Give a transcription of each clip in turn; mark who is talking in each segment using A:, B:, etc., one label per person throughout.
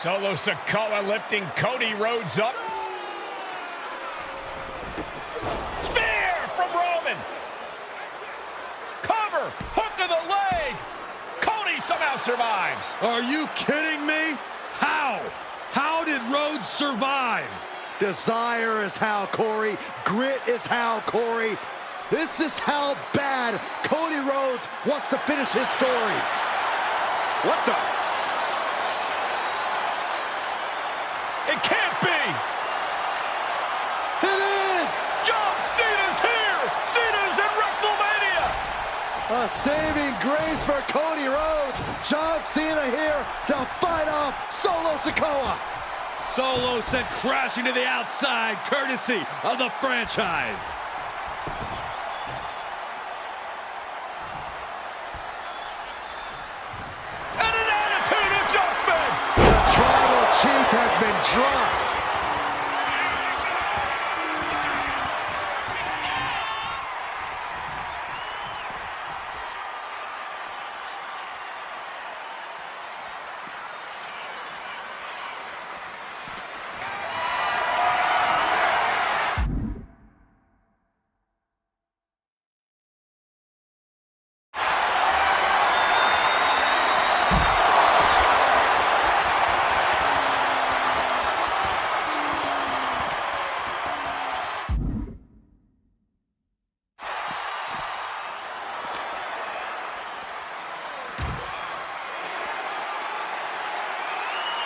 A: Solo Sikoa lifting Cody Rhodes up. Spear from Roman. Cover, hook to the leg. Cody somehow survives.
B: Are you kidding me? How? How did Rhodes survive?
C: Desire is how, Corey. Grit is how, Corey. This is how bad Cody Rhodes wants to finish his story. What the?
A: It can't be.
C: It is!
A: John Cena's here. Cena's in WrestleMania.
C: A saving grace for Cody Rhodes. John Cena here to fight off Solo Sikoa.
B: Solo sent crashing to the outside, courtesy of the franchise.
A: And an attitude adjustment.
C: The tribal chief has been dropped.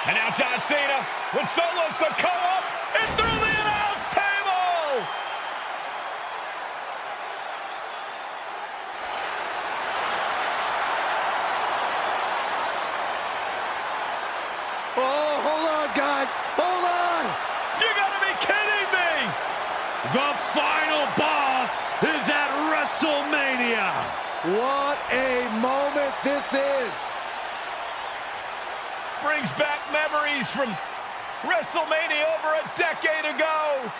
A: And now John Cena with Solo Sikoa up and through the announce table.
C: Oh, hold on, guys. Hold on.
A: You gotta be kidding me.
B: The final boss is at WrestleMania.
C: What a moment this is.
A: Brings back memories from WrestleMania over a decade ago.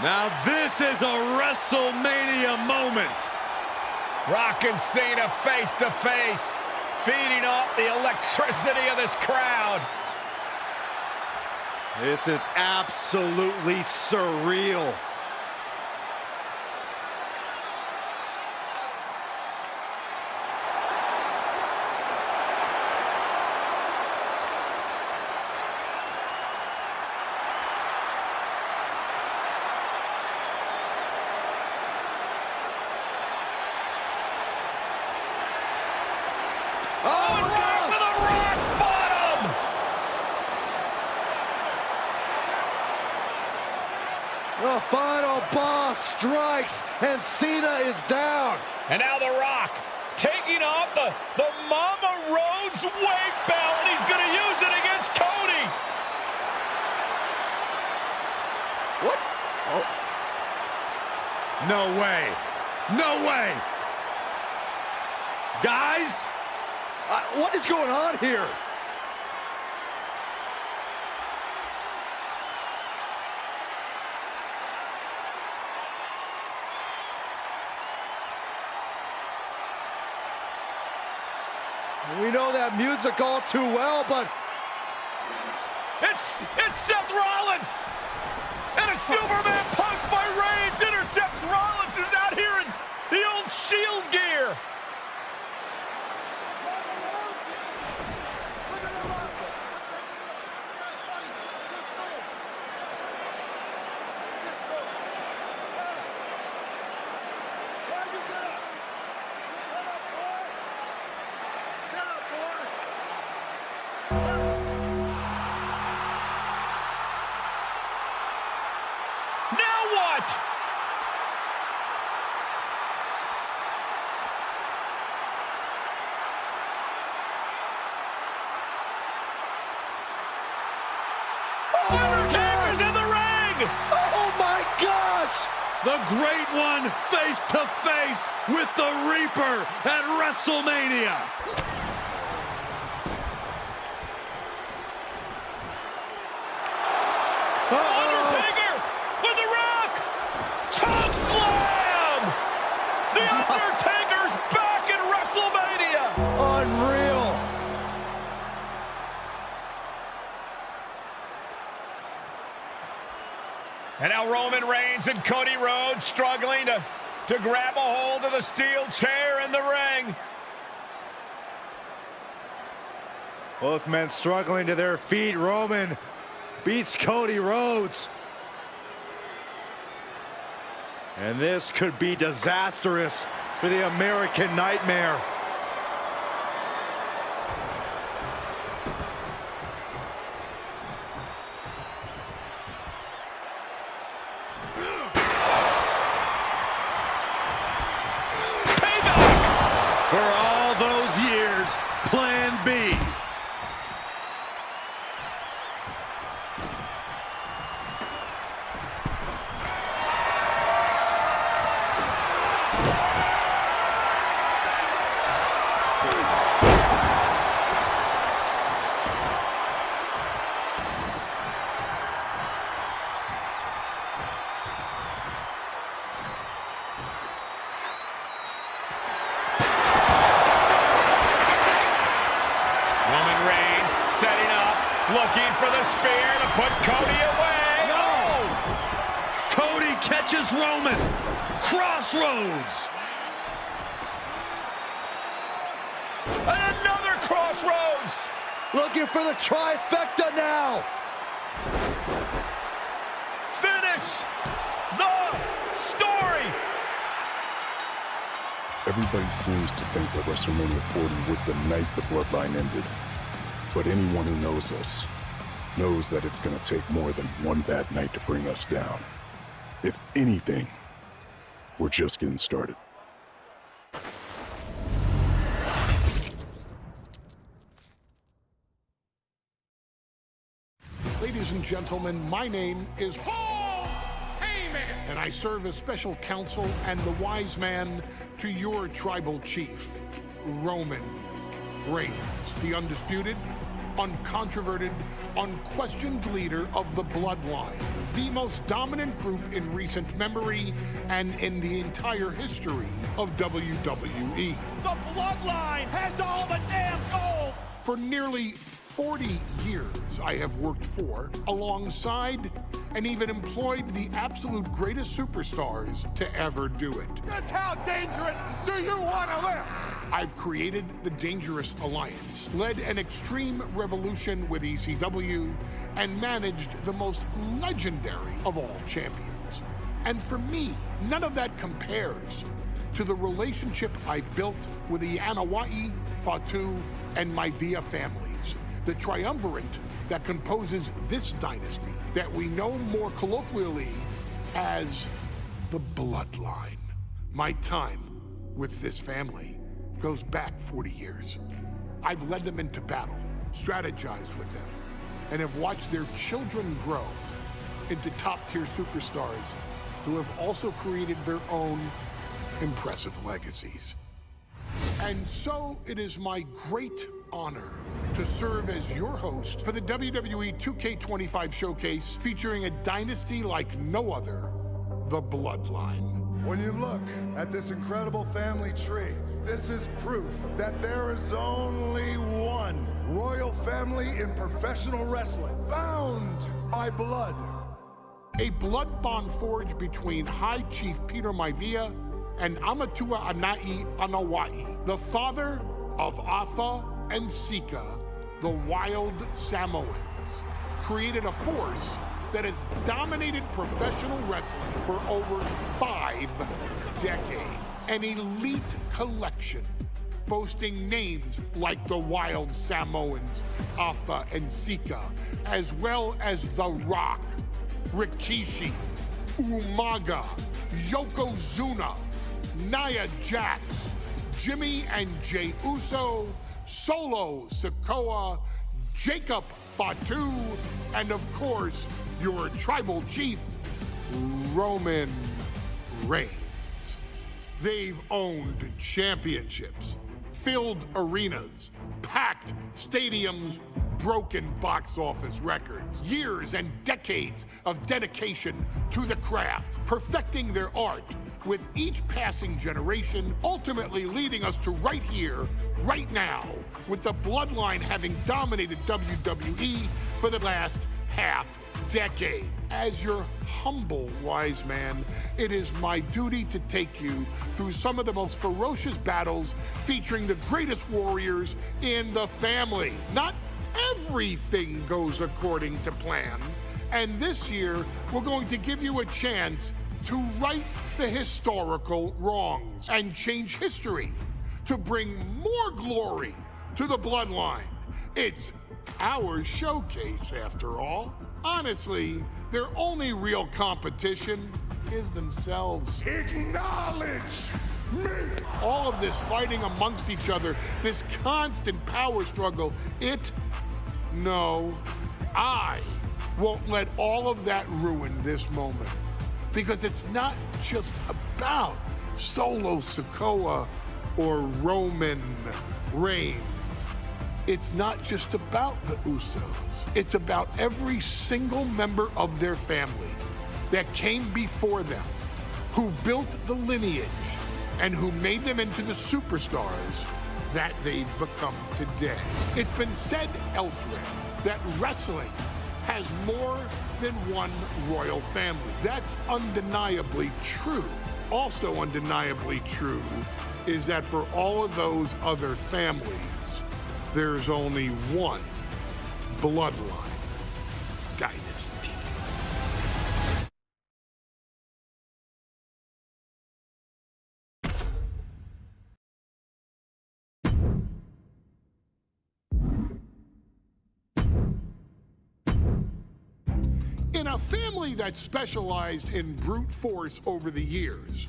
B: Now this is a WrestleMania moment.
A: Rock and Cena face to face, feeding off the electricity of this crowd.
C: This is absolutely surreal.
A: Oh, down to the rock bottom!
C: The final boss strikes, and Cena is down.
A: And now The Rock taking off the Mama Rhodes weight belt, and he's going to use it against Cody.
C: What? Oh.
B: No way. No way. Guys?
C: What is going on here? We know that music all too well, but
A: It's Seth Rollins! And a Superman punch by Reigns intercepts Rollins, who's out here in the old Shield gear. Now what? Undertaker's in the ring!
C: oh my gosh!
B: The Great One face to face with the Reaper at WrestleMania.
A: Reigns and Cody Rhodes struggling to grab a hold of the steel chair in the ring.
C: Both men struggling to their feet. Roman beats Cody Rhodes. And this could be disastrous for the American Nightmare.
B: Payback! For all those years, Plan B.
A: Looking for the spear to put Cody away.
B: No! Cody catches Roman. Crossroads.
A: And another crossroads.
C: Looking for the trifecta now.
A: Finish the story.
D: Everybody seems to think that WrestleMania 40 was the night the Bloodline ended. But anyone who knows us knows that it's going to take more than one bad night to bring us down. If anything, we're just getting started.
E: Ladies and gentlemen, my name is Paul Heyman, and I serve as special counsel and the wise man to your tribal chief, Roman Reigns, the undisputed, uncontroverted, unquestioned leader of the Bloodline, the most dominant group in recent memory and in the entire history of WWE.
A: The Bloodline has all the damn gold.
E: For nearly 40 years, I have worked for, alongside, and even employed the absolute greatest superstars to ever do it.
A: Just how dangerous do you want to live?
E: I've created the Dangerous Alliance, led an extreme revolution with ECW, and managed the most legendary of all champions. And for me, none of that compares to the relationship I've built with the Anoa'i, Fatu, and Maivia families, the triumvirate that composes this dynasty that we know more colloquially as the Bloodline. My time with this family goes back 40 years. I've led them into battle, strategized with them, and have watched their children grow into top-tier superstars who have also created their own impressive legacies. And so it is my great honor to serve as your host for the WWE 2K25 showcase featuring a dynasty like no other, the Bloodline.
F: When you look at this incredible family tree, this is proof that there is only one royal family in professional wrestling, bound by blood.
E: A blood bond forged between High Chief Peter Maivia and Amatua Anai Anoa'i, the father of Afa and Sika, the wild Samoans, created a force that has dominated professional wrestling for over 5 decades. An elite collection boasting names like the Wild Samoans, Afa and Sika, as well as The Rock, Rikishi, Umaga, Yokozuna, Nia Jax, Jimmy and Jey Uso, Solo Sikoa, Jacob Fatu, and of course, your tribal chief, Roman Reigns. They've owned championships, filled arenas, packed stadiums, broken box office records, years and decades of dedication to the craft, perfecting their art with each passing generation, ultimately leading us to right here, right now, with the Bloodline having dominated WWE for the last half decade. As your humble wise man, it is my duty to take you through some of the most ferocious battles featuring the greatest warriors in the family. Not everything goes according to plan, and this year we're going to give you a chance to right the historical wrongs and change history to bring more glory to the Bloodline. It's our showcase, after all. Honestly, their only real competition is themselves.
F: Acknowledge me!
E: All of this fighting amongst each other, this constant power struggle, no, I won't let all of that ruin this moment. Because it's not just about Solo Sikoa or Roman Reigns. It's not just about the Usos. It's about every single member of their family that came before them, who built the lineage and who made them into the superstars that they've become today. It's been said elsewhere that wrestling has more than one royal family. That's undeniably true. Also undeniably true is that for all of those other families, there's only one Bloodline Dynasty. In a family that specialized in brute force over the years,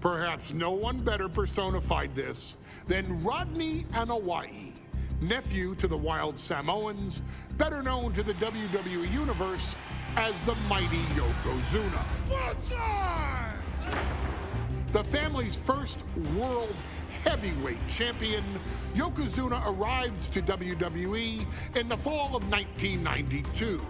E: perhaps no one better personified this than Rodney Anoa'i, nephew to the Wild Samoans, better known to the WWE Universe as the mighty Yokozuna. The family's first world heavyweight champion, Yokozuna arrived to WWE in the fall of 1992.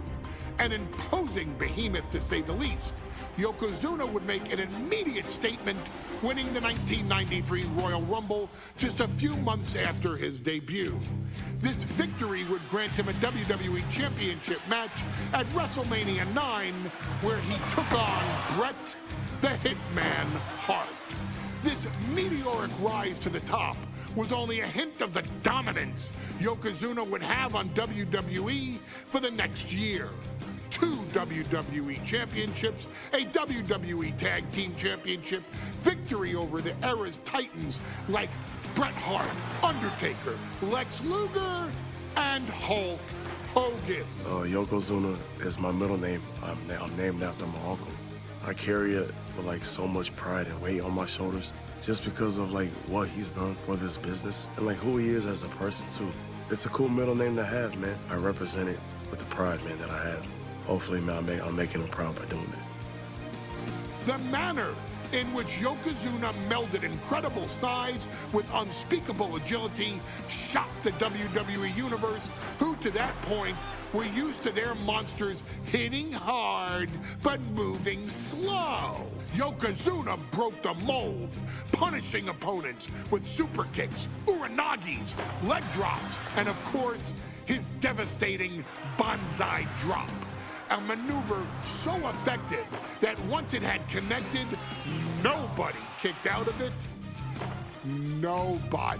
E: An imposing behemoth, to say the least, Yokozuna would make an immediate statement, winning the 1993 Royal Rumble just a few months after his debut. This victory would grant him a WWE Championship match at WrestleMania 9, where he took on Bret the Hitman Hart. This meteoric rise to the top was only a hint of the dominance Yokozuna would have on WWE for the next year. 2 WWE championships, a WWE Tag Team Championship, victory over the era's titans like Bret Hart, Undertaker, Lex Luger, and Hulk Hogan.
G: Yokozuna is my middle name. I'm named after my uncle. I carry it with like so much pride and weight on my shoulders just because of like what he's done for this business and like who he is as a person too. It's a cool middle name to have, man. I represent it with the pride, man, that I have. Hopefully, man, I'm making him proud by doing it.
E: The manner in which Yokozuna melded incredible size with unspeakable agility shocked the WWE Universe, who to that point were used to their monsters hitting hard but moving slow. Yokozuna broke the mold, punishing opponents with super kicks, uranagis, leg drops, and of course, his devastating Banzai drop. A maneuver so effective that once it had connected, nobody kicked out of it. Nobody.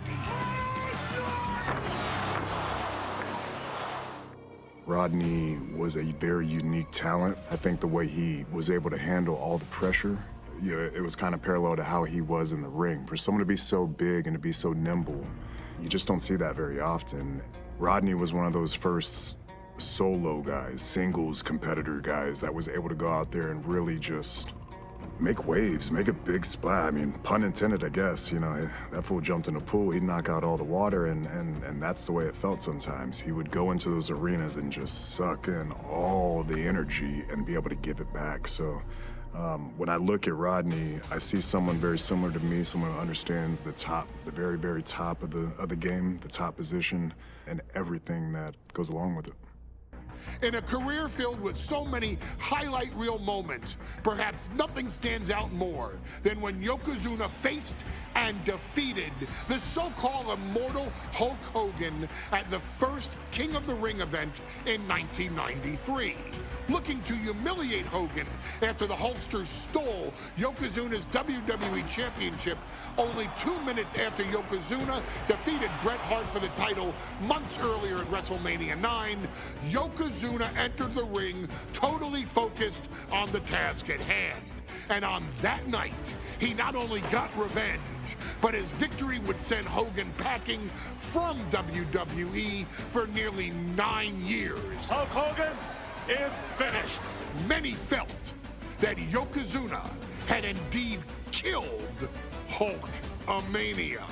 D: Rodney was a very unique talent. I think the way he was able to handle all the pressure, it was kind of parallel to how he was in the ring. For someone to be so big and to be so nimble, you just don't see that very often. Rodney was one of those first solo guys, singles competitor guys that was able to go out there and really just make waves, make a big splash. I mean, pun intended, I guess. You know, that fool jumped in a pool, he'd knock out all the water, and that's the way it felt sometimes. He would go into those arenas and just suck in all the energy and be able to give it back. So when I look at Rodney, I see someone very similar to me, someone who understands the top, the very, very top of the game, the top position, and everything that goes along with it.
E: In a career filled with so many highlight reel moments, perhaps nothing stands out more than when Yokozuna faced and defeated the so-called immortal Hulk Hogan at the first King of the Ring event in 1993. Looking to humiliate Hogan after the Hulkster stole Yokozuna's WWE Championship only 2 minutes after Yokozuna defeated Bret Hart for the title months earlier at WrestleMania 9, Yokozuna entered the ring totally focused on the task at hand. And on that night, he not only got revenge, but his victory would send Hogan packing from WWE for nearly 9 years.
A: Hulk Hogan is finished.
E: Many felt that Yokozuna had indeed killed Hulkamania.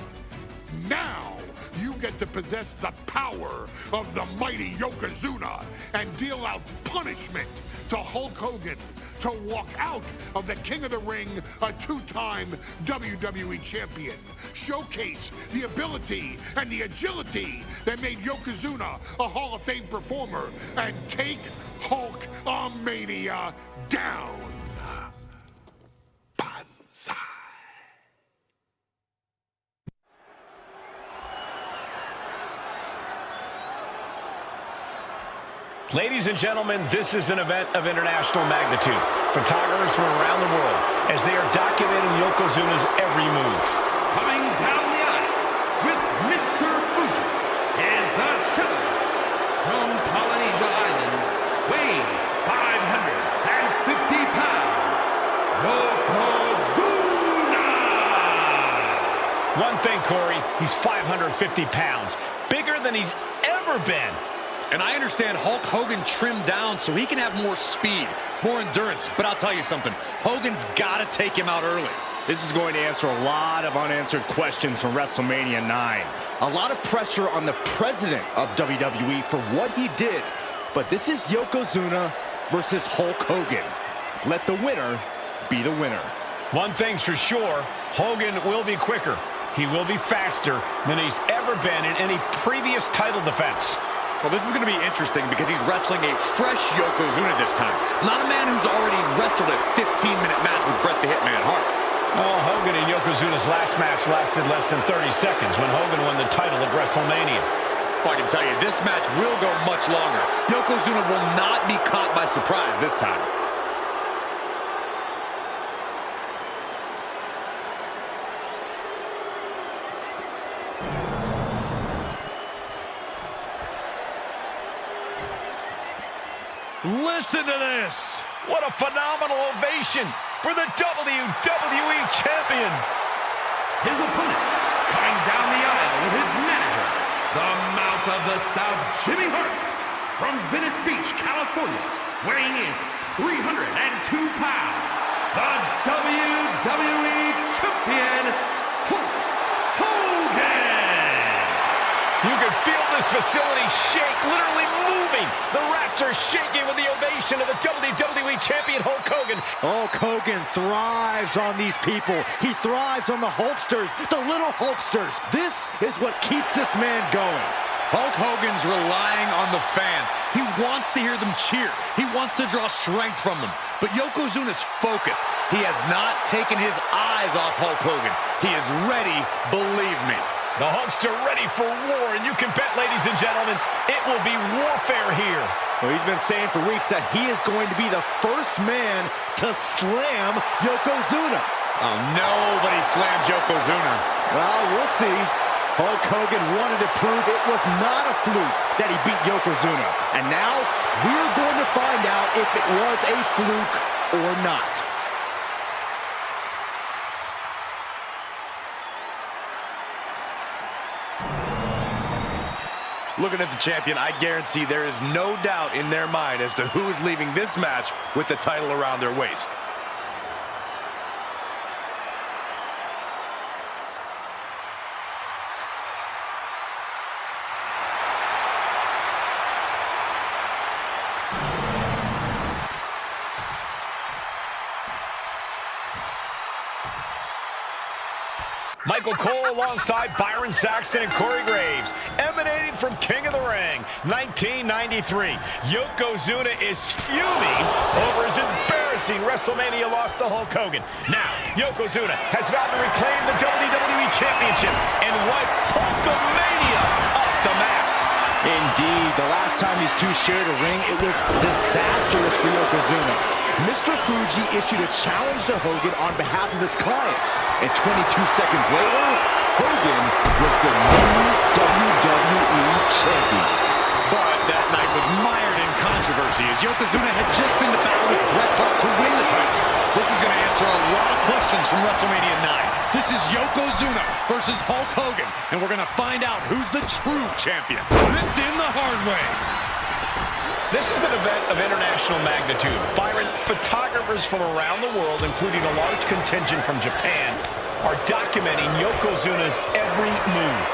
E: Now, you get to possess the power of the mighty Yokozuna and deal out punishment to Hulk Hogan to walk out of the King of the Ring, a 2-time WWE champion. Showcase the ability and the agility that made Yokozuna a Hall of Fame performer and take Hulkamania down. Banzai.
H: Ladies and gentlemen, this is an event of international magnitude. Photographers from around the world as they are documenting Yokozuna's every move.
B: Coming down the aisle with Mr. Fuji is the champion from Polynesia Islands, weighing 550 pounds, Yokozuna!
H: One thing, Corey, he's 550 pounds, bigger than he's ever been.
B: And I understand Hulk Hogan trimmed down so he can have more speed, more endurance. But I'll tell you something, Hogan's got to take him out early.
I: This is going to answer a lot of unanswered questions from WrestleMania 9. A lot of pressure on the president of WWE for what he did. But this is Yokozuna versus Hulk Hogan. Let the winner be the winner.
H: One thing's for sure, Hogan will be quicker. He will be faster than he's ever been in any previous title defense.
B: Well, this is going to be interesting because he's wrestling a fresh Yokozuna this time. Not a man who's already wrestled a 15-minute match with Bret the Hitman Hart.
H: Well, Hogan and Yokozuna's last match lasted less than 30 seconds when Hogan won the title at WrestleMania.
B: Well, I can tell you, this match will go much longer. Yokozuna will not be caught by surprise this time.
H: Listen to this. What a phenomenal ovation for the WWE Champion.
B: His opponent, coming down the aisle with his manager, the Mouth of the South, Jimmy Hearst, from Venice Beach, California, weighing in 302 pounds, the WWE Champion, Hulk Hogan.
H: You can feel this facility shake, literally moving. The rafters shaking with the ovation of the WWE Champion Hulk Hogan.
C: Hulk Hogan thrives on these people. He thrives on the Hulksters, the little Hulksters. This is what keeps this man going.
B: Hulk Hogan's relying on the fans. He wants to hear them cheer. He wants to draw strength from them. But Yokozuna's focused. He has not taken his eyes off Hulk Hogan. He is ready, believe me.
H: The Hulkster ready for war, and you can bet, ladies and gentlemen, it will be warfare here.
C: Well, he's been saying for weeks that he is going to be the first man to slam Yokozuna.
B: Oh, nobody slams Yokozuna.
C: Well, we'll see. Hulk Hogan wanted to prove it was not a fluke that he beat Yokozuna. And now, we're going to find out if it was a fluke or not.
I: Looking at the champion, I guarantee there is no doubt in their mind as to who is leaving this match with the title around their waist.
H: Michael Cole alongside Byron Saxton and Corey Graves, emanating Straight from King of the Ring, 1993. Yokozuna is fuming over his embarrassing WrestleMania loss to Hulk Hogan. Now, Yokozuna has vowed to reclaim the WWE Championship and wipe Hulkamania off the map.
I: Indeed, the last time these two shared a ring, it was disastrous for Yokozuna. Mr. Fuji issued a challenge to Hogan on behalf of his client. And 22 seconds later, Hogan was the new WWE Champion.
J: But that night was mired in controversy as Yokozuna had just been to battle with Bret Hart to win the title. This is going to answer a lot of questions from WrestleMania 9. This is Yokozuna versus Hulk Hogan, and we're going to find out who's the true champion. Ripped in the hard way.
H: This is an event of international magnitude. Byron, photographers from around the world, including a large contingent from Japan, are documenting Yokozuna's every move.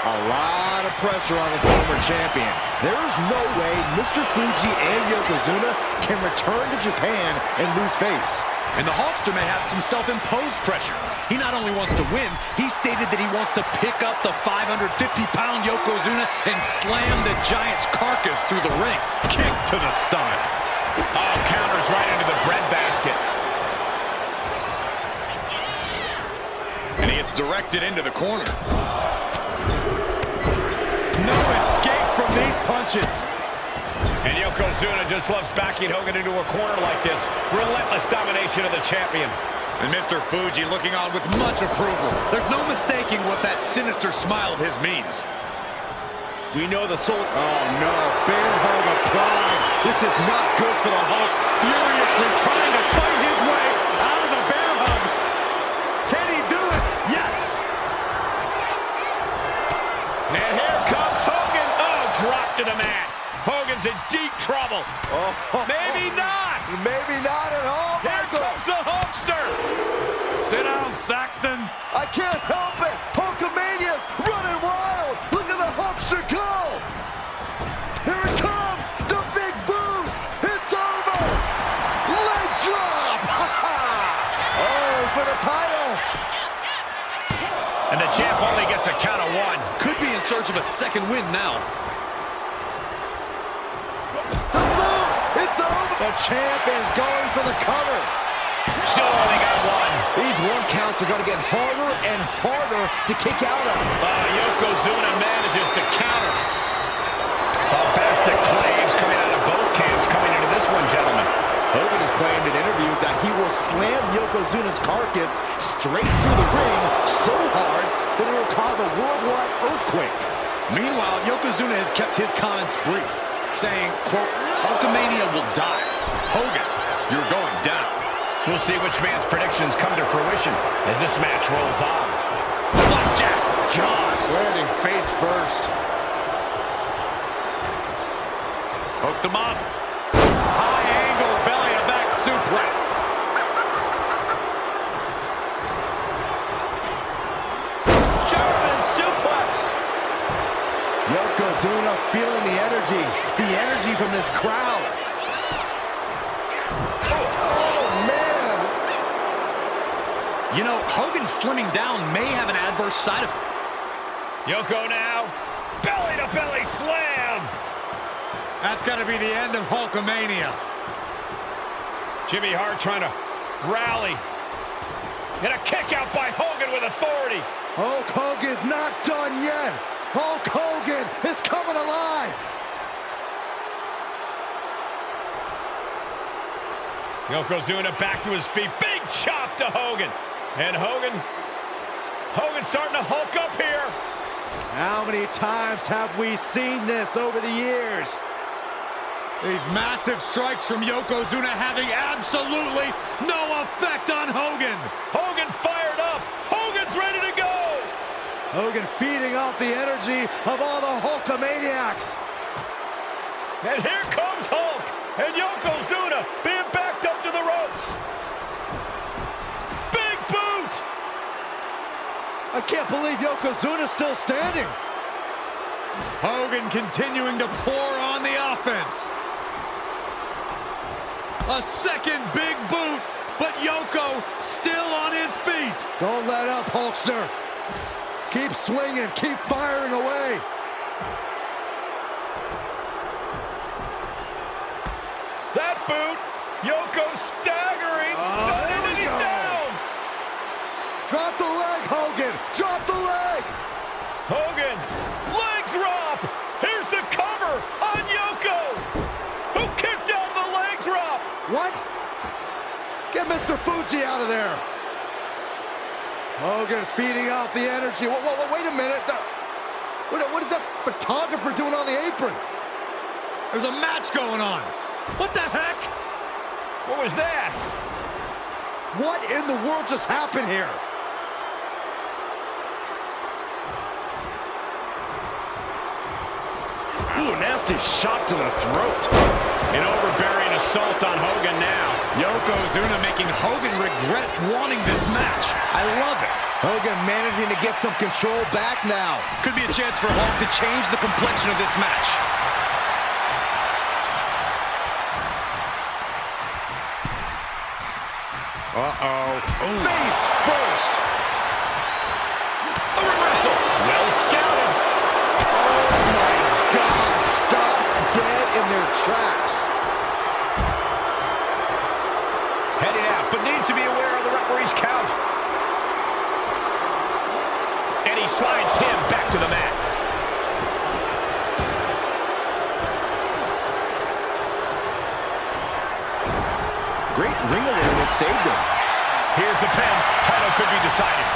I: A lot of pressure on the former champion. There's no way Mr. Fuji and Yokozuna can return to Japan and lose face.
J: And the Hulkster may have some self-imposed pressure. He not only wants to win, he stated that he wants to pick up the 550-pound Yokozuna and slam the Giant's carcass through the ring. Kick to the stomach.
H: Oh, counters right into the breadbasket.
J: And he gets directed into the corner. No escape from these punches.
H: And Yokozuna just loves backing Hogan into a corner like this. Relentless domination of the champion.
J: And Mr. Fuji looking on with much approval. There's no mistaking what that sinister smile of his means.
I: We know the soul. Oh no, bear hug applied. This is not good for the Hulk.
J: Furiously trying to fight his way out of the bear hug. Can he do it? Yes.
H: And here comes Hogan. Oh, drop to the mat. Hogan's in deep trouble. Maybe not.
C: Maybe not at all,
H: Here
C: Michael.
H: comes the Hulkster.
J: Sit down, Saxton.
C: I can't help it. Hulkamania's running wild. Look at the Hulkster go. Here it comes. The big boot. It's over. Leg drop. Oh, for the title.
H: And the champ only gets a count of one.
J: Could be in search of a second win now.
C: The boot. It's over.
I: The champ is going for the cover.
H: Still only got one.
I: These one counts are going to get harder and harder to kick out of.
H: Yokozuna manages to counter. Bombastic claims coming out of both camps coming into this one, gentlemen.
I: Hogan has claimed in interviews that he will slam Yokozuna's carcass straight through the ring so hard that it will cause a worldwide earthquake.
J: Meanwhile, Yokozuna has kept his comments brief, saying, quote, Hulkamania will die. Hogan, you're going down.
H: We'll see which man's predictions come to fruition as this match rolls on. Blackjack.
I: Gosh, landing face first.
J: Hooked him up. High angle belly to back suplex.
H: German suplex.
I: Yokozuna feeling the energy from this crowd.
C: Oh, man.
J: You know, Hogan slimming down may have an adverse side effect.
H: Yoko now. Belly to belly slam.
J: That's got to be the end of Hulkamania.
H: Jimmy Hart trying to rally. And a kick out by Hogan with authority.
C: Hulk Hogan's not done yet. Hulk Hogan is coming alive.
H: Yokozuna back to his feet. Big chop to Hogan. And Hogan's starting to hulk up here.
C: How many times have we seen this over the years?
J: These massive strikes from Yokozuna having absolutely no effect on Hogan.
H: Hogan fired up. Hogan's ready to go.
C: Hogan feeding off the energy of all the Hulkamaniacs.
H: And here comes Hulk. And Yokozuna being backed up to the ropes. Big boot.
C: I can't believe Yokozuna's still standing.
J: Hogan continuing to pour on the offense. A second big boot, but Yoko still on his feet.
C: Don't let up, Hulkster. Keep swinging, keep firing away.
H: That boot. Yoko staggering. Stunning, and he's down.
C: Drop the leg, Hogan. Drop the leg.
H: Hogan. Leg drop. Here's the cover on Yoko. Who kicked out of the leg drop?
C: What? Get Mr. Fuji out of there. Hogan feeding off the energy. Wait a minute. What is that photographer doing on the apron?
J: There's a match going on. What the heck?
H: What was that?
C: What in the world just happened here?
I: Ooh, nasty shot to the throat.
H: An overbearing assault on Hogan now.
J: Yokozuna making Hogan regret wanting this match. I love it.
C: Hogan managing to get some control back now.
J: Could be a chance for Hulk to change the complexion of this match.
I: Uh-oh.
C: Face first.
H: A reversal. Well scouted.
C: Oh my God. Stopped dead in their tracks.
H: Headed out, but needs to be aware of the referee's count. And he slides him back to the mat.
C: Great ring awareness saved him.
H: Here's the pin. Title could be decided.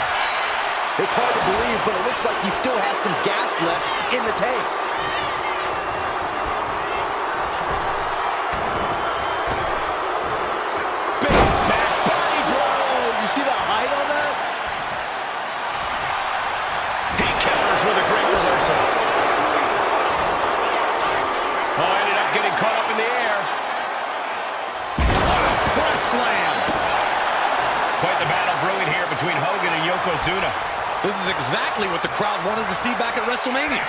C: It's hard to believe, but it looks like he still has some gas left in the tank.
H: Big back body drop.
C: Oh, you see the height on that?
H: He counters with a great reversal. Oh, ended up getting caught up in the air. Press slam. Quite the battle brewing here between Hogan and Yokozuna.
J: This is exactly what the crowd wanted to see back at WrestleMania.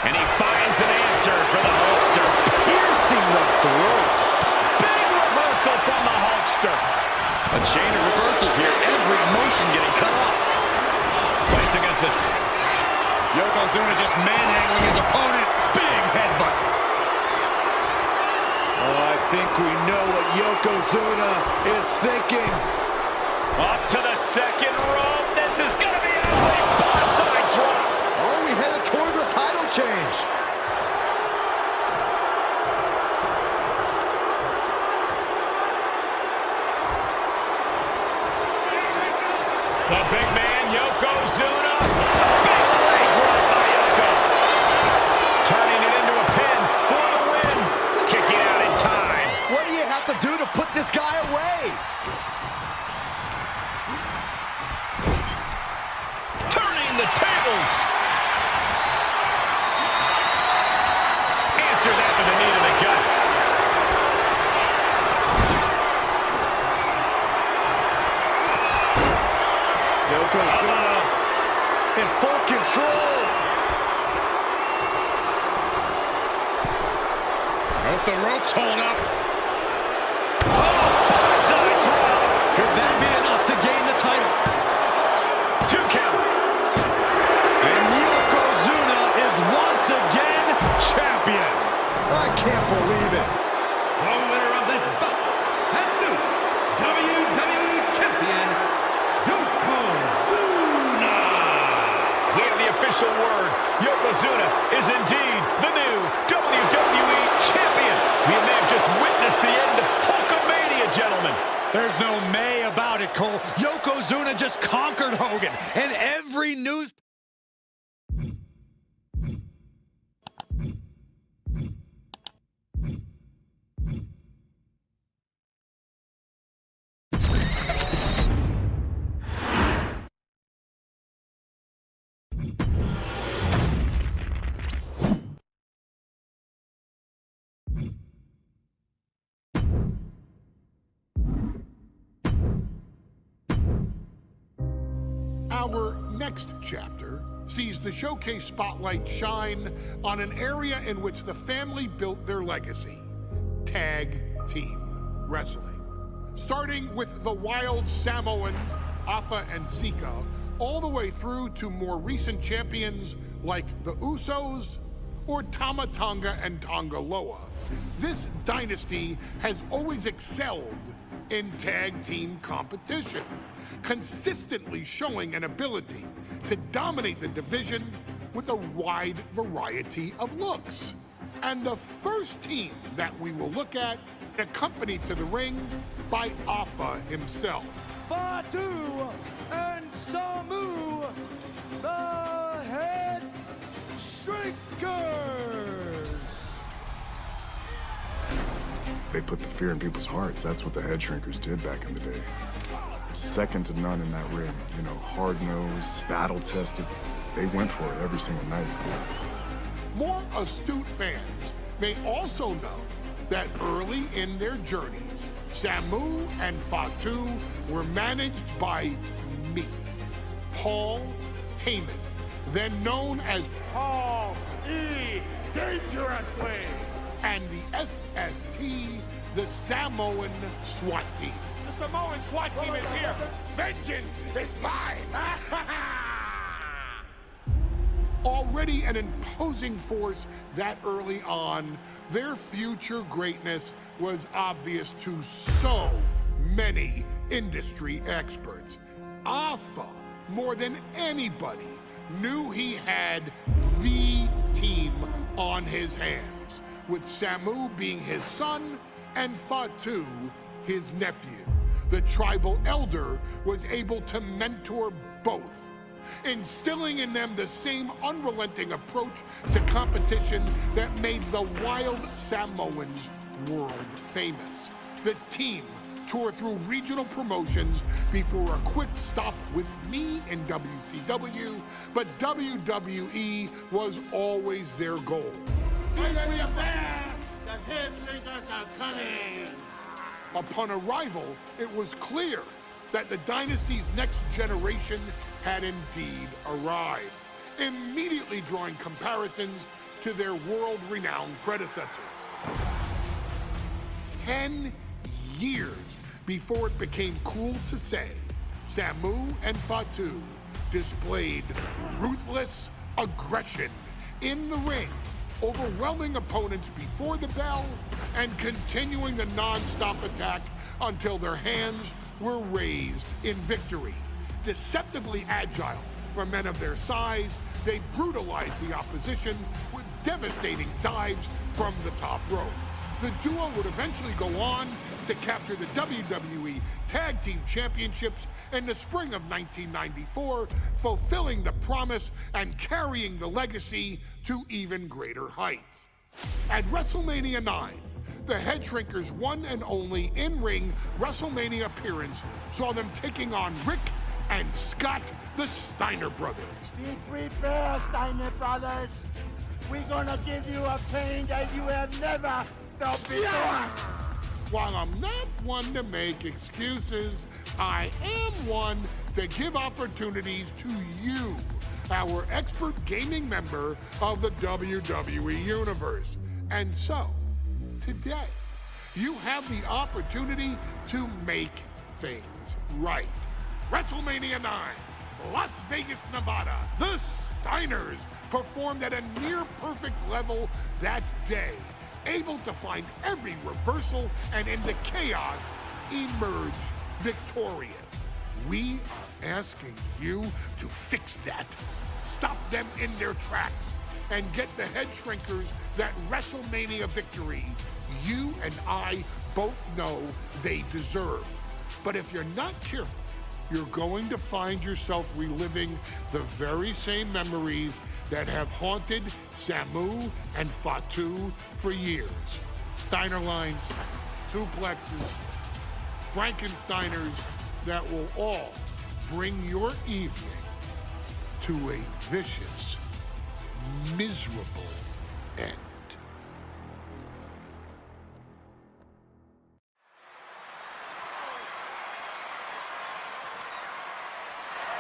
H: And he finds an answer for the Hulkster.
C: Piercing the throat.
H: Big reversal from the Hulkster.
J: A chain of reversals here. Every motion getting cut off.
H: Placed against it.
J: Yokozuna just manhandling his opponent. Big headbutt.
C: Oh, I think we know what Yokozuna is thinking.
H: Up to the second rope. This is going to be ugly. Bonsai drop.
C: Oh, we headed towards a title change.
H: The big man, Yokozuna. A big leg drop by Yoko. Turning it into a pin for the win. Kicking out in time.
C: What do you have to do to put this guy away?
H: Turning the tables. Answer that with a knee to the gut.
C: Yokozuna in full control.
J: Hope the ropes hold up.
H: Bonsai drop.
J: Could that be enough to gain the title?
H: 2 count.
J: And Yokozuna is once again champion.
C: I can't believe it.
B: The winner of this bout and new WWE Champion, Yokozuna.
H: We have the official word. Yokozuna is indeed the new WWE Champion. We may have just witnessed the end of Hulkamania, gentlemen.
J: There's no may about it, Cole. Yokozuna just conquered Hogan, and every news...
E: Our next chapter sees the showcase spotlight shine on an area in which the family built their legacy: tag team wrestling. Starting with the wild Samoans, Afa and Sikoa, all the way through to more recent champions like the Usos or Tama Tonga and Tonga Loa. This dynasty has always excelled in tag team competition, consistently showing an ability to dominate the division with a wide variety of looks. And the first team that we will look at, accompanied to the ring by Alpha himself.
C: Fatu and Samu, the Headshrinkers.
D: They put the fear in people's hearts. That's what the Headshrinkers did back in the day. Second to none in that ring. You know, hard-nosed, battle-tested. They went for it every single night.
E: More astute fans may also know that early in their journeys, Samu and Fatu were managed by me, Paul Heyman, then known as
A: Paul E. Dangerously.
E: and the SST, the Samoan SWAT team.
A: The Samoan SWAT team is here. Vengeance is mine.
E: Already an imposing force that early on, their future greatness was obvious to so many industry experts. Alpha, more than anybody, knew he had the team on his hands, with Samu being his son and Fatu his nephew. The tribal elder was able to mentor both, instilling in them the same unrelenting approach to competition that made the wild Samoans world famous. The team toured through regional promotions before a quick stop with me in WCW, but WWE was always their goal.
A: The Headshrinkers are coming.
E: Upon arrival, it was clear that the Dynasty's next generation had indeed arrived, immediately drawing comparisons to their world-renowned predecessors. 10 years before it became cool to say, Samu and Fatu displayed ruthless aggression in the ring, overwhelming opponents before the bell and continuing the non-stop attack until their hands were raised in victory. Deceptively agile for men of their size, they brutalized the opposition with devastating dives from the top rope. The duo would eventually go on to capture the WWE Tag Team Championships in the spring of 1994, fulfilling the promise and carrying the legacy to even greater heights. At WrestleMania 9, the Headshrinkers' one and only in-ring WrestleMania appearance saw them taking on Rick and Scott, the Steiner brothers.
A: Be prepared, Steiner brothers. We're gonna give you a pain that you have never felt before.
E: While I'm not one to make excuses, I am one to give opportunities to you, our expert gaming member of the WWE Universe. And so, today, you have the opportunity to make things right. WrestleMania 9, Las Vegas, Nevada. The Steiners performed at a near-perfect level that day, able to find every reversal and in the chaos emerge victorious. We are asking you to fix that, stop them in their tracks, and get the Headshrinkers that WrestleMania victory you and I both know they deserve. But if you're not careful, you're going to find yourself reliving the very same memories that have haunted Samu and Fatu for years. Steiner lines, suplexes, Frankensteiners that will all bring your evening to a vicious, miserable end.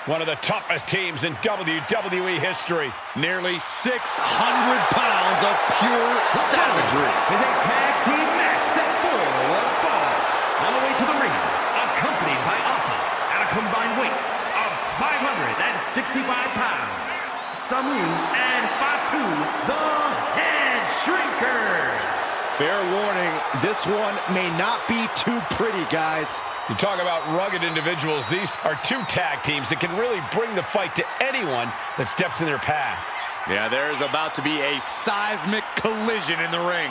H: One of the toughest teams in WWE history.
J: Nearly 600 pounds of pure savagery.
B: Is a tag team match set for one fall. On the way to the ring, accompanied by Alpha at a combined weight of 565 pounds, Samoan and Fatu, the Headshrinkers.
I: Fair warning, this one may not be too pretty, guys.
H: You talk about rugged individuals. These are two tag teams that can really bring the fight to anyone that steps in their path.
J: Yeah, there's about to be a seismic collision in the ring.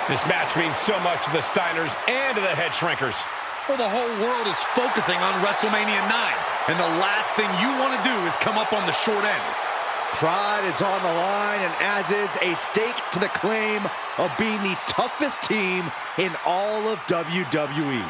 H: This match means so much to the Steiners and to the Headshrinkers.
J: Well, the whole world is focusing on WrestleMania 9, and the last thing you want to do is come up on the short end.
I: Pride is on the line, and as is a stake to the claim of being the toughest team in all of WWE.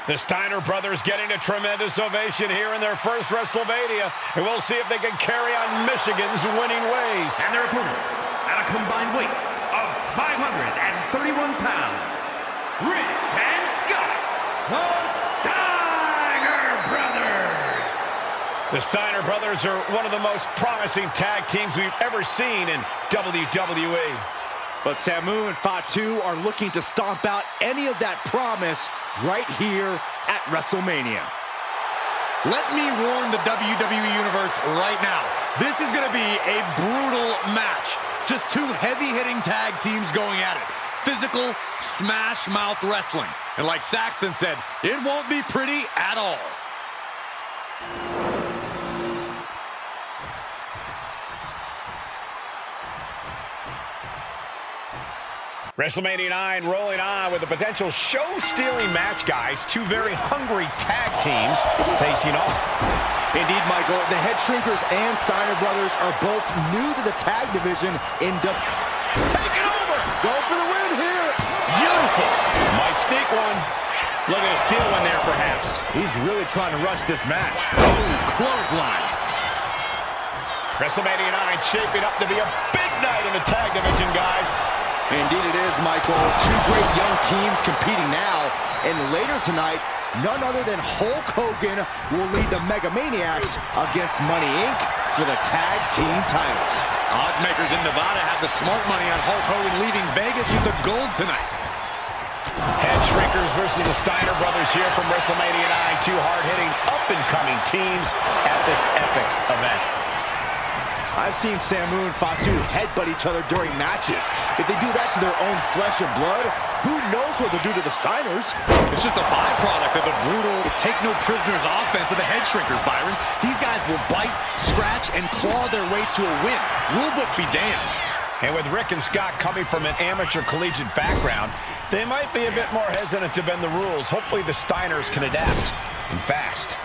H: The Steiner brothers getting a tremendous ovation here in their first WrestleMania, and we'll see if they can carry on Michigan's winning ways.
B: And their opponents, at a combined weight of 531 pounds, Rick and Scott, the Steiner brothers.
H: The Steiner brothers are one of the most promising tag teams we've ever seen in WWE.
I: But Samu and Fatu are looking to stomp out any of that promise right here at WrestleMania.
J: Let me warn the WWE Universe right now. This is going to be a brutal match. Just two heavy-hitting tag teams going at it. Physical, smash-mouth wrestling. And like Saxton said, it won't be pretty at all.
H: WrestleMania 9 rolling on with a potential show-stealing match, guys. Two very hungry tag teams facing off.
I: Indeed, Michael, the Headshrinkers and Steiner brothers are both new to the tag division in
H: Taking over!
I: Go for the win here!
H: Beautiful! Might sneak one. Looking to steal one there, perhaps.
I: He's really trying to rush this match.
J: Oh, clothesline.
H: WrestleMania 9 shaping up to be a big night in the tag division, guys.
I: Indeed it is, Michael. Two great young teams competing now. And later tonight, none other than Hulk Hogan will lead the Mega Maniacs against Money Inc. for the tag team titles.
J: Odds makers in Nevada have the smart money on Hulk Hogan leaving Vegas with the gold tonight.
H: Headshrinkers versus the Steiner brothers here from WrestleMania 9. Two hard-hitting, up-and-coming teams at this epic event.
I: I've seen Samu and Fatu headbutt each other during matches. If they do that to their own flesh and blood, who knows what they'll do to the Steiners?
J: It's just a byproduct of the brutal take-no-prisoners offense of the Headshrinkers, Byron. These guys will bite, scratch, and claw their way to a win. Rulebook be damned.
H: And with Rick and Scott coming from an amateur collegiate background, they might be a bit more hesitant to bend the rules. Hopefully the Steiners can adapt, and fast.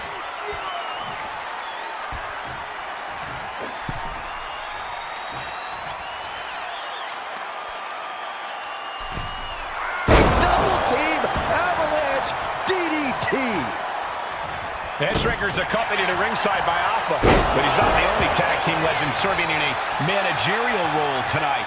H: The Headshrinkers accompanied to ringside by Alpha, but he's not the only tag team legend serving in a managerial role tonight.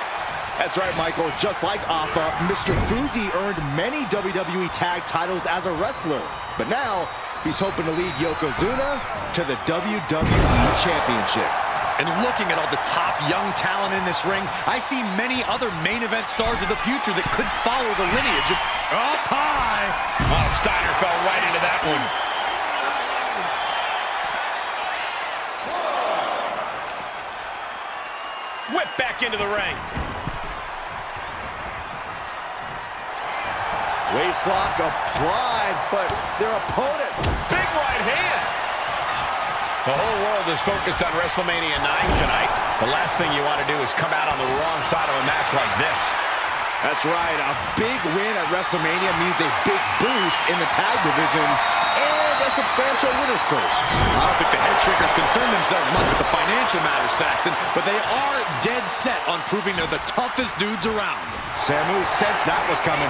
I: That's right, Michael. Just like Alpha, Mr. Fuji earned many WWE tag titles as a wrestler. But now, he's hoping to lead Yokozuna to the WWE Championship.
J: And looking at all the top young talent in this ring, I see many other main event stars of the future that could follow the lineage of up high.
H: Oh, Steiner fell right into that one. Whip back into the ring.
I: Waistlock applied, but their opponent.
H: Big right hand. The whole world is focused on WrestleMania 9 tonight. The last thing you want to do is come out on the wrong side of a match like this.
I: That's right. A big win at WrestleMania means a big boost in the tag division and a substantial winner's purse.
J: I don't think the Headshrinkers concern themselves much with the financial matters, Saxton, but they are dead set on proving they're the toughest dudes around.
I: Samu sensed that was coming.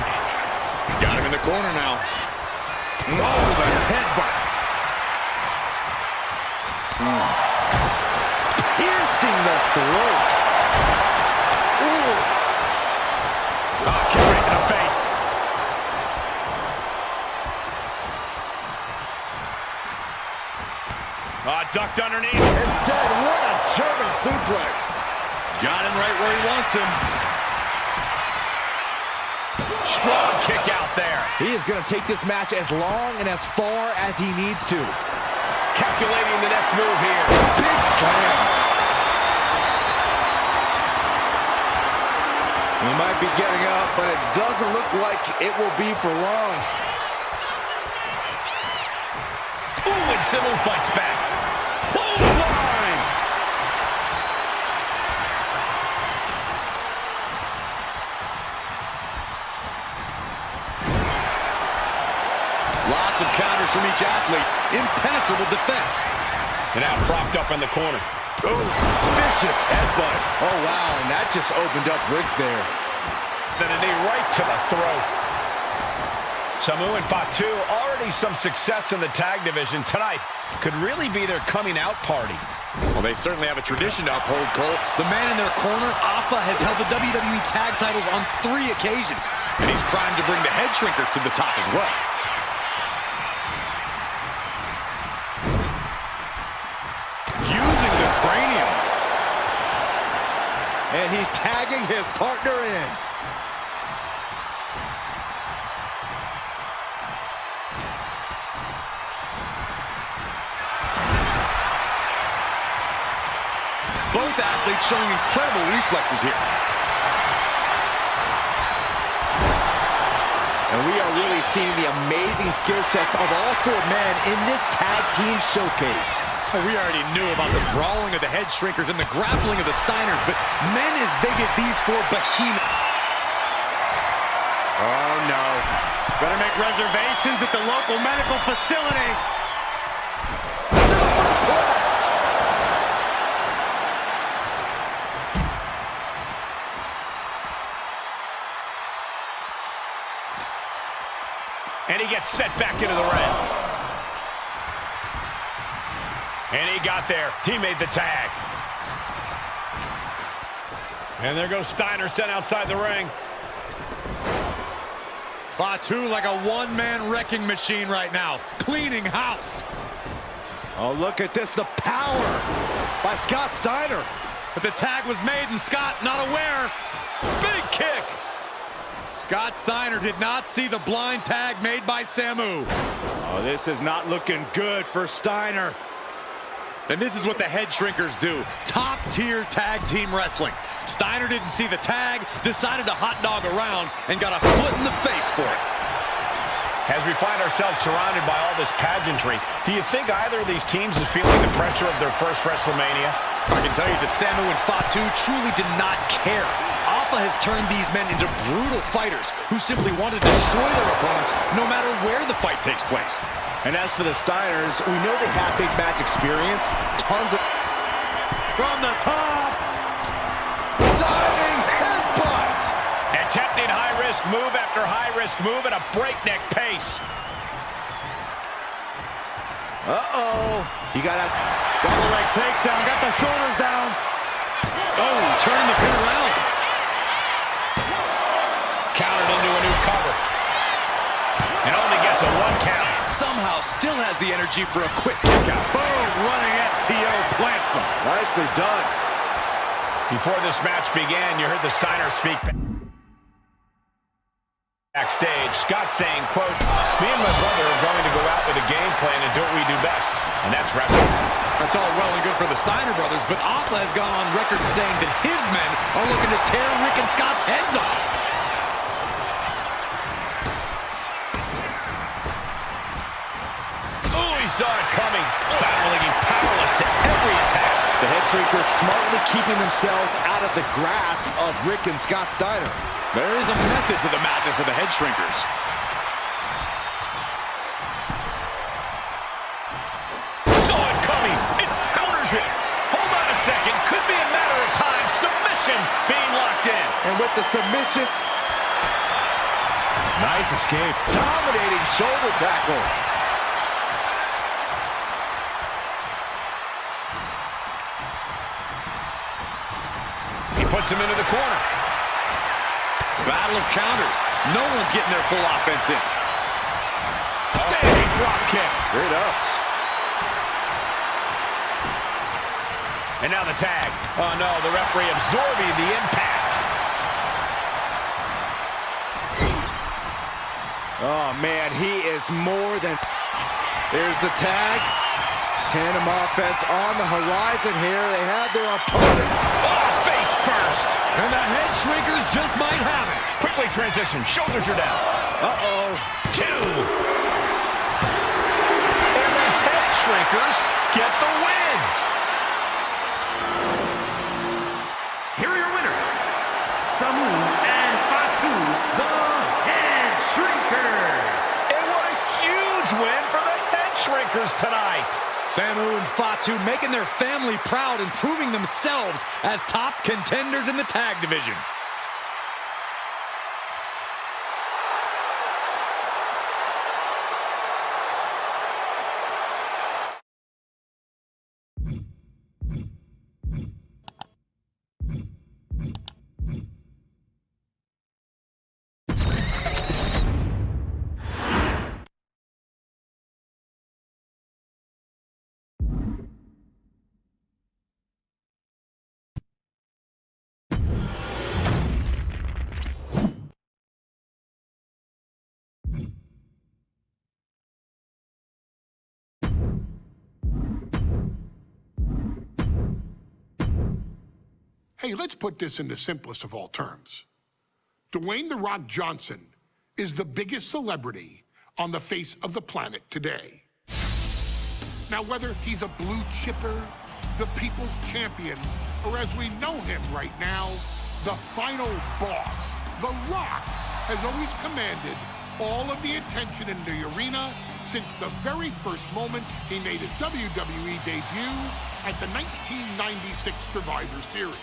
J: Got him in the corner now.
I: Oh, the headbutt. Piercing the throat. Ooh.
H: Oh, kick right
J: in the face.
H: Ducked underneath.
C: Instead, what a German suplex.
J: Got him right where he wants him.
H: Strong kick out there.
I: He is going to take this match as long and as far as he needs to.
H: Calculating the next move here.
C: Big slam.
I: He might be getting up, but it doesn't look like it will be for long.
H: Ooh, and Sybil fights back. Clothesline!
J: Lots of counters from each athlete. Impenetrable defense.
H: And now propped up in the corner.
I: Oh, vicious headbutt. Oh, wow, and that just opened up Rick there.
H: Then a knee right to the throat. Samoan Fatu, already some success in the tag division tonight. Could really be their coming out party.
J: Well, they certainly have a tradition to uphold, Cole. The man in their corner, Alpha, has held the WWE tag titles on 3 occasions. And he's primed to bring the Headshrinkers to the top as well.
I: Using the cranium. And he's tagging his partner in.
J: Both athletes showing incredible reflexes here.
I: And we are really seeing the amazing skill sets of all 4 men in this tag team showcase.
J: Well, we already knew about the brawling of the Headshrinkers and the grappling of the Steiners, but men as big as these 4 behemoths.
I: Oh, no.
J: Better make reservations at the local medical facility.
H: And he gets set back into the ring. And he got there. He made the tag. And there goes Steiner sent outside the ring.
J: Fatu like a one-man wrecking machine right now, cleaning house.
I: Oh, look at this, the power by Scott Steiner.
J: But the tag was made and Scott not aware.
H: Big kick.
J: Scott Steiner did not see the blind tag made by Samu.
I: Oh, this is not looking good for Steiner.
J: And this is what the Headshrinkers do. Top-tier tag team wrestling. Steiner didn't see the tag, decided to hot dog around, and got a foot in the face for it.
H: As we find ourselves surrounded by all this pageantry, do you think either of these teams is feeling the pressure of their first WrestleMania?
J: I can tell you that Samu and Fatu truly did not care. Alpha has turned these men into brutal fighters who simply want to destroy their opponents no matter where the fight takes place.
I: And as for the Steiners, we know they have big match experience. Tons of...
J: From the top!
C: Diving headbutt!
H: Attempting high-risk move after high-risk move at a breakneck pace.
I: Uh-oh. He got a double leg takedown, got the shoulders down.
J: Oh, turning the pin around.
H: Countered into a new cover. And only gets a 1 count.
J: Somehow still has the energy for a quick kick out. Boom, running STO plants him.
I: Nicely done.
H: Before this match began, you heard the Steiner speak backstage. Scott saying, quote, "Me and my brother are going to go out with a game plan and do what we do best, and that's wrestling."
J: That's all well and good for the Steiner brothers, but Alpha has gone on record saying that his men are looking to tear Rick and Scott's heads off.
H: Oh, he saw it coming. Steiner looking powerless to every attack.
I: The Headshrinkers smartly keeping themselves out of the grasp of Rick and Scott Steiner.
J: There is a method to the madness of the Headshrinkers.
H: Saw it coming. It counters it. Hold on a second. Could be a matter of time. Submission being locked in.
I: And with the submission...
J: Nice escape.
I: Dominating shoulder tackle.
H: He puts him into the corner.
J: battle of counters. No one's getting their full offense in.
H: Standing drop kick.
I: Great ups.
H: And now the tag. Oh no, the referee absorbing the impact.
I: Oh man, he is more than... There's the tag. Tandem offense on the horizon here. They have their opponent.
H: Oh, face first.
J: And the Headshrinkers just might have it.
H: Quickly transition. Shoulders are down.
I: Uh-oh.
H: 2. And the Headshrinkers get the win.
B: Here are your winners, Samoan and Fatu, the Headshrinkers.
H: And what a huge win for the Headshrinkers tonight.
J: Samu and Fatu making their family proud and proving themselves as top contenders in the tag division.
E: Hey, let's put this in the simplest of all terms. Dwayne "The Rock" Johnson is the biggest celebrity on the face of the planet today. Now, whether he's a blue chipper, the people's champion, or as we know him right now, the final boss, The Rock has always commanded all of the attention in the arena since the very first moment he made his WWE debut at the 1996 Survivor Series.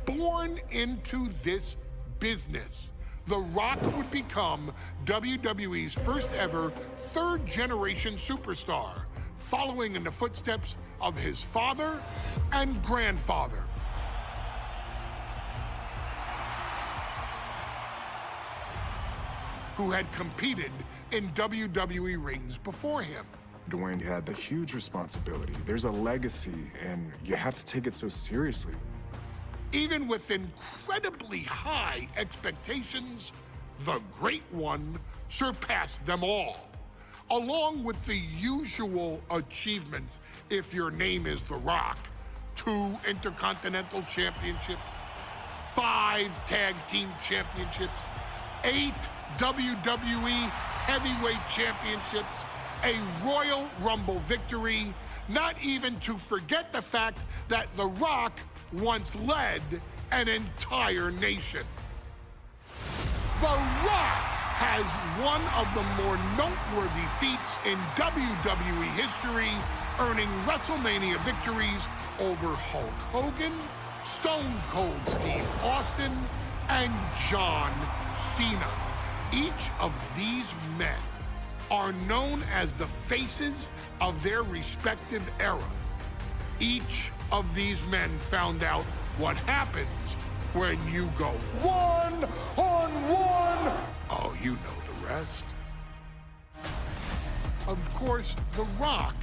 E: Born into this business, The Rock would become WWE's first ever third-generation superstar, following in the footsteps of his father and grandfather. Who had competed in WWE rings before him.
K: Dwayne had a huge responsibility. There's a legacy, and you have to take it so seriously.
E: Even with incredibly high expectations, the Great One surpassed them all, along with the usual achievements if your name is The Rock: 2 Intercontinental Championships, 5 Tag Team Championships, 8 WWE Heavyweight Championships, a Royal Rumble victory, not even to forget the fact that The Rock once led an entire nation. The Rock has one of the more noteworthy feats in WWE history, earning WrestleMania victories over Hulk Hogan, Stone Cold Steve Austin, and John Cena. Each of these men are known as the faces of their respective era. Each of these men found out what happens when you go one-on-one. Oh, you know the rest. Of course, The Rock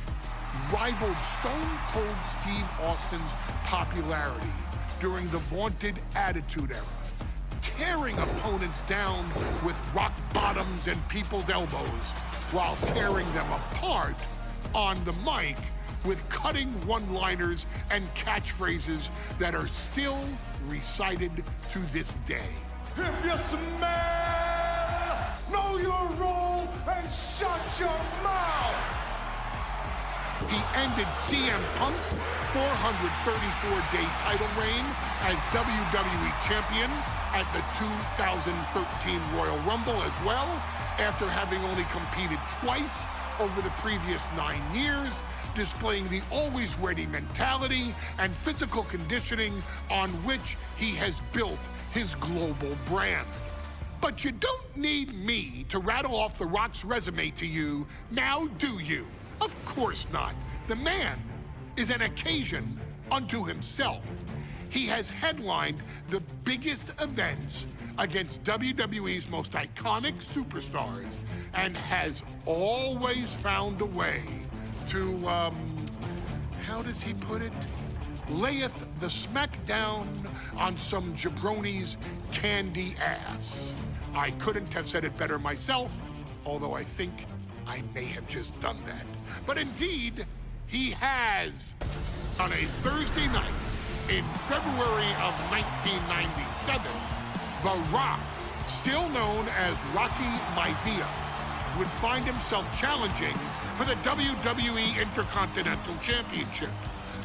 E: rivaled Stone Cold Steve Austin's popularity during the vaunted Attitude Era, tearing opponents down with rock bottoms and people's elbows while tearing them apart on the mic with cutting one-liners and catchphrases that are still recited to this day.
F: If you smell, know your role and shut your mouth.
E: He ended CM Punk's 434-day title reign as WWE Champion at the 2013 Royal Rumble as well, after having only competed twice over the previous 9 years, displaying the always-ready mentality and physical conditioning on which he has built his global brand. But you don't need me to rattle off The Rock's resume to you, now do you? Of course not. The man is an occasion unto himself. He has headlined the biggest events against WWE's most iconic superstars and has always found a way to, how does he put it? Layeth the smackdown on some jabroni's candy ass. I couldn't have said it better myself, although I think I may have just done that. But indeed, he has. On a Thursday night in February of 1997, The Rock, still known as Rocky Maivia, would find himself challenging for the WWE Intercontinental Championship.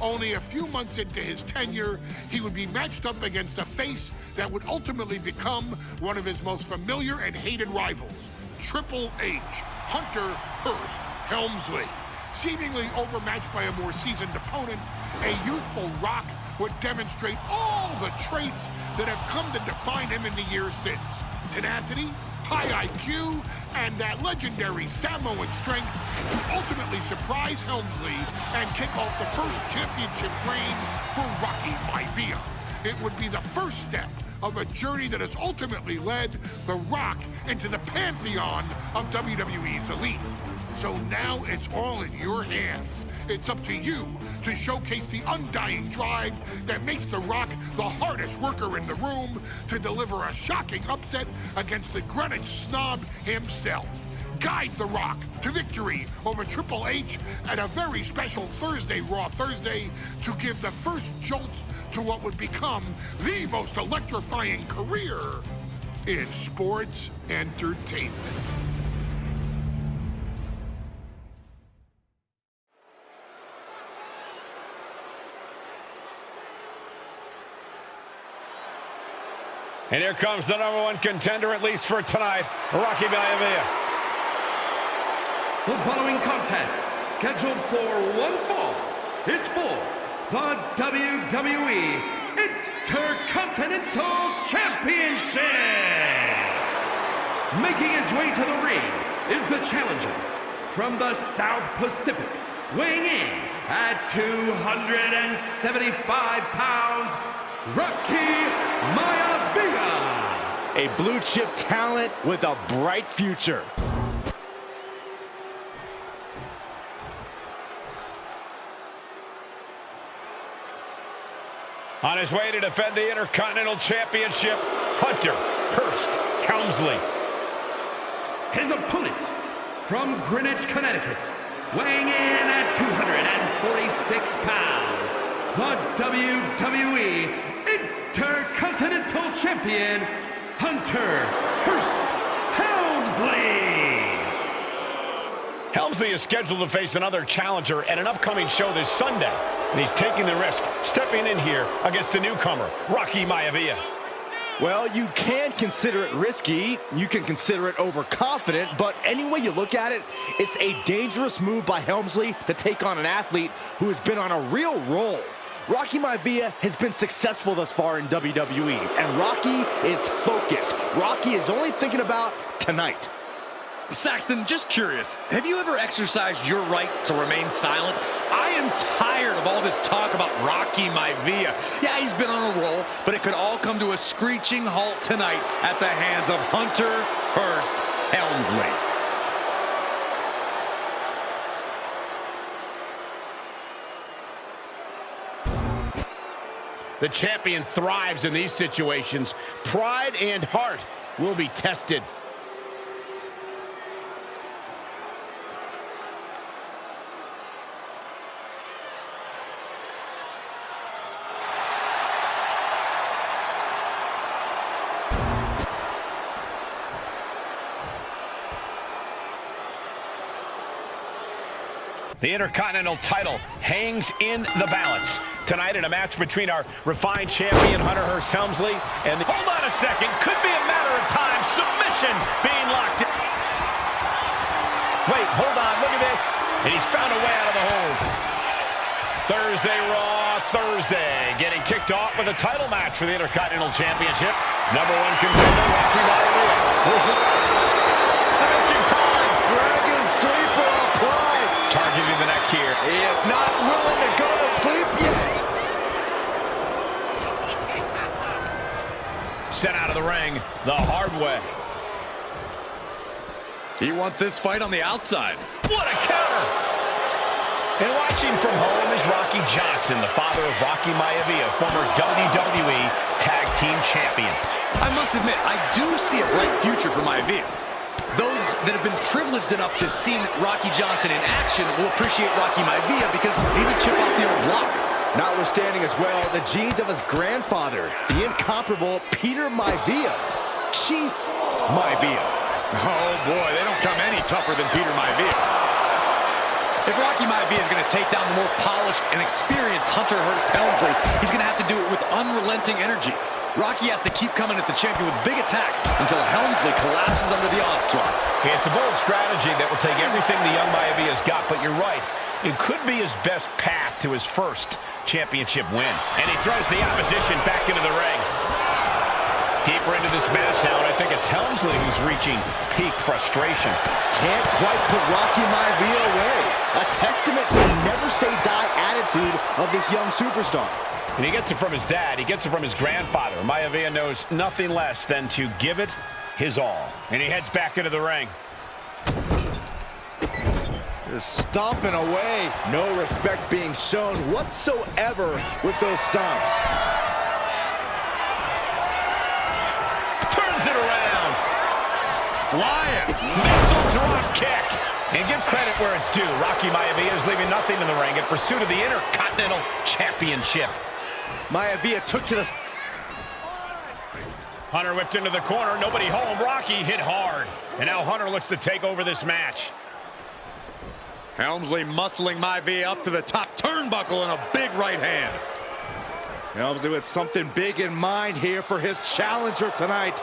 E: Only a few months into his tenure, he would be matched up against a face that would ultimately become one of his most familiar and hated rivals, Triple H, Hunter Hearst Helmsley. Seemingly overmatched by a more seasoned opponent, a youthful Rock would demonstrate all the traits that have come to define him in the years since. Tenacity, high IQ, and that legendary Samoan strength to ultimately surprise Helmsley and kick off the first championship reign for Rocky Maivia. It would be the first step of a journey that has ultimately led The Rock into the pantheon of WWE's elite. So now it's all in your hands. It's up to you to showcase the undying drive that makes The Rock the hardest worker in the room to deliver a shocking upset against the Greenwich snob himself. Guide The Rock to victory over Triple H at a very special Thursday, Raw Thursday, to give the first jolts to what would become the most electrifying career in sports entertainment.
H: And here comes the #1 contender, at least for tonight, Rocky Maivia.
B: The following contest, scheduled for one fall, is for the WWE Intercontinental Championship. Making his way to the ring is the challenger from the South Pacific, weighing in at 275 pounds, Rocky Maivia.
I: A blue chip talent with a bright future.
H: On his way to defend the Intercontinental Championship, Hunter Hearst Helmsley.
B: His opponent from Greenwich, Connecticut, weighing in at 246 pounds, the WWE Intercontinental Champion, Hunter Hearst Helmsley.
H: Helmsley is scheduled to face another challenger at an upcoming show this Sunday, and he's taking the risk, stepping in here against a newcomer, Rocky Maivia.
I: Well, you can consider it risky, you can consider it overconfident, but any way you look at it, it's a dangerous move by Helmsley to take on an athlete who has been on a real roll. Rocky Maivia has been successful thus far in WWE, and Rocky is focused. Rocky is only thinking about tonight.
J: Saxton, just curious, have you ever exercised your right to remain silent? I am tired of all this talk about Rocky Maivia. Yeah, he's been on a roll, but it could all come to a screeching halt tonight at the hands of Hunter Hearst Helmsley.
H: The champion thrives in these situations. Pride and heart will be tested. The Intercontinental title hangs in the balance. Tonight in a match between our refined champion, Hunter Hearst Helmsley, and hold on a second, could be a matter of time. Submission being locked in. Wait, hold on, look at this. And he's found a way out of the hold. Thursday Raw Thursday, getting kicked off with a title match for the Intercontinental Championship. #1 contender, Rocky Maivia. Submission time.
C: Dragon sleeper applied.
H: Targeting the neck here.
C: He is not willing to go to sleep yet.
H: hard way.
J: He wants this fight on the outside.
H: What a counter! And watching from home is Rocky Johnson, the father of Rocky Maivia, former WWE Tag Team Champion.
J: I must admit, I do see a bright future for Maivia. Those that have been privileged enough to see Rocky Johnson in action will appreciate Rocky Maivia because he's a chip off the old block.
I: Notwithstanding as well the genes of his grandfather, the incomparable Peter Maivia, Chief Maivia.
J: Oh boy, they don't come any tougher than Peter Maivia. If Rocky Maivia is going to take down the more polished and experienced Hunter Hearst Helmsley, he's going to have to do it with unrelenting energy. Rocky has to keep coming at the champion with big attacks until Helmsley collapses under the onslaught.
H: It's a bold strategy that will take everything the young Maivia's got, but you're right. It could be his best path to his first championship win. And he throws the opposition back into the ring. Deeper into this match now, and I think it's Helmsley who's reaching peak frustration.
I: Can't quite put Rocky Maivia away. A testament to the never-say-die attitude of this young superstar.
H: And he gets it from his dad. He gets it from his grandfather. Maivia knows nothing less than to give it his all. And he heads back into the ring.
I: Just stomping away. No respect being shown whatsoever with those stomps.
H: Turns it around.
J: Flying.
H: Missile drop kick. And give credit where it's due. Rocky Maivia is leaving nothing in the ring in pursuit of the Intercontinental Championship.
I: Maivia took to the...
H: Hunter whipped into the corner. Nobody home. Rocky hit hard. And now Hunter looks to take over this match.
J: Helmsley muscling Maivia up to the top turnbuckle and a big right hand.
I: Helmsley with something big in mind here for his challenger tonight.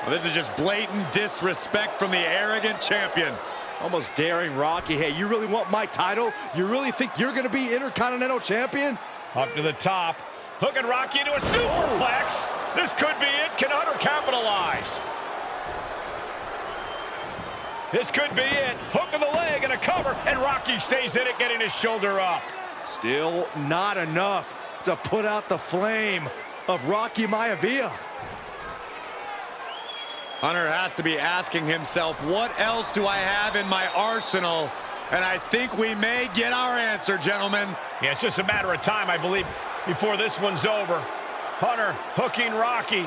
J: Well, this is just blatant disrespect from the arrogant champion.
I: Almost daring Rocky. Hey, you really want my title? You really think you're going to be Intercontinental Champion?
H: Up to the top. Hooking Rocky into a superplex. This could be it. Can Hunter capitalize? This could be it. Hook of the leg and a cover, and Rocky stays in it, getting his shoulder up.
I: Still not enough to put out the flame of Rocky Maivia.
J: Hunter has to be asking himself, what else do I have in my arsenal? And I think we may get our answer, gentlemen.
H: Yeah, it's just a matter of time, I believe, before this one's over. Hunter hooking Rocky,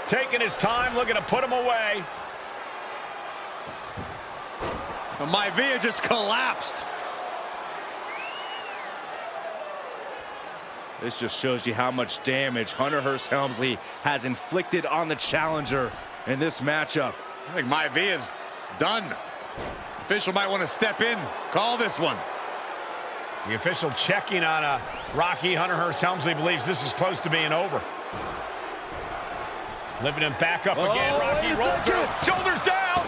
H: taking his time, looking to put him away.
J: Maivia just collapsed.
I: This just shows you how much damage Hunter Hearst Helmsley has inflicted on the challenger in this matchup.
J: I think Maivia's done. Official might want to step in, call this one.
H: The official checking on Rocky. Hunter Hearst Helmsley believes this is close to being over. Lifting him back up again. Rocky rolls through. Shoulders down.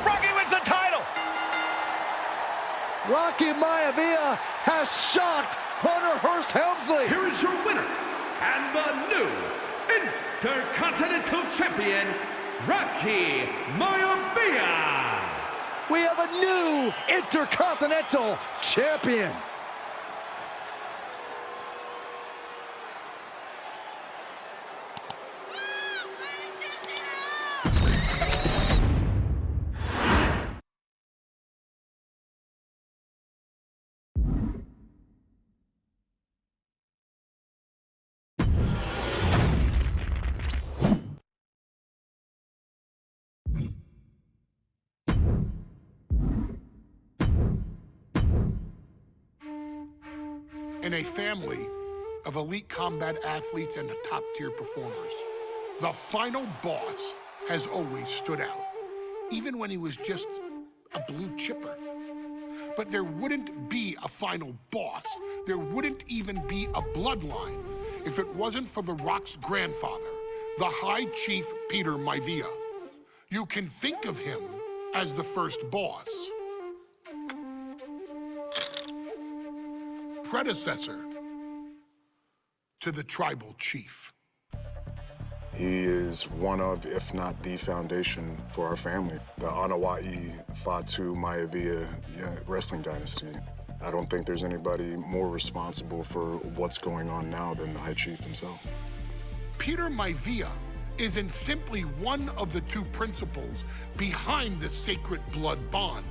H: Rocky wins the title.
I: Rocky Maivia has shocked Hunter Hearst Helmsley.
B: Here is your winner and the new Intercontinental Champion, Rocky Maivia.
I: We have a new Intercontinental Champion.
E: In a family of elite combat athletes and top-tier performers, the final boss has always stood out, even when he was just a blue chipper. But there wouldn't be a final boss. There wouldn't even be a bloodline if it wasn't for The Rock's grandfather, the High Chief Peter Maivia. You can think of him as the first boss. Predecessor to the tribal chief.
K: He is one of, if not the foundation for our family. The Anoa'i Fatu Maivia wrestling dynasty. I don't think there's anybody more responsible for what's going on now than the High Chief himself.
E: Peter Maivia isn't simply one of the two principals behind the sacred blood bond.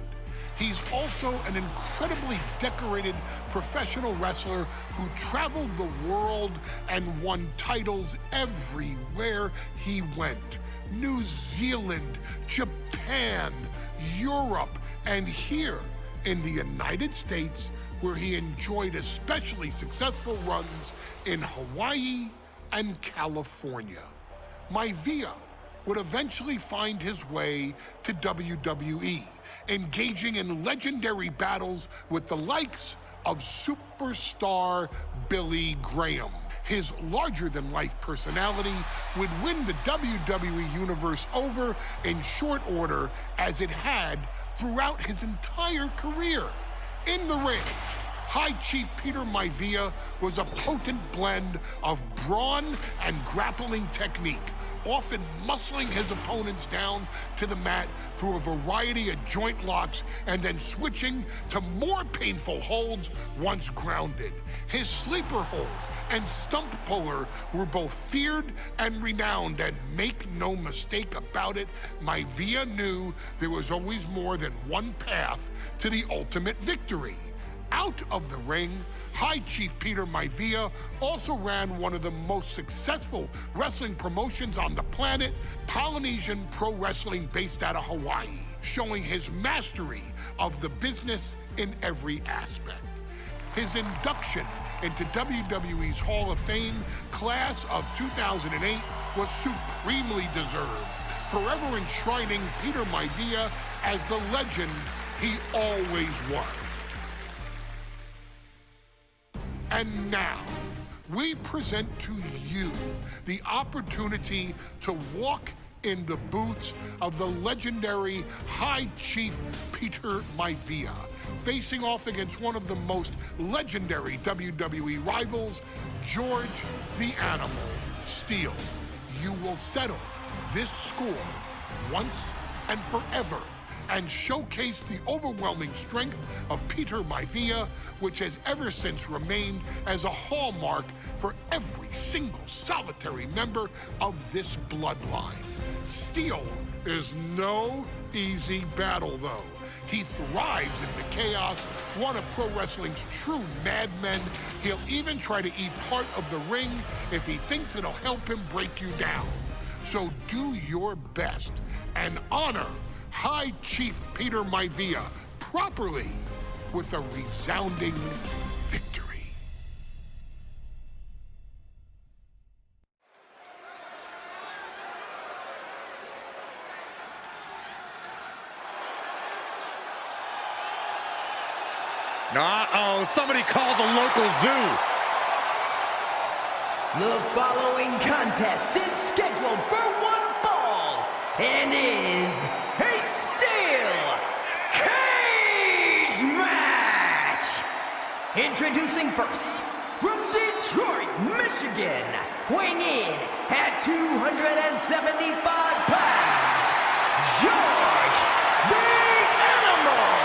E: He's also an incredibly decorated professional wrestler who traveled the world and won titles everywhere he went. New Zealand, Japan, Europe, and here in the United States, where he enjoyed especially successful runs in Hawaii and California. Maivia would eventually find his way to WWE, engaging in legendary battles with the likes of superstar Billy Graham. His larger-than-life personality would win the WWE Universe over in short order, as it had throughout his entire career. In the ring, High Chief Peter Maivia was a potent blend of brawn and grappling technique, often muscling his opponents down to the mat through a variety of joint locks and then switching to more painful holds once grounded. His sleeper hold and stump puller were both feared and renowned, and make no mistake about it, Maivia knew there was always more than one path to the ultimate victory. Out of the ring, High Chief Peter Maivia also ran one of the most successful wrestling promotions on the planet, Polynesian Pro Wrestling, based out of Hawaii, showing his mastery of the business in every aspect. His induction into WWE's Hall of Fame class of 2008 was supremely deserved, forever enshrining Peter Maivia as the legend he always was. And now, we present to you the opportunity to walk in the boots of the legendary High Chief Peter Maivia, facing off against one of the most legendary WWE rivals, George the Animal Steele. You will settle this score once and forever, and showcase the overwhelming strength of Peter Maivia, which has ever since remained as a hallmark for every single solitary member of this bloodline. Steele is no easy battle, though. He thrives in the chaos, one of pro wrestling's true madmen. He'll even try to eat part of the ring if he thinks it'll help him break you down. So do your best and honor High Chief Peter Maivia properly with a resounding victory.
J: Uh-oh, somebody call the local zoo.
L: The following contest is scheduled for one fall and is a steel cage match. Introducing first, from Detroit, Michigan, weighing in at 275 pounds, George the Animal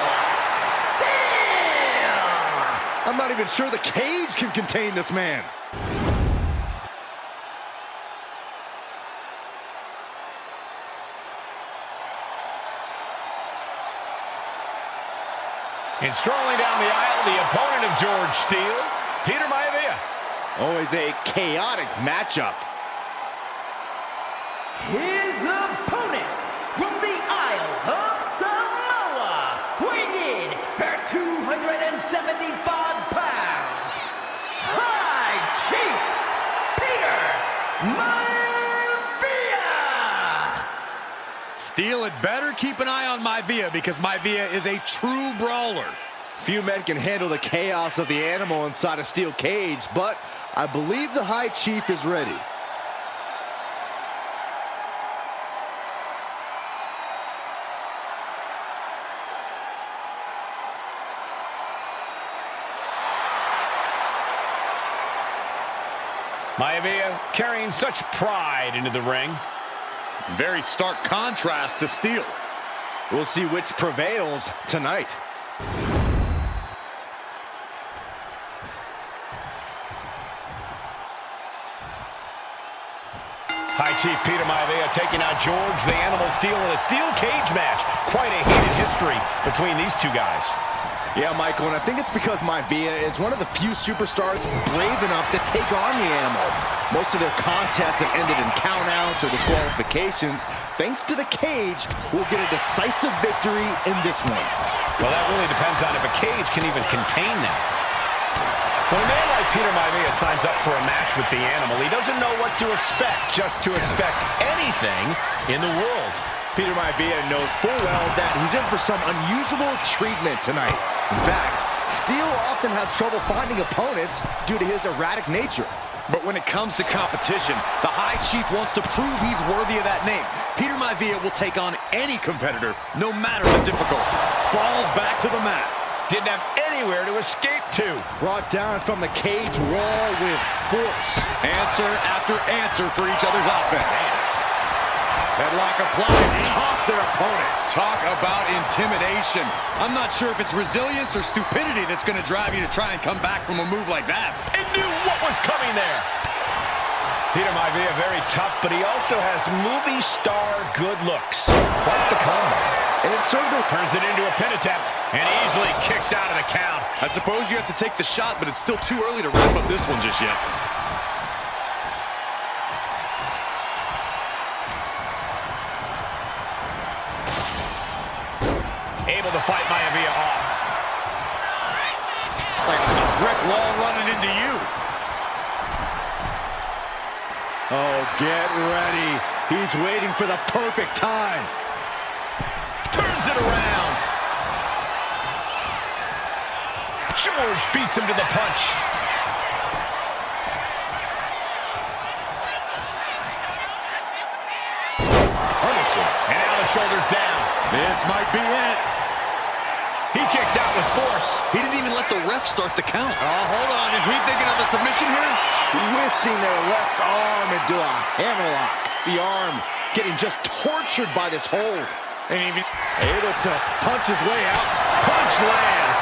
L: Steele.
I: I'm not even sure the cage can contain this man.
H: And strolling down the aisle, the opponent of George Steele, Peter Maivia.
I: Always a chaotic matchup.
L: His opponent from the Isle of Samoa, weighing in at 275 pounds, High Chief Peter Maivia.
J: Steele had better keep an eye on Maivia, because Maivia is a true brawler.
I: Few men can handle the chaos of the animal inside a steel cage, but I believe the High Chief is ready.
H: Maivia carrying such pride into the ring.
J: Very stark contrast to Steele.
I: We'll see which prevails tonight.
H: High Chief Peter Maivia taking out George the Animal Steele in a steel cage match. Quite a heated history between these two guys.
I: Yeah, Michael, and I think it's because Maivia is one of the few superstars brave enough to take on the Animal. Most of their contests have ended in countouts or disqualifications. Thanks to the cage, we'll get a decisive victory in this one.
H: Well, that really depends on if a cage can even contain them. When a man like Peter Maivia signs up for a match with the Animal, he doesn't know what to expect, just to expect anything in the world.
I: Peter Maivia knows full well that he's in for some unusual treatment tonight. In fact, Steele often has trouble finding opponents due to his erratic nature.
J: But when it comes to competition, the High Chief wants to prove he's worthy of that name. Peter Maivia will take on any competitor, no matter the difficulty. Falls back to the mat.
H: Didn't have anywhere to escape to.
I: Brought down from the cage wall with force.
J: Answer after answer for each other's offense. Headlock applied, toss their opponent. Talk about intimidation. I'm not sure if it's resilience or stupidity that's going to drive you to try and come back from a move like that.
H: And knew what was coming there. Peter Maivia very tough, but he also has movie star good looks. Quite the combo.
I: And it certainly
H: turns it into a pin attempt and easily kicks out of the count.
J: I suppose you have to take the shot, but it's still too early to wrap up this one just yet.
H: Able to fight Maivia off.
J: Like a brick wall running into you.
I: Oh, get ready. He's waiting for the perfect time.
H: Turns it around. George beats him to the punch. Punishing. And now the shoulders down.
J: This might be it.
H: He kicks out with force.
J: He didn't even let the ref start the count. Oh, hold on. Is he thinking of a submission here?
I: Twisting their left arm into a hammerlock. The arm getting just tortured by this hold. And even able to punch his way out.
H: Punch lands.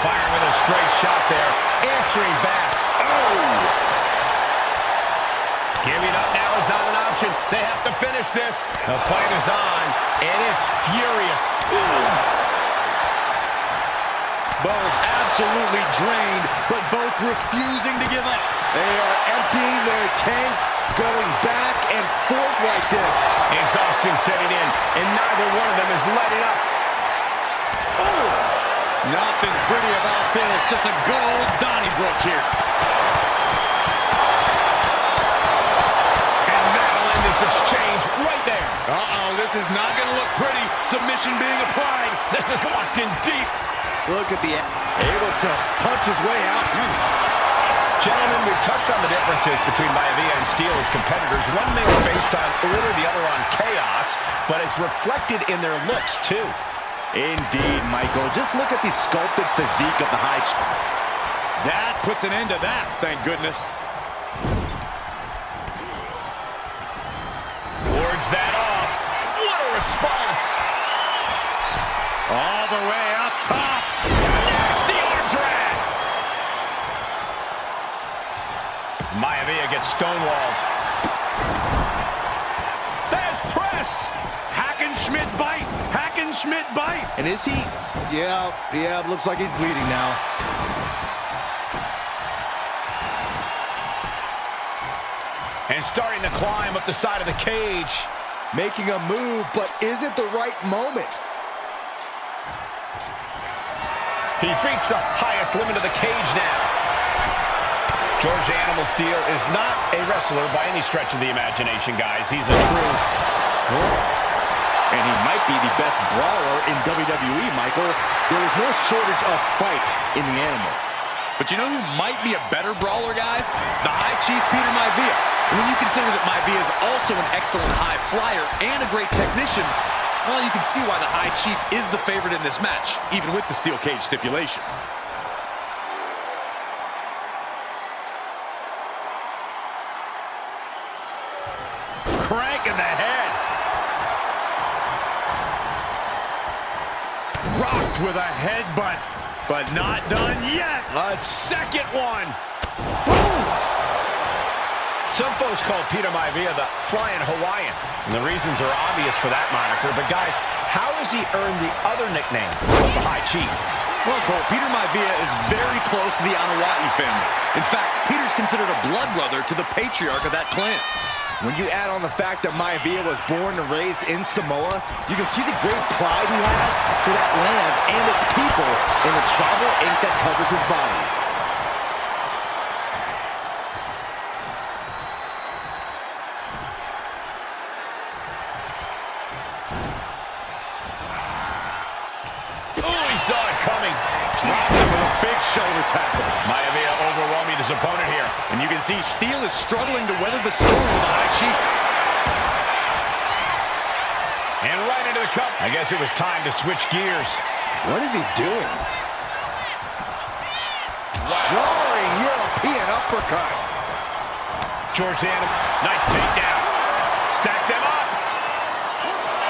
H: Firing with a straight shot there. Answering back. Oh! Giving up now is not an option. They have to finish this. The fight is on, and it's furious. Ooh.
J: Both absolutely drained, but both refusing to give up.
I: They are emptying their tanks, going back and forth like this.
H: Exhaustion setting in, and neither one of them is letting up.
J: Oh! Nothing pretty about this, just a good old Donnybrook here.
H: And that'll end this exchange right there.
J: Uh-oh, this is not going to look pretty. Submission being applied.
H: This is locked in deep.
I: Look at the able to punch his way out.
H: Gentlemen, we've touched on the differences between Maivia and Steele as competitors. One may be based on order, the other on chaos, but it's reflected in their looks, too.
I: Indeed, Michael. Just look at the sculpted physique of the High Chief.
J: That puts an end to that, thank goodness.
H: Wards that off. What a response.
J: All the way up top.
H: Nasty arm drag. Maivia gets stonewalled. There's press.
J: Hackenschmidt bite. Hackenschmidt bite.
I: And is he? Yeah, looks like he's bleeding now.
H: And starting to climb up the side of the cage.
I: Making a move, but is it the right moment?
H: He's reached the highest limit of the cage now. George the Animal Steele is not a wrestler by any stretch of the imagination, guys. He's a true...
I: And he might be the best brawler in WWE, Michael. There is no shortage of fight in the Animal.
J: But you know who might be a better brawler, guys? The High Chief Peter Maivia. And when you consider that Maivia is also an excellent high flyer and a great technician, well, you can see why the High Chief is the favorite in this match, even with the steel cage stipulation.
H: Crank in the head.
J: Rocked with a headbutt, but not done yet.
H: A second one. Boom! Some folks call Peter Maivia the Flying Hawaiian, and the reasons are obvious for that moniker. But guys, how has he earned the other nickname of the High Chief?
J: Well, Cole, Peter Maivia is very close to the Anoa'i family. In fact, Peter's considered a blood brother to the patriarch of that clan.
I: When you add on the fact that Maivia was born and raised in Samoa, you can see the great pride he has for that land and its people in the tribal ink that covers his body.
H: Saw it coming. Dropped him with a big shoulder tackle. Maivia overwhelming his opponent here.
J: And you can see Steele is struggling to weather the storm with the High Chief.
H: And right into the cup. I guess it was time to switch gears.
I: What is he doing? Roaring European uppercut.
H: George Animal. Nice takedown. Stack them up.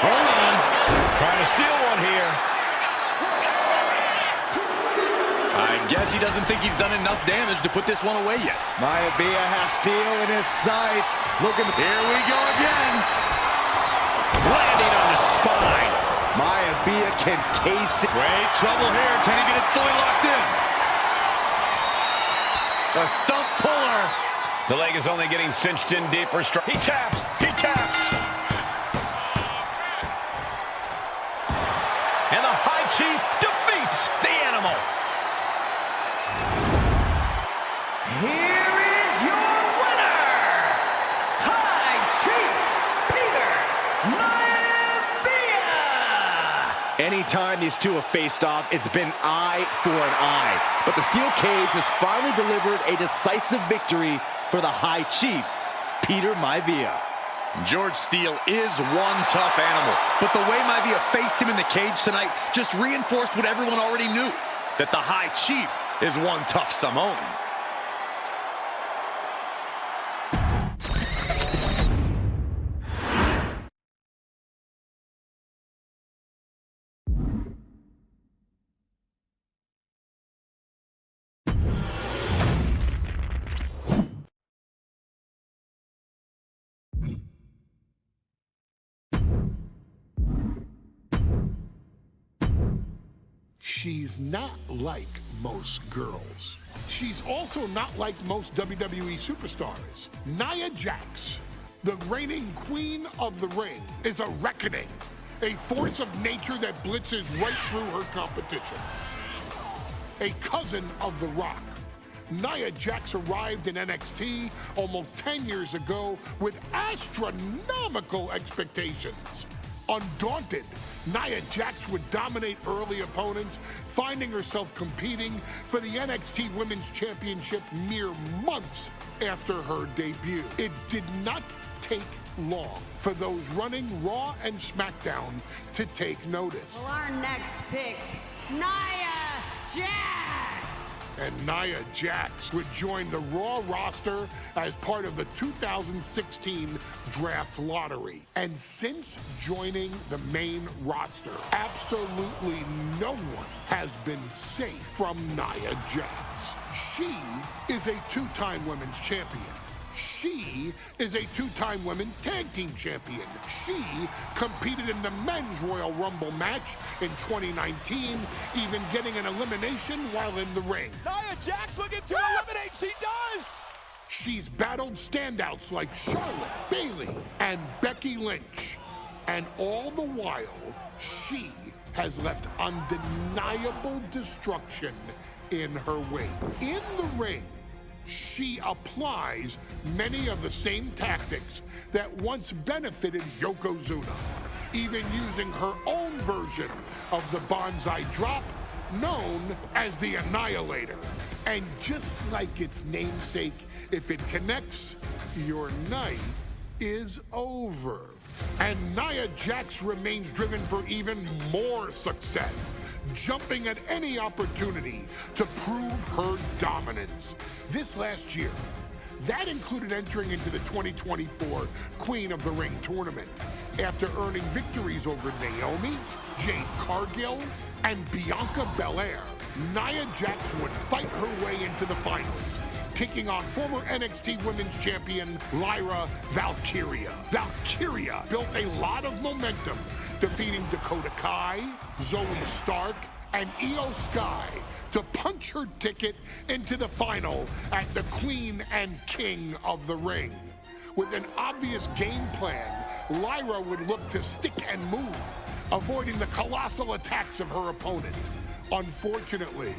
J: Hold on.
H: Trying to steal one here.
J: I guess he doesn't think he's done enough damage to put this one away yet.
I: Maivia has Steele in his sights. Looking,
J: here we go again.
H: Landing on the spine.
I: Maivia can taste it.
J: Great trouble here. Can he get it fully locked in? The stump puller.
H: The leg is only getting cinched in deeper. He taps. He taps. And the High Chief defeats the Animal.
L: Here is your winner, High Chief Peter Maivia!
I: Anytime these two have faced off, it's been eye for an eye. But the steel cage has finally delivered a decisive victory for the High Chief, Peter Maivia.
J: George Steele is one tough animal, but the way Maivia faced him in the cage tonight just reinforced what everyone already knew, that the High Chief is one tough Samoan.
E: She's not like most girls. She's also not like most WWE superstars. Nia Jax, the reigning queen of the ring, is a reckoning, a force of nature that blitzes right through her competition. A cousin of The Rock, Nia Jax arrived in NXT almost 10 years ago with astronomical expectations. Undaunted, Nia Jax would dominate early opponents, finding herself competing for the NXT Women's Championship mere months after her debut. It did not take long for those running Raw and SmackDown to take notice.
M: Well, our next pick, Nia Jax!
E: And Nia Jax would join the Raw roster as part of the 2016 draft lottery. And since joining the main roster, absolutely no one has been safe from Nia Jax. She is a two-time women's champion. She is a two-time women's tag team champion. She competed in the men's Royal Rumble match in 2019, even getting an elimination while in the ring.
A: Nia Jax looking to eliminate. She does.
E: She's battled standouts like Charlotte, Bayley, and Becky Lynch. And all the while, she has left undeniable destruction in her wake. In the ring, she applies many of the same tactics that once benefited Yokozuna, even using her own version of the bonsai drop, known as the Annihilator. And just like its namesake, if it connects, your night is over. And Nia Jax remains driven for even more success, jumping at any opportunity to prove her dominance. This last year, that included entering into the 2024 Queen of the Ring tournament after earning victories over Naomi, Jade Cargill, and Bianca Belair. Nia Jax would fight her way into the finals, taking on former NXT Women's Champion Lyra Valkyria. Valkyria built a lot of momentum, defeating Dakota Kai, Zoe Stark, and Io Sky to punch her ticket into the final at the Queen and King of the Ring. With an obvious game plan, Lyra would look to stick and move, avoiding the colossal attacks of her opponent. Unfortunately,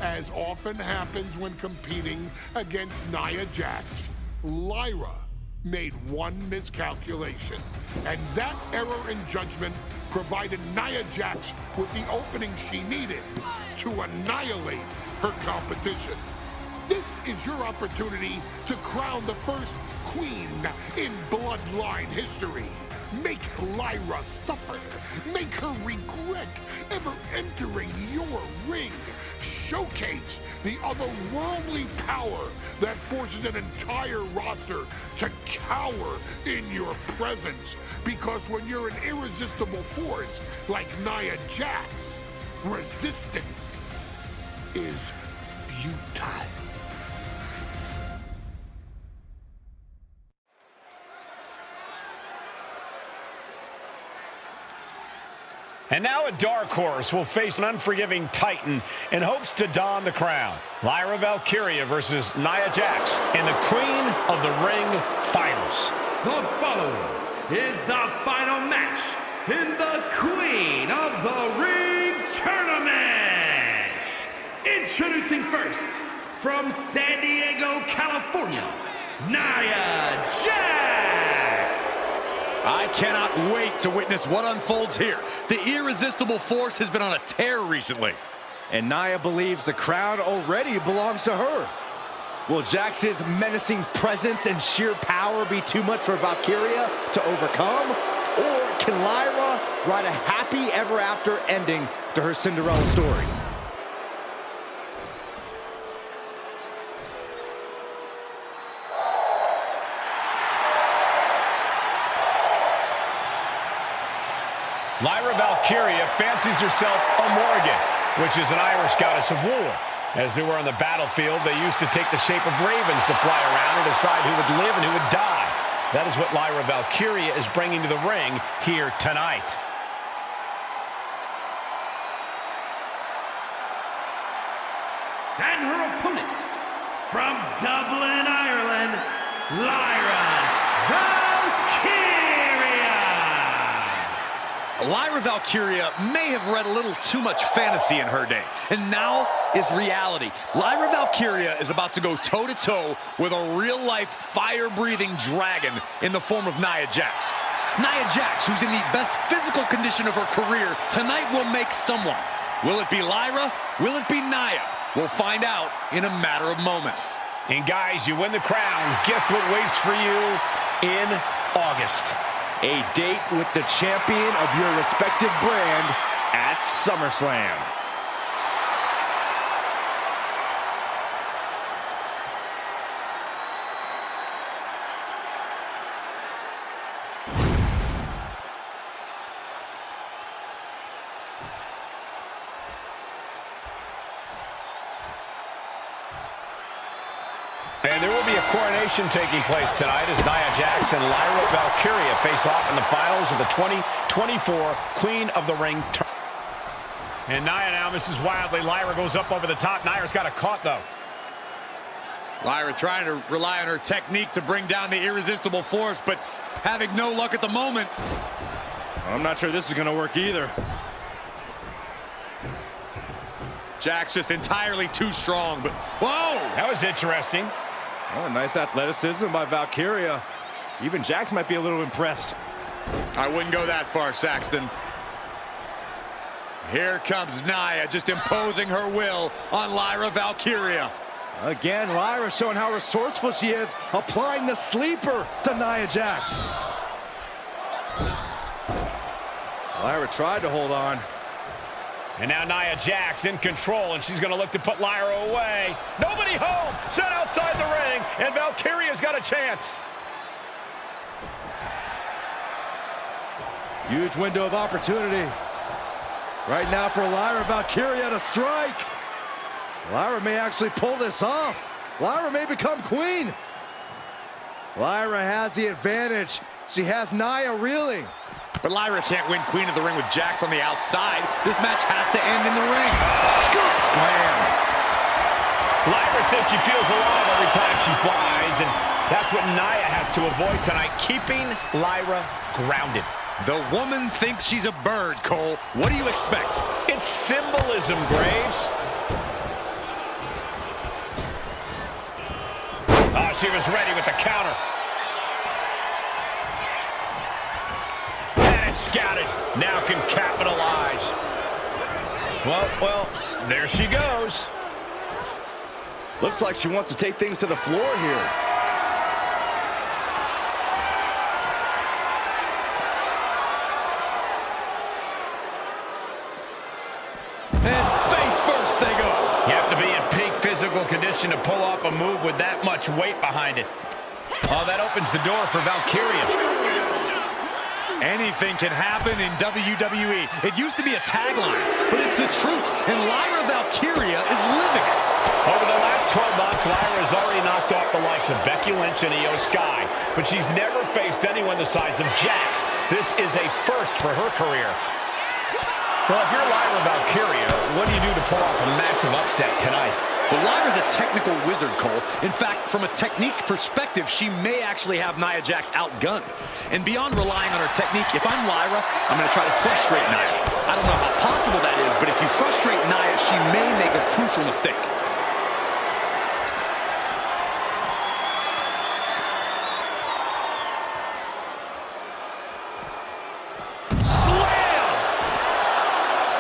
E: as often happens when competing against Nia Jax, Lyra made one miscalculation, and that error in judgment provided Nia Jax with the opening she needed to annihilate her competition. This is your opportunity to crown the first queen in Bloodline history. Make Lyra suffer. Make her regret ever entering your ring. Showcase the otherworldly power that forces an entire roster to cower in your presence. Because when you're an irresistible force like Nia Jax, resistance is futile.
H: And now a dark horse will face an unforgiving titan in hopes to don the crown. Lyra Valkyria versus Nia Jax in the Queen of the Ring Finals.
B: The following is the final match in the Queen of the Ring Tournament. Introducing first, from San Diego, California, Nia Jax.
J: I cannot wait to witness what unfolds here. The irresistible force has been on a tear recently.
I: And Nia believes the crown already belongs to her. Will Jax's menacing presence and sheer power be too much for Valkyria to overcome? Or can Lyra write a happy ever after ending to her Cinderella story?
H: Lyra Valkyria fancies herself a Morgan, which is an Irish goddess of war. As they were on the battlefield, they used to take the shape of ravens to fly around and decide who would live and who would die. That is what Lyra Valkyria is bringing to the ring here tonight.
B: And her opponent, from Dublin, Ireland, Lyra Valkyria.
J: Lyra Valkyria may have read a little too much fantasy in her day, and now is reality. Lyra Valkyria is about to go toe-to-toe with a real-life, fire-breathing dragon in the form of Nia Jax. Nia Jax, who's in the best physical condition of her career, tonight will make someone. Will it be Lyra? Will it be Nia? We'll find out in a matter of moments.
H: And guys, you win the crown. Guess what waits for you in August?
I: A date with the champion of your respective brand at SummerSlam.
H: And there will be a coronation taking place tonight as Nia Jax and Lyra Valkyria face off in the finals of the 2024 Queen of the Ring Tournament. And Nia now misses wildly. Lyra goes up over the top. Nia's got a caught, though.
J: Lyra trying to rely on her technique to bring down the irresistible force, but having no luck at the moment.
I: I'm not sure this is going to work either.
J: Jax just entirely too strong, but whoa!
H: That was interesting.
I: Oh, nice athleticism by Valkyria. Even Jax might be a little impressed.
J: I wouldn't go that far, Saxton. Here comes Nia, just imposing her will on Lyra Valkyria.
I: Again, Lyra showing how resourceful she is, applying the sleeper to Nia Jax. Lyra tried to hold on.
H: And now Nia Jax in control, and she's going to look to put Lyra away. Nobody home! Set outside the ring, and Valkyria's got a chance.
I: Huge window of opportunity. Right now for Lyra Valkyria to strike. Lyra may actually pull this off.
C: Lyra may become queen. Lyra has the advantage. She has Nia reeling.
J: But Lyra can't win Queen of the Ring with Jax on the outside. This match has to end in the ring.
C: Scoop slam.
H: Lyra says she feels alive every time she flies, and that's what Nia has to avoid tonight, keeping Lyra grounded.
J: The woman thinks she's a bird, Cole. What do you expect?
H: It's symbolism, Graves. Oh, she was ready with the counter. And it's scouted. Now can capitalize. Well, there she goes.
C: Looks like she wants to take things to the floor here.
J: And face first they go.
H: You have to be in peak physical condition to pull off a move with that much weight behind it. Oh, that opens the door for Valkyria.
J: Anything can happen in WWE. It used to be a tagline, but it's the truth, and Lyra Valkyria is living it.
H: Over the last 12 months, Lyra has already knocked off the likes of Becky Lynch and Io Sky, but she's never faced anyone the size of Jax. This is a first for her career. Well, if you're Lyra Valkyria, what do you do to pull off a massive upset tonight?
J: Well, Lyra's a technical wizard, Cole. In fact, from a technique perspective, she may actually have Nia Jax outgunned. And beyond relying on her technique, if I'm Lyra, I'm going to try to frustrate Nia. I don't know how possible that is, but if you frustrate Nia, she may make a crucial mistake.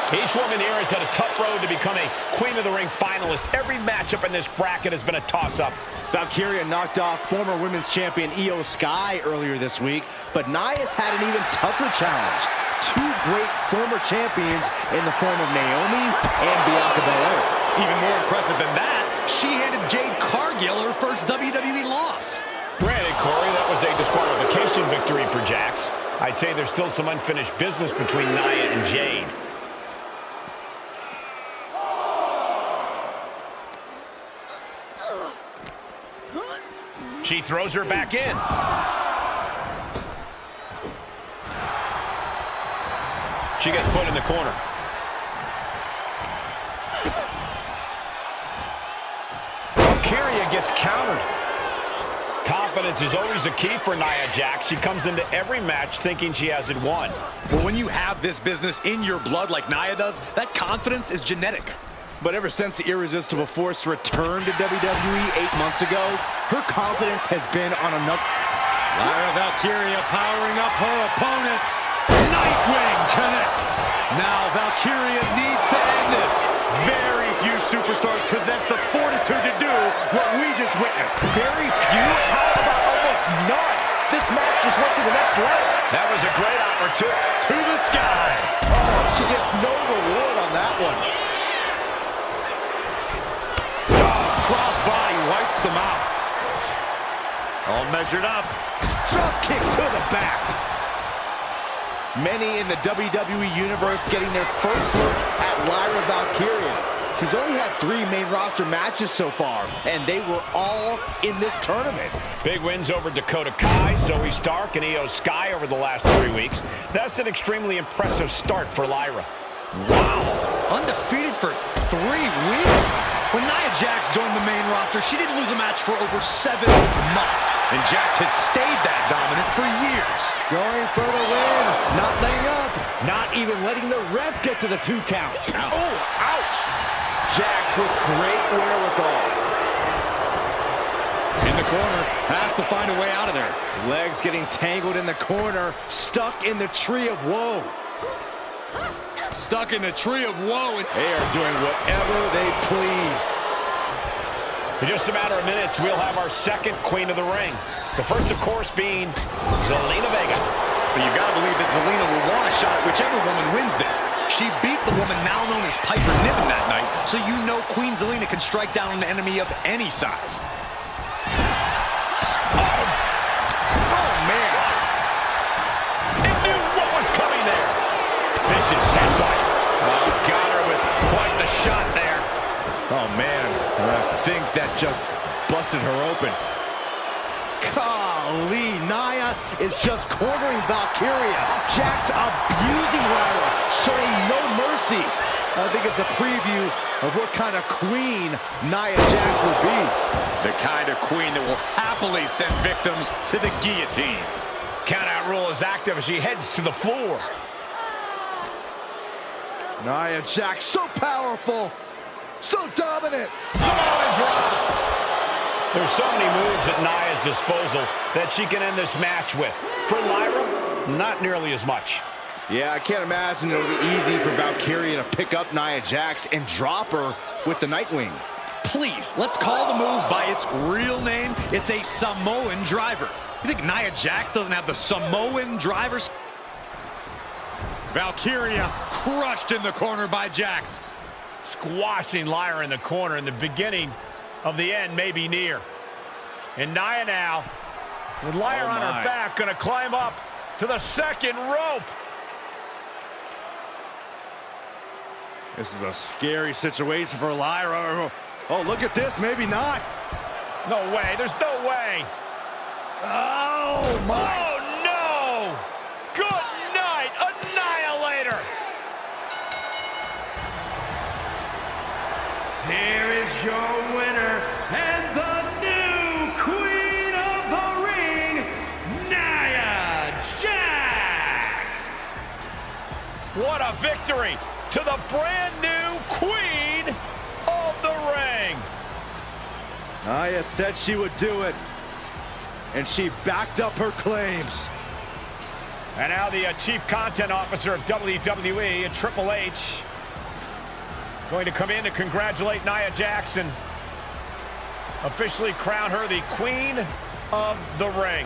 H: Each woman here has had a tough road to become a Queen of the Ring finalist. Every matchup in this bracket has been a toss-up.
C: Valkyria knocked off former women's champion Io Sky earlier this week, but Nia's had an even tougher challenge. Two great former champions in the form of Naomi and Bianca Belair.
J: Even more impressive than that, she handed Jade Cargill her first WWE loss.
H: Granted, Corey, that was a disqualification victory for Jax. I'd say there's still some unfinished business between Nia and Jade. She throws her back in. She gets put in the corner. Valkyria gets countered. Confidence is always a key for Nia Jax. She comes into every match thinking she has it won.
J: Well, when you have this business in your blood like Nia does, that confidence is genetic.
C: But ever since the Irresistible Force returned to WWE 8 months ago, her confidence has been on another.
J: Lyra Valkyria powering up her opponent. Nightwing connects. Now Valkyria needs to end this. Very few superstars possess the fortitude to do what we just witnessed.
C: Very few? How about almost none? This match just went to the next level.
H: That was a great opportunity.
J: To the sky.
C: Oh, she gets no reward on that one.
J: Crossbody wipes them out. All measured up.
C: Drop kick to the back. Many in the WWE Universe getting their first look at Lyra Valkyria. She's only had 3 main roster matches so far, and they were all in this tournament.
H: Big wins over Dakota Kai, Zoe Stark, and Io Sky over the last 3 weeks. That's an extremely impressive start for Lyra.
J: Wow, undefeated for 3 weeks? When Nia Jax joined the main roster, she didn't lose a match for over 7 months. And Jax has stayed that dominant for years.
C: Going for the win, not letting up, not even letting the ref get to the 2 count.
J: Ow.
C: Oh, ouch! Jax with great wherewithal.
J: In the corner, has to find a way out of there.
C: Legs getting tangled in the corner, stuck in the tree of woe.
J: Stuck in the tree of woe. And
C: they are doing whatever they please.
H: In just a matter of minutes, we'll have our second Queen of the Ring. The first, of course, being Zelina Vega.
J: But you've got to believe that Zelina will want a shot whichever woman wins this. She beat the woman now known as Piper Niven that night, so you know Queen Zelina can strike down an enemy of any size.
C: Oh, man.
H: It knew what was coming there. Vicious headbutt. Oh, got her with quite the shot there.
C: Oh, man.
J: think that just busted her open.
I: Golly, Nia is just cornering Valkyria. Jax abusing Lyra, showing no mercy. I think it's a preview of what kind of queen Nia Jax will be.
J: The kind of queen that will happily send victims to the guillotine.
H: Countout rule is active as she heads to the floor.
C: Nia Jax, so powerful, so dominant.
H: Samoan drop. There's so many moves at Nia's disposal that she can end this match with. For Lyra, not nearly as much.
I: Yeah, I can't imagine it'll be easy for Valkyria to pick up Nia Jax and drop her with the Nightwing.
J: Please, let's call the move by its real name. It's a Samoan driver. You think Nia Jax doesn't have the Samoan drivers? Valkyria crushed in the corner by Jax.
H: Squashing Lyra in the corner, and the beginning of the end may be near. And Nia now, with Lyra on her back, gonna climb up to the second rope.
I: This is a scary situation for Lyra. Oh, look at this, maybe not.
H: No way, there's no way.
I: Oh, my.
H: Oh, no! Good night, Annihilator!
B: Here is your winner and the new Queen of the Ring, Nia Jax!
H: What a victory to the brand new Queen of the Ring!
I: Nia said she would do it, and she backed up her claims.
H: And now the Chief Content Officer of WWE and Triple H going to come in to congratulate Nia Jax and officially crown her the Queen of the Ring.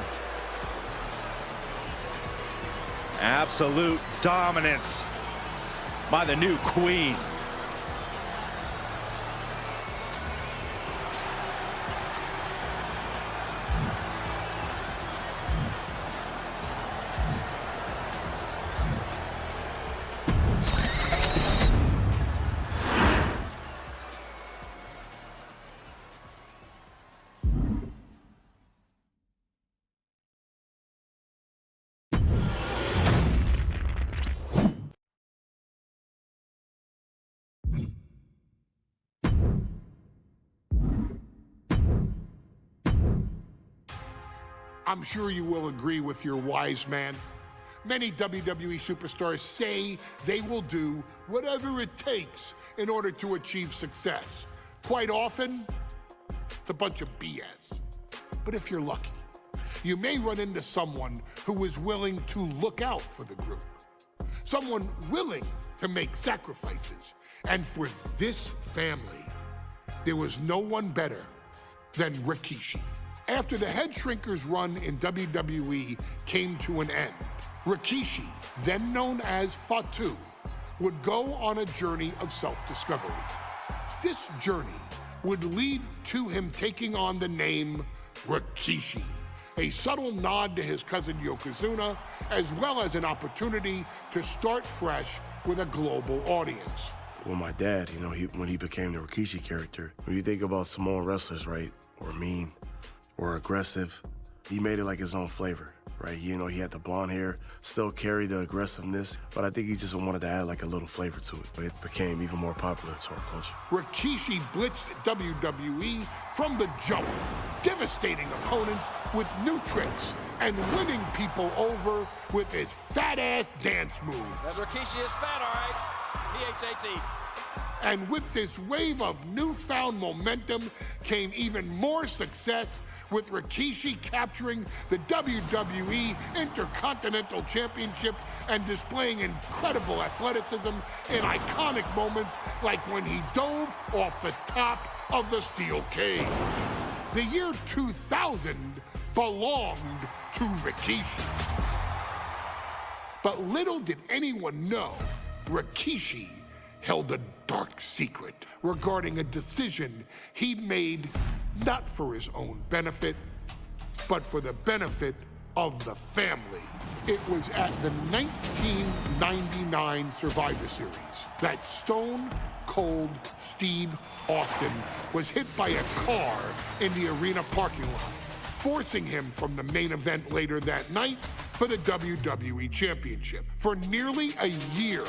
I: Absolute dominance by the new queen.
E: I'm sure you will agree with your wise man. Many WWE superstars say they will do whatever it takes in order to achieve success. Quite often, it's a bunch of BS. But if you're lucky, you may run into someone who is willing to look out for the group. Someone willing to make sacrifices. And for this family, there was no one better than Rikishi. After the Headshrinkers run in WWE came to an end, Rikishi, then known as Fatu, would go on a journey of self-discovery. This journey would lead to him taking on the name Rikishi, a subtle nod to his cousin Yokozuna, as well as an opportunity to start fresh with a global audience.
G: Well, my dad, you know, when he became the Rikishi character, when you think about Samoan wrestlers, right, or mean, or aggressive, he made it like his own flavor, right? You know, he had the blonde hair, still carried the aggressiveness, but I think he just wanted to add like a little flavor to it. But it became even more popular to our culture.
E: Rikishi blitzed WWE from the jump, devastating opponents with new tricks and winning people over with his fat-ass dance moves.
N: That Rikishi is fat, all right. P-H-A-T.
E: And with this wave of newfound momentum came even more success, with Rikishi capturing the WWE Intercontinental Championship and displaying incredible athleticism in iconic moments like when he dove off the top of the steel cage. The year 2000 belonged to Rikishi. But little did anyone know, Rikishi held a dark secret regarding a decision he'd made not for his own benefit, but for the benefit of the family. It was at the 1999 Survivor Series that Stone Cold Steve Austin was hit by a car in the arena parking lot, forcing him from the main event later that night for the WWE Championship. For nearly a year,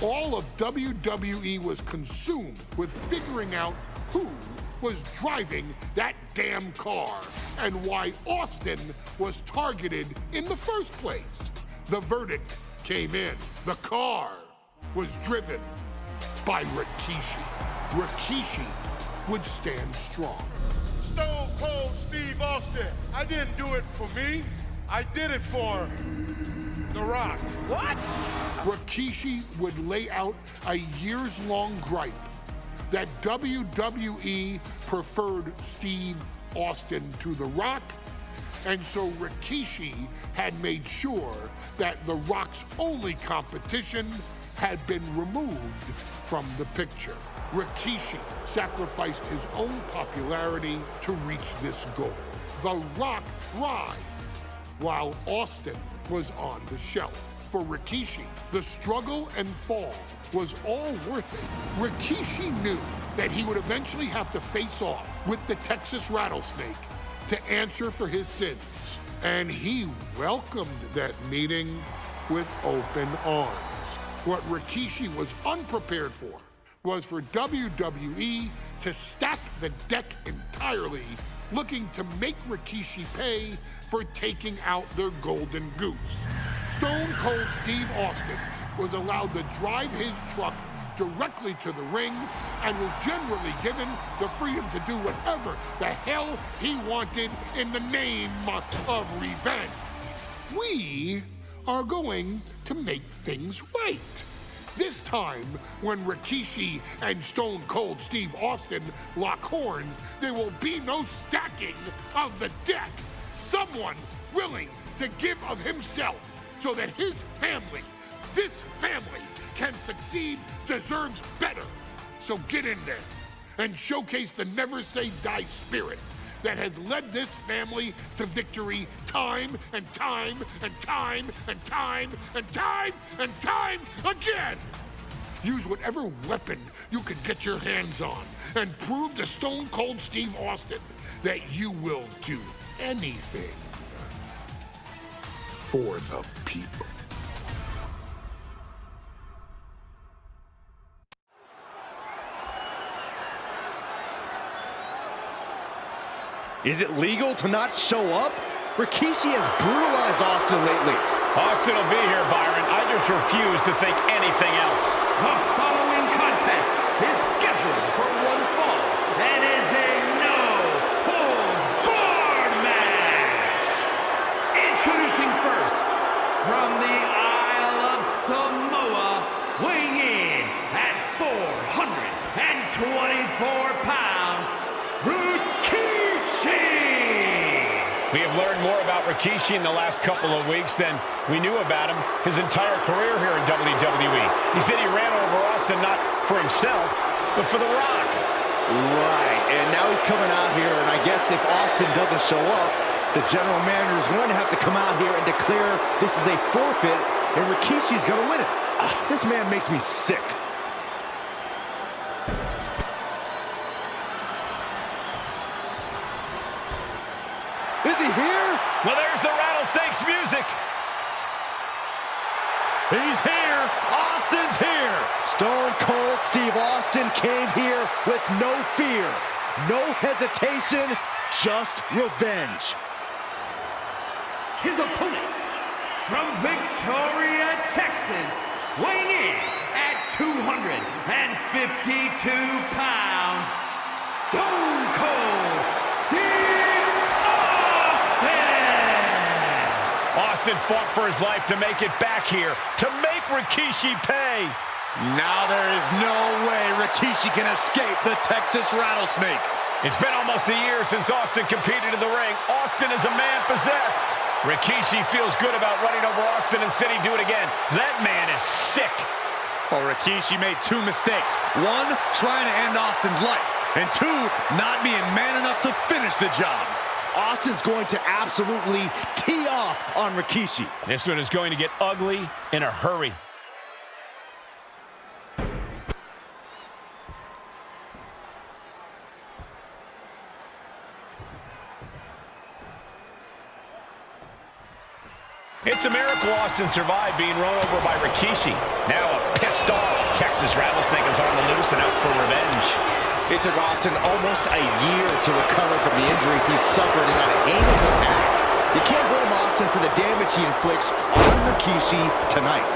E: all of WWE was consumed with figuring out who was driving that damn car and why Austin was targeted in the first place. The verdict came in. The car was driven by Rikishi. Rikishi would stand strong.
F: Stone Cold Steve Austin. I didn't do it for me. I did it for The Rock.
N: What?
E: Rikishi would lay out a years-long gripe that WWE preferred Steve Austin to The Rock, and so Rikishi had made sure that The Rock's only competition had been removed from the picture. Rikishi sacrificed his own popularity to reach this goal. The Rock thrived while Austin was on the shelf. For Rikishi, the struggle and fall was all worth it. Rikishi knew that he would eventually have to face off with the Texas Rattlesnake to answer for his sins, and he welcomed that meeting with open arms. What Rikishi was unprepared for was for WWE to stack the deck entirely, looking to make Rikishi pay for taking out their golden goose. Stone Cold Steve Austin was allowed to drive his truck directly to the ring and was generally given the freedom to do whatever the hell he wanted in the name of revenge. We are going to make things right. This time, when Rikishi and Stone Cold Steve Austin lock horns, there will be no stacking of the deck. Someone willing to give of himself so that his family, this family, can succeed, deserves better. So get in there and showcase the never say die spirit that has led this family to victory time and time and time and time and time and time again. Use whatever weapon you can get your hands on and prove to Stone Cold Steve Austin that you will do anything for the people.
I: Is it legal to not show up? Rikishi has brutalized Austin lately.
H: Austin will be here, Byron. I just refuse to think anything else.
B: The following contest is scheduled for one fall and is a no-holds-barred match. Introducing first, from the Isle of Samoa, weighing in at 424 pounds,
H: We have learned more about Rikishi in the last couple of weeks than we knew about him his entire career here in WWE. He said he ran over Austin not for himself, but for The Rock.
I: Right, and now he's coming out here, and I guess if Austin doesn't show up, the general manager is going to have to come out here and declare this is a forfeit, and Rikishi's going to win it. This man makes me sick. Is he here?
H: Well, there's the Rattlesnake's music.
I: He's here. Austin's here. Stone Cold Steve Austin came here with no fear, no hesitation, just revenge.
B: His opponent, from Victoria, Texas, weighing in at 252 pounds, Stone Cold Steve
H: Austin fought for his life to make it back here, to make Rikishi pay.
J: Now there is no way Rikishi can escape the Texas Rattlesnake.
H: It's been almost a year since Austin competed in the ring. Austin is a man possessed. Rikishi feels good about running over Austin and said he'd do it again. That man is sick.
J: Well, Rikishi made two mistakes. One, trying to end Austin's life. And two, not being man enough to finish the job.
I: Austin's going to absolutely tee off on Rikishi.
H: This one is going to get ugly in a hurry. It's a miracle Austin survived being run over by Rikishi. Now a pissed off Texas Rattlesnake is on the loose and out for revenge.
I: It took Austin almost a year to recover from the injuries he suffered in that heinous attack. You can't blame Austin for the damage he inflicts on Rikishi tonight.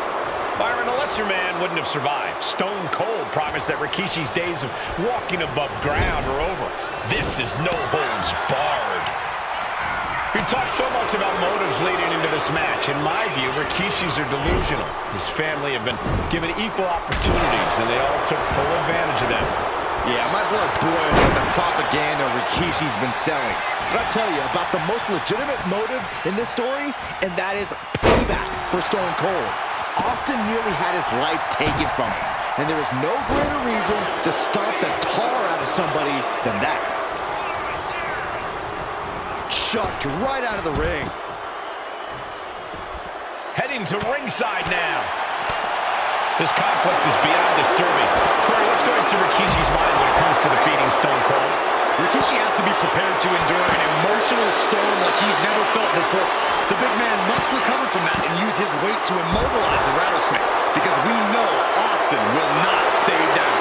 H: Byron, a lesser man wouldn't have survived. Stone Cold promised that Rikishi's days of walking above ground are over. This is no holds barred. We've talked so much about motives leading into this match. In my view, Rikishi's are delusional. His family have been given equal opportunities, and they all took full advantage of them.
I: Yeah, my blood boils at the propaganda Rikishi's been selling. But I'll tell you about the most legitimate motive in this story, and that is payback for Stone Cold. Austin nearly had his life taken from him, and there is no greater reason to stomp the tar out of somebody than that. Chucked right out of the ring.
H: Heading to ringside now. This conflict is beyond disturbing. Corey, what's going through Rikishi's mind when it comes to defeating Stone Cold?
J: Rikishi has to be prepared to endure an emotional storm like he's never felt before. The big man must recover from that and use his weight to immobilize the Rattlesnake, because we know Austin will not stay down.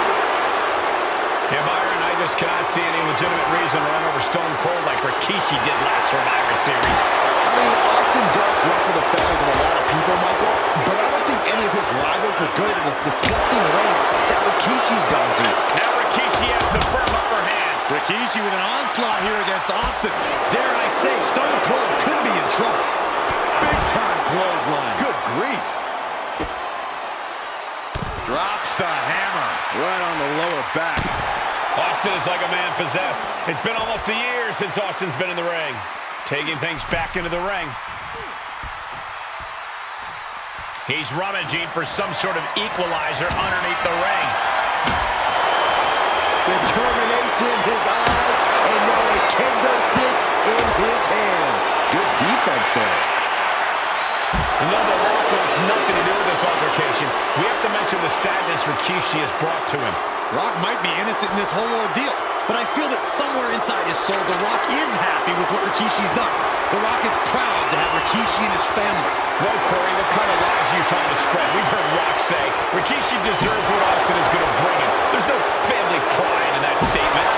H: Yeah, Byron, I just cannot see any legitimate reason to run over Stone Cold like Rikishi did last Survivor Series.
I: I mean, Austin does ruffle the feathers of a lot of people, Michael, but I don't think any of his rivals are good at this disgusting race that Rikishi's gone through.
H: Now Rikishi has the firm upper hand.
J: Rikishi with an onslaught here against Austin. Dare I say, Stone Cold could be in trouble. Big time clothesline.
I: Good grief.
J: Drops the hammer.
I: Right on the lower back.
H: Austin is like a man possessed. It's been almost a year since Austin's been in the ring. Taking things back into the ring. He's rummaging for some sort of equalizer underneath the ring.
I: Determination in his eyes, and now a kendo stick in his hands. Good defense there.
H: And though the Rock wants nothing to do with this altercation, we have to mention the sadness Rikishi has brought to him.
J: Rock might be innocent in this whole ordeal, but I feel that somewhere inside his soul, The Rock is happy with what Rikishi's done. The Rock is proud to have Rikishi and his family.
H: No, Corey, what kind of lies are you trying to spread? We've heard Rock say Rikishi deserves what Austin is going to bring him. There's no family pride in that statement.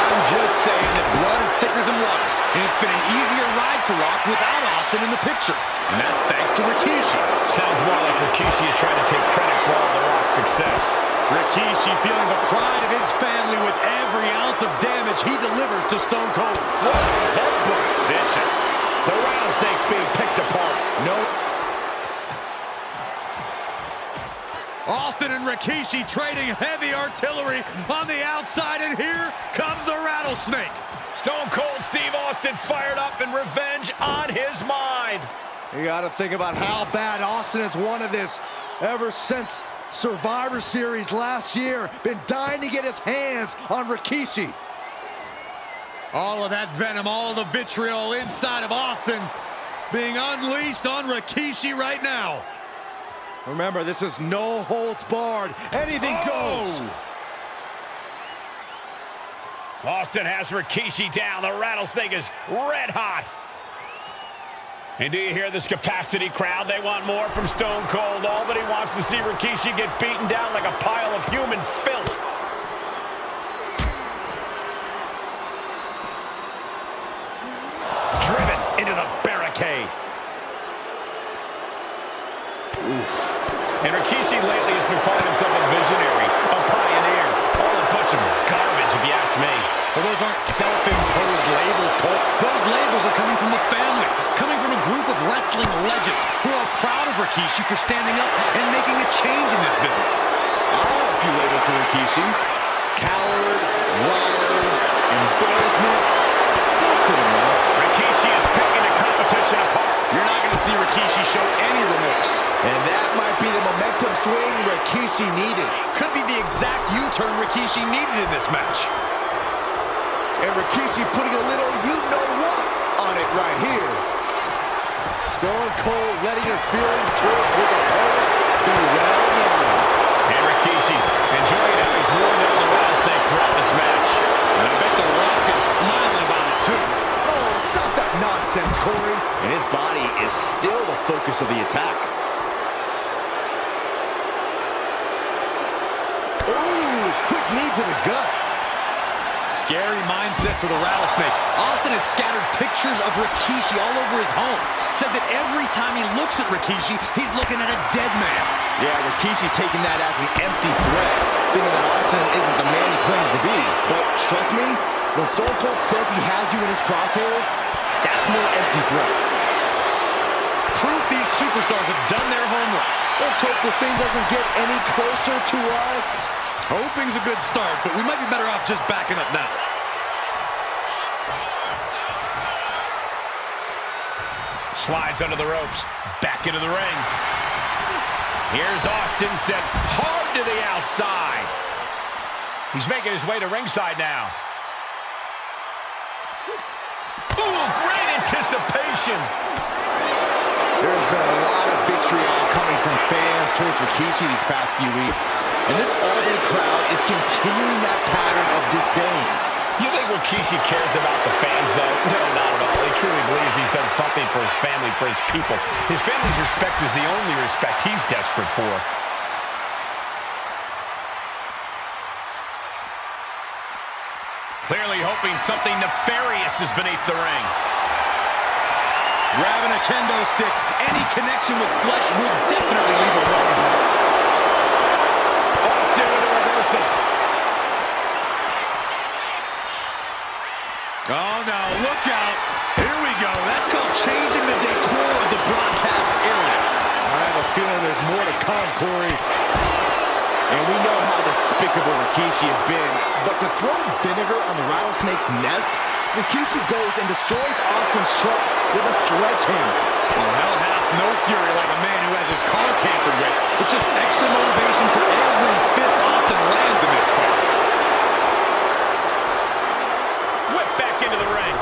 J: I'm just saying that blood is thicker than water, and it's been an easier ride for Rock without Austin in the picture. And that's thanks to Rikishi.
H: Sounds more like Rikishi is trying to take credit for all the Rock's success.
J: Rikishi feeling the pride of his family with every ounce of damage he delivers to Stone Cold.
H: What a headbutt. Vicious. The Rattlesnake's being picked apart.
J: Nope. Austin and Rikishi trading heavy artillery on the outside, and here comes the Rattlesnake.
H: Stone Cold Steve Austin fired up and revenge on his mind.
I: You got to think about how bad Austin has wanted this ever since Survivor Series last year. Been dying to get his hands on Rikishi.
J: All of that venom, all of the vitriol inside of Austin being unleashed on Rikishi right now.
I: Remember, this is no holds barred. Anything goes.
H: Austin has Rikishi down. The Rattlesnake is red hot. And do you hear this capacity crowd? They want more from Stone Cold. All that he wants to see Rikishi get beaten down like a pile of human filth. Driven into the barricade. Oof. And Rikishi lately has been calling himself a visionary, a pioneer. All a bunch of garbage, if you ask me.
J: Well, those aren't self-imposed labels, Cole. Those labels are coming from the family, coming from a group of wrestling legends who are proud of Rikishi for standing up and making a change in this business.
I: I have a few labels for Rikishi. Coward, liar, embarrassment. That's for him, man.
H: Rikishi is picking the competition apart.
J: You're not going to see Rikishi show any remorse.
I: And that might be the momentum swing Rikishi needed.
J: Could be the exact U-turn Rikishi needed in this match.
I: And Rikishi putting a little you-know-what
C: Stone Cold letting his feelings towards his opponent be well known.
H: And Rikishi enjoying how he's worn down the rattlesnake throughout this match.
J: And I bet The Rock is smiling about it too.
I: Oh, stop that nonsense, Corey. And his body is still the focus of the attack. Ooh, quick knee to the gut.
J: Scary mindset for the Rattlesnake. Austin has scattered pictures of Rikishi all over his home. Said that every time he looks at Rikishi, he's looking at a dead man.
I: Yeah, Rikishi taking that as an empty threat, thinking that Austin isn't the man he claims to be. But trust me, when Stone Cold says he has you in his crosshairs, that's no empty threat.
J: Proof these superstars have done their homework.
C: Let's hope this thing doesn't get any closer to us.
J: Hoping's a good start, but we might be better off just backing up now.
H: Slides under the ropes, back into the ring. Here's Austin, sent hard to the outside. He's making his way to ringside now. Ooh, great anticipation.
I: There's been a lot of vitriol coming from fans towards Rikishi these past few weeks, and this Albany crowd is continuing that pattern of disdain.
H: You think Rikishi cares about the fans, though? No, not at all. He truly believes he's done something for his family, for his people. His family's respect is the only respect he's desperate for. Clearly hoping something nefarious is beneath the ring.
J: Grabbing a kendo stick, any connection with flesh will definitely leave a welcome.
H: Austin with a reversal.
J: Oh no, look out. Here we go. That's called changing the decor of the broadcast area.
C: I have a feeling there's more to come, Corey.
I: And we know how despicable Rikishi has been, but to throw vinegar on the rattlesnake's nest, Rikishi goes and destroys Austin's truck with a sledgehammer.
J: Well, hell hath no fury like a man who has his car tampered with. It's just extra motivation for every fist Austin lands in this fight.
H: Whip back into the ring.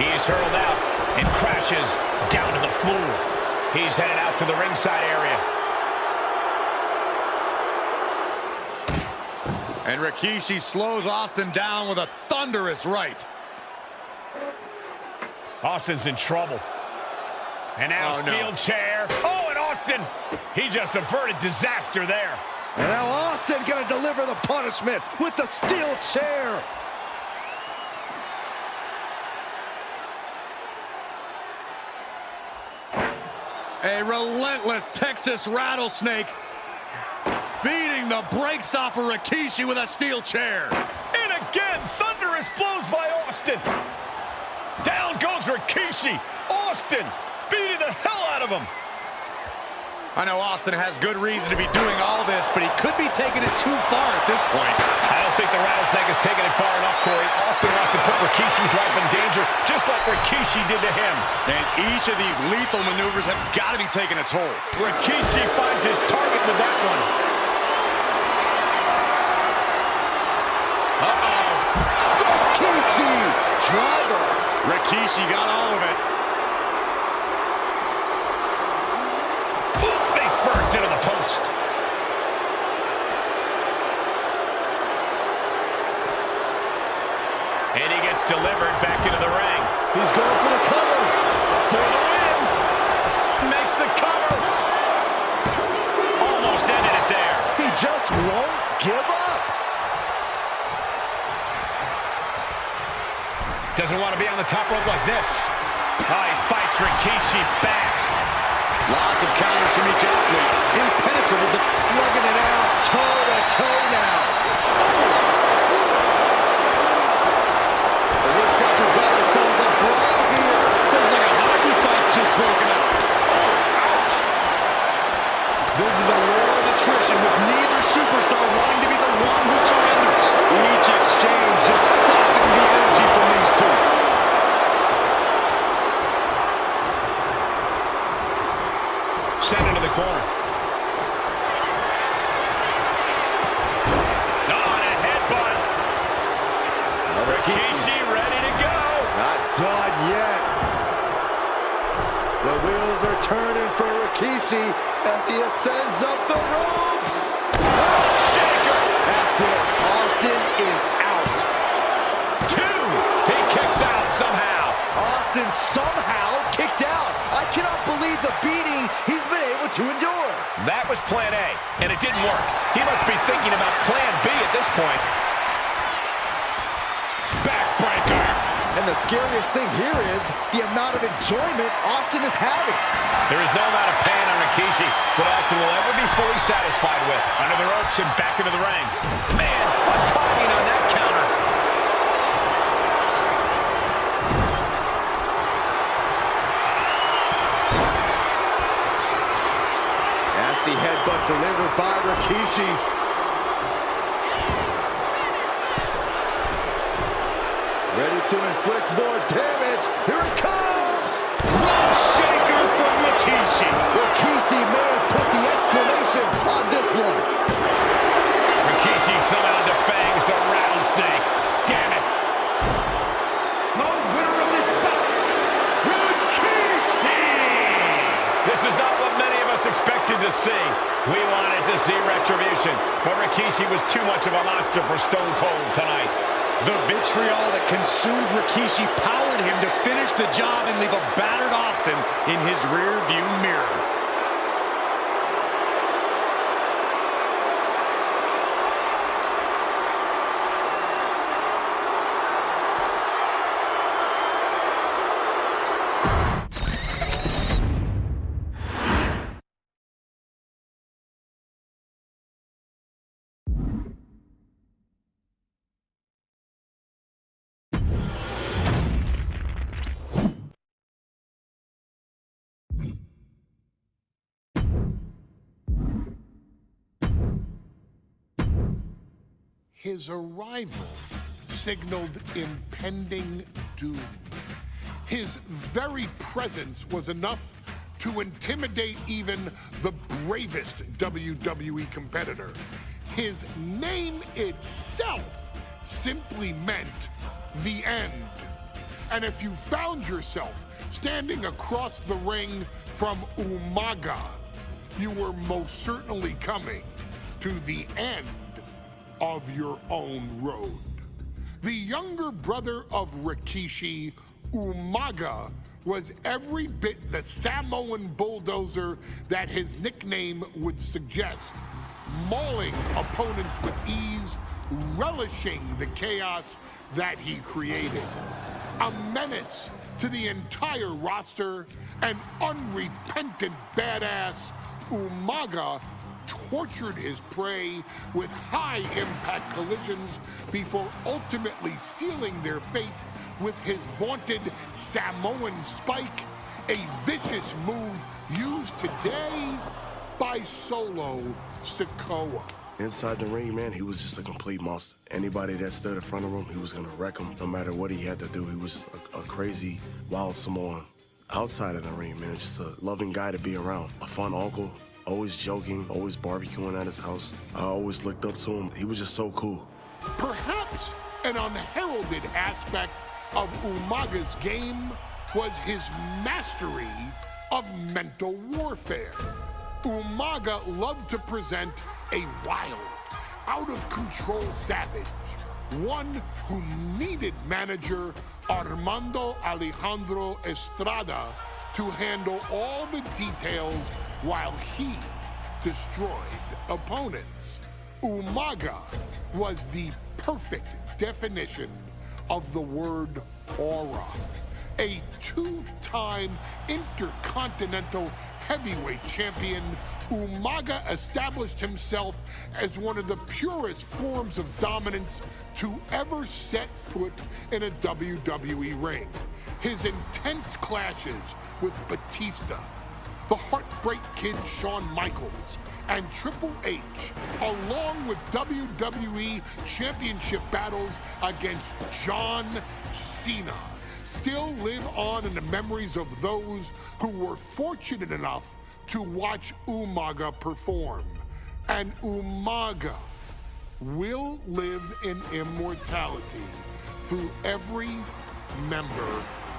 H: He is hurled out and crashes down to the floor. He's headed out to the ringside area.
J: And Rikishi slows Austin down with a thunderous right.
H: Austin's in trouble. And now steel chair. Oh, and Austin, he just averted disaster there.
C: And now Austin gonna deliver the punishment with the steel chair.
J: A relentless Texas rattlesnake beating the brakes off of Rikishi with a steel chair.
H: And again, thunderous blows by Austin. Down goes Rikishi. Austin beating the hell out of him.
J: I know Austin has good reason to be doing all this, but he could be taking it too far at this point.
H: I don't think the rattlesnake has taken it far enough, Corey. Austin wants to put Rikishi's life in danger, just like Rikishi did to him.
J: And each of these lethal maneuvers have got to be taking a toll.
H: Rikishi finds his target with that one.
C: Rikishi driver.
J: Rikishi got all of it.
H: Face first into the post. And he gets delivered back into the ring.
C: He's going for the cover.
H: For the win. Makes the cover. Almost ended it there.
C: He just won't give up.
H: Doesn't want to be on the top rope like this. Oh, he fights Rikishi back.
J: Lots of counters from each athlete. Impenetrable,
C: slugging it out. Toe-to-toe now. It looks like we've got ourselves a brawl here.
J: Looks like a hockey fight's just broken out.
C: This is a war of attrition with neither superstar wanting to be the one who surrenders.
J: Each exchange just sapping the energy from these two.
H: Sent into the corner. Oh,
C: turning for Rikishi as he ascends up the ropes.
H: Shaker.
C: That's it. Austin is out.
H: 2. He kicks out somehow.
C: Austin somehow kicked out. I cannot believe the beating he's been able to endure.
H: That was plan A, and it didn't work. He must be thinking about plan B at this point. Backbreaker.
C: And the scariest thing here is the amount of enjoyment Austin is having.
H: There is no amount of pain on Rikishi that Austin will ever be fully satisfied with. Under the ropes and back into the ring. Man, a timing on that counter.
C: Nasty headbutt delivered by Rikishi. Ready to inflict more damage. Here it comes!
J: Rough shaker from Rikishi.
C: Rikishi may have put the exclamation on this one.
H: Rikishi somehow defangs the rattlesnake. Damn it.
B: The winner of this bout, Rikishi!
H: This is not what many of us expected to see. We wanted to see retribution, but Rikishi was too much of a monster for Stone Cold tonight.
J: The vitriol that consumed Rikishi powered him to finish the job and leave a battered Austin in his rear-view mirror.
E: His arrival signaled impending doom. His very presence was enough to intimidate even the bravest WWE competitor. His name itself simply meant the end. And if you found yourself standing across the ring from Umaga, you were most certainly coming to the end of your own road. The younger brother of Rikishi, Umaga, was every bit the Samoan bulldozer that his nickname would suggest, mauling opponents with ease, relishing the chaos that he created. A menace to the entire roster, an unrepentant badass, Umaga tortured his prey with high-impact collisions before ultimately sealing their fate with his vaunted Samoan spike, a vicious move used today by Solo Sikoa.
G: Inside the ring, man, he was just a complete monster. Anybody that stood in front of him, he was gonna wreck him no matter what he had to do. He was just a crazy, wild Samoan. Outside of the ring, man, just a loving guy to be around. A fun uncle. Always joking, always barbecuing at his house. I always looked up to him. He was just so cool.
E: Perhaps an unheralded aspect of Umaga's game was his mastery of mental warfare. Umaga loved to present a wild, out-of-control savage, one who needed manager Armando Alejandro Estrada to handle all the details while he destroyed opponents. Umaga was the perfect definition of the word aura. A two-time intercontinental heavyweight champion, Umaga established himself as one of the purest forms of dominance to ever set foot in a WWE ring. His intense clashes with Batista, the Heartbreak Kid Shawn Michaels, and Triple H, along with WWE Championship battles against John Cena, still live on in the memories of those who were fortunate enough to watch Umaga perform. And Umaga will live in immortality through every member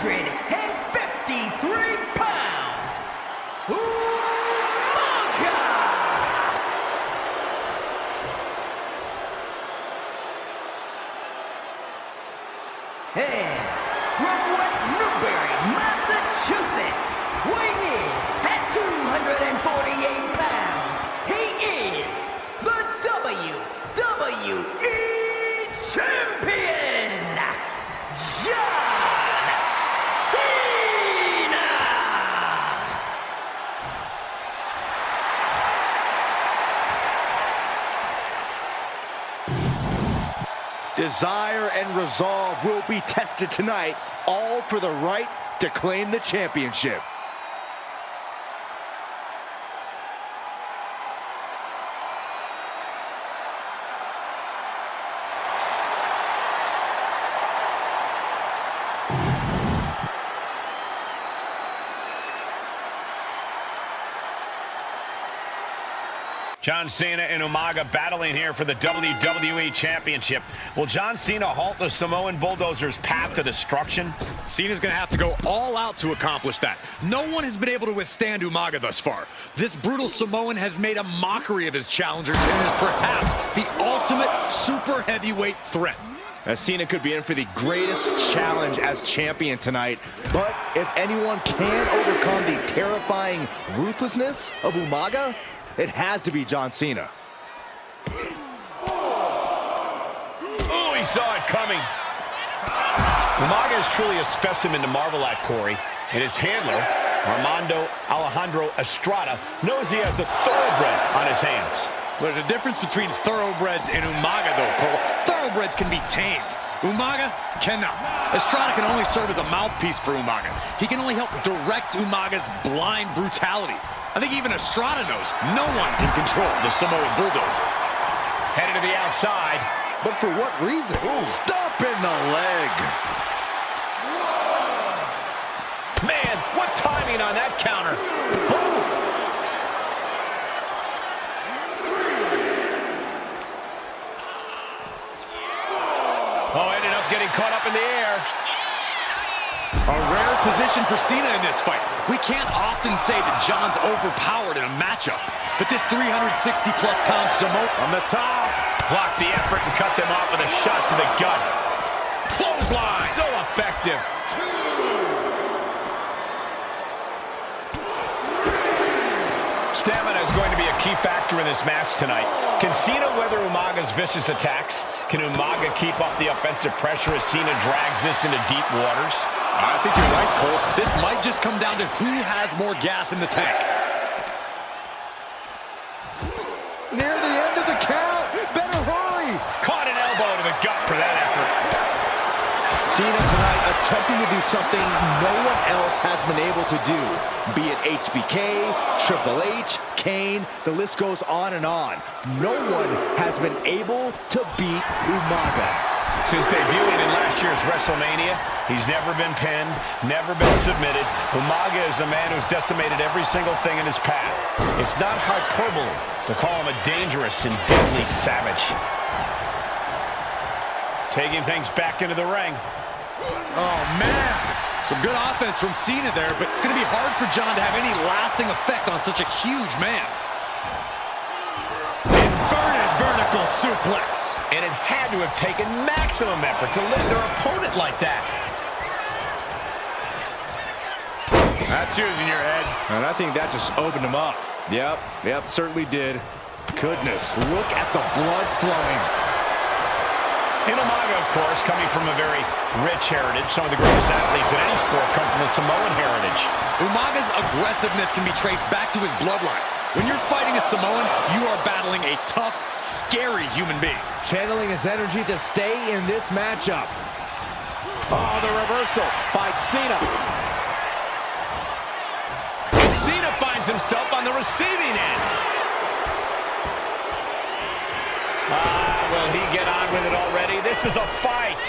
L: 253 pounds, Umaga! And from West Newbury, Massachusetts, weighing in at 248 pounds, he is the WWE Champion, John Cena!
I: Desire and resolve will be tested tonight, all for the right to claim the championship.
H: John Cena and Umaga battling here for the WWE Championship. Will John Cena halt the Samoan Bulldozer's path to destruction?
J: Cena's going to have to go all out to accomplish that. No one has been able to withstand Umaga thus far. This brutal Samoan has made a mockery of his challengers and is perhaps the ultimate super heavyweight threat.
I: As Cena could be in for the greatest challenge as champion tonight. But if anyone can overcome the terrifying ruthlessness of Umaga, it has to be John Cena.
H: Oh, he saw it coming. Umaga is truly a specimen to marvel at, Corey. And his handler, Armando Alejandro Estrada, knows he has a thoroughbred on his hands.
J: There's a difference between thoroughbreds and Umaga, though, Cole. Thoroughbreds can be tamed. Umaga cannot. Estrada can only serve as a mouthpiece for Umaga. He can only help direct Umaga's blind brutality. I think even Estrada knows no one can control the Samoan Bulldozer.
H: Headed to the outside.
I: But for what reason? Ooh. Stop in the leg.
H: Man, what timing on that counter. Boom. Oh, ended up getting caught up in the air.
J: A rare position for Cena in this fight. We can't often say that John's overpowered in a matchup, but this 360-plus pound Samoan
H: on the top. Blocked the effort and cut them off with a shot to the gut. Clothesline. So effective. Stamina is going to be a key factor in this match tonight. Can Cena weather Umaga's vicious attacks? Can Umaga keep up the offensive pressure as Cena drags this into deep waters?
J: I think you're right, Cole. This might just come down to who has more gas in the tank.
I: Near the end of the count. Better hurry.
H: Caught an elbow to the gut for that effort.
I: Cena tonight attempting to do something no one else has been able to do. Be it HBK, Triple H, Kane, the list goes on and on. No one has been able to beat Umaga.
H: Since debuting in last year's WrestleMania, he's never been pinned, never been submitted. Umaga is a man who's decimated every single thing in his path. It's not hyperbole to call him a dangerous and deadly savage. Taking things back into the ring.
J: Oh, man. Some good offense from Cena there, but it's going to be hard for John to have any lasting effect on such a huge man. Inverted vertical suplex.
H: And it had to have taken maximum effort to lift their opponent like that.
J: That's using your head.
I: And I think that just opened him up. Yep, certainly did. Goodness, look at the blood flowing.
H: And Umaga, of course, coming from a very rich heritage. Some of the greatest athletes in any sport come from the Samoan heritage.
J: Umaga's aggressiveness can be traced back to his bloodline. When you're fighting a Samoan, you are battling a tough, scary human being.
I: Channeling his energy to stay in this matchup.
H: Oh, the reversal by Cena. And Cena finds himself on the receiving end. Will he get on with it already? This is a fight.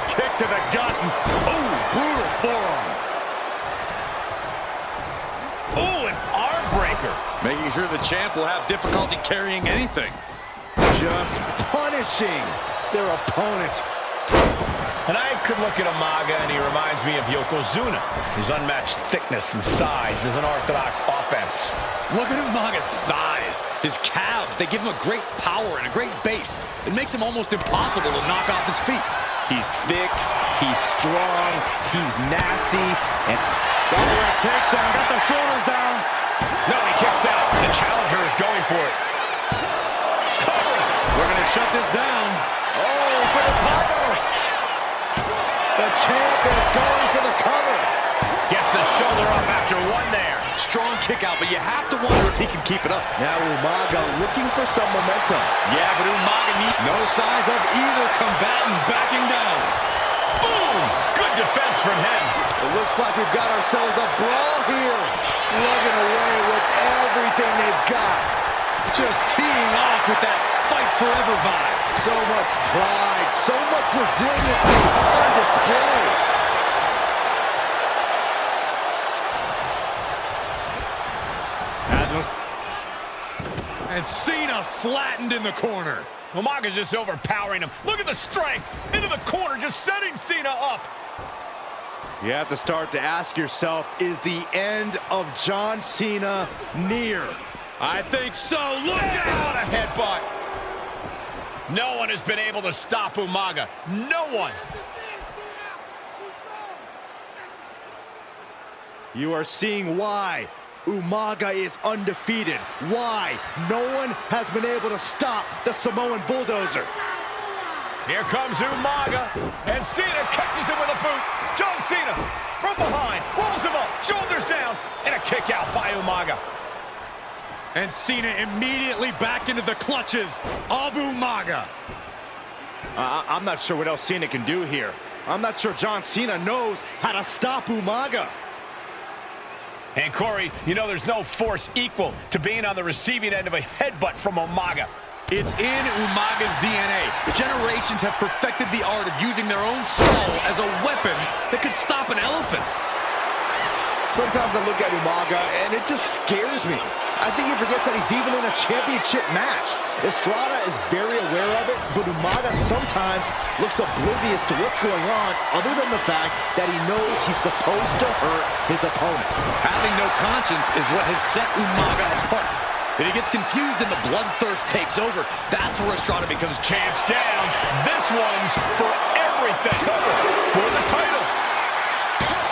J: Kick to the gut. Oh, brutal forearm.
H: Oh, an arm breaker.
J: Making sure the champ will have difficulty carrying anything.
I: Just punishing their opponent.
H: And I could look at Umaga, and he reminds me of Yokozuna. His unmatched thickness and size is an orthodox offense.
J: Look at Umaga's thighs, his calves. They give him a great power and a great base. It makes him almost impossible to knock off his feet.
I: He's thick, he's strong, he's nasty, and double leg takedown, got the shoulders down.
H: No, he kicks out. The challenger is going for it.
J: We're going to shut this down.
C: Oh, for the title. The champ is going for the cover.
H: Gets the shoulder up after one there.
J: Strong kick out, but you have to wonder if he can keep it up.
C: Now Umaga looking for some momentum.
J: Yeah, but Umaga needs no signs of either combatant backing down.
H: Boom! Good defense from him.
C: It looks like we've got ourselves a brawl here. Slugging away with everything they've got.
J: Just teeing off with that fight forever vibe.
C: So much pride, so much resiliency on display.
J: And Cena flattened in the corner.
H: Umaga's just overpowering him. Look at the strength. Into the corner, just setting Cena up.
I: You have to start to ask yourself, is the end of John Cena near?
J: I think so. Look out!
H: What a headbutt. No one has been able to stop Umaga. No one.
I: You are seeing why Umaga is undefeated. Why no one has been able to stop the Samoan bulldozer.
H: Here comes Umaga, and Cena catches him with a boot. John Cena from behind, rolls him up, shoulders down, and a kick out by Umaga.
J: And Cena immediately back into the clutches of Umaga.
I: I'm not sure what else Cena can do here. I'm not sure John Cena knows how to stop Umaga.
H: And Corey, you know there's no force equal to being on the receiving end of a headbutt from Umaga.
J: It's in Umaga's DNA. Generations have perfected the art of using their own skull as a weapon that could stop an elephant.
C: Sometimes I look at Umaga and it just scares me. I think he forgets that he's even in a championship match. Estrada is very aware of it, but Umaga sometimes looks oblivious to what's going on, other than the fact that he knows he's supposed to hurt his opponent.
J: Having no conscience is what has set Umaga apart. If he gets confused and the bloodthirst takes over, that's where Estrada becomes
H: champs down. This one's for everything. For the title.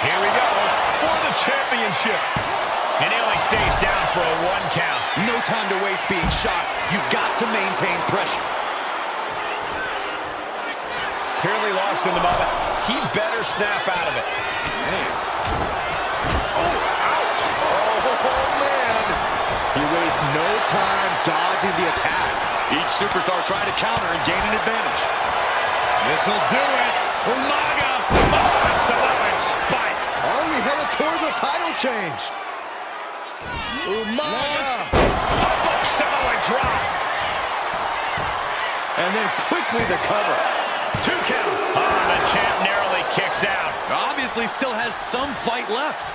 H: Here we go. For the championship. And he only stays down for a 1 count.
J: No time to waste being shocked. You've got to maintain pressure.
H: Clearly lost in the moment. He better snap out of it.
J: Man.
C: Oh, ouch. Oh, man.
I: He wastes no time dodging the attack.
J: Each superstar trying to counter and gain an advantage. This'll do it. Umaga.
H: Oh, Samoan spike.
C: Only headed towards a title change. Umaga.
H: Pop-up Samoan drop.
C: And then quickly the cover.
H: 2 count. Oh, the champ narrowly kicks out.
J: Obviously still has some fight left.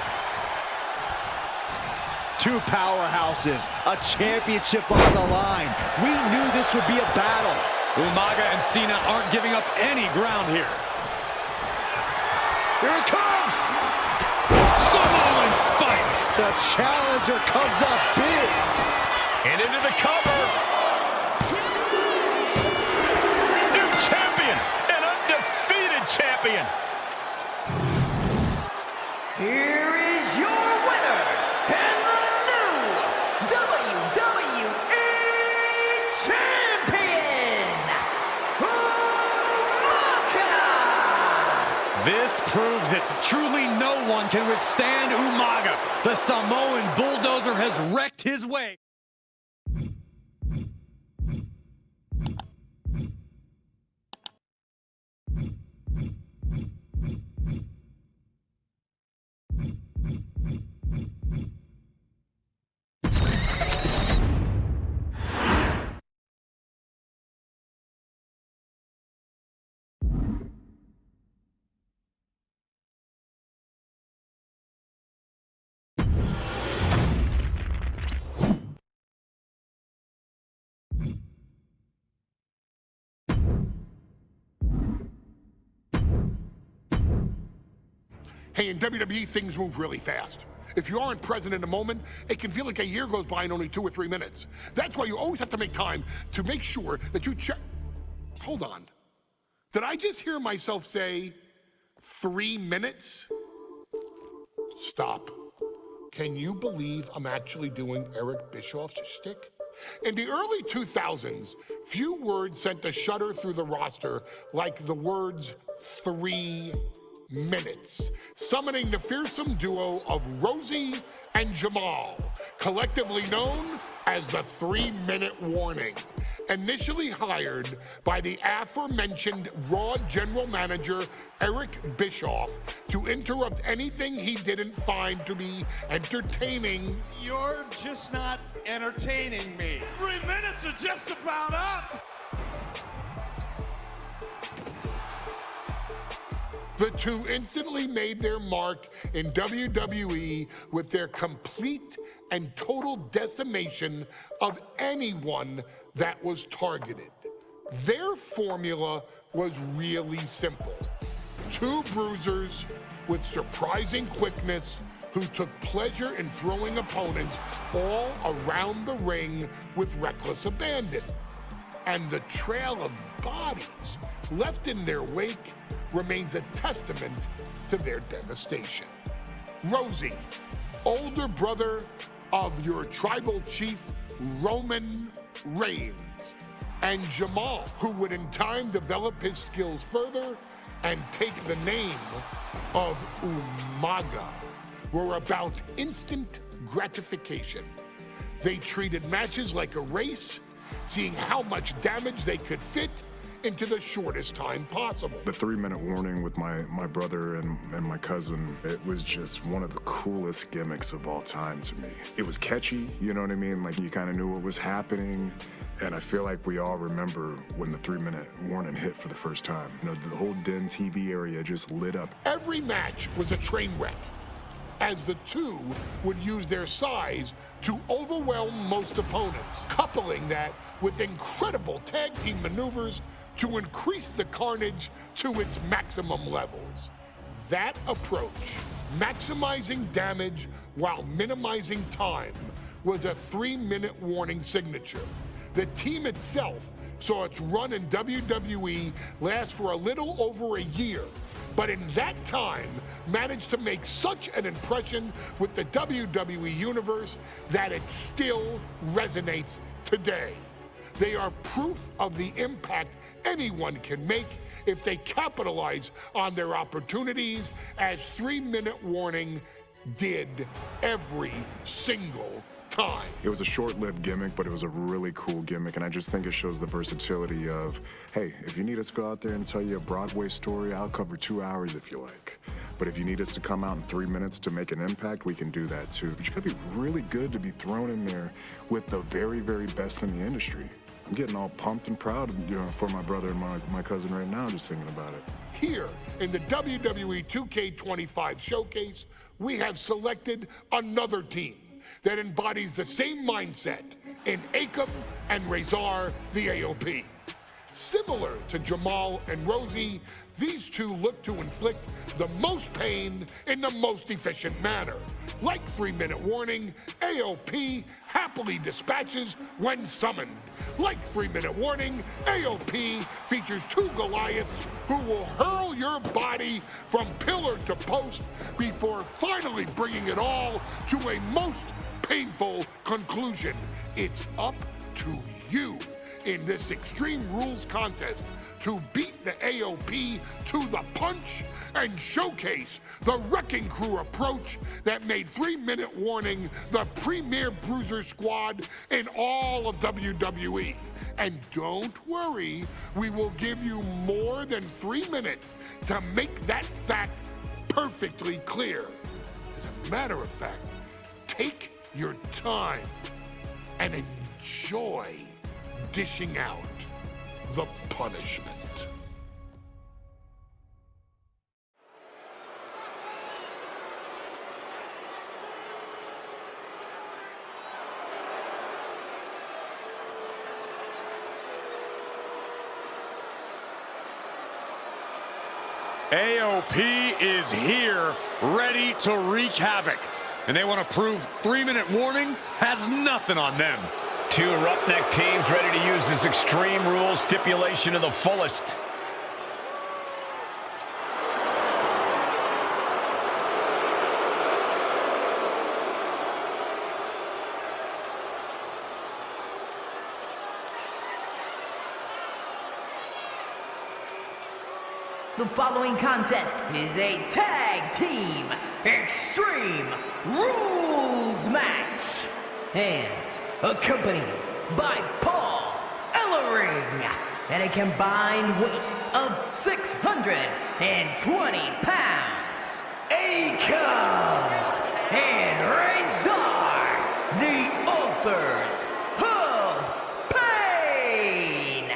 I: 2 powerhouses, a championship on the line. We knew this would be a battle.
J: Umaga and Cena aren't giving up any ground here.
C: Here it comes!
J: Samoan spike!
C: The challenger comes up big.
H: And into the cover. New champion, an undefeated champion.
L: Here is your winner, and the new WWE Champion, Umaga!
J: This proves it. Truly no one can withstand Umaga. The Samoan bulldozer has wrecked his way.
E: Hey, in WWE, things move really fast. If you aren't present in the moment, it can feel like a year goes by in only 2 or 3 minutes. That's why you always have to make time to make sure that you check. Hold on. Did I just hear myself say 3 minutes? Stop. Can you believe I'm actually doing Eric Bischoff's shtick? In the early 2000s, few words sent a shudder through the roster like the words 3 minutes, summoning the fearsome duo of Rosie and Jamal, collectively known as the 3-minute warning. Initially hired by the aforementioned Raw general manager Eric Bischoff to interrupt anything he didn't find to be entertaining.
N: You're just not entertaining me. 3 minutes are just about up.
E: The two instantly made their mark in WWE with their complete and total decimation of anyone that was targeted. Their formula was really simple. 2 bruisers with surprising quickness who took pleasure in throwing opponents all around the ring with reckless abandon. And the trail of bodies left in their wake remains a testament to their devastation. Rosie, older brother of your tribal chief, Roman Reigns, and Jamal, who would in time develop his skills further and take the name of Umaga, were about instant gratification. They treated matches like a race, seeing how much damage they could fit into the shortest time possible.
K: The 3-minute warning with my brother and my cousin, it was just one of the coolest gimmicks of all time to me. It was catchy, you know what I mean? Like, you kind of knew what was happening. And I feel like we all remember when the 3-minute warning hit for the first time. You know, the whole Den TV area just lit up.
E: Every match was a train wreck, as the two would use their size to overwhelm most opponents, coupling that with incredible tag team maneuvers to increase the carnage to its maximum levels. That approach, maximizing damage while minimizing time, was a 3-minute warning signature. The team itself saw its run in WWE last for a little over a year, but in that time managed to make such an impression with the WWE Universe that it still resonates today. They are proof of the impact anyone can make if they capitalize on their opportunities, as 3-minute warning did every single time.
K: It was a short-lived gimmick, but it was a really cool gimmick, and I just think it shows the versatility of, hey, if you need us to go out there and tell you a Broadway story, I'll cover 2 hours if you like. But if you need us to come out in 3 minutes to make an impact, we can do that too. But you gotta be really good to be thrown in there with the very, very best in the industry. I'm getting all pumped and proud, you know, for my brother and my cousin right now, just thinking about it.
E: Here in the WWE 2K25 showcase, we have selected another team that embodies the same mindset in Akam and Razor the AOP. Similar to Jamal and Rosie, these two look to inflict the most pain in the most efficient manner. Like 3-minute warning, AOP happily dispatches when summoned. Like 3-minute warning, AOP features 2 Goliaths who will hurl your body from pillar to post before finally bringing it all to a most painful conclusion. It's up to you in this Extreme Rules contest to beat the AOP to the punch and showcase the Wrecking Crew approach that made 3-minute warning the premier bruiser squad in all of WWE. And don't worry, we will give you more than 3 minutes to make that fact perfectly clear. As a matter of fact, take your time and enjoy dishing out the punishment.
J: AOP is here, ready to wreak havoc. And they want to prove 3-minute warning has nothing on them.
H: Two roughneck teams ready to use this Extreme Rules stipulation to the fullest.
L: The following contest is a tag team Extreme Rules match and accompanied by Paul Ellering at a combined weight of 620 pounds. Akon and Razor, the authors of pain.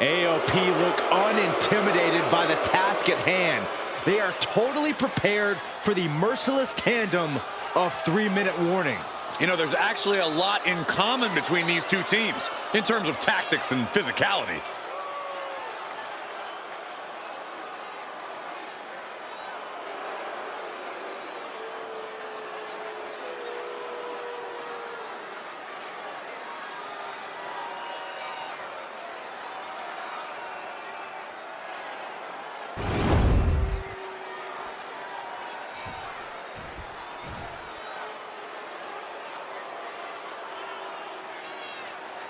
I: AOP look unintimidated by the task at hand. They are totally prepared for the merciless tandem of 3-minute warning.
J: You know, there's actually a lot in common between these two teams in terms of tactics and physicality.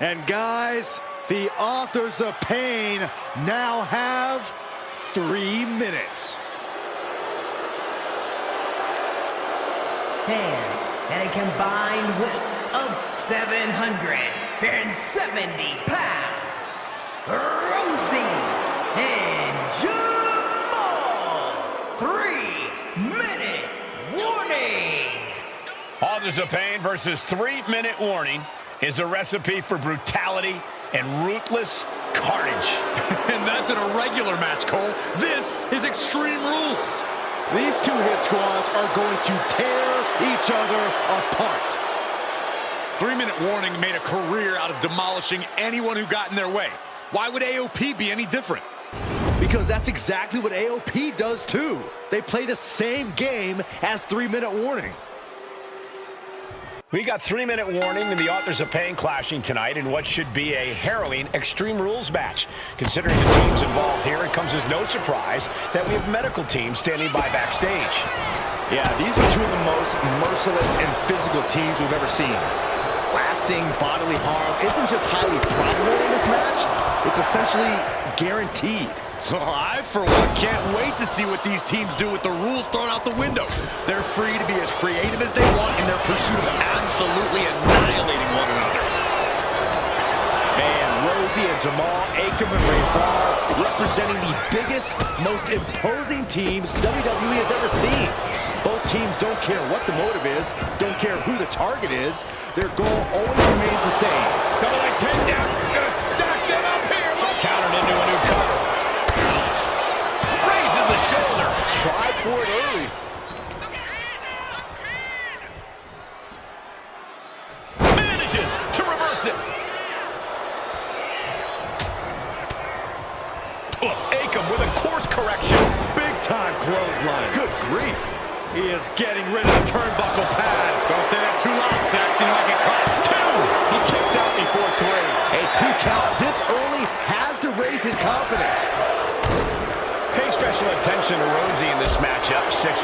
I: And guys, the authors of pain now have 3 minutes.
L: And at a combined weight of 770 pounds, Rosie and Jamal. 3-minute warning.
H: Authors of Pain versus 3-minute warning is a recipe for brutality and ruthless carnage.
J: And that's an irregular match, Cole. This is Extreme Rules.
I: These two hit squads are going to tear each other apart.
J: 3-minute warning made a career out of demolishing anyone who got in their way. Why would AOP be any different?
I: Because that's exactly what AOP does too. They play the same game as 3-minute warning.
H: We got 3-minute warning and the authors of pain clashing tonight in what should be a harrowing Extreme Rules match. Considering the teams involved here, it comes as no surprise that we have medical teams standing by backstage.
I: Yeah, these are two of the most merciless and physical teams we've ever seen. Lasting bodily harm isn't just highly probable in this match, it's essentially guaranteed.
J: I, for one, can't wait to see what these teams do with the rules thrown out the window. They're free to be as creative as they want in their pursuit of absolutely annihilating one another.
I: And Rosie and Jamal, Akon and Razor representing the biggest, most imposing teams WWE has ever seen. Both teams don't care what the motive is, don't care who the target is. Their goal always remains the same.
H: Double leg takedown. Gonna stack them up here. Countered into a new cover. Raises the shoulder.
I: Tried for it early.
H: Manages to reverse it. Akon with a course correction.
I: Big time clothesline. Good grief. He is getting rid of the turnbuckle pad.
J: Don't say that too loud, Sax. You might get caught.
I: 2. He kicks out before 3. A 2 count this early has to raise his confidence.
H: Pay special attention to Rosie in this matchup. 6'5",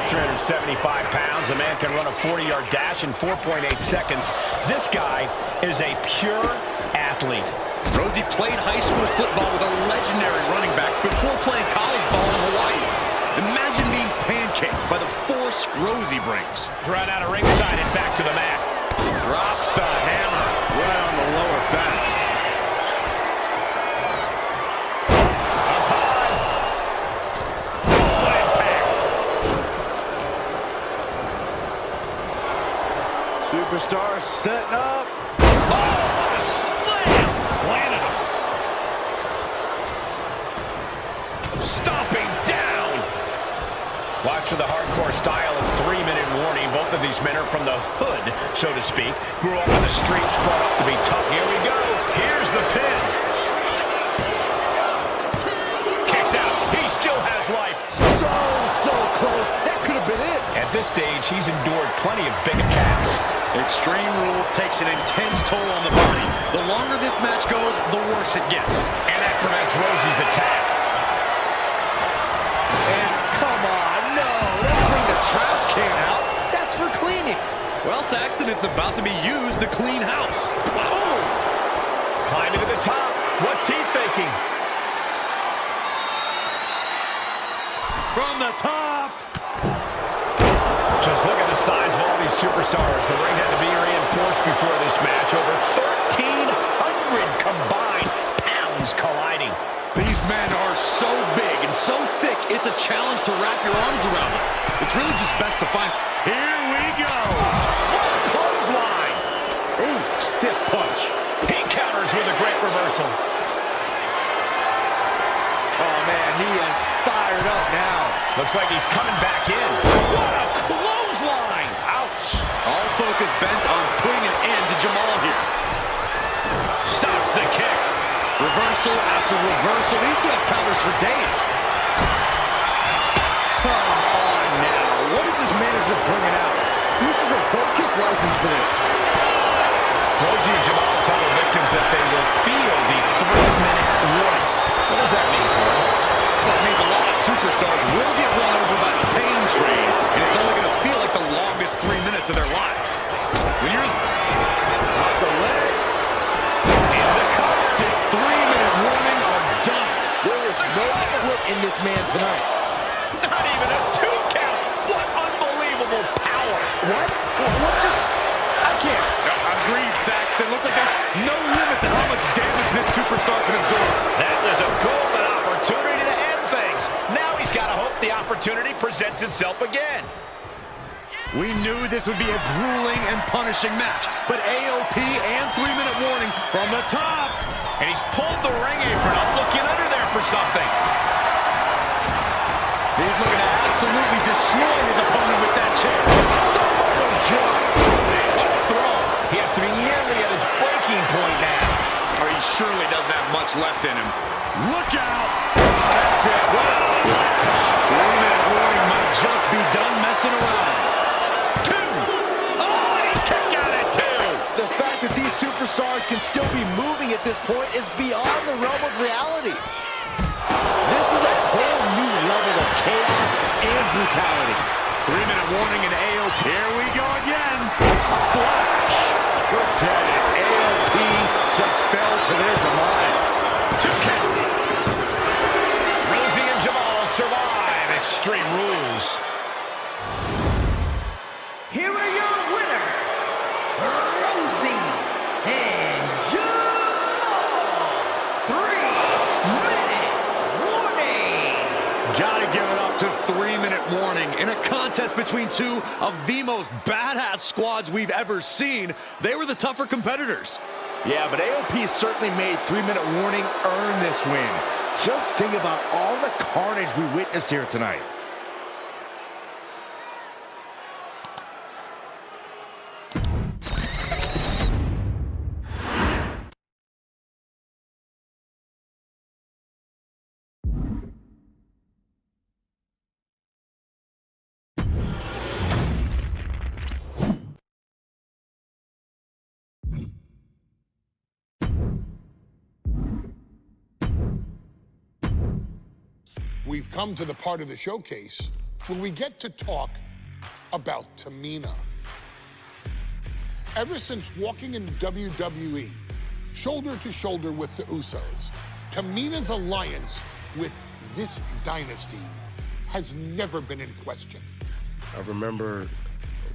H: 375 pounds. The man can run a 40-yard dash in 4.8 seconds. This guy is a pure athlete.
J: Rosie played high school football with a legendary running back before playing college ball in Hawaii. Imagine being pancaked by the force Rosie brings.
H: Thrown out of ringside and back to the mat.
J: Drops the hammer right on the lower back.
H: Up high. What impact.
I: Superstar setting up.
H: Oh, what a slam. Landed him. Stomping down. Watch for the hardcore style of 3-minute warning. Both of these men are from the hood, so to speak. Grew up on the streets, brought up to be tough. Here we go. Here's the pin. Kicks out. He still has this stage, he's endured plenty of big attacks.
J: Extreme Rules takes an intense toll on the body. The longer this match goes, the worse it gets.
H: And that prevents Rosie's attack.
I: And come on, no, don't bring the trash can out. That's for cleaning.
J: Well, Saxton, it's about to be used to clean house.
H: Oh! Climbing to the top. What's he thinking?
J: From the top.
H: Just look at the size of all these superstars. The ring had to be reinforced before this match. Over 1,300 combined pounds colliding.
J: These men are so big and so thick, it's a challenge to wrap your arms around them. It's really just best to find... Here we go!
H: What a clothesline!
I: Ooh, stiff punch.
H: He counters with a great reversal.
I: Oh, man, he is fired up now.
H: Looks like he's coming back in. What a clothesline! Ouch!
J: All focus bent on putting an end to Jamal here.
H: Stops the kick.
J: Reversal after reversal. These two have counters for days.
I: Come on now. What is this manager bringing out? Who should revoke his license for this?
H: Rosie and Jamal tell the victims that they will feel the 3-minute warning. What does that mean, Corey?
J: Well, it means a lot of superstars will get run over by the pain train, and it's only going to feel like the longest 3 minutes of their lives. When you're
I: off the leg,
J: and the cut, 3-minute warning or done.
I: There is no quit in this man tonight.
H: Not even a 2 count. What unbelievable power.
I: What? What just... I can't.
J: Agreed, Saxton. Looks like there's no limit to how much damage this superstar can absorb.
H: That was a golden opportunity to end things. Now he's got to hope the opportunity presents itself again.
J: We knew this would be a grueling and punishing match, but AOP and 3-minute warning from the top.
H: And he's pulled the ring apron up, looking under there for something.
J: He's looking to absolutely destroy his opponent with that chair.
H: Samoan drop. What a throw. He has to be nearly at his breaking point now.
J: Or he surely doesn't have much left in him. Look out! That's it. What a splash. 3-minute warning might just be done messing around.
H: 2. Oh, and he kicked out at 2.
I: The fact that these superstars can still be moving at this point is beyond the realm of reality. This is a whole new level of chaos and brutality.
J: 3-minute warning in AOP. Here we go again. Splash.
I: Forget it. AOP just fell to their demise.
H: 2 count. Rosie and Jamal survive Extreme Rules.
L: Here are your winners, Rosie and Jamal. 3-minute warning.
J: Gotta give it up to 3-minute warning. In a contest between two of the most badass squads we've ever seen, they were the tougher competitors.
I: Yeah, but AOP certainly made 3-minute warning earn this win. Just think about all the carnage we witnessed here tonight.
E: We've come to the part of the showcase where we get to talk about Tamina. Ever since walking in WWE, shoulder to shoulder with the Usos, Tamina's alliance with this dynasty has never been in question.
G: I remember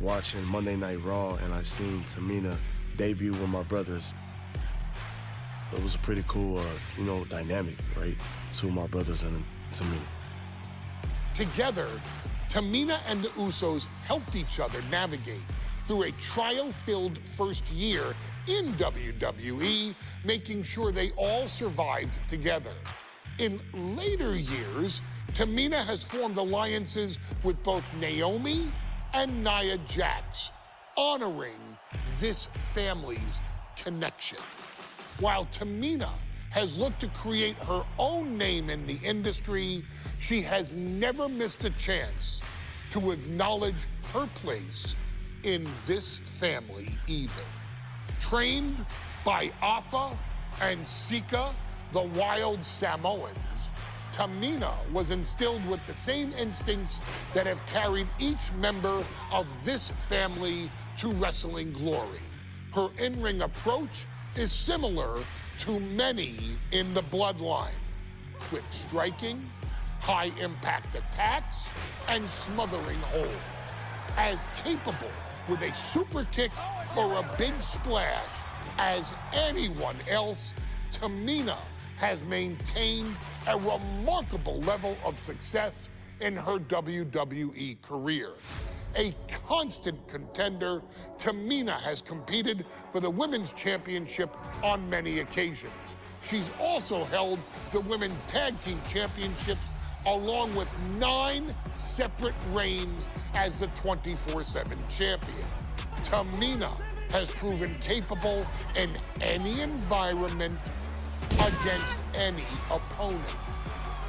G: watching Monday Night Raw and I seen Tamina debut with my brothers. It was a pretty cool, dynamic, right? Two of my brothers and Tamina.
E: Together, Tamina and the Usos helped each other navigate through a trial-filled first year in WWE, making sure they all survived together. In later years, Tamina has formed alliances with both Naomi and Nia Jax, honoring this family's connection. While Tamina has looked to create her own name in the industry, she has never missed a chance to acknowledge her place in this family either. Trained by Afa and Sikoa, the wild Samoans, Tamina was instilled with the same instincts that have carried each member of this family to wrestling glory. Her in-ring approach is similar to many in the Bloodline. Quick striking, high-impact attacks, and smothering holds. As capable with a super kick for a big splash as anyone else, Tamina has maintained a remarkable level of success in her WWE career. A constant contender, Tamina has competed for the Women's Championship on many occasions. She's also held the Women's Tag Team Championships along with 9 separate reigns as the 24/7 champion. Tamina has proven capable in any environment against any opponent.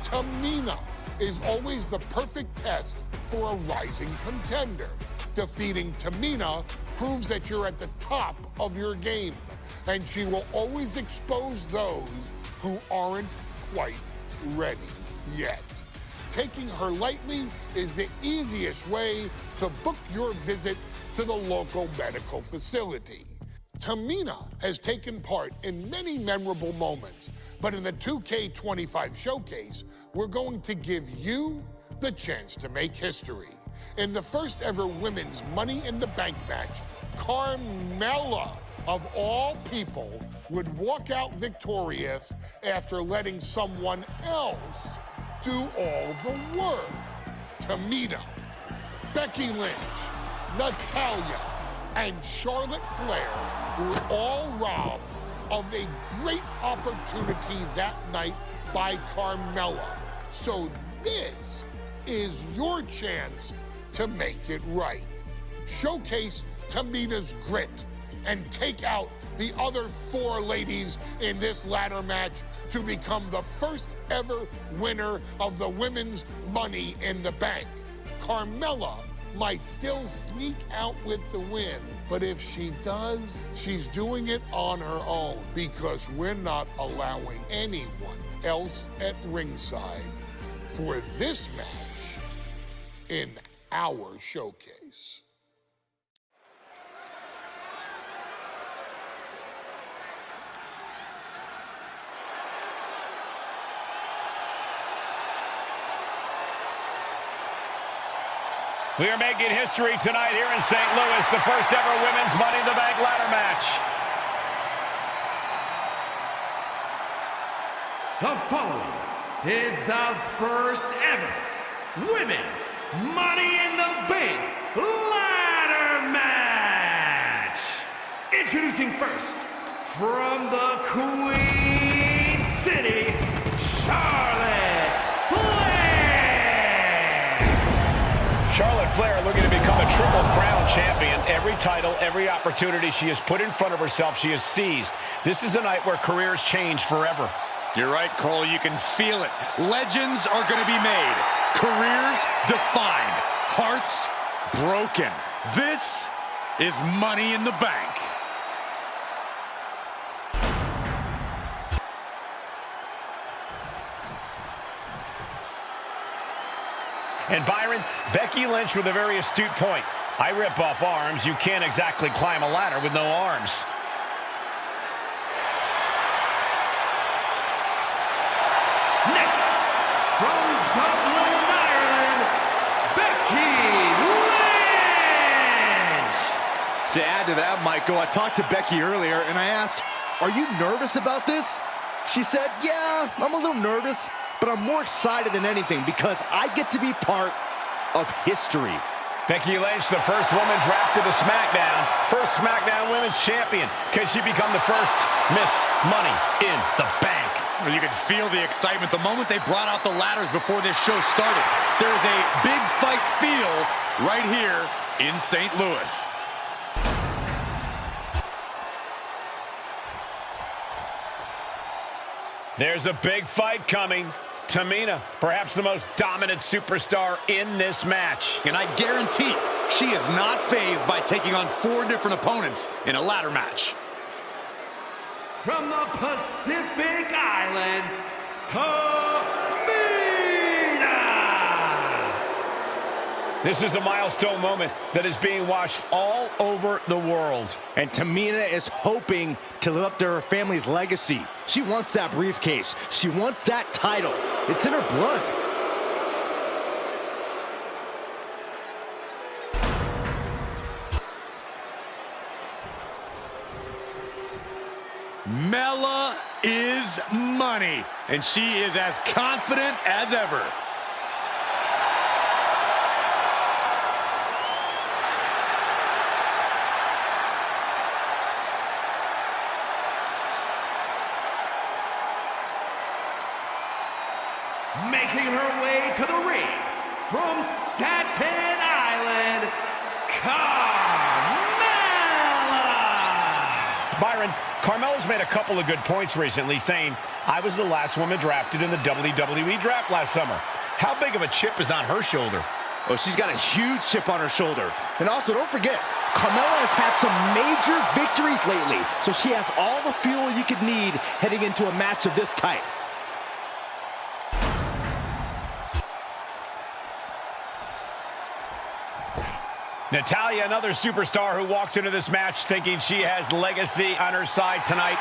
E: Tamina is always the perfect test for a rising contender. Defeating Tamina proves that you're at the top of your game, and she will always expose those who aren't quite ready yet. Taking her lightly is the easiest way to book your visit to the local medical facility. Tamina has taken part in many memorable moments, but in the 2K25 showcase, we're going to give you the chance to make history. In the first ever women's Money in the Bank match, Carmelo, of all people, would walk out victorious after letting someone else do all the work. Tamina, Becky Lynch, Natalya, and Charlotte Flair were all robbed of a great opportunity that night by Carmella. So this is your chance to make it right. Showcase Tamina's grit and take out the other 4 ladies in this ladder match to become the first ever winner of the Women's Money in the Bank. Carmella might still sneak out with the win, but if she does, she's doing it on her own because we're not allowing anyone else at ringside for this match in our showcase.
H: We are making history tonight here in St. Louis, the first ever Women's Money in the Bank ladder match.
B: The following is the first ever Women's Money in the Bank ladder match. Introducing first, from the Queen City, Charlotte
H: Flair looking to become a Triple Crown champion. Every title, every opportunity she has put in front of herself, she has seized. This is a night where careers change forever.
J: You're right, Cole. You can feel it. Legends are going to be made. Careers defined. Hearts broken. This is Money in the Bank.
H: And Byron, Becky Lynch with a very astute point. I rip off arms. You can't exactly climb a ladder with no arms.
B: Next, from Dublin, Ireland, Becky Lynch.
I: To add to that, Michael, I talked to Becky earlier and I asked, are you nervous about this? She said, yeah, I'm a little nervous, but I'm more excited than anything because I get to be part of history.
H: Becky Lynch, the first woman drafted to SmackDown, first SmackDown Women's Champion. Can she become the first Miss Money in the Bank?
J: Well, you could feel the excitement the moment they brought out the ladders before this show started. There is a big fight feel right here in St. Louis.
H: There's a big fight coming. Tamina, perhaps the most dominant superstar in this match.
J: And I guarantee she is not fazed by taking on 4 different opponents in a ladder match.
B: From the Pacific Islands, Tamina!
H: This is a milestone moment that is being watched all over the world.
I: And Tamina is hoping to live up to her family's legacy. She wants that briefcase. She wants that title. It's in her blood.
J: Mela is money, and she is as confident as ever.
B: Making her way to the ring from Staten Island, Carmelo!
H: Byron, Carmelo's made a couple of good points recently, saying, I was the last woman drafted in the WWE draft last summer. How big of a chip is on her shoulder?
I: Oh, she's got a huge chip on her shoulder. And also, don't forget, Carmelo has had some major victories lately, so she has all the fuel you could need heading into a match of this type.
H: Natalya, another superstar who walks into this match thinking she has legacy on her side tonight.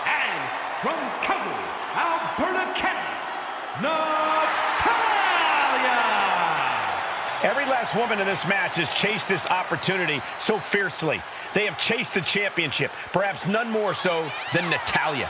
B: And from Calgary, Alberta, Canada, Natalya!
H: Every last woman in this match has chased this opportunity so fiercely. They have chased the championship, perhaps none more so than Natalya.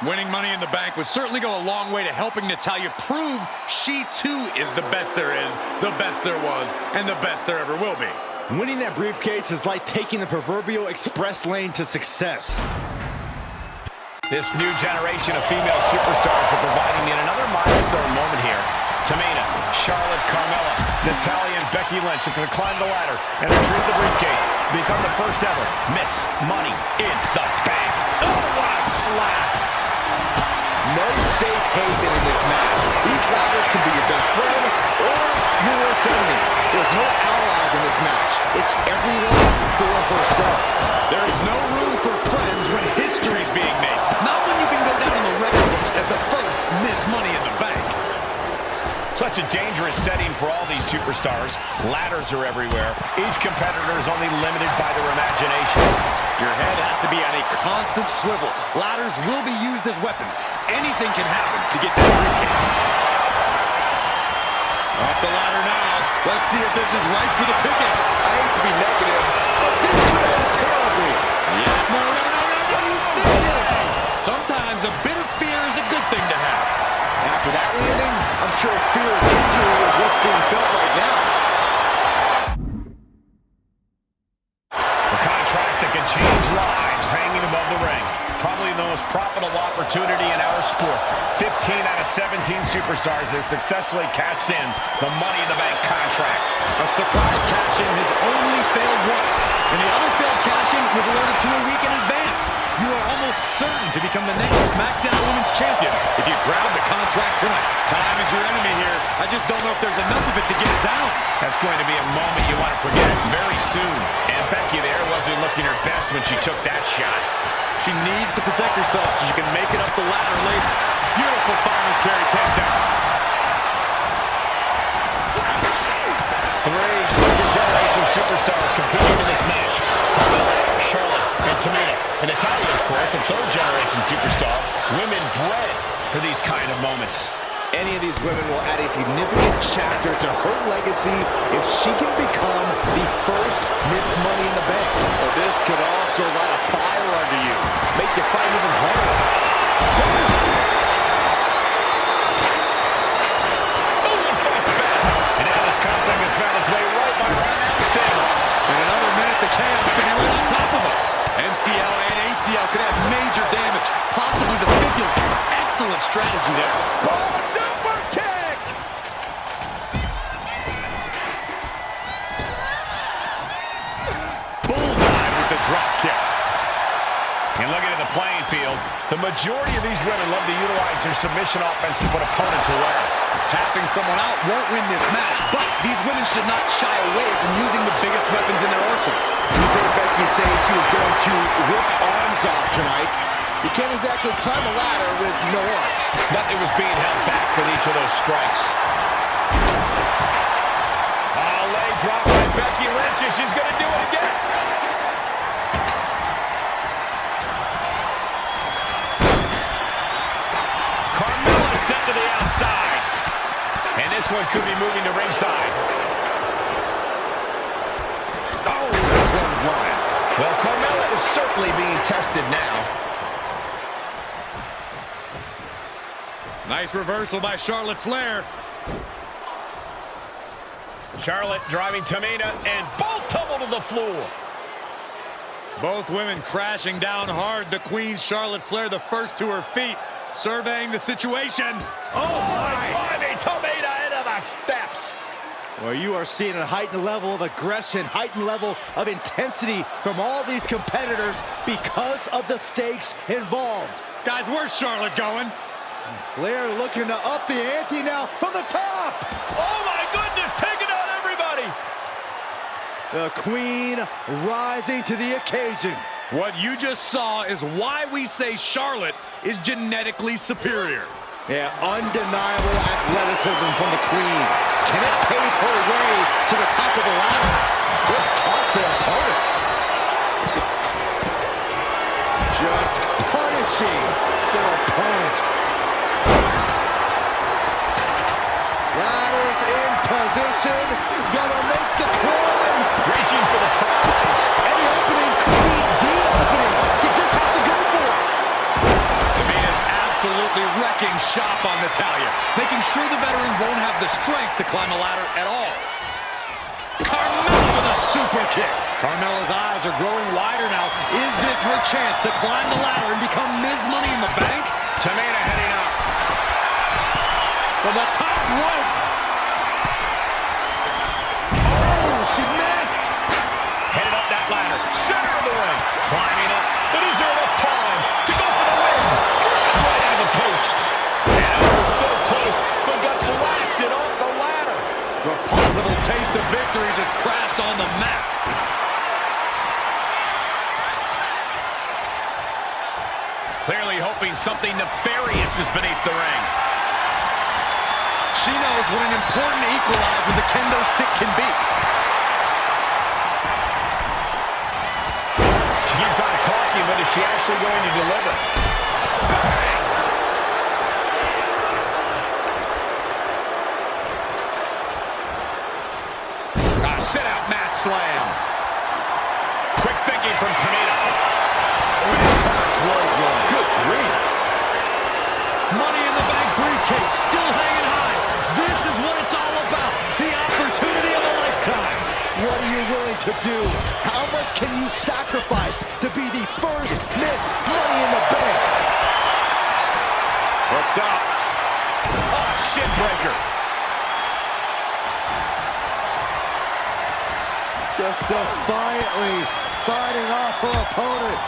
J: Winning Money in the Bank would certainly go a long way to helping Natalya prove she too is the best there is, the best there was, and the best there ever will be.
I: Winning that briefcase is like taking the proverbial express lane to success.
H: This new generation of female superstars are providing yet another milestone moment here. Tamina, Charlotte, Carmella, Natalya, and Becky Lynch have to climb the ladder and retrieve the briefcase to become the first ever Miss Money in the Bank. Oh, what a slap!
I: No safe haven in this match. These ladders can be your best friend or your worst enemy. There's no allies in this match. It's everyone for herself.
J: There is no room for friends when history's being made. Not when you can go down in the record books as the first Miss Money in the Bank.
H: Such a dangerous setting for all these superstars. Ladders are everywhere. Each competitor is only limited by their imagination.
J: Your head has to be on a constant swivel. Ladders will be used as weapons. Anything can happen to get that briefcase. Off the ladder now. Let's see if this is right for the picking.
I: I hate to be negative, but this could end terribly.
J: Yeah. No. Sometimes a bit of fear is a good thing to have.
I: After that landing, I'm sure fear of injury is what's being felt right now.
H: A contract that can change lives hanging above the ring. Probably the most profitable opportunity in our sport. 15 out of 17 superstars have successfully cashed in the Money in the Bank contract.
J: A surprise cash-in has only failed once, and the other failed cash-in was alerted to a week in advance. You are almost certain to become the next SmackDown Women's Champion if you grab the contract tonight. Time is your enemy here. I just don't know if there's enough of it to get it down.
H: That's going to be a moment you want to forget very soon. And Becky there wasn't looking her best when she took that shot.
J: She needs to protect herself so she can make it up the ladder later. Beautiful finals carry takedown.
H: Three second-generation superstars competing in this match. Carmella, Charlotte, and Tamina. And Natalya, of course, a third-generation superstar. Women bred for these kind of moments.
I: Any of these women will add a significant chapter to her legacy if she can become the first Miss Money in the Bank. Or this could also light a fire under you, make you fight even harder.
H: And now this conflict has found its way right by Rollins' table.
J: In another minute, the chaos could be right on top of us. MCL and ACL could have major damage, possibly good strategy there.
N: Call a super kick!
H: Bullseye with the drop kick. And looking at the playing field, the majority of these women love to utilize their submission offense to put opponents away.
J: Tapping someone out won't win this match, but these women should not shy away from using the biggest weapons in their arsenal.
C: You heard Becky say she was going to rip arms off tonight. You can't exactly climb a ladder with no arms.
H: Nothing was being held back with each of those strikes. Oh, leg drop by Becky Lynch, and she's going to do it again. Carmelo sent to the outside. And this one could be moving to ringside. Oh, clothesline. Well, Carmelo is certainly being tested now.
J: Nice reversal by Charlotte Flair.
H: Charlotte driving Tamina, and both tumble to the floor.
J: Both women crashing down hard. The Queen, Charlotte Flair, the first to her feet, surveying the situation.
H: Oh, my Tamina into the steps.
C: Well, you are seeing a heightened level of aggression, heightened level of intensity from all these competitors because of the stakes involved.
J: Guys, where's Charlotte going?
C: Flair looking to up the ante now from the top.
H: Oh, my goodness, taking out everybody.
C: The Queen rising to the occasion.
J: What you just saw is why we say Charlotte is genetically superior.
C: Yeah, undeniable athleticism from the Queen. Can it pave her way to the top of the ladder? Just toss their opponent. Just punishing their opponent. Ladders in position. Gonna make the climb.
H: Reaching for the prize.
C: Any opening could be the opening. You just have to go for it.
J: Tamina's absolutely wrecking shop on Natalya, making sure the veteran won't have the strength to climb a ladder at all. Carmelo with a super kick. Carmelo's eyes are growing wider now. Is this her chance to climb the ladder and become Ms. Money in the Bank?
H: Tamina heading up.
J: From the top rope.
C: Oh, she missed.
H: Headed up that ladder. Center of the ring. Climbing up. But is there enough time to go for the win? Driven right into the post. And it was so close, but got blasted off the ladder.
J: The possible taste of victory just crashed on the mat.
H: Clearly hoping something nefarious is beneath the ring.
J: She knows what an important equalizer the kendo stick can be.
H: She keeps on talking, but is she actually going to deliver? Bang! A sit-out mat slam. Quick thinking from Tamina.
C: Good grief.
J: Money in the Bank briefcase still hanging high. This is what it's all about. The opportunity of a lifetime.
C: What are you willing to do? How much can you sacrifice to be the first Miss Money in the Bank?
H: Hooked up. Oh, shin breaker.
C: Just defiantly fighting off her opponent.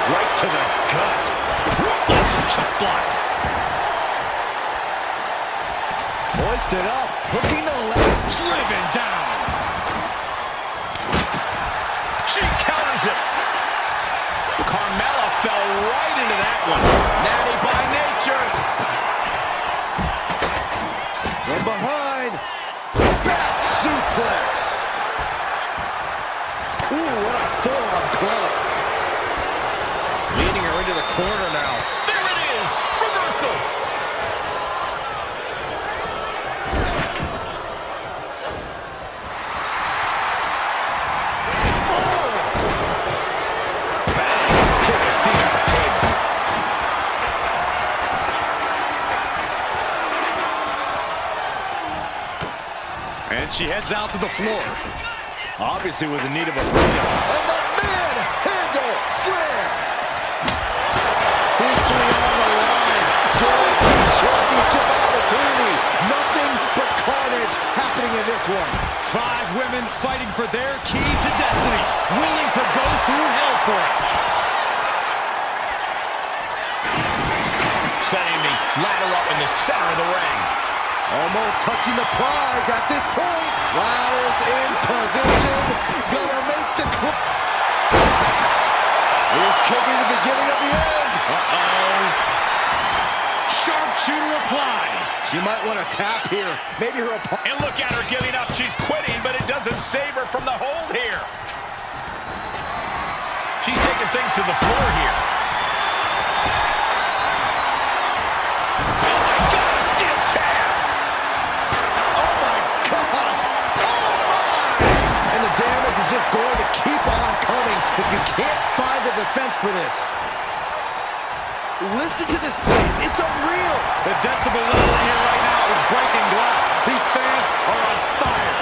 H: Right to the gut. Ruthless chop block.
C: Hoisted up, hooking the leg.
J: Driven down.
H: She counters it. Carmelo fell right into that one. Natty by nature.
C: From behind. Back suplex. Ooh, what a forearm club.
H: Leading her into the corner now. There it is! Reversal! Oh! Bang! Kick Cena to the table.
J: she heads out to the floor.
I: Obviously was in need of a breather.
C: And the manhandle slam. History on the line. Guaranteed championship opportunity. Nothing but carnage happening in this one.
J: 5 women fighting for their key to destiny, willing to go through hell for it.
H: Setting the ladder up in the center of the ring.
C: Almost touching the prize at this point. Ladder's in position. Gonna make the clip. This could be the beginning of the end.
J: Uh-oh. Sharpshooter applied.
C: She might want to tap here. Maybe her opponent.
H: And look at her giving up. She's quitting, but it doesn't save her from the hold here. She's taking things to the floor here. Oh, my God, a steel chair.
C: Oh, my God. Oh, my. And the damage is just going to keep on coming if you can't find the defense for this. Listen to this place. It's unreal.
J: The decibel level in here right now is breaking glass. These fans are on fire.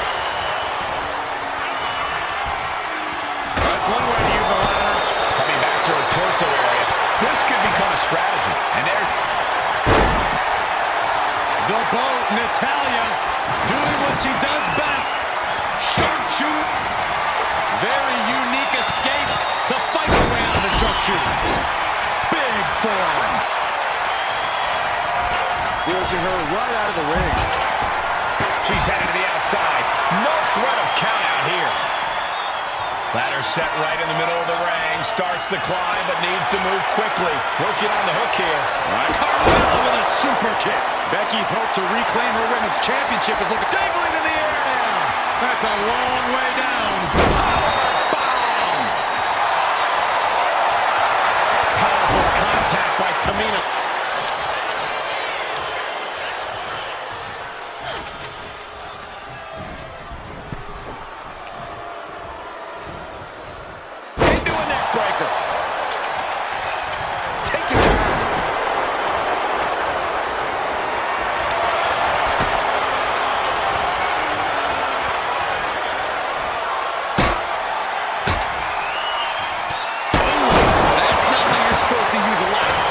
J: That's one way to use the ladder.
H: Coming back to her torso area. This could become a strategy. And there's
J: the boat, Natalya, doing what she does best. Sharpshooter. Very unique escape to fight her way out of the sharpshooter. Big forearm.
C: Forcing her right out of the ring.
H: She's headed to the outside. No threat of count out here. Ladder set right in the middle of the ring. Starts the climb, but needs to move quickly. Working on the hook here.
J: Carmelo with a super kick. Becky's hope to reclaim her women's championship is looking dangling in the air now. That's a long way down. Powerbomb.
H: Powerful contact by Tamina. Into a neck breaker.
C: Take it down.
J: That's not how you're supposed to use a ladder.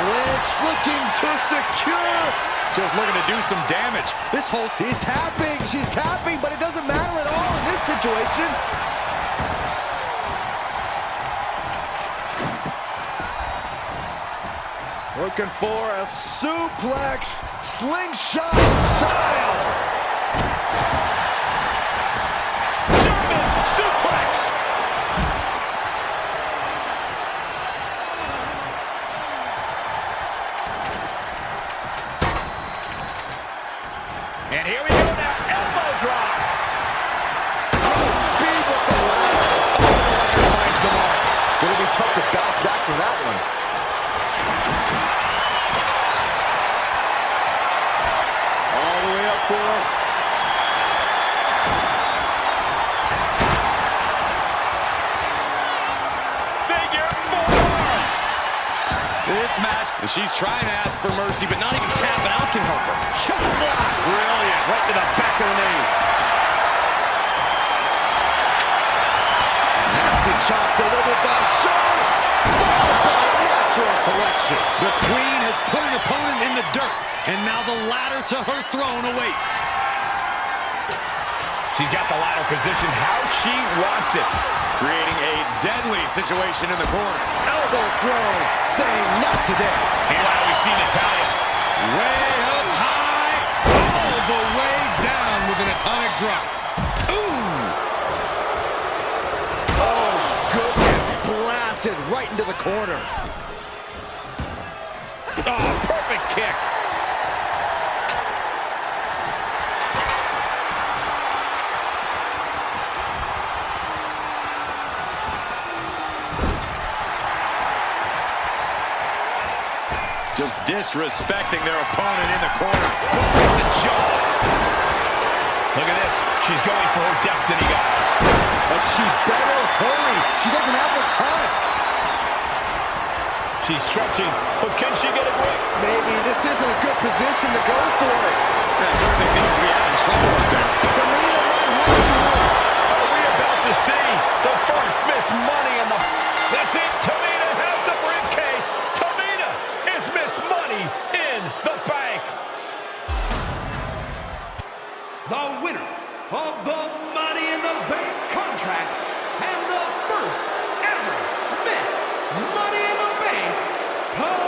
C: Lynch looking to secure.
J: Just looking to do some damage. This whole
C: She's tapping, but it doesn't matter at all in this situation. Looking for a suplex, slingshot style.
H: German suplex. And here we go now. Elbow drop.
C: Speed with the ladder.
H: Finds the mark.
C: It'll be tough to bounce back from that one. All the way up for us.
H: Figure 4.
J: This match, she's trying to ask for mercy, but not even tapping out can help her. Shot block.
H: Brilliant. Right to the back of the knee.
C: Nasty chop delivered by Shaw. Followed by natural selection.
J: The Queen has put an opponent in the dirt, and now the ladder to her throne awaits.
H: She's got the ladder positioned how she wants it.
J: Creating a deadly situation in the corner.
C: Elbow throw, saying not today.
H: Meanwhile, we see Natalya.
J: Way up high, all the way down with an atomic drop. Ooh!
C: Oh, goodness, blasted right into the corner.
H: Oh, perfect kick.
J: Just disrespecting their opponent in the corner.
H: With the jaw. Look at this. She's going for her destiny, guys.
C: But she better hurry. She doesn't have much time.
H: She's stretching, but can she get a grip?
C: Maybe this isn't a good position to go for it.
J: That certainly seems to be having trouble up there.
C: Tamina might have to.
H: Are we about to see the first Miss Money in the... That's it, Tamina has the briefcase. Tamina is Miss Money in the bank.
B: The winner of the Money in the Bank contract and the first ever Miss Money in the Bank, Tamina!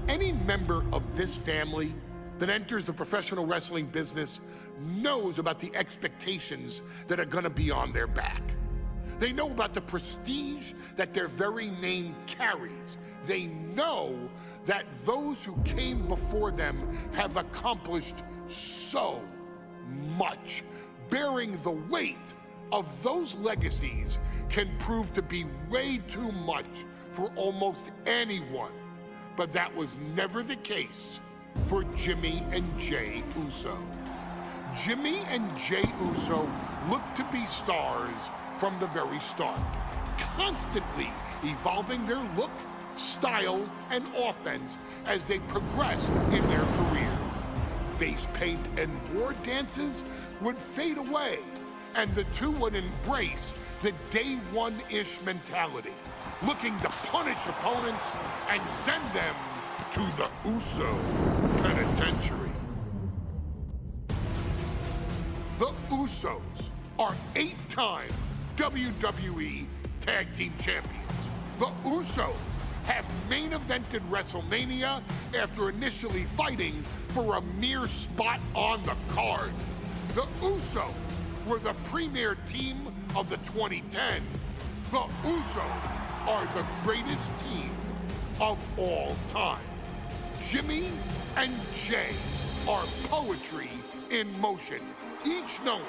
E: Any member of this family that enters the professional wrestling business knows about the expectations that are gonna be on their back. They know about the prestige that their very name carries. They know that those who came before them have accomplished so much. Bearing the weight of those legacies can prove to be way too much for almost anyone. But that was never the case for Jimmy and Jey Uso. Jimmy and Jey Uso looked to be stars from the very start, constantly evolving their look, style, and offense as they progressed in their careers. Face paint and war dances would fade away, and the two would embrace the day one-ish mentality, looking to punish opponents and send them to the Uso penitentiary. The Usos are 8-time WWE Tag Team Champions. The Usos have main evented WrestleMania after initially fighting for a mere spot on the card. The Usos were the premier team of the 2010s. The Usos are the greatest team of all time. Jimmy and Jey are poetry in motion, each knowing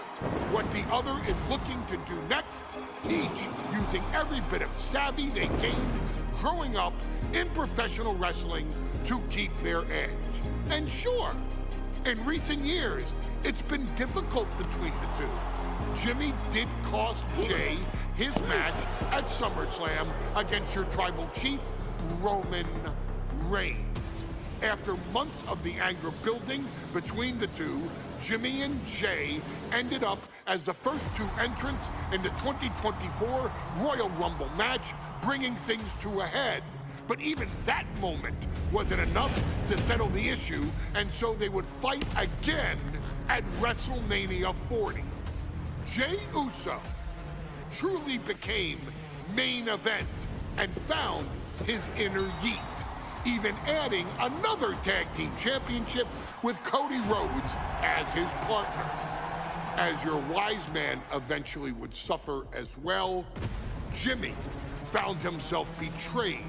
E: what the other is looking to do next, each using every bit of savvy they gained growing up in professional wrestling to keep their edge. And sure, in recent years, it's been difficult between the two. Jimmy did cost Jey his match at SummerSlam against your tribal chief, Roman Reigns. After months of the anger building between the two, Jimmy and Jey ended up as the first two entrants in the 2024 Royal Rumble match, bringing things to a head. But even that moment wasn't enough to settle the issue, and so they would fight again at WrestleMania 40. Jey Uso truly became main event and found his inner yeet, even adding another tag team championship with Cody Rhodes as his partner. As your wise man eventually would suffer as well, Jimmy found himself betrayed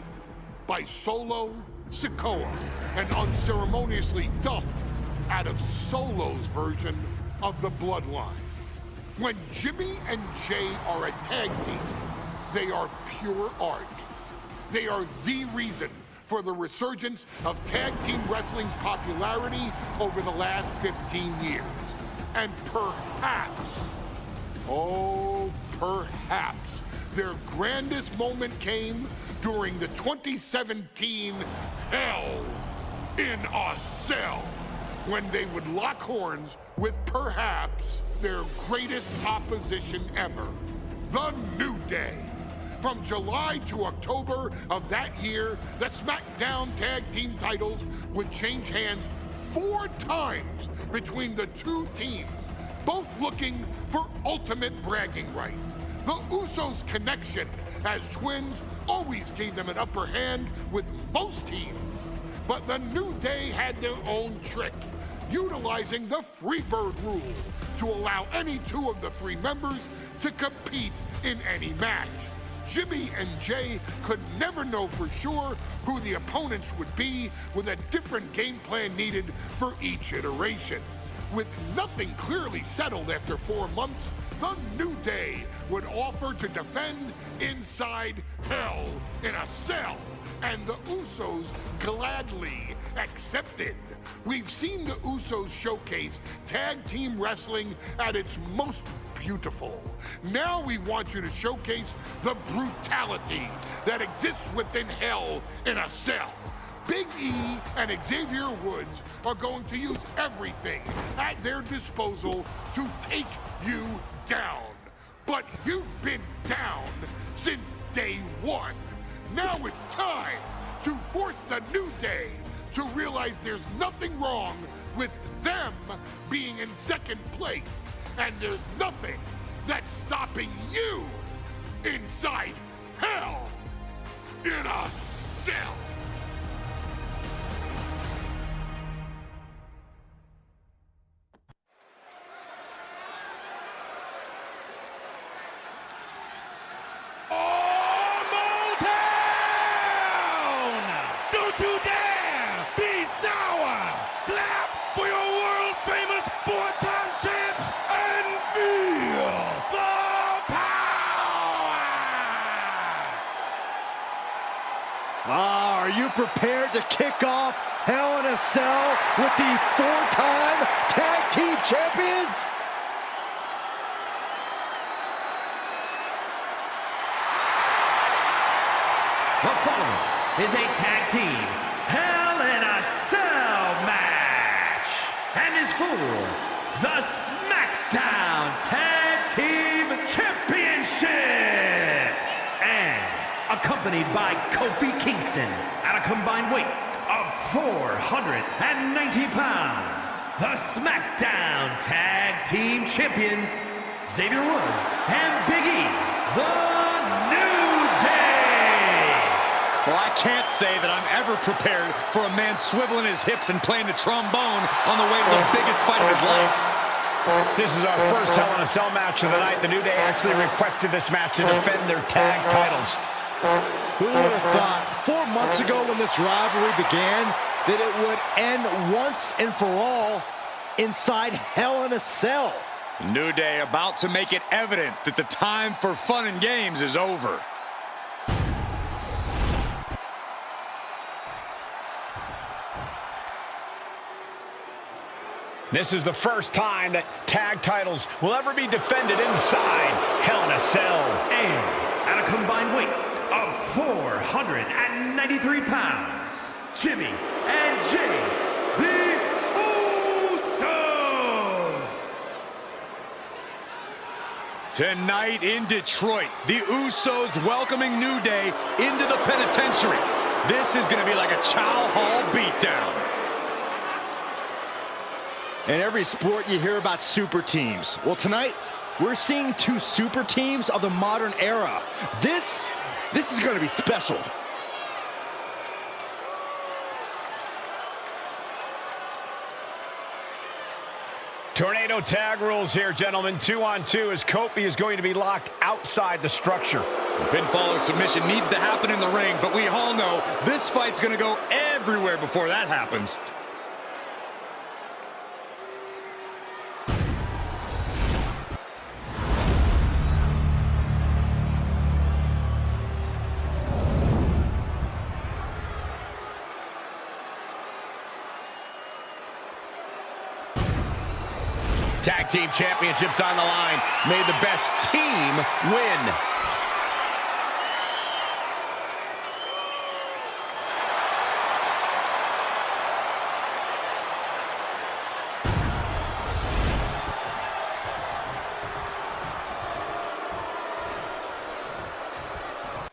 E: by Solo Sikoa and unceremoniously dumped out of Solo's version of the Bloodline. When Jimmy and Jey are a tag team, they are pure art. They are the reason for the resurgence of tag team wrestling's popularity over the last 15 years. And perhaps, oh, perhaps, their grandest moment came during the 2017 Hell in a Cell, when they would lock horns with perhaps their greatest opposition ever, The New Day. From July to October of that year, the SmackDown Tag Team titles would change hands 4 times between the two teams, both looking for ultimate bragging rights. The Usos' connection as twins always gave them an upper hand with most teams. But the New Day had their own trick, utilizing the Freebird rule to allow any 2 of the 3 members to compete in any match. Jimmy and Jay could never know for sure who the opponents would be, with a different game plan needed for each iteration. With nothing clearly settled after 4 months, the New Day would offer to defend inside Hell in a Cell, and the Usos gladly accepted. We've seen the Usos showcase tag team wrestling at its most beautiful. Now we want you to showcase the brutality that exists within Hell in a Cell. Big E and Xavier Woods are going to use everything at their disposal to take you down. But you've been down since day one. Now it's time to force the New Day to realize there's nothing wrong with them being in second place, and there's nothing that's stopping you inside Hell in a Cell.
B: Don't you dare be sour! Clap for your world famous 4-time champs and feel the power!
I: Are you prepared to kick off Hell in a Cell with the 4-time tag team champions?
B: The following is a tag team Hell in a Cell match, and is for the SmackDown Tag Team Championship, and accompanied by Kofi Kingston at a combined weight of 490 pounds, the SmackDown Tag Team Champions, Xavier Woods and Big E, the New Day.
J: Well, I can't say that I'm ever prepared for a man swiveling his hips and playing the trombone on the way to the biggest fight of his life.
H: This is our first Hell in a Cell match of the night. The New Day actually requested this match to defend their tag titles.
I: Who would have thought 4 months ago when this rivalry began that it would end once and for all inside Hell in a Cell?
J: New Day about to make it evident that the time for fun and games is over.
H: This is the first time that tag titles will ever be defended inside Hell in a Cell.
B: And at a combined weight of 493 pounds, Jimmy and Jay, the Usos.
J: Tonight in Detroit, the Usos welcoming New Day into the penitentiary. This is going to be like a Chow Hall beatdown.
I: In every sport, you hear about super teams. Well, tonight, we're seeing 2 super teams of the modern era. This is going to be special.
H: Tornado tag rules here, gentlemen. 2-on-2 as Kofi is going to be locked outside the structure.
J: The pinfall or submission needs to happen in the ring, but we all know this fight's going to go everywhere before that happens.
H: Tag team championships on the line. May the best team win.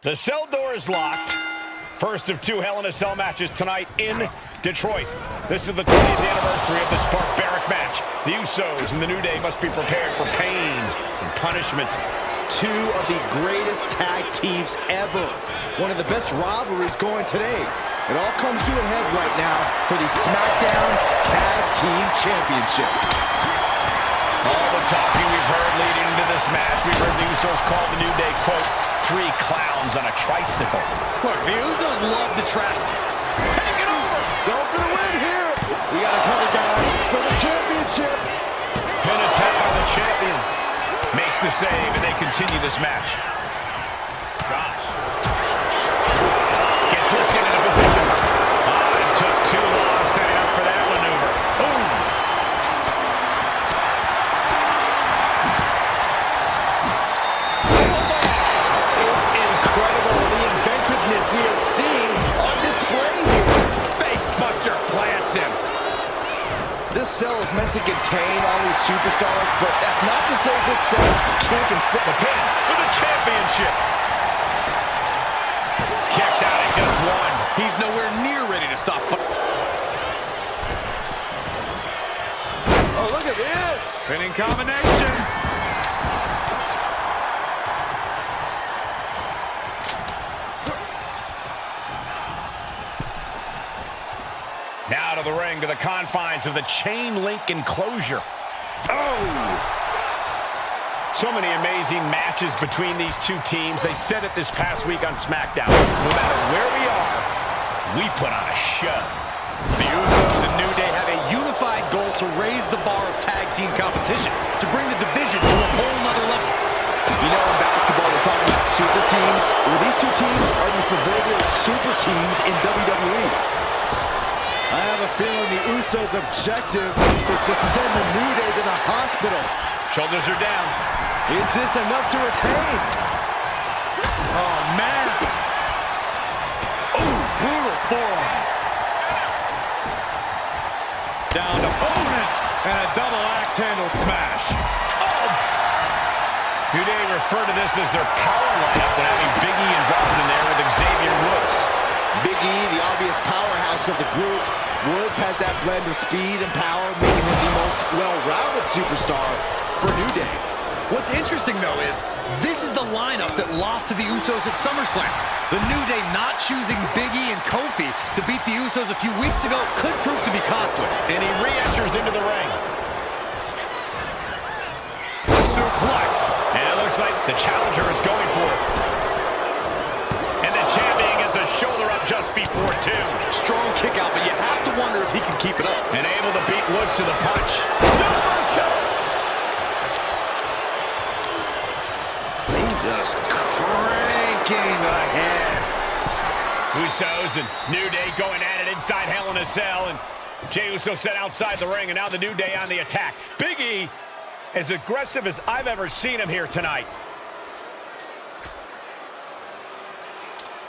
H: The cell door is locked. First of 2 Hell in a Cell matches tonight in Detroit. This is the 20th anniversary of this barbaric match. The Usos and the New Day must be prepared for pain and punishment.
I: 2 of the greatest tag teams ever. One of the best rivalries going today. It all comes to a head right now for the SmackDown Tag Team Championship.
H: All the talking we've heard leading into this match, we've heard the Usos call the New Day, quote, three clowns on a tricycle.
J: Look, the Usos love to trash.
C: Take it over! Go for the win here! We got to cover, guys, for the championship!
H: Pin attack on the champion. Makes the save, and they continue this match. Gosh. Gets lifted into position. It took too long setting up for that maneuver. Boom!
C: It's incredible the inventiveness we are seeing on display here.
H: Facebuster plants him.
C: This cell is meant to contain all these superstars, but that's not to say this cell can't fit the pin
H: for the championship. Kicks out at just one.
J: He's nowhere near ready to stop.
C: Oh, look at this!
J: Spinning combination.
H: Now to the ring, to the confines of the chain link enclosure. Oh! So many amazing matches between these two teams. They said it this past week on SmackDown. No matter where we are, we put on a show.
J: The Usos and New Day have a unified goal to raise the bar of tag team competition, to bring the division to a whole nother level.
C: You know, in basketball, we're talking about super teams. Well, these two teams are the proverbial super teams in WWE. I have a feeling the Usos' objective is to send the New Day to the hospital.
H: Shoulders are down.
C: Is this enough to retain?
J: Oh, man. Oh, brutal forearm. Down to opponent, and a double axe handle smash.
H: Oh! New Day refer to this as their power lineup when having Big E involved in there with Xavier Woods.
C: Big E, the obvious powerhouse of the group. Woods has that blend of speed and power, making him the most well-rounded superstar for New Day.
J: What's interesting, though, is this is the lineup that lost to the Usos at SummerSlam. The New Day not choosing Big E and Kofi to beat the Usos a few weeks ago could prove to be costly.
H: And he re-enters into the ring.
J: Suplex.
H: And it looks like the challenger is going for it. And the champion gets a shoulder up just before two.
J: Strong kick out, but you have to wonder if he can keep it up.
H: And able to beat Woods to the punch.
C: Just cranking ahead.
H: Usos and New Day going at it inside Hell in a Cell. And Jey Uso set outside the ring, and now the New Day on the attack. Big E, as aggressive as I've ever seen him here tonight.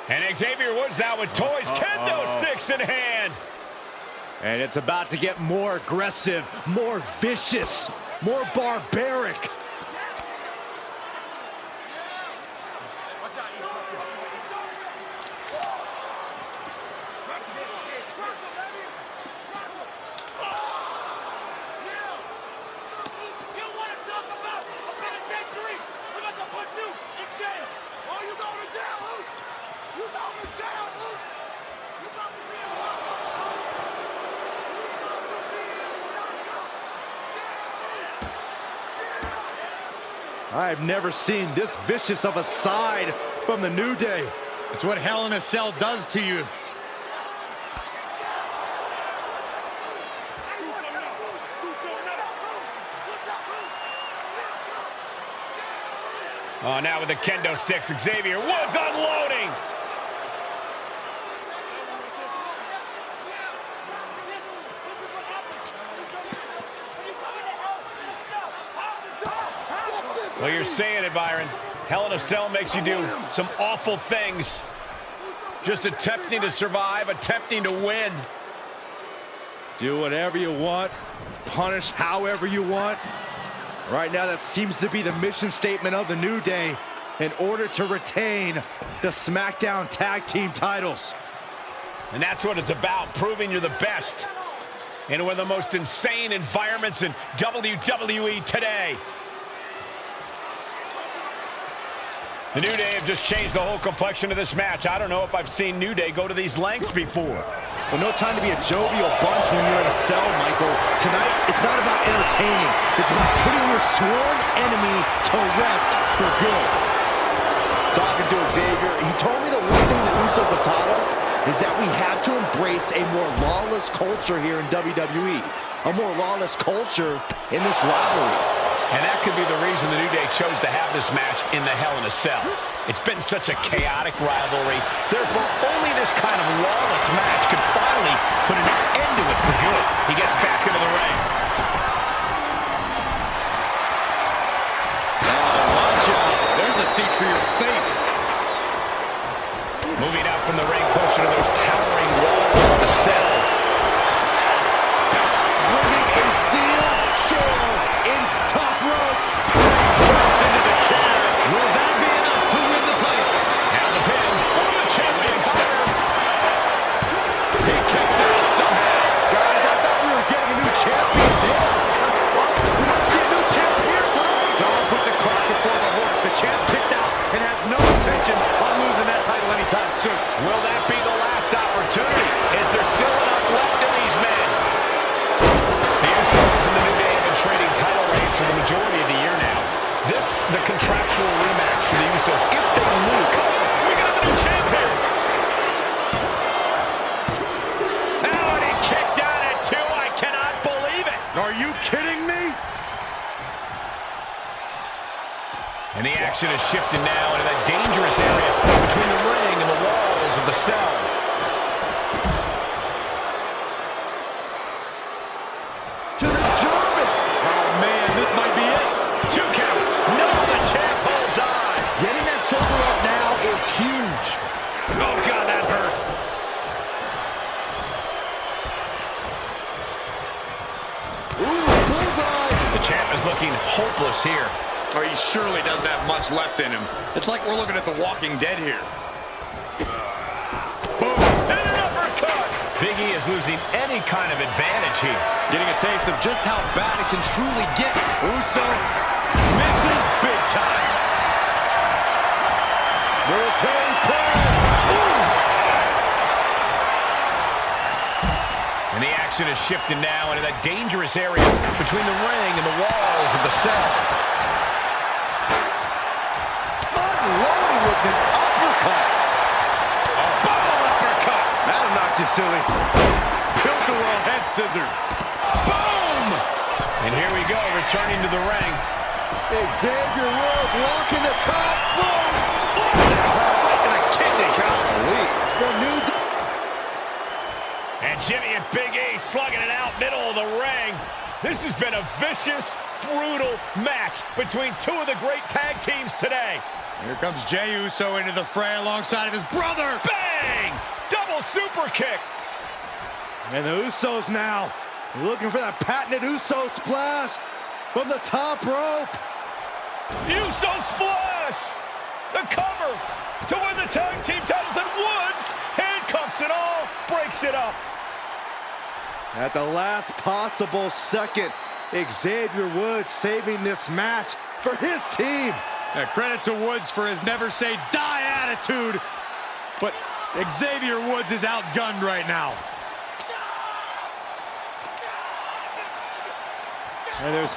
H: And Xavier Woods now with toys, kendo sticks in hand.
C: And it's about to get more aggressive, more vicious, more barbaric. I've never seen this vicious of a side from the New Day.
J: It's what Hell in a Cell does to you.
H: Oh, now with the kendo sticks, Xavier Woods unloading. Well, you're saying it, Byron. Hell in a Cell makes you do some awful things. Just attempting to survive, attempting to win.
C: Do whatever you want, punish however you want. Right now, that seems to be the mission statement of the New Day in order to retain the SmackDown Tag Team titles.
H: And that's what it's about, proving you're the best in one of the most insane environments in WWE today. The New Day have just changed the whole complexion of this match. I don't know if I've seen New Day go to these lengths before.
C: Well, no time to be a jovial bunch when you're in a cell, Michael. Tonight, it's not about entertaining. It's about putting your sworn enemy to rest for good.
I: talking to Xavier, he told me the one thing the Usos have taught us is that we have to embrace a more lawless culture here in WWE. A more lawless culture in this rivalry.
H: And that could be the reason the New Day chose to have this match in the Hell in a Cell. It's been such a chaotic rivalry. Therefore, only this kind of lawless match could finally put an end to it for good. He gets back into the ring.
J: Watch out. There's a seat for your face.
H: Moving out from the ring closer to those towering walls of the cell.
I: Bringing a steel chair in top rope.
J: Into the chair. Will that be enough to win the titles?
H: Now the pin for the champions. He kicks out somehow.
I: Guys, I thought we were getting a new champion here. Well, we might see a new champ here tonight.
J: Don't put the cart before the horse. The champ picked out and has no intentions on losing that title anytime soon.
H: Will that be the last opportunity? Is there still enough left in these men? The Usos and the New Day have been trading title reigns for the majority of the year now. This, the contractual rematch for the Usos. If they lose, we got the new champ here. Now and he kicked out at 2. I cannot believe it.
J: Are you kidding me?
H: And the action is shifted now into that dangerous area between the ring and the walls of the cell.
I: To the German.
J: Oh, man, this might be it.
H: 2 count. No, the champ holds on.
I: Getting that shoulder up now is huge.
H: Oh, God, that hurt.
I: Ooh, bullseye.
H: The champ is looking hopeless here.
J: Or he surely doesn't have much left in him. It's like we're looking at The Walking Dead here.
H: Boom. And an uppercut. Big E is losing any kind of advantage here.
J: Getting a taste of just how bad it can truly get. Uso misses big time.
I: Military press.
H: And the action is shifted now into that dangerous area between the ring and the walls of the cell.
I: Unloading with an uppercut.
H: Boom, uppercut.
I: That'll knock you silly.
J: Tilt-a-whirl head scissors.
H: Boom! And here we go, returning to the ring.
I: Xavier Woods walking the top. Boom!
H: Right to the kidney.
I: Golly. The new...
H: And Jimmy and Big E slugging it out middle of the ring. This has been a vicious, brutal match between two of the great tag teams today.
J: Here comes Jey Uso into the fray alongside of his brother.
H: Bang! Double super kick.
I: And the Usos now looking for that patented Uso splash from the top rope.
H: Uso splash! The cover to win the tag team titles, and Woods, handcuffs and all, breaks it up.
I: At the last possible second, Xavier Woods saving this match for his team.
J: Credit to Woods for his never say die attitude, but Xavier Woods is outgunned right now.
I: And look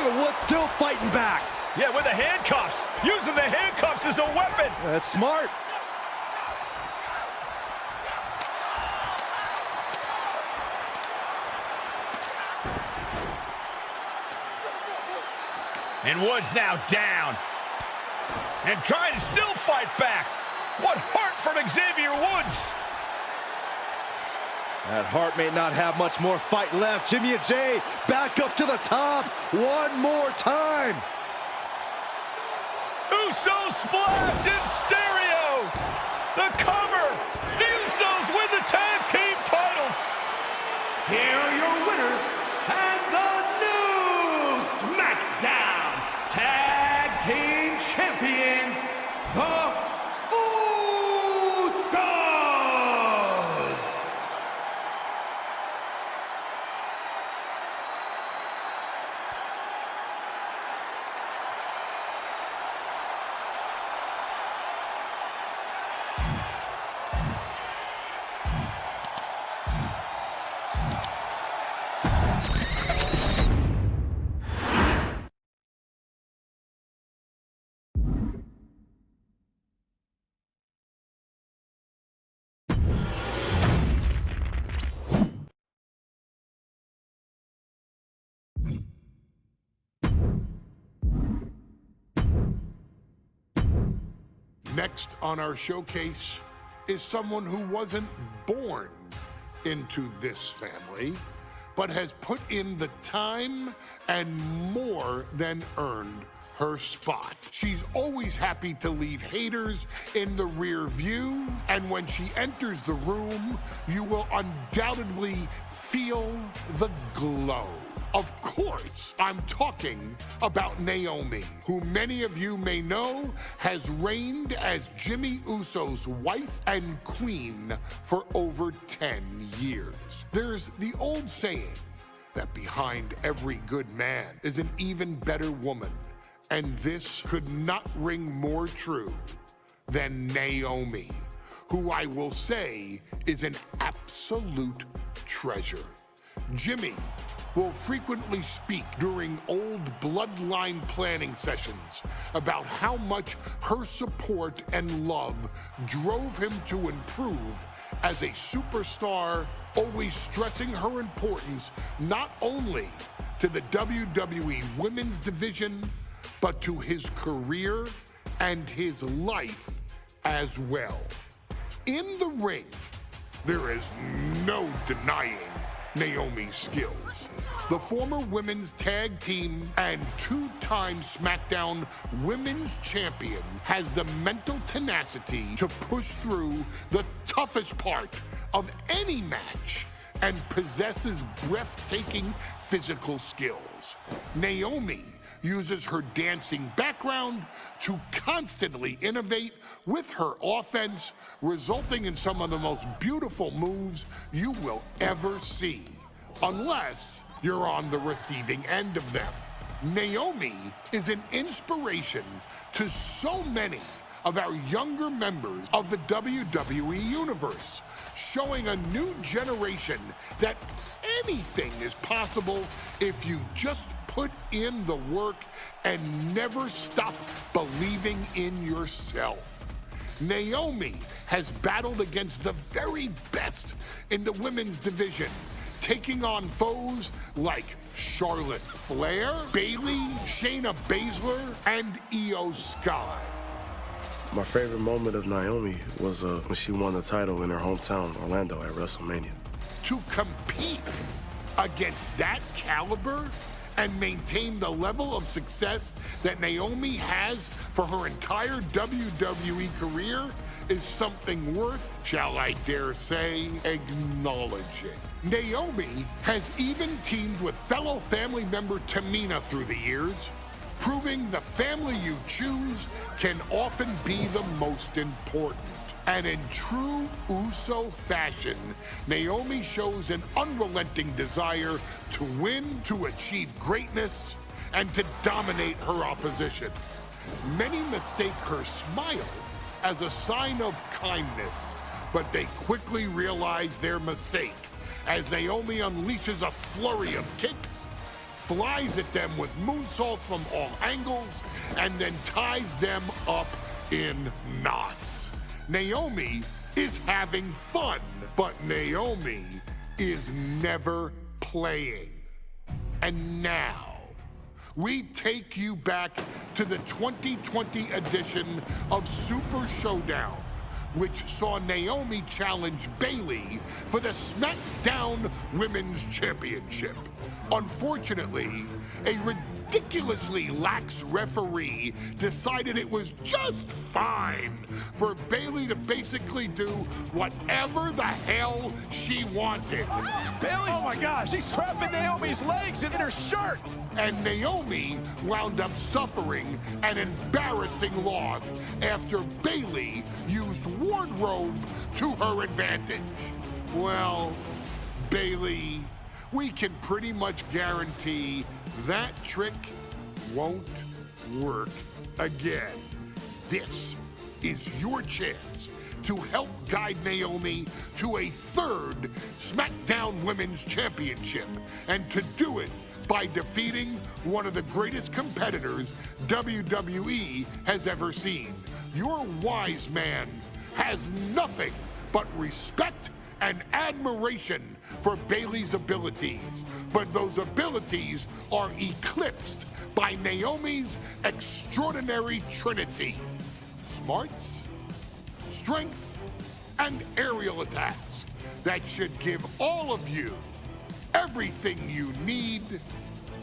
I: at Woods still fighting back.
H: Yeah, with the handcuffs. Using the handcuffs as a weapon.
I: That's smart.
H: And Woods now down. And trying to still fight back. What heart from Xavier Woods.
I: That Hart may not have much more fight left. Jimmy and Jey back up to the top one more time.
H: Uso splash in stereo. The cover. The Usos win the tag team titles.
B: Here are your winners and the new SmackDown Tag Team Champions, the
E: Next on our showcase is someone who wasn't born into this family, but has put in the time and more than earned her spot. She's always happy to leave haters in the rear view, and when she enters the room, you will undoubtedly feel the glow. Of course, I'm talking about Naomi, who many of you may know has reigned as Jimmy Uso's wife and queen for over 10 years. There's the old saying that behind every good man is an even better woman, and this could not ring more true than Naomi, who I will say is an absolute treasure. Jimmy will frequently speak during old Bloodline planning sessions about how much her support and love drove him to improve as a superstar, always stressing her importance not only to the WWE Women's Division, but to his career and his life as well. In the ring, there is no denying Naomi's skills. The former women's tag team and two-time SmackDown Women's Champion has the mental tenacity to push through the toughest part of any match and possesses breathtaking physical skills. Naomi uses her dancing background to constantly innovate with her offense, resulting in some of the most beautiful moves you will ever see, unless you're on the receiving end of them. Naomi is an inspiration to so many of our younger members of the WWE Universe, showing a new generation that anything is possible if you just put in the work and never stop believing in yourself. Naomi has battled against the very best in the women's division, taking on foes like Charlotte Flair, Bayley, Shayna Baszler, and Io Sky.
G: My favorite moment of Naomi was when she won the title in her hometown, Orlando, at WrestleMania.
E: To compete against that caliber and maintain the level of success that Naomi has for her entire WWE career is something worth, shall I dare say, acknowledging. Naomi has even teamed with fellow family member Tamina through the years, proving the family you choose can often be the most important. And in true Uso fashion, Naomi shows an unrelenting desire to win, to achieve greatness, and to dominate her opposition. Many mistake her smile as a sign of kindness, but they quickly realize their mistake as Naomi unleashes a flurry of kicks, flies at them with moonsaults from all angles, and then ties them up in knots. Naomi is having fun, but Naomi is never playing. And now, we take you back to the 2020 edition of Super Showdown, which saw Naomi challenge Bayley for the SmackDown Women's Championship. Unfortunately, a ridiculously lax referee decided it was just fine for Bayley to basically do whatever the hell she wanted.
A: Bayley's, oh my gosh, she's trapping Naomi's legs in her shirt.
E: And Naomi wound up suffering an embarrassing loss after Bayley used wardrobe to her advantage. Well, Bayley, we can pretty much guarantee that trick won't work again. This is your chance to help guide Naomi to a third SmackDown Women's Championship, and to do it by defeating one of the greatest competitors WWE has ever seen. Your wise man has nothing but respect and admiration for Bayley's abilities, but those abilities are eclipsed by Naomi's extraordinary trinity: smarts, strength, and aerial attacks that should give all of you everything you need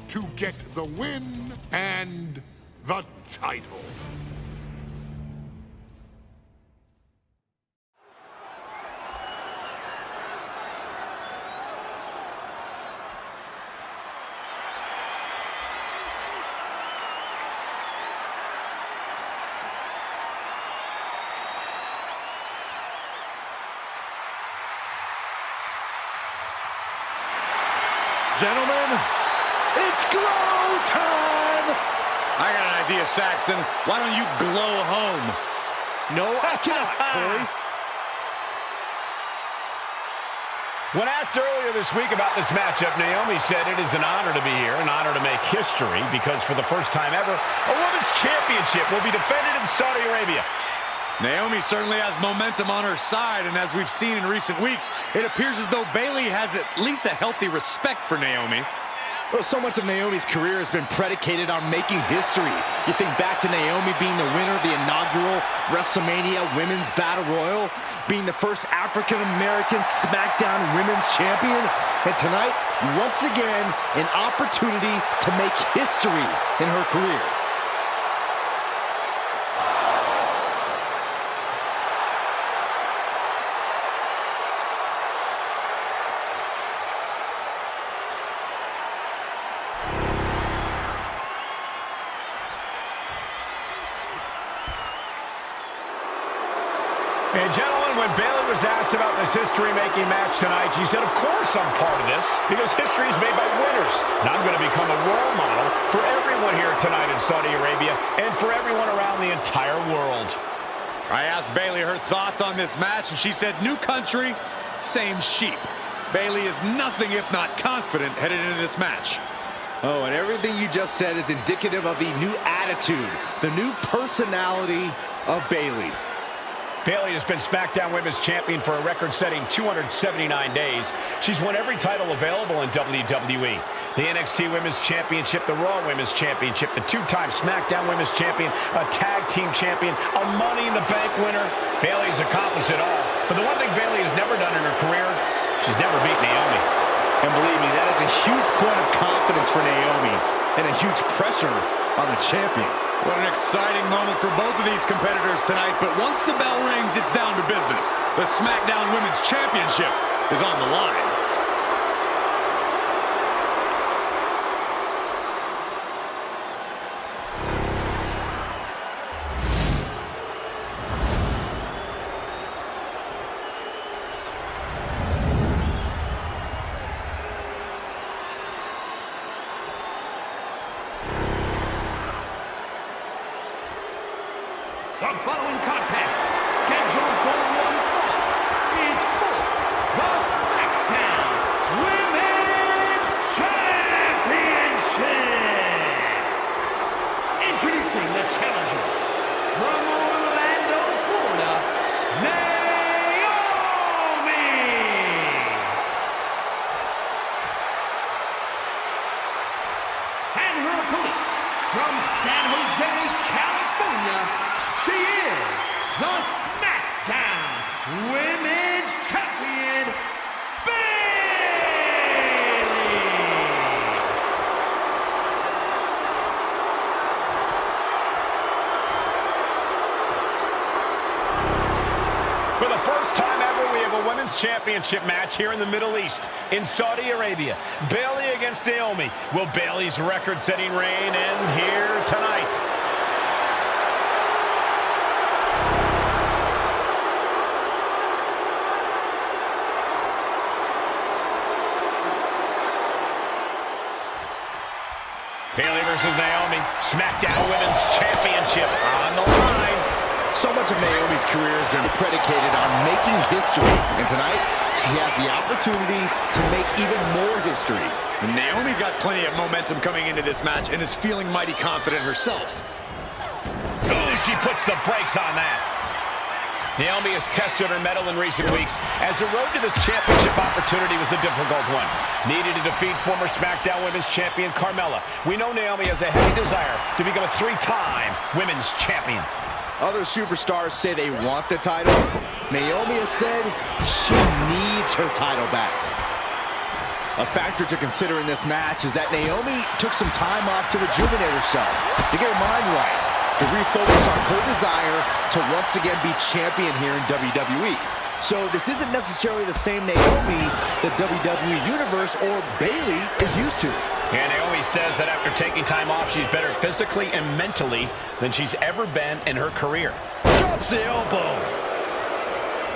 E: to get the win and the title.
C: Gentlemen, it's glow time!
J: I got an idea, Saxton. Why don't you glow home?
C: No, I cannot, Corey.
H: When asked earlier this week about this matchup, Naomi said it is an honor to be here, an honor to make history, because for the first time ever, a women's championship will be defended in Saudi Arabia.
J: Naomi certainly has momentum on her side, and as we've seen in recent weeks, it appears as though Bayley has at least a healthy respect for Naomi.
I: Well, so much of Naomi's career has been predicated on making history. You think back to Naomi being the winner of the inaugural WrestleMania Women's Battle Royal, being the first African-American SmackDown Women's Champion, and tonight, once again, an opportunity to make history in her career.
H: And gentlemen, when Bayley was asked about this history-making match tonight, she said, of course I'm part of this, because history is made by winners. And I'm going to become a role model for everyone here tonight in Saudi Arabia and for everyone around the entire world.
J: I asked Bayley her thoughts on this match, and she said, new country, same sheep. Bayley is nothing if not confident headed into this match.
I: Oh, and everything you just said is indicative of the new attitude, the new personality of Bayley.
H: Bayley has been SmackDown Women's Champion for a record-setting 279 days. She's won every title available in WWE. The NXT Women's Championship, the Raw Women's Championship, the two-time SmackDown Women's Champion, a Tag Team Champion, a Money in the Bank winner. Bayley's accomplished it all. But the one thing Bayley has never done in her career, she's never beat Naomi.
I: And believe me, that is a huge point of confidence for Naomi and a huge pressure on the champion.
J: What an exciting moment for both of these competitors tonight, but once the bell rings, it's down to business. The SmackDown Women's Championship is on the line.
B: The following contest, scheduled for one fall, is for the SmackDown Women's Championship. Introducing the challenger from Orlando, Florida, Naomi. And her opponent from San Jose, California, she is the SmackDown Women's Champion, Bayley!
H: For the first time ever, we have a Women's Championship match here in the Middle East, in Saudi Arabia. Bayley against Naomi. Will Bayley's record-setting reign end here tonight? Bayley versus Naomi, SmackDown Women's Championship on the line.
I: So much of Naomi's career has been predicated on making history, and tonight she has the opportunity to make even more history.
J: And Naomi's got plenty of momentum coming into this match and is feeling mighty confident herself.
H: Ooh, she puts the brakes on that. Naomi has tested her mettle in recent weeks, as the road to this championship opportunity was a difficult one. Needed to defeat former SmackDown Women's Champion Carmelo. We know Naomi has a heavy desire to become a three-time Women's Champion.
I: Other superstars say they want the title. Naomi has said she needs her title back. A factor to consider in this match is that Naomi took some time off to rejuvenate herself, to get her mind right, to refocus on her desire to once again be champion here in WWE. So this isn't necessarily the same Naomi the WWE Universe or Bayley is used to.
H: Yeah, Naomi says that after taking time off, she's better physically and mentally than she's ever been in her career.
J: Drops the elbow.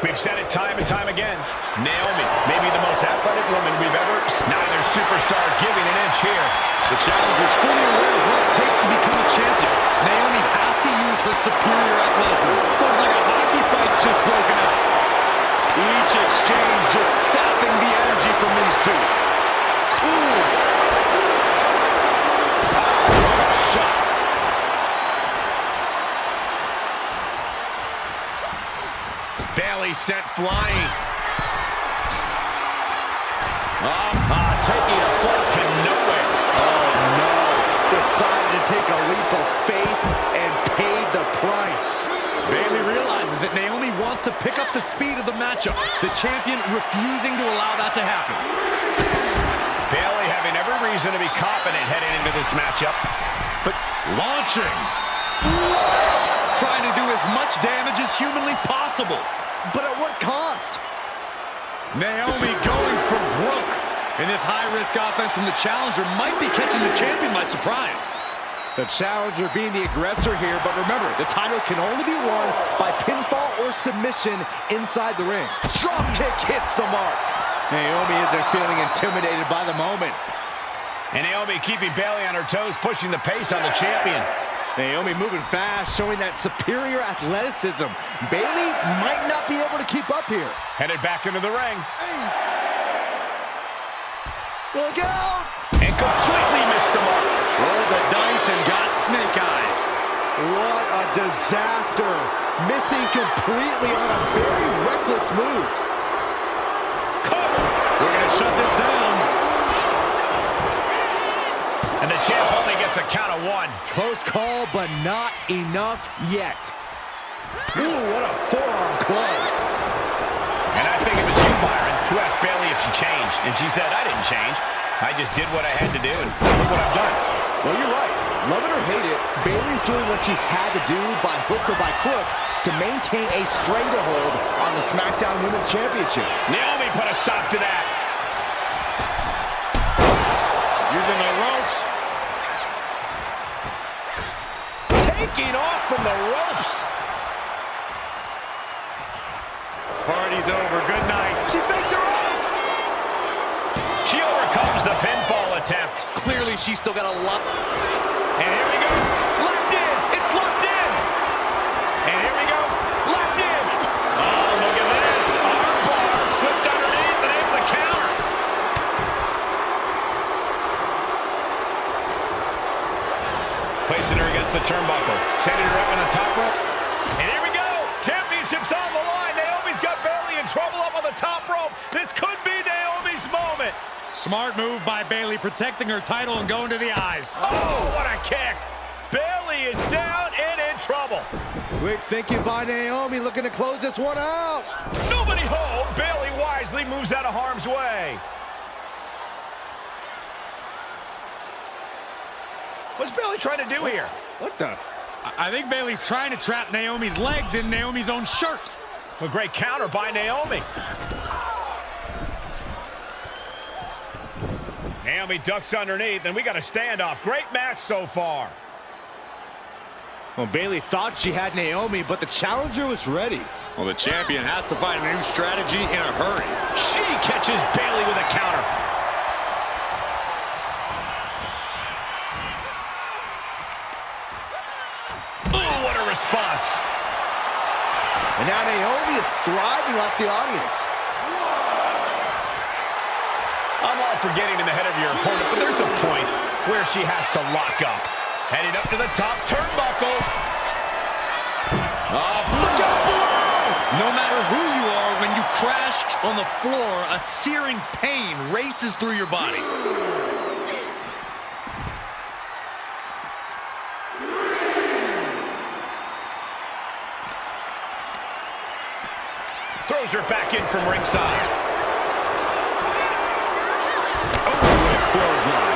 H: We've said it time and time again. Naomi, maybe the most athletic woman we've ever. Neither superstar giving an inch here.
J: The challenger is fully aware of what it takes to become a champion. Naomi has to use her superior athleticism. Looks like a hockey fight's just broken out. Each exchange just sapping the energy from these two. Ooh. Power shot.
H: Bayley sent flying. Taking a flight to nowhere.
I: Oh no. Decided to take a leap of faith and paid the price.
J: Bayley realizes that Naomi wants to pick up the speed of the matchup. The champion refusing to allow that to happen.
H: Bayley having every reason to be confident heading into this matchup.
J: But launching. What? Trying to do as much damage as humanly possible.
I: But at what cost?
J: Naomi going for broke. And this high-risk offense from the challenger might be catching the champion by surprise.
I: The challenger being the aggressor here, but remember, the title can only be won by pinfall or submission inside the ring. Drop kick hits the mark. Naomi isn't feeling intimidated by the moment.
H: And Naomi keeping Bayley on her toes, pushing the pace on the champion.
I: Naomi moving fast, showing that superior athleticism. Bayley might not be able to keep up here.
H: Headed back into the ring.
I: Look out!
H: And completely missed the mark.
J: Rolled the dice and got snake eyes.
I: What a disaster. Missing completely on a very reckless move.
J: We're going to shut this down.
H: And the champ only gets a count of one.
I: Close call, but not enough yet. Ooh, what a forearm club.
H: And I think it was you, Byron, who asked Bayley if she changed. And she said, I didn't change. I just did what I had to do, and look what I've done.
I: Well, you're right. Love it or hate it, Bayley's doing what she's had to do by hook or by crook to maintain a stranglehold on the SmackDown Women's Championship.
H: Naomi put a stop to that.
J: Using the ropes.
H: Taking off from the ropes.
J: Party's over. Good night.
H: She faked her out. She overcomes the pinfall attempt.
J: Clearly, she's still got a lot.
H: And here we go. Locked in. It's locked in. And here we go. Locked in. Oh, look at this. Armbar slipped underneath and able to counter. Placing her against the turnbuckle. Setting her up on the top rope. And here we go. Championship's on the line. Naomi's got Bayley in trouble up on the top rope. This could be Naomi's moment.
J: Smart move by Bayley, protecting her title and going to the eyes.
H: Oh, what a kick. Bayley is down and in trouble.
I: Quick thinking by Naomi, looking to close this one out.
H: Nobody home. Bayley wisely moves out of harm's way. What's Bayley trying to do here?
I: What the?
J: I think Bayley's trying to trap Naomi's legs in Naomi's own shirt.
H: A great counter by Naomi. Naomi ducks underneath, and we got a standoff. Great match so far.
I: Well, Bayley thought she had Naomi, but the challenger was ready.
J: Well, the champion has to find a new strategy in a hurry.
H: She catches Bayley with a counter. Oh, what a response.
I: And now Naomi is thriving off the audience.
H: I'm all for getting in the head of your opponent, but there's a point where she has to lock up. Heading up to the top turnbuckle. Look out below!
J: No matter who you are, when you crash on the floor, a searing pain races through your body.
H: Throws her back in from ringside.
I: Oh, what a clothesline.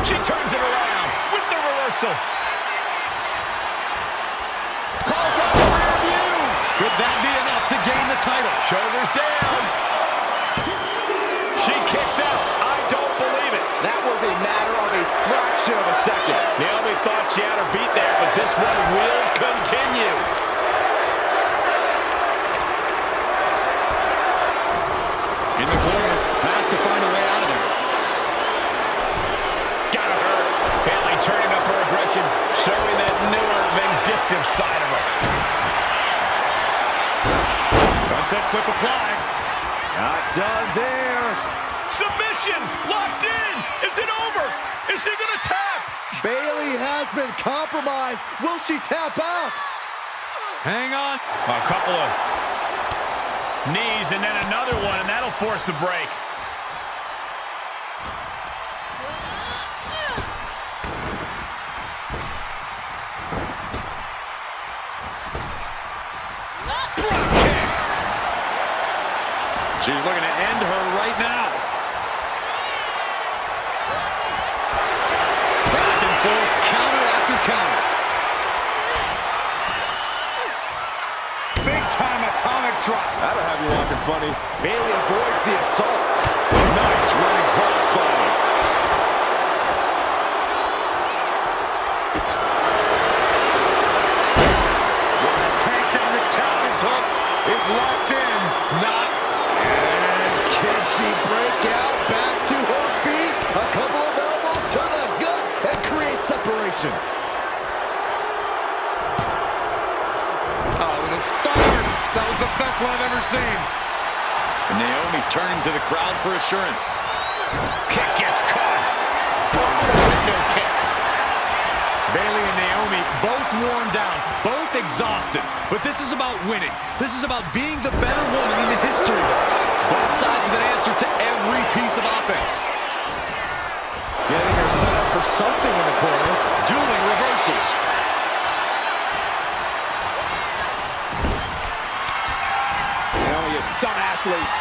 H: She turns it around with the reversal. Calls up the rear view.
J: Could that be enough to gain the title?
H: Shoulders down. She kicks out. I don't believe it.
I: That was a matter of a fraction of a second.
H: Naomi thought she had her beat there, but this one will continue.
J: In the corner, has to find a way out of there.
H: Gotta hurt. Bayley turning up her aggression, showing that newer, vindictive side of her.
J: Sunset flip applied.
I: Not done there.
A: Submission! Locked in! Is it over? Is he gonna tap?
C: Bayley has been compromised. Will she tap out?
J: Hang on.
H: A couple of knees and then another one, and that'll force the break.
J: She's looking to end her right now. Back and forth, counter after counter. Big time atomic drop.
I: That'll have you walking funny. Bayley avoids the assault. Nice running crossbody.
J: What a takedown to Calvin's hook is locked in. Not.
C: Can she break out back to her feet? A couple of elbows to the gut and create separation.
J: Oh, it was a stunner. That was the best one I've ever seen. And Naomi's turning to the crowd for assurance.
H: Kick gets caught. Window kick.
J: Bayley and Naomi both worn down, both exhausted. But this is about winning. This is about being the better woman in the history books. Both sides with an answer to every piece of offense.
C: Getting her set up for something in the corner.
J: Dueling reversals.
I: Naomi is some athlete.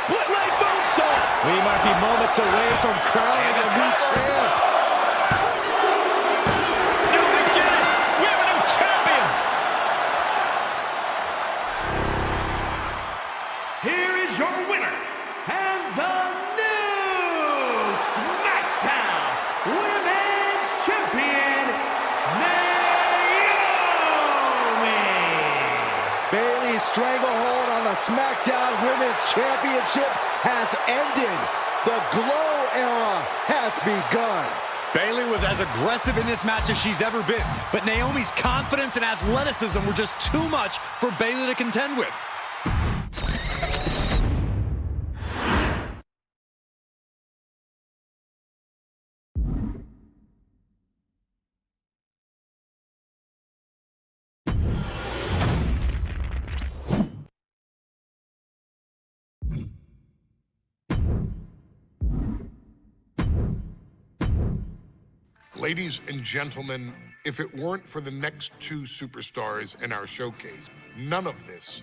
C: Split leg moonsault. We might be moments away from crowning a new champ.
H: No, we did it. We have a new champion.
B: Here is your winner, and the new SmackDown Women's Champion, Naomi!
C: Bayley's stranglehold on the SmackDown Women's Championship has ended. The Glow era has begun.
J: Bayley was as aggressive in this match as she's ever been, but Naomi's confidence and athleticism were just too much for Bayley to contend with.
E: Ladies and gentlemen, if it weren't for the next two superstars in our showcase, none of this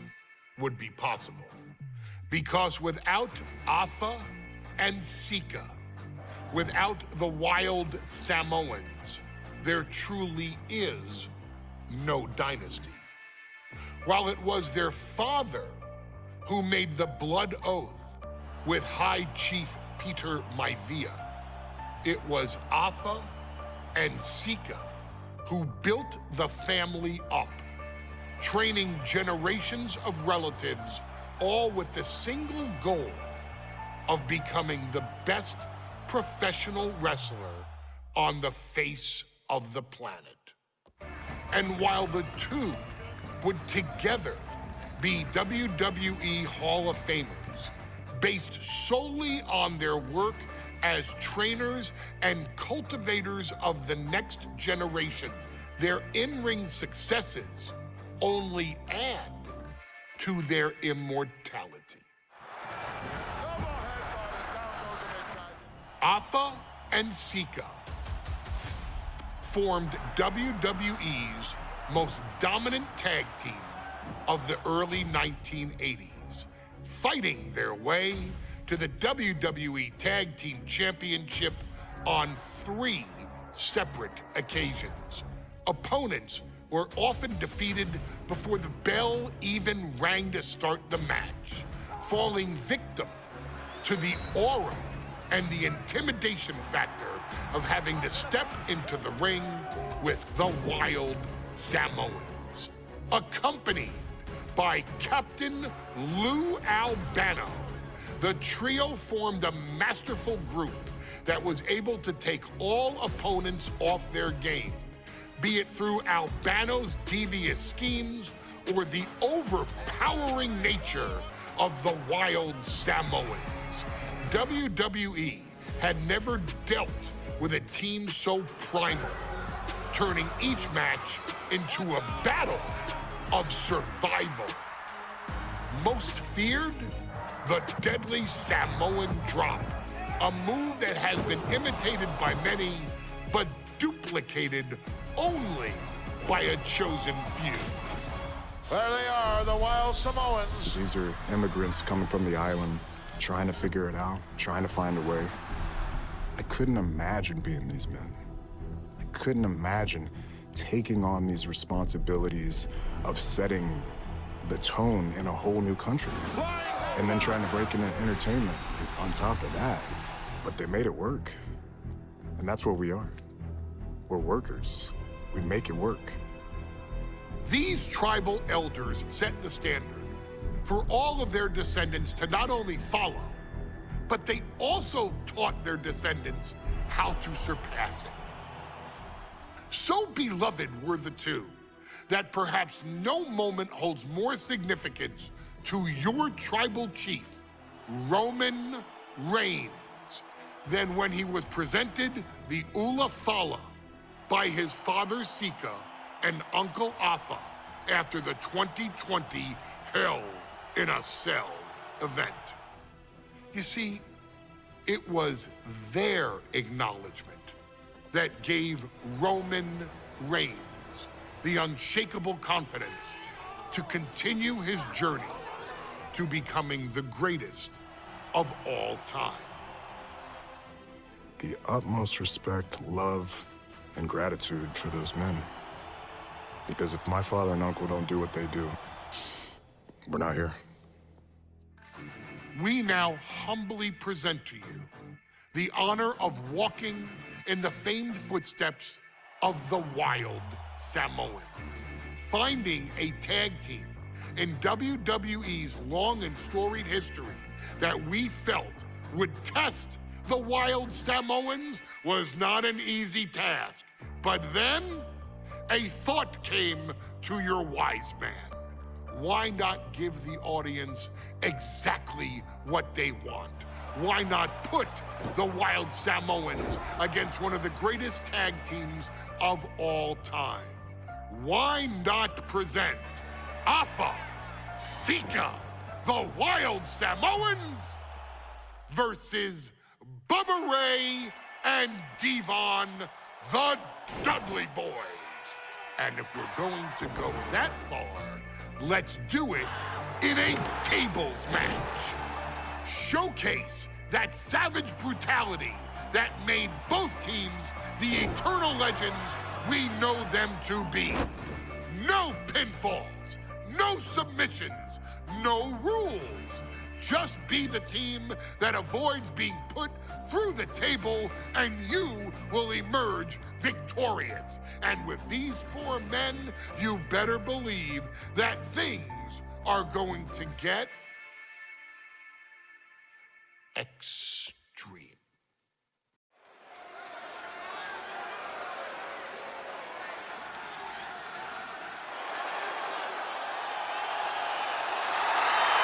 E: would be possible. Because without Atha and Sika, without the wild Samoans, there truly is no dynasty. While it was their father who made the blood oath with High Chief Peter Maivia, it was Atha and Sika who built the family up, training generations of relatives, all with the single goal of becoming the best professional wrestler on the face of the planet. And while the two would together be WWE Hall of Famers, based solely on their work as trainers and cultivators of the next generation, their in-ring successes only add to their immortality. Atha and Sika formed WWE's most dominant tag team of the early 1980s, fighting their way to the WWE Tag Team Championship on 3 separate occasions. Opponents were often defeated before the bell even rang to start the match, falling victim to the aura and the intimidation factor of having to step into the ring with the Wild Samoans. Accompanied by Captain Lou Albano, the trio formed a masterful group that was able to take all opponents off their game, be it through Albano's devious schemes or the overpowering nature of the Wild Samoans. WWE had never dealt with a team so primal, turning each match into a battle of survival. Most feared, the deadly Samoan drop, a move that has been imitated by many, but duplicated only by a chosen few.
F: There they are, the Wild Samoans.
K: These are immigrants coming from the island, trying to figure it out, trying to find a way. I couldn't imagine being these men. I couldn't imagine taking on these responsibilities of setting the tone in a whole new country. And then trying to break into entertainment on top of that. But they made it work. And that's what we are. We're workers. We make it work.
E: These tribal elders set the standard for all of their descendants to not only follow, but they also taught their descendants how to surpass it. So beloved were the two that perhaps no moment holds more significance to your tribal chief, Roman Reigns, than when he was presented the Ula Fala by his father Sika and Uncle Afa after the 2020 Hell in a Cell event. You see, it was their acknowledgement that gave Roman Reigns the unshakable confidence to continue his journey to becoming the greatest of all time.
K: The utmost respect, love, and gratitude for those men. Because if my father and uncle don't do what they do, we're not here.
E: We now humbly present to you the honor of walking in the famed footsteps of the Wild Samoans, finding a tag team in WWE's long and storied history that we felt would test the Wild Samoans was not an easy task. But then, a thought came to your wise man. Why not give the audience exactly what they want? Why not put the Wild Samoans against one of the greatest tag teams of all time? Why not present Afa, Sika, the Wild Samoans versus Bubba Ray and Devon, the Dudley Boys? And if we're going to go that far, let's do it in a tables match. Showcase that savage brutality that made both teams the eternal legends we know them to be. No pinfalls, no submissions, no rules. Just be the team that avoids being put through the table, and you will emerge victorious. And with these 4 men, you better believe that things are going to get extreme.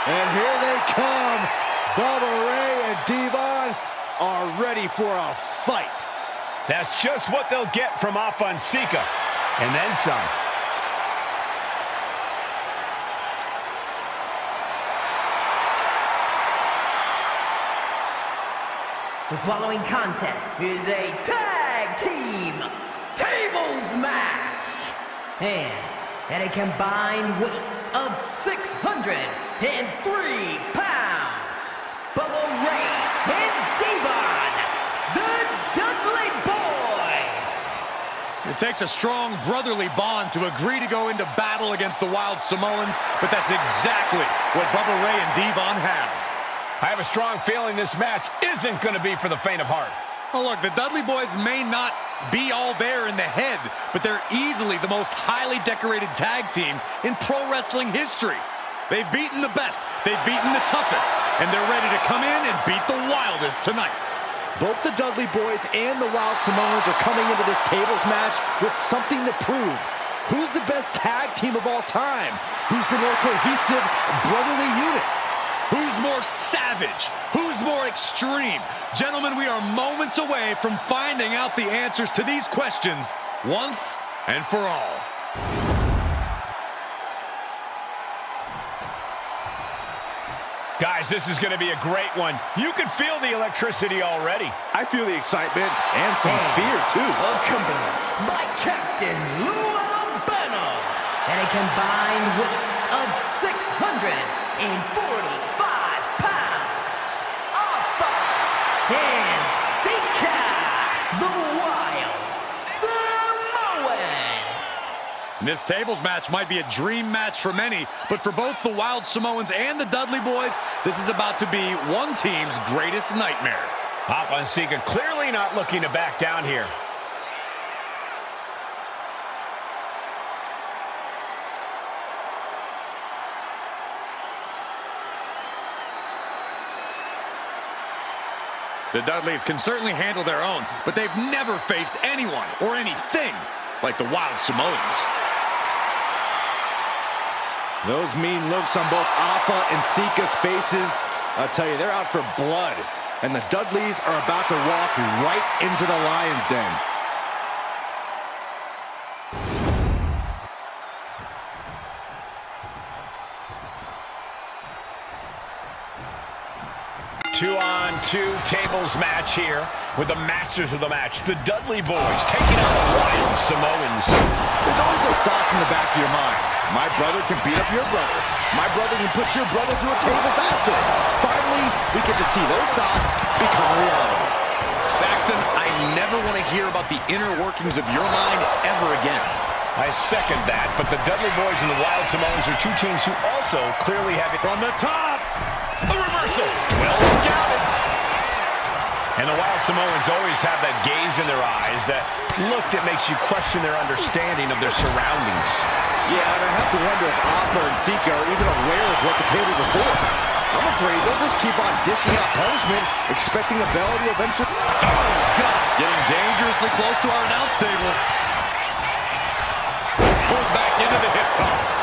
I: And here they come. Bubba Ray and Devon are ready for a fight.
H: That's just what they'll get from Afa and Sika, and then some.
L: The following contest is a tag team tables match. And at a combined weight of 603 pounds, Bubba Ray and Devon, the Dudley Boyz.
J: It takes a strong brotherly bond to agree to go into battle against the Wild Samoans, but that's exactly what Bubba Ray and Devon have.
H: I have a strong feeling this match isn't going to be for the faint of heart.
J: Oh, look, the Dudley Boyz may not be all there in the head, but they're easily the most highly decorated tag team in pro wrestling history. They've beaten the best, they've beaten the toughest, and they're ready to come in and beat the wildest tonight.
I: Both the Dudley Boyz and the Wild Samoans are coming into this tables match with something to prove. Who's the best tag team of all time? Who's the more cohesive brotherly unit?
J: Who's more savage? Who's more extreme? Gentlemen, we are moments away from finding out the answers to these questions once and for all.
H: Guys, this is going to be a great one. You can feel the electricity already.
I: I feel the excitement and some fear, too.
L: Accompanied by Captain Lou Albano at a combined weight of 645 pounds. Alpha and Sika, the Wild Samoans.
J: This tables match might be a dream match for many, but for both the Wild Samoans and the Dudley Boyz, this is about to be one team's greatest nightmare.
H: Alpha and Sika clearly not looking to back down here.
J: The Dudleys can certainly handle their own, but they've never faced anyone or anything like the Wild Samoans.
I: Those mean looks on both Alpha and Sika's faces, I'll tell you, they're out for blood. And the Dudleys are about to walk right into the lion's den.
H: Two-on-two tables match here with the masters of the match, the Dudley Boyz, taking on the Wild Samoans.
I: There's always those thoughts in the back of your mind. My brother can beat up your brother. My brother can put your brother through a table faster. Finally, we get to see those thoughts become reality.
J: Saxton, I never want to hear about the inner workings of your mind ever again.
H: I second that, but the Dudley Boyz and the Wild Samoans are two teams who also clearly have it
J: from the top.
H: A reversal. Well scouted. And the Wild Samoans always have that gaze in their eyes, that look that makes you question their understanding of their surroundings.
I: Yeah, and I have to wonder if Alpha and Sika are even aware of what the tables are for. I'm afraid they'll just keep on dishing out punishment, expecting a bell to eventually...
J: Oh, God. Getting dangerously close to our announce table. Pulled back into the hip toss.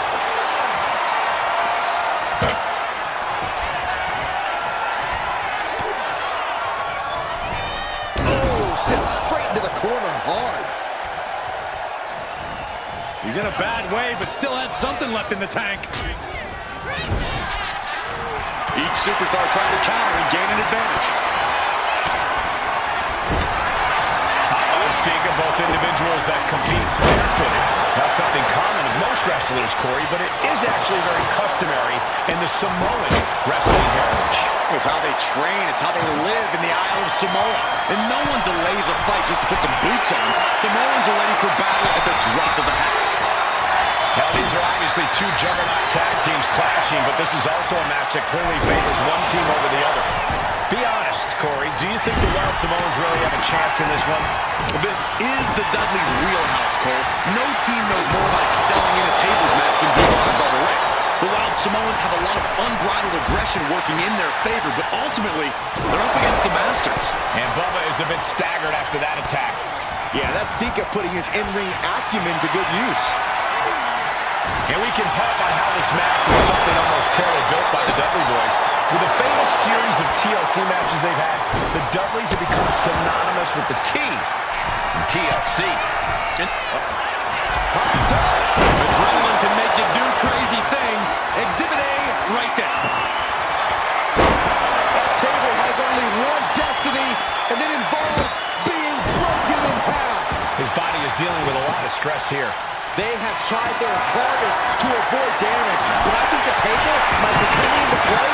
I: Sits straight into the corner hard.
J: He's in a bad way, but still has something left in the tank. Each superstar trying to counter and gain an advantage.
H: Sika, both individuals that compete barefooted. Not something common of most wrestlers, Corey, but it is actually very customary in the Samoan wrestling heritage.
J: It's how they train, it's how they live in the Isle of Samoa. And no one delays a fight just to put some boots on. Samoans are ready for battle at the drop of a hat.
H: Now, these are obviously two juggernaut tag teams clashing, but this is also a match that clearly favors one team over the other. Be honest, Corey, do you think the Wild Samoans really have a chance in this one?
J: This is the Dudleys' wheelhouse, Cole. No team knows more about excelling in a tables match than Devon and Bubba Ray. The Wild Samoans have a lot of unbridled aggression working in their favor, but ultimately, they're up against the Masters.
H: And Bubba is a bit staggered after that attack.
I: Yeah, that's Sika putting his in-ring acumen to good use.
H: And we can harp on how this match was something almost tailor-built by the Dudley Boyz. With the famous series of TLC matches they've had, the Dudleys have become synonymous with the T in TLC.
J: Adrenaline can make you do crazy things. Exhibit A right there.
I: That table has only one destiny, and it involves being broken in half.
H: His body is dealing stress here.
I: They have tried their hardest to avoid damage, but I think the table might be coming into play.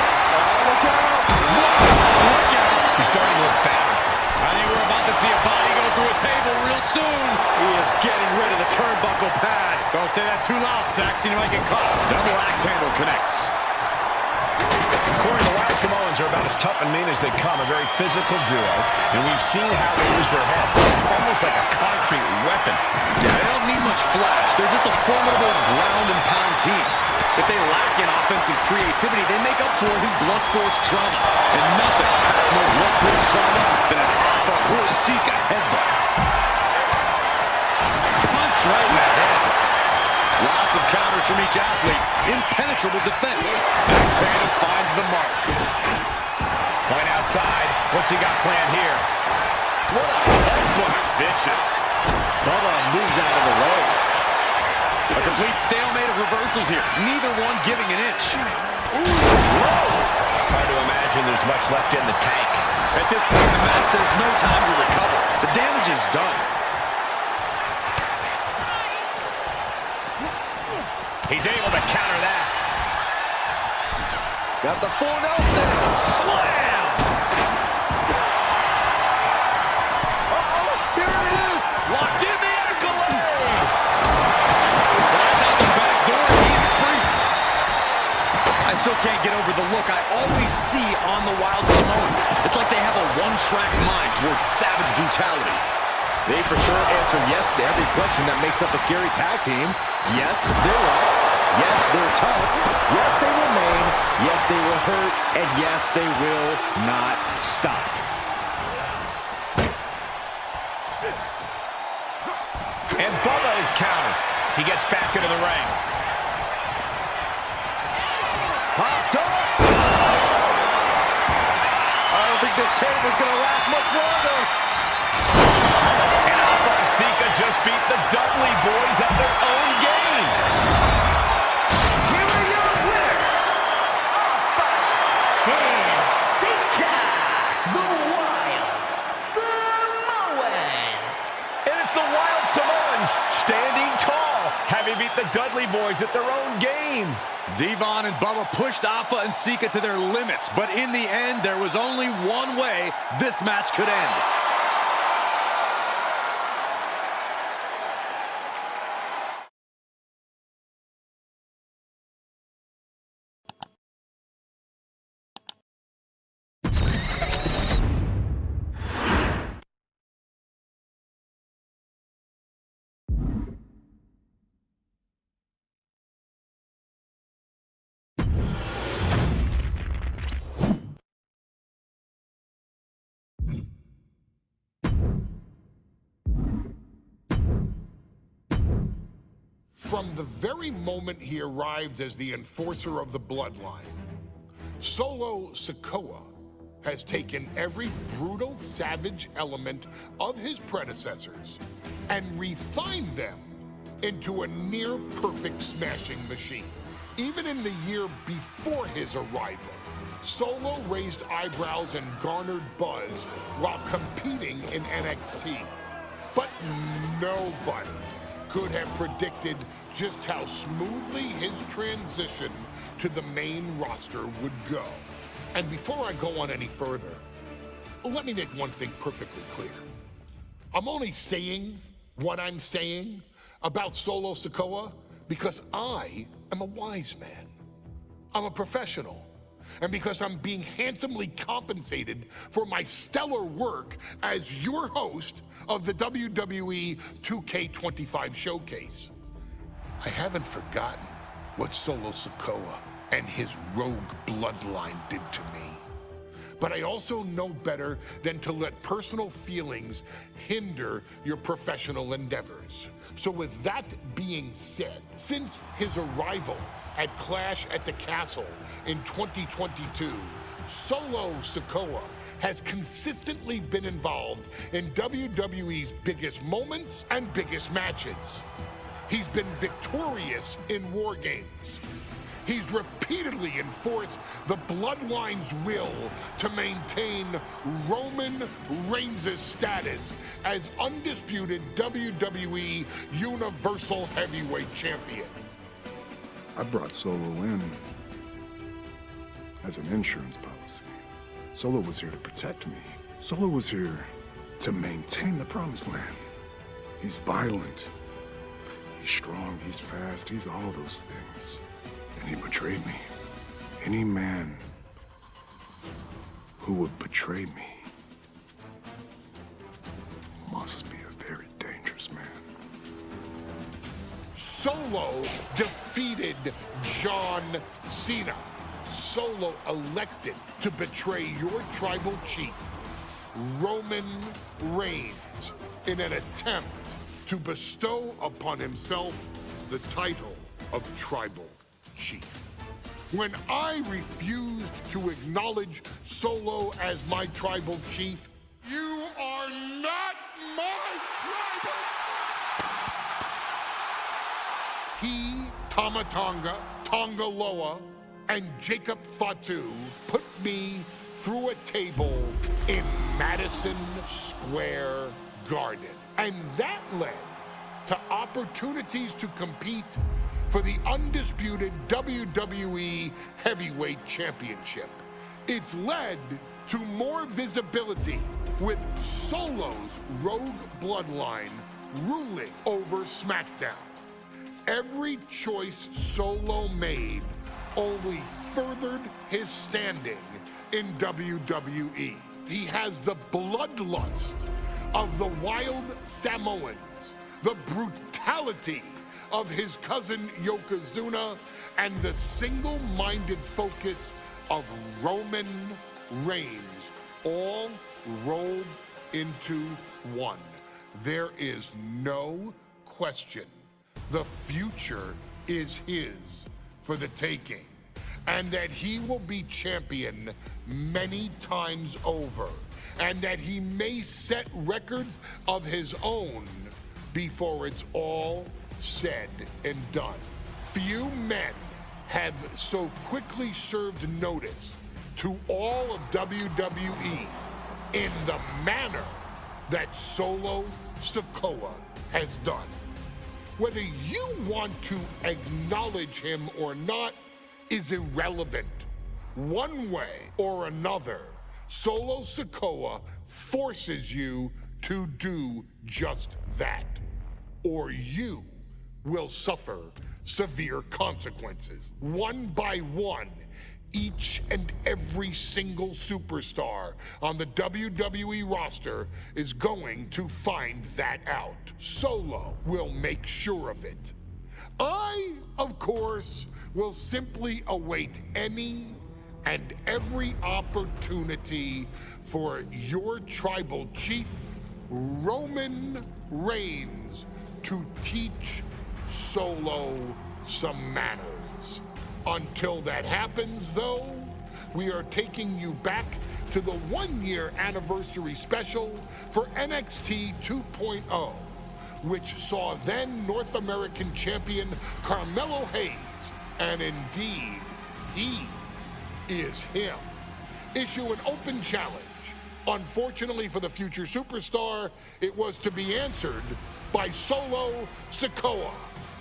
I: Look out!
J: Look out!
H: He's starting to look battered.
J: I think we're about to see a body go through a table real soon.
I: He is getting rid of the turnbuckle pad.
J: Don't say that too loud, Saxon. You might get caught. Double axe handle connects.
H: Corey, the Wild Samoans are about as tough and mean as they come, a very physical duo, and we've seen how they use their heads, almost like a concrete weapon.
J: Yeah, they don't need much flash. They're just a formidable ground and pound team. If they lack in offensive creativity, they make up for it in blunt force trauma. And nothing has more blunt force trauma than an Alpha or Sika headbutt. Punch right in the head. Lots of counters from each athlete. Impenetrable defense. Axe handle finds the mark.
H: Point outside. What's he got planned here?
J: What a headbutt. Vicious.
I: Bubba moves out of the way.
J: A complete stalemate of reversals here. Neither one giving an inch.
H: Hard to imagine there's much left in the tank.
J: At this point in the match, there's no time to recover. The damage is done.
H: He's able to counter that.
I: Got the full Nelson.
H: Slam!
I: Uh-oh, here it is.
H: Locked in the accolade!
J: Slides out the back door, he is free. I still can't get over the look I always see on the Wild Samoans. It's like they have a one-track mind towards savage brutality.
I: They for sure answer yes to every question that makes up a scary tag team. Yes, they're rough. Yes, they're tough. Yes, they remain. Yes, they will hurt. And yes, they will not stop.
H: And Bubba is countered. He gets back into the ring.
I: Hot top. I don't think this table's going to last much longer.
H: And Alpha and Sika just beat the Dudley boys at their own game.
L: Here are your winners, Alpha and Sika, the Wild Samoans.
H: And it's the Wild Samoans standing tall, having beat the Dudley boys at their own game.
J: Devon and Bubba pushed Alpha and Sika to their limits, but in the end, there was only one way this match could end.
E: From the very moment he arrived as the enforcer of the Bloodline, Solo Sikoa has taken every brutal, savage element of his predecessors and refined them into a near-perfect smashing machine. Even in the year before his arrival, Solo raised eyebrows and garnered buzz while competing in NXT. But nobody could have predicted just how smoothly his transition to the main roster would go. And before I go on any further, let me make one thing perfectly clear. I'm only saying what I'm saying about Solo Sikoa because I am a wise man. I'm a professional. And because I'm being handsomely compensated for my stellar work as your host of the WWE 2K25 showcase. I haven't forgotten what Solo Sikoa and his rogue bloodline did to me. But I also know better than to let personal feelings hinder your professional endeavors. So with that being said, since his arrival at Clash at the Castle in 2022, Solo Sikoa has consistently been involved in WWE's biggest moments and biggest matches. He's been victorious in War Games. He's repeatedly enforced the Bloodline's will to maintain Roman Reigns' status as undisputed WWE Universal Heavyweight Champion.
K: I brought Solo in as an insurance policy. Solo was here to protect me. Solo was here to maintain the promised land. He's violent. He's strong, he's fast, he's all those things. And he betrayed me. Any man who would betray me must be a very dangerous man.
E: Solo defeated John Cena. Solo elected to betray your tribal chief, Roman Reigns, in an attempt to bestow upon himself the title of tribal chief. When I refused to acknowledge Solo as my tribal chief, you are not my tribal. He, Tamatanga, Tongaloa, and Jacob Fatu put me through a table in Madison Square Garden. And that led to opportunities to compete for the undisputed WWE Heavyweight Championship. It's led to more visibility with Solo's Rogue Bloodline ruling over SmackDown. Every choice Solo made only furthered his standing in WWE. He has the bloodlust of the wild Samoans, the brutality of his cousin Yokozuna, and the single-minded focus of Roman Reigns, all rolled into one. There is no question the future is his for the taking, and that he will be champion many times over, and that he may set records of his own before it's all said and done. Few men have so quickly served notice to all of WWE in the manner that Solo Sikoa has done. Whether you want to acknowledge him or not is irrelevant. One way or another, Solo Sikoa forces you to do just that, or you will suffer severe consequences. One by one, each and every single superstar on the WWE roster is going to find that out. Solo will make sure of it. I, of course, will simply await any and every opportunity for your tribal chief, Roman Reigns, to teach Solo some manners. Until that happens, though, we are taking you back to the one-year anniversary special for NXT 2.0, which saw then North American champion Carmelo Hayes, and indeed, he is him, issue an open challenge. Unfortunately for the future superstar, it was to be answered by Solo Sikoa,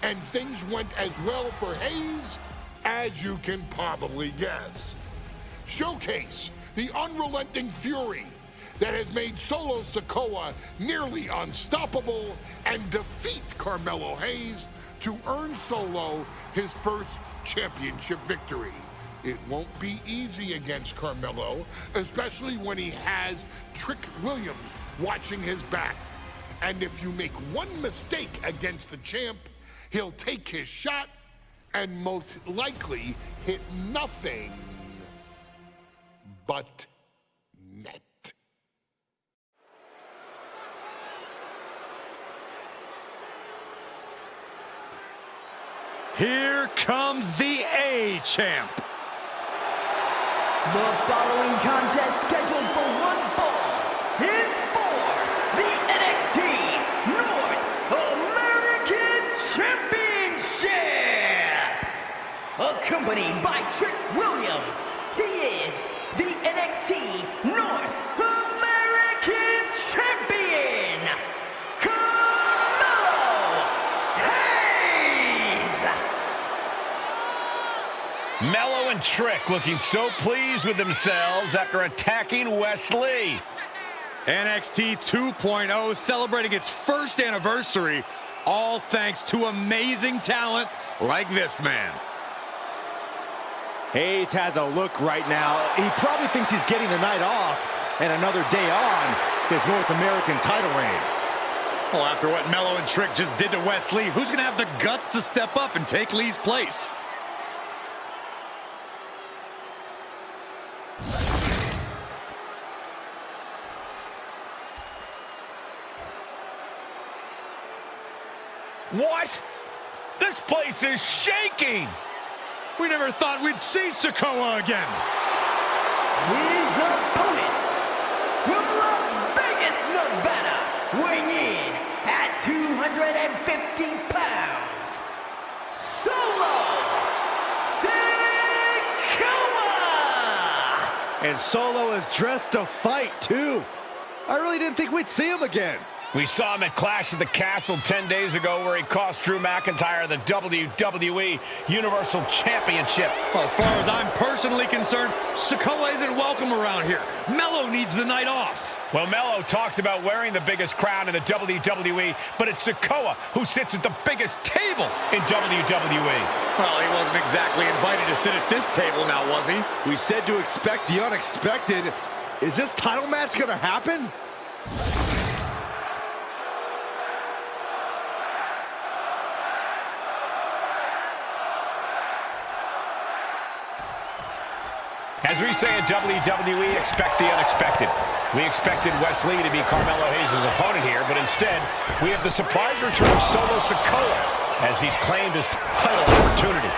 E: and things went as well for Hayes as you can probably guess. Showcase the unrelenting fury that has made Solo Sikoa nearly unstoppable, and defeat Carmelo Hayes to earn Solo his first championship victory. It won't be easy against Carmelo, especially when he has Trick Williams watching his back. And if you make one mistake against the champ, he'll take his shot and most likely hit nothing but net.
J: Here comes the A-Champ.
L: The following contest, scheduled for one fall, is for the NXT North American Championship. accompanied by Trick Williams. He is the NXT North American Champion, Carmelo Hayes.
H: Mello and Trick looking so pleased with themselves after attacking Wesley.
J: NXT 2.0 celebrating its first anniversary, all thanks to amazing talent like this man.
I: Hayes has a look right now. He probably thinks he's getting the night off and another day on his North American title reign.
J: Well, after what Mello and Trick just did to Wesley, who's going to have the guts to step up and take Lee's place?
H: What? This place is shaking!
J: We never thought we'd see Sikoa again.
L: His opponent from Las Vegas, Nevada, weighing in at 250 pounds, Solo Sikoa!
I: And Solo is dressed to fight, too. I really didn't think we'd see him again.
H: We saw him at Clash at the Castle 10 days ago where he cost Drew McIntyre the WWE Universal Championship.
J: Well, as far as I'm personally concerned, Sikoa isn't welcome around here. Mello needs the night off.
H: Well, Mello talks about wearing the biggest crown in the WWE, but it's Sikoa who sits at the biggest table in WWE.
J: Well, he wasn't exactly invited to sit at this table now, was he?
I: We said to expect the unexpected. Is this title match gonna happen?
H: As we say at WWE, expect the unexpected. We expected Wesley to be Carmelo Hayes' opponent here, but instead, we have the surprise return of Solo Sikoa as he's claimed his title opportunity.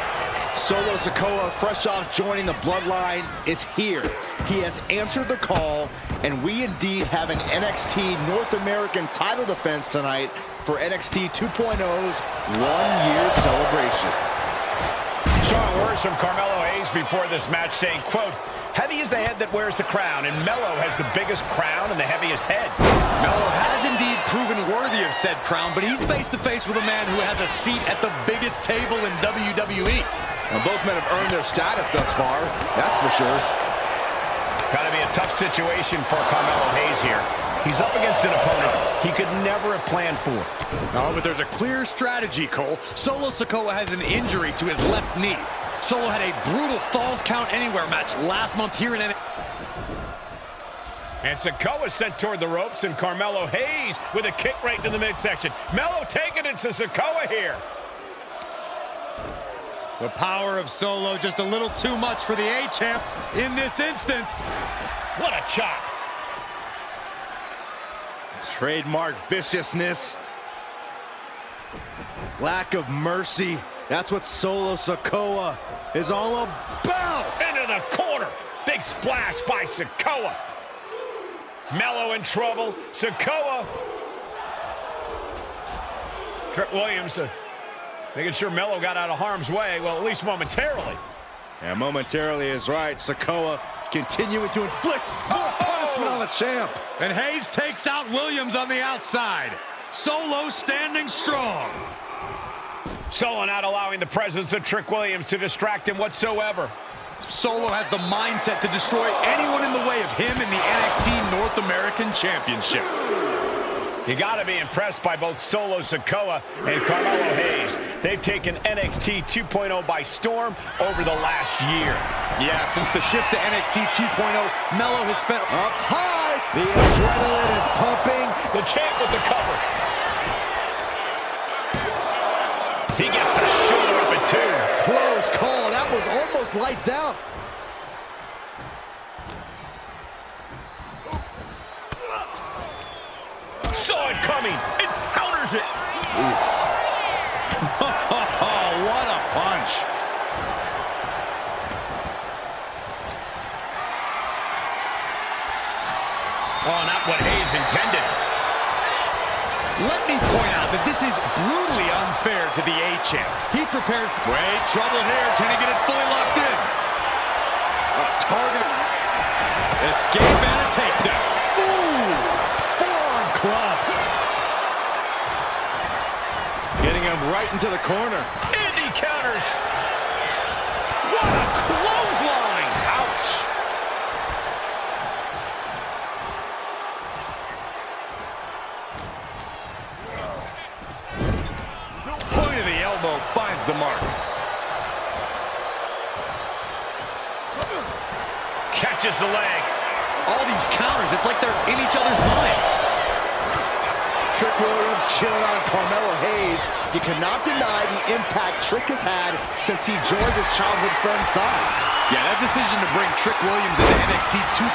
I: Solo Sikoa, fresh off joining the Bloodline, is here. He has answered the call, and we indeed have an NXT North American title defense tonight for NXT 2.0's one-year celebration.
H: Strong words from Carmelo Hayes before this match saying, quote, heavy is the head that wears the crown, and Mello has the biggest crown and the heaviest head.
J: Mello has indeed proven worthy of said crown, but he's face-to-face with a man who has a seat at the biggest table in WWE.
I: And both men have earned their status thus far, that's for sure.
H: Gotta be a tough situation for Carmelo Hayes here. He's up against an opponent he could never have planned for.
J: Oh, but there's a clear strategy, Cole. Solo Sikoa has an injury to his left knee. Solo had a brutal Falls Count Anywhere match last month here in NXT.
H: And Sikoa sent toward the ropes, and Carmelo Hayes with a kick right to the midsection. Mello taking it to Sikoa here.
J: The power of Solo just a little too much for the A-Champ in this instance.
H: What a chop.
I: Trademark viciousness. Lack of mercy. That's what Solo Sikoa is all about.
H: Into the corner. Big splash by Sikoa. Mello in trouble. Sikoa. Trick Williams making sure Mello got out of harm's way. Well, at least momentarily.
I: Yeah, momentarily is right. Sikoa continuing to inflict more punishment on the champ.
J: And Hayes takes out Williams on the outside. Solo standing strong.
H: Solo not allowing the presence of Trick Williams to distract him whatsoever.
J: Solo has the mindset to destroy anyone in the way of him in the NXT North American Championship.
H: You got to be impressed by both Solo Sikoa and Carmelo Hayes. They've taken NXT 2.0 by storm over the last year.
J: Yeah, since the shift to NXT 2.0, Mello has spent
I: up high. The adrenaline is pumping.
H: The champ with the cover. He gets the shoulder up at two.
I: Close call. That was almost lights out.
H: Saw it coming. It counters it.
J: What a punch.
H: Oh, not what Hayes intended.
J: Let me point out that this is brutally unfair to the A-Champ. He prepared... Great trouble here. Can he get it fully locked in? A target. Escape and a takedown.
C: Ooh! Forearm club.
I: Getting him right into the corner.
H: And he counters. What a clothesline. Ouch.
J: Point of the elbow finds the mark.
H: Catches the leg.
J: All these counters, it's like they're in each other's minds.
C: Trick Williams chilling on Carmelo Hayes. You cannot deny the impact Trick has had since he joined his childhood friend's side.
J: Yeah, that decision to bring Trick Williams into NXT 2.0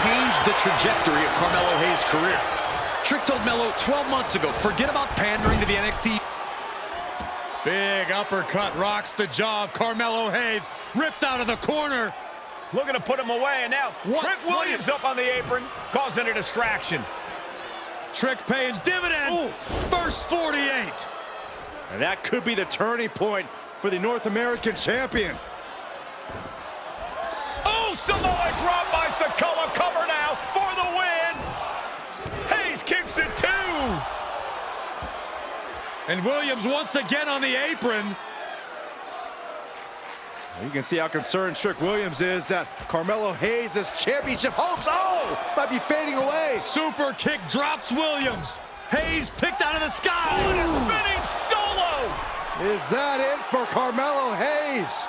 J: changed the trajectory of Carmelo Hayes' career. Trick told Melo 12 months ago, forget about pandering to the NXT. Big uppercut rocks the jaw of Carmelo Hayes, ripped out of the corner.
H: Looking to put him away, and now Trick Williams up on the apron, causing a distraction.
J: Trick paying dividends. Ooh. First 48.
I: And that could be the turning point for the North American champion.
H: Oh, Samoa drop by Sikoa. Cover now for the win. Hayes kicks it too.
J: And Williams once again on the apron.
I: You can see how concerned Trick Williams is that Carmelo Hayes' championship hopes, might be fading away.
J: Super kick drops Williams. Hayes picked out of the sky.
H: Ooh. Spinning solo.
C: Is that it for Carmelo Hayes?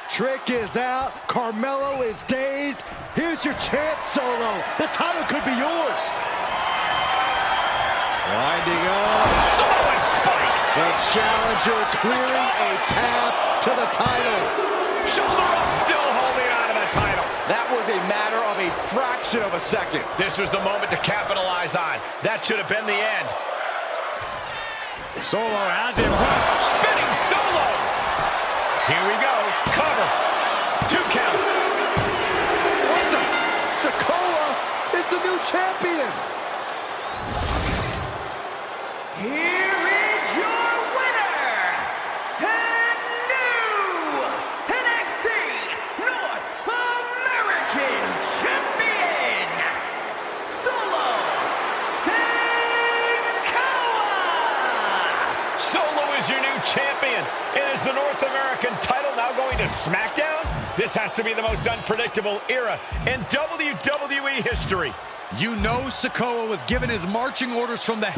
C: Trick is out. Carmelo is dazed. Here's your chance, Solo. The title could be yours.
I: Winding up.
H: Samoan spike.
C: The challenger clearing a path to the title.
H: Shoulder up, still holding on to the title.
I: That was a matter of a fraction of a second.
H: This was the moment to capitalize on. That should have been the end.
J: Solo has him.
H: Spinning solo. Here we go. Cover. 2 count.
C: What the? Sikoa is the new champion.
L: Here is your winner, and new NXT North American Champion, Solo Sikoa!
H: Solo is your new champion. And is the North American title now going to SmackDown? This has to be the most unpredictable era in WWE history.
J: You know Sikoa was given his marching orders from the...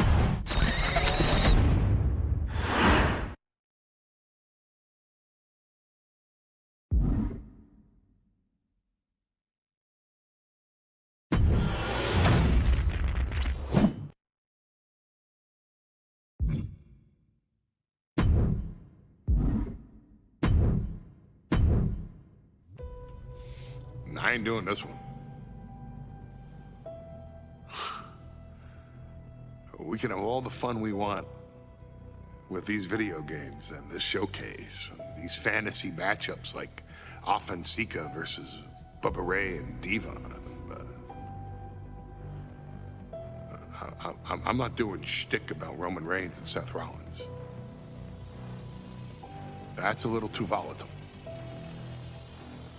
E: I ain't doing this one. We can have all the fun we want with these video games and this showcase, and these fantasy matchups like Alpha and Sika versus Bubba Ray and Devon. I'm not doing shtick about Roman Reigns and Seth Rollins. That's a little too volatile.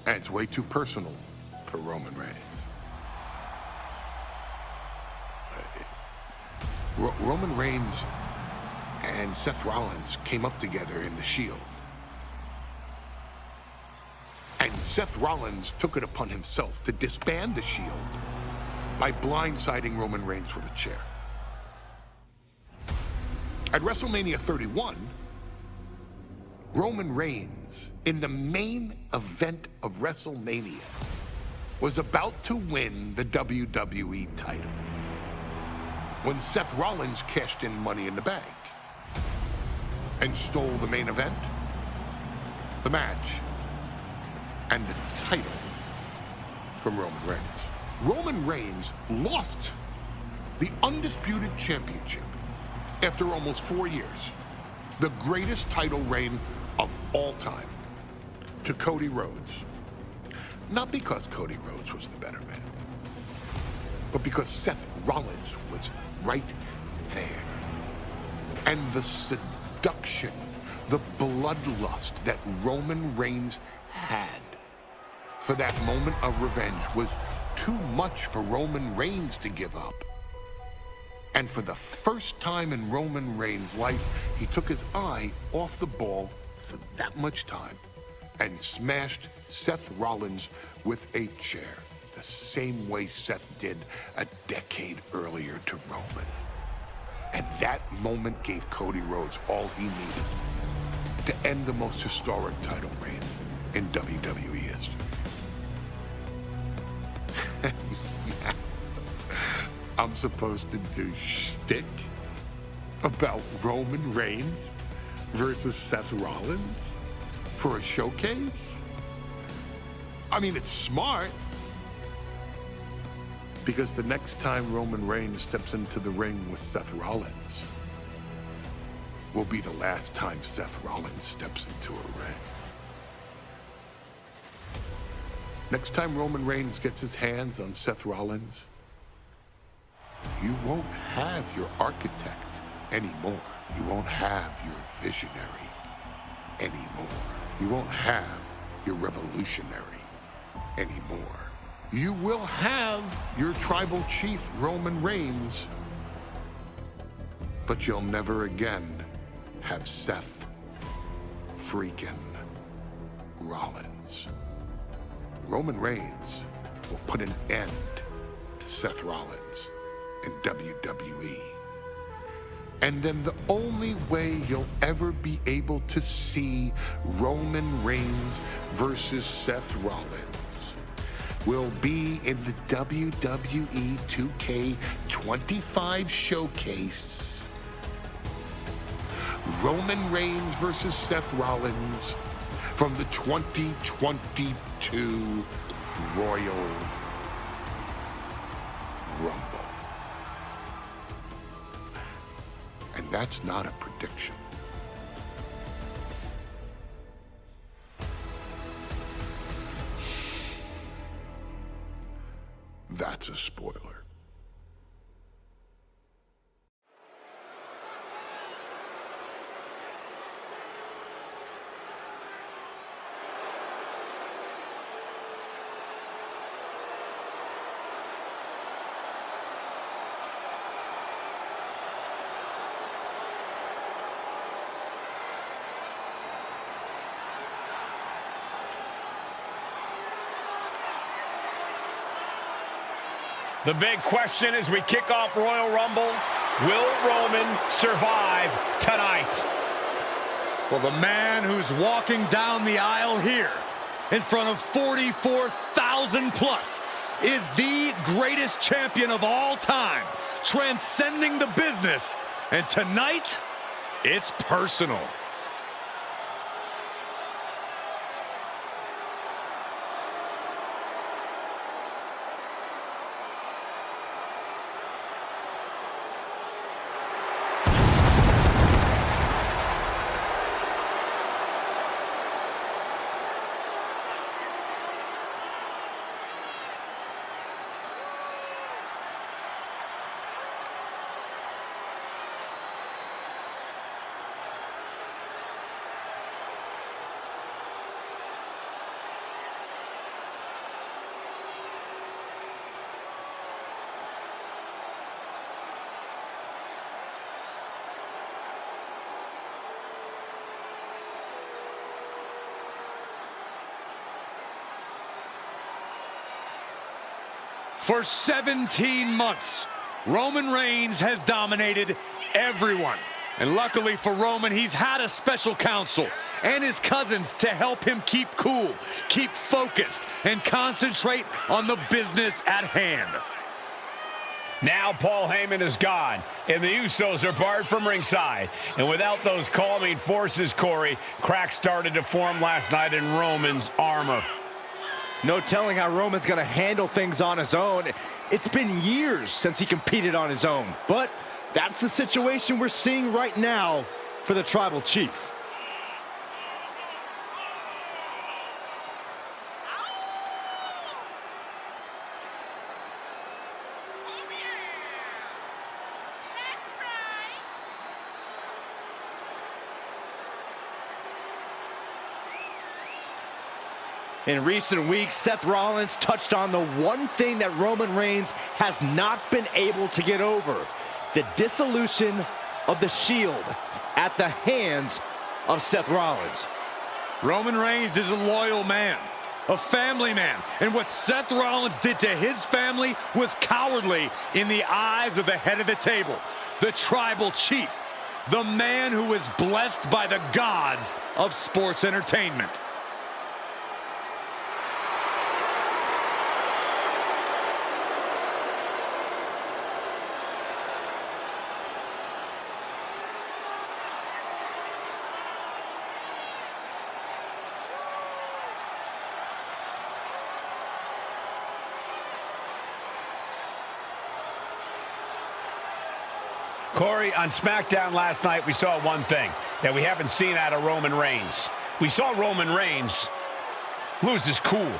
E: And it's way too personal for Roman Reigns. Roman Reigns and Seth Rollins came up together in the Shield. And Seth Rollins took it upon himself to disband the Shield by blindsiding Roman Reigns with a chair. At WrestleMania 31, Roman Reigns, in the main event of WrestleMania, was about to win the WWE title when Seth Rollins cashed in Money in the Bank and stole the main event, the match, and the title from Roman Reigns. Roman Reigns lost the undisputed championship after almost 4 years, the greatest title reign of all time, to Cody Rhodes. Not because Cody Rhodes was the better man, but because Seth Rollins was right there. And the seduction, the bloodlust that Roman Reigns had for that moment of revenge was too much for Roman Reigns to give up. And for the first time in Roman Reigns' life, he took his eye off the ball for that much time and smashed Seth Rollins with a chair, the same way Seth did a decade earlier to Roman. And that moment gave Cody Rhodes all he needed to end the most historic title reign in WWE history. I'm supposed to do shtick about Roman Reigns versus Seth Rollins for a showcase? I mean, it's smart, because the next time Roman Reigns steps into the ring with Seth Rollins will be the last time Seth Rollins steps into a ring. Next time Roman Reigns gets his hands on Seth Rollins, you won't have your architect anymore. You won't have your visionary anymore. You won't have your revolutionary anymore. You will have your tribal chief, Roman Reigns, but you'll never again have Seth freaking Rollins. Roman Reigns will put an end to Seth Rollins in WWE. And then the only way you'll ever be able to see Roman Reigns versus Seth Rollins will be in the WWE 2K25 showcase. Roman Reigns versus Seth Rollins from the 2022 Royal Rumble. And that's not a prediction. That's a spoiler.
H: The big question as we kick off Royal Rumble, will Roman survive tonight?
J: Well, the man who's walking down the aisle here in front of 44,000 plus is the greatest champion of all time, transcending the business. And tonight, it's personal. For 17 months, Roman Reigns has dominated everyone. And luckily for Roman, he's had a special counsel and his cousins to help him keep cool, keep focused, and concentrate on the business at hand.
H: Now Paul Heyman is gone, and the Usos are barred from ringside. And without those calming forces, Corey, cracks started to form last night in Roman's armor.
I: No telling how Roman's gonna handle things on his own. It's been years since he competed on his own, but that's the situation we're seeing right now for the tribal chief. In recent weeks, Seth Rollins touched on the one thing that Roman Reigns has not been able to get over: the dissolution of the Shield at the hands of Seth Rollins.
J: Roman Reigns is a loyal man, a family man, and what Seth Rollins did to his family was cowardly in the eyes of the head of the table, the tribal chief, the man who was blessed by the gods of sports entertainment.
H: Corey, on SmackDown last night, we saw one thing that we haven't seen out of Roman Reigns. We saw Roman Reigns lose his cool.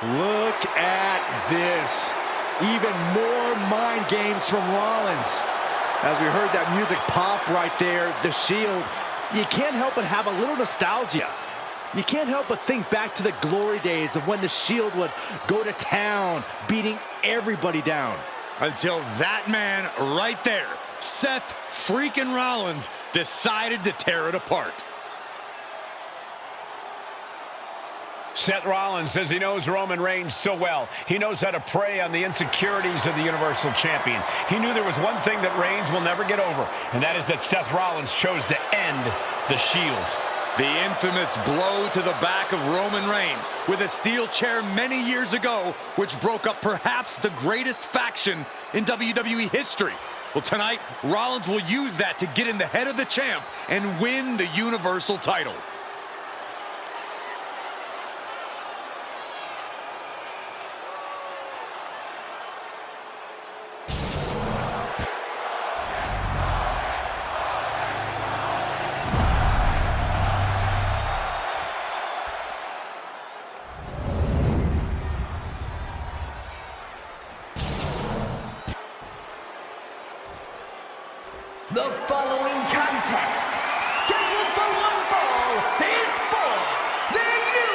I: Look at this. Even more mind games from Rollins. As we heard that music pop right there, the Shield, you can't help but have a little nostalgia. You can't help but think back to the glory days of when the Shield would go to town, beating everybody down.
J: Until that man right there, Seth freaking Rollins, decided to tear it apart.
H: Seth Rollins says he knows Roman Reigns so well. He knows how to prey on the insecurities of the Universal Champion. He knew there was one thing that Reigns will never get over, and that is that Seth Rollins chose to end the Shield.
J: The infamous blow to the back of Roman Reigns with a steel chair many years ago, which broke up perhaps the greatest faction in WWE history. Well, tonight, Rollins will use that to get in the head of the champ and win the Universal title.
L: The following contest, scheduled for one fall, is for the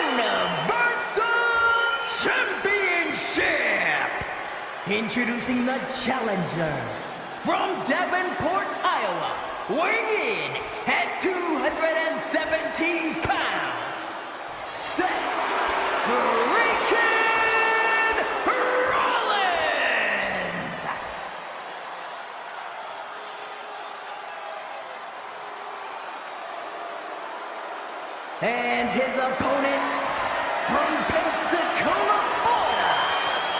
L: Universal Championship. Introducing the challenger from Davenport, Iowa, weighing in at 217 pounds, Seth freaking Rollins. And his opponent from Pensacola, Florida,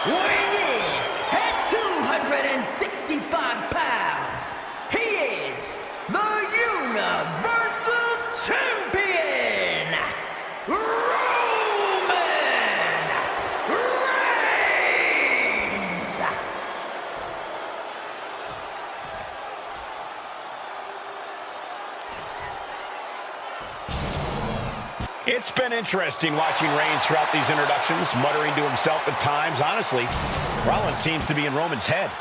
L: weighing in at 265 pounds, he is the Universal Champion, Roman Reigns.
H: It's been interesting watching Reigns throughout these introductions, muttering to himself at times. Honestly, Rollins seems to be in Roman's head.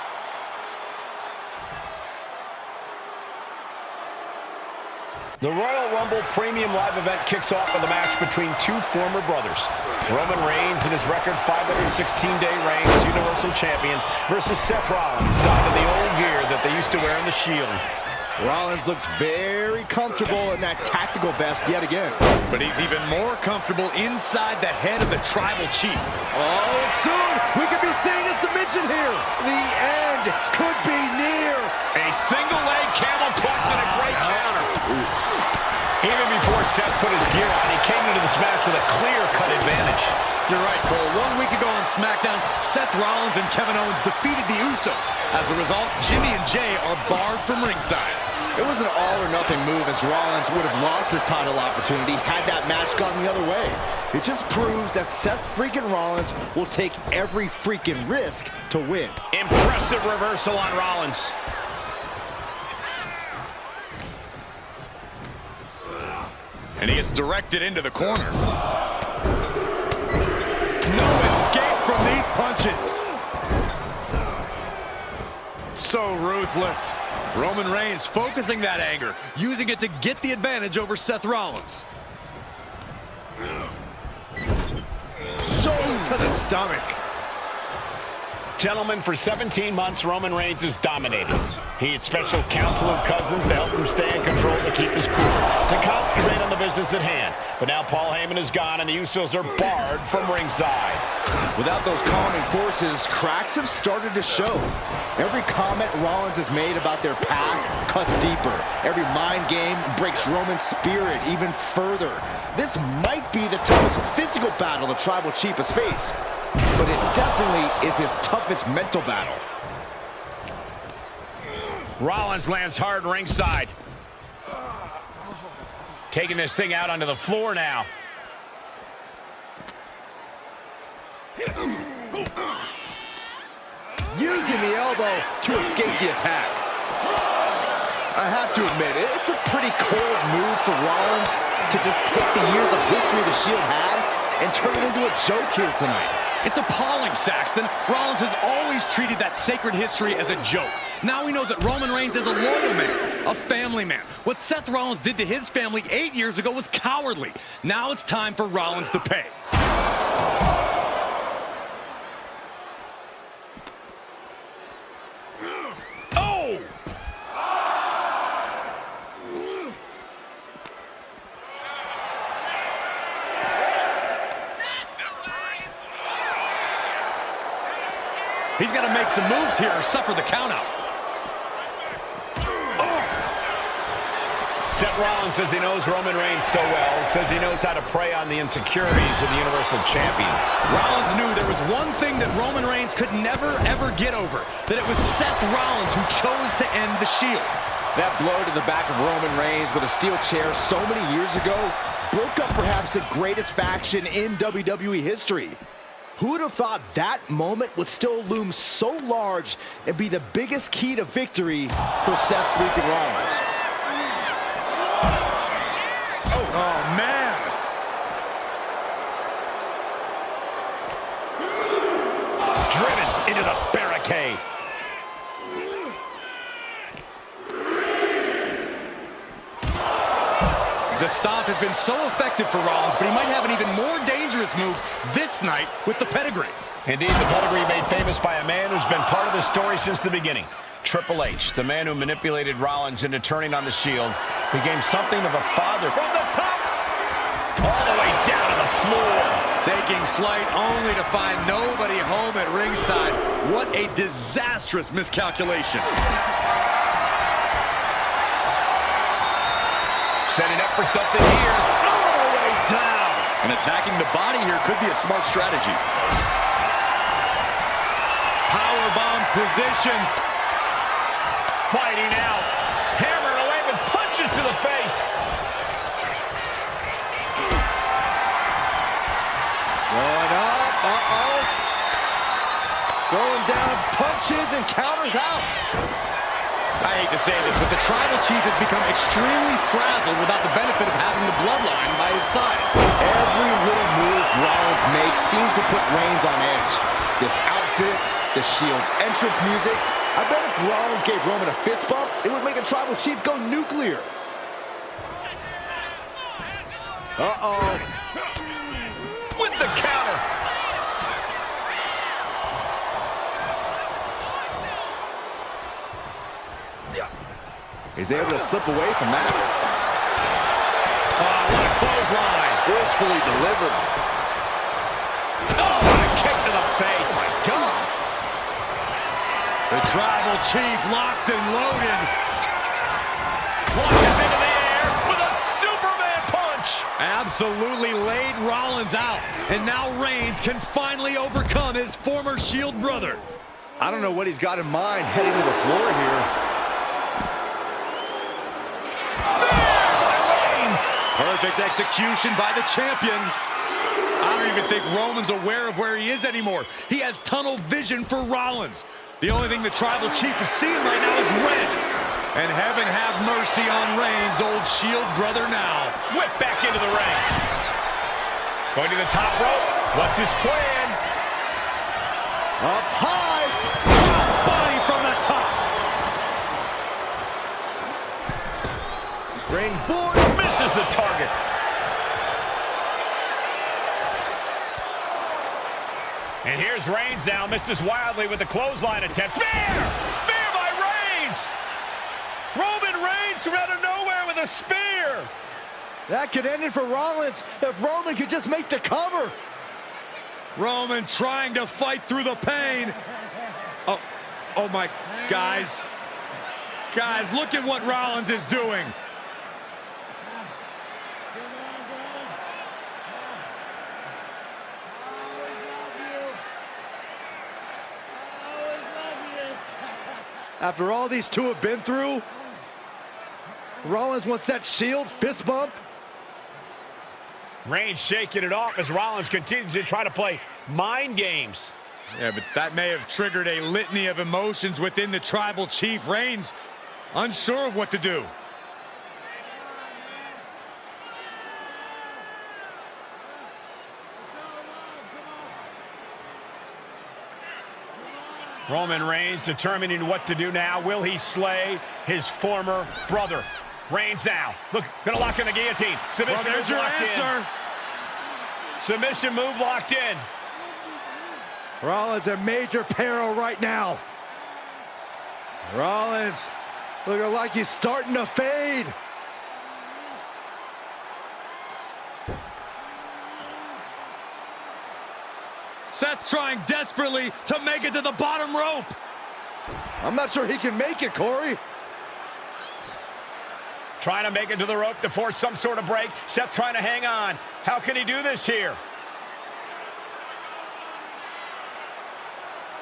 H: The Royal Rumble Premium Live event kicks off with a match between two former brothers. Roman Reigns in his record 516-day reign as Universal Champion versus Seth Rollins, donned in the old gear that they used to wear in the Shield.
I: Rollins looks very comfortable in that tactical vest yet again.
J: But he's even more comfortable inside the head of the tribal chief.
I: Oh, soon we could be seeing a submission here. The end could be near.
H: A single leg camel clutch and a great counter. Even before Seth put his gear on, he came into this match with a clear-cut advantage.
J: You're right, Cole. 1 week ago on SmackDown, Seth Rollins and Kevin Owens defeated the Usos. As a result, Jimmy and Jay are barred from ringside.
I: It was an all-or-nothing move, as Rollins would have lost his title opportunity had that match gone the other way. It just proves that Seth freaking Rollins will take every freaking risk to win.
H: Impressive reversal on Rollins.
J: And he gets directed into the corner. No escape from these punches. So ruthless. Roman Reigns focusing that anger, using it to get the advantage over Seth Rollins.
I: So to the stomach.
H: Gentlemen, for 17 months, Roman Reigns has dominated. He had special counsel and cousins to help him stay in control, to keep his cool, to concentrate on the business at hand. But now Paul Heyman is gone, and the Usos are barred from ringside.
I: Without those calming forces, cracks have started to show. Every comment Rollins has made about their past cuts deeper. Every mind game breaks Roman's spirit even further. This might be the toughest physical battle the Tribal Chief has faced, but it definitely is his toughest mental battle.
H: Rollins lands hard ringside. Taking this thing out onto the floor now.
I: Using the elbow to escape the attack. I have to admit, it's a pretty cold move for Rollins to just take the years of history the Shield had and turn it into a joke here tonight.
J: It's appalling, Saxton. Rollins has always treated that sacred history as a joke. Now we know that Roman Reigns is a loyal man, a family man. What Seth Rollins did to his family 8 years ago was cowardly. Now it's time for Rollins to pay. He's got to make some moves here or suffer the countout.
H: Seth Rollins says he knows Roman Reigns so well, says he knows how to prey on the insecurities of the Universal Champion.
J: Rollins knew there was one thing that Roman Reigns could never, ever get over, that it was Seth Rollins who chose to end the Shield.
I: That blow to the back of Roman Reigns with a steel chair so many years ago broke up perhaps the greatest faction in WWE history. Who would have thought that moment would still loom so large and be the biggest key to victory for Seth freaking Rollins?
J: Oh, man.
H: Driven into the barricade.
J: The stomp has been so effective for Rollins, but he might have an even more dangerous move this night with the pedigree.
H: Indeed, the pedigree made famous by a man who's been part of the story since the beginning. Triple H, the man who manipulated Rollins into turning on the Shield, became something of a father from the top, all the way down to the floor.
J: Taking flight only to find nobody home at ringside. What a disastrous miscalculation.
H: Setting up for something here.
J: All the way down. And attacking the body here could be a smart strategy. Powerbomb position.
H: Fighting out. Hammering away with punches to the face.
I: Going up. Uh-oh. Going down. Punches and counters out.
J: I hate to say this, but the Tribal Chief has become extremely frazzled without the benefit of having the Bloodline by his side.
I: Every little move Rollins makes seems to put Reigns on edge. This outfit, the Shield's entrance music. I bet if Rollins gave Roman a fist bump, it would make the Tribal Chief go nuclear. Uh-oh.
H: With the counter.
I: He's able to slip away from that.
H: Oh, what a clothesline.
I: Forcefully delivered.
H: Oh, what a kick to the face.
I: Oh, my God.
J: The Tribal Chief locked and loaded.
H: Launches into the air with a Superman punch.
J: Absolutely laid Rollins out. And now Reigns can finally overcome his former Shield brother.
I: I don't know what he's got in mind heading to the floor here.
J: Perfect execution by the champion. I don't even think Roman's aware of where he is anymore. He has tunnel vision for Rollins. The only thing the Tribal Chief is seeing right now is red. And heaven have mercy on Reigns, old Shield brother now.
H: Whip back into the ring. Going to the top rope. What's his plan?
I: Up high.
J: Crossbody from the top.
I: Springboard.
H: Misses the target. And here's Reigns now. Misses wildly with the clothesline attempt. Spear! Spear by Reigns! Roman Reigns from out of nowhere with a spear!
I: That could end it for Rollins if Roman could just make the cover.
J: Roman trying to fight through the pain. Oh my, guys. Guys, look at what Rollins is doing.
I: After all these two have been through, Rollins wants that Shield fist bump.
H: Reigns shaking it off as Rollins continues to try to play mind games.
J: Yeah, but that may have triggered a litany of emotions within the Tribal Chief. Reigns unsure of what to do.
H: Roman Reigns determining what to do now. Will he slay his former brother? Reigns now. Look, gonna lock in the guillotine. Submission
J: well, there's
H: move
J: your
H: locked
J: answer.
H: in. Submission move locked in.
I: Rollins in major peril right now. Rollins looking like he's starting to fade.
J: Seth trying desperately to make it to the bottom rope.
I: I'm not sure he can make it, Corey.
H: Trying to make it to the rope to force some sort of break. Seth trying to hang on. How can he do this here?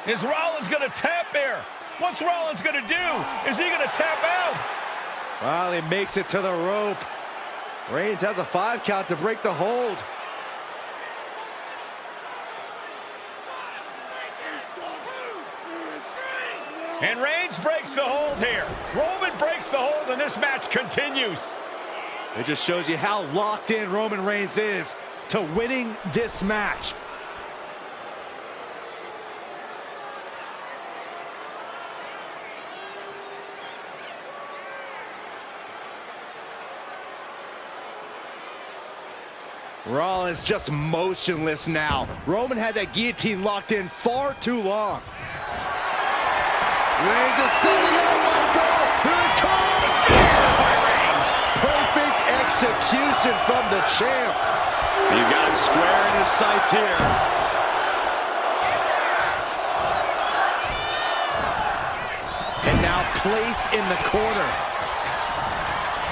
H: Is Rollins going to tap there? What's Rollins going to do? Is he going to tap out?
I: Well, he makes it to the rope. Reigns has a 5 count to break the hold.
H: And Reigns breaks the hold here. Roman breaks the hold, and this match continues.
I: It just shows you how locked in Roman Reigns is to winning this match. Rollins just motionless now. Roman had that guillotine locked in far too long. Reigns is setting up Michael. Here it comes.
H: By Reigns.
I: Perfect execution from the champ.
J: He's got him square in his sights here.
I: And now placed in the corner.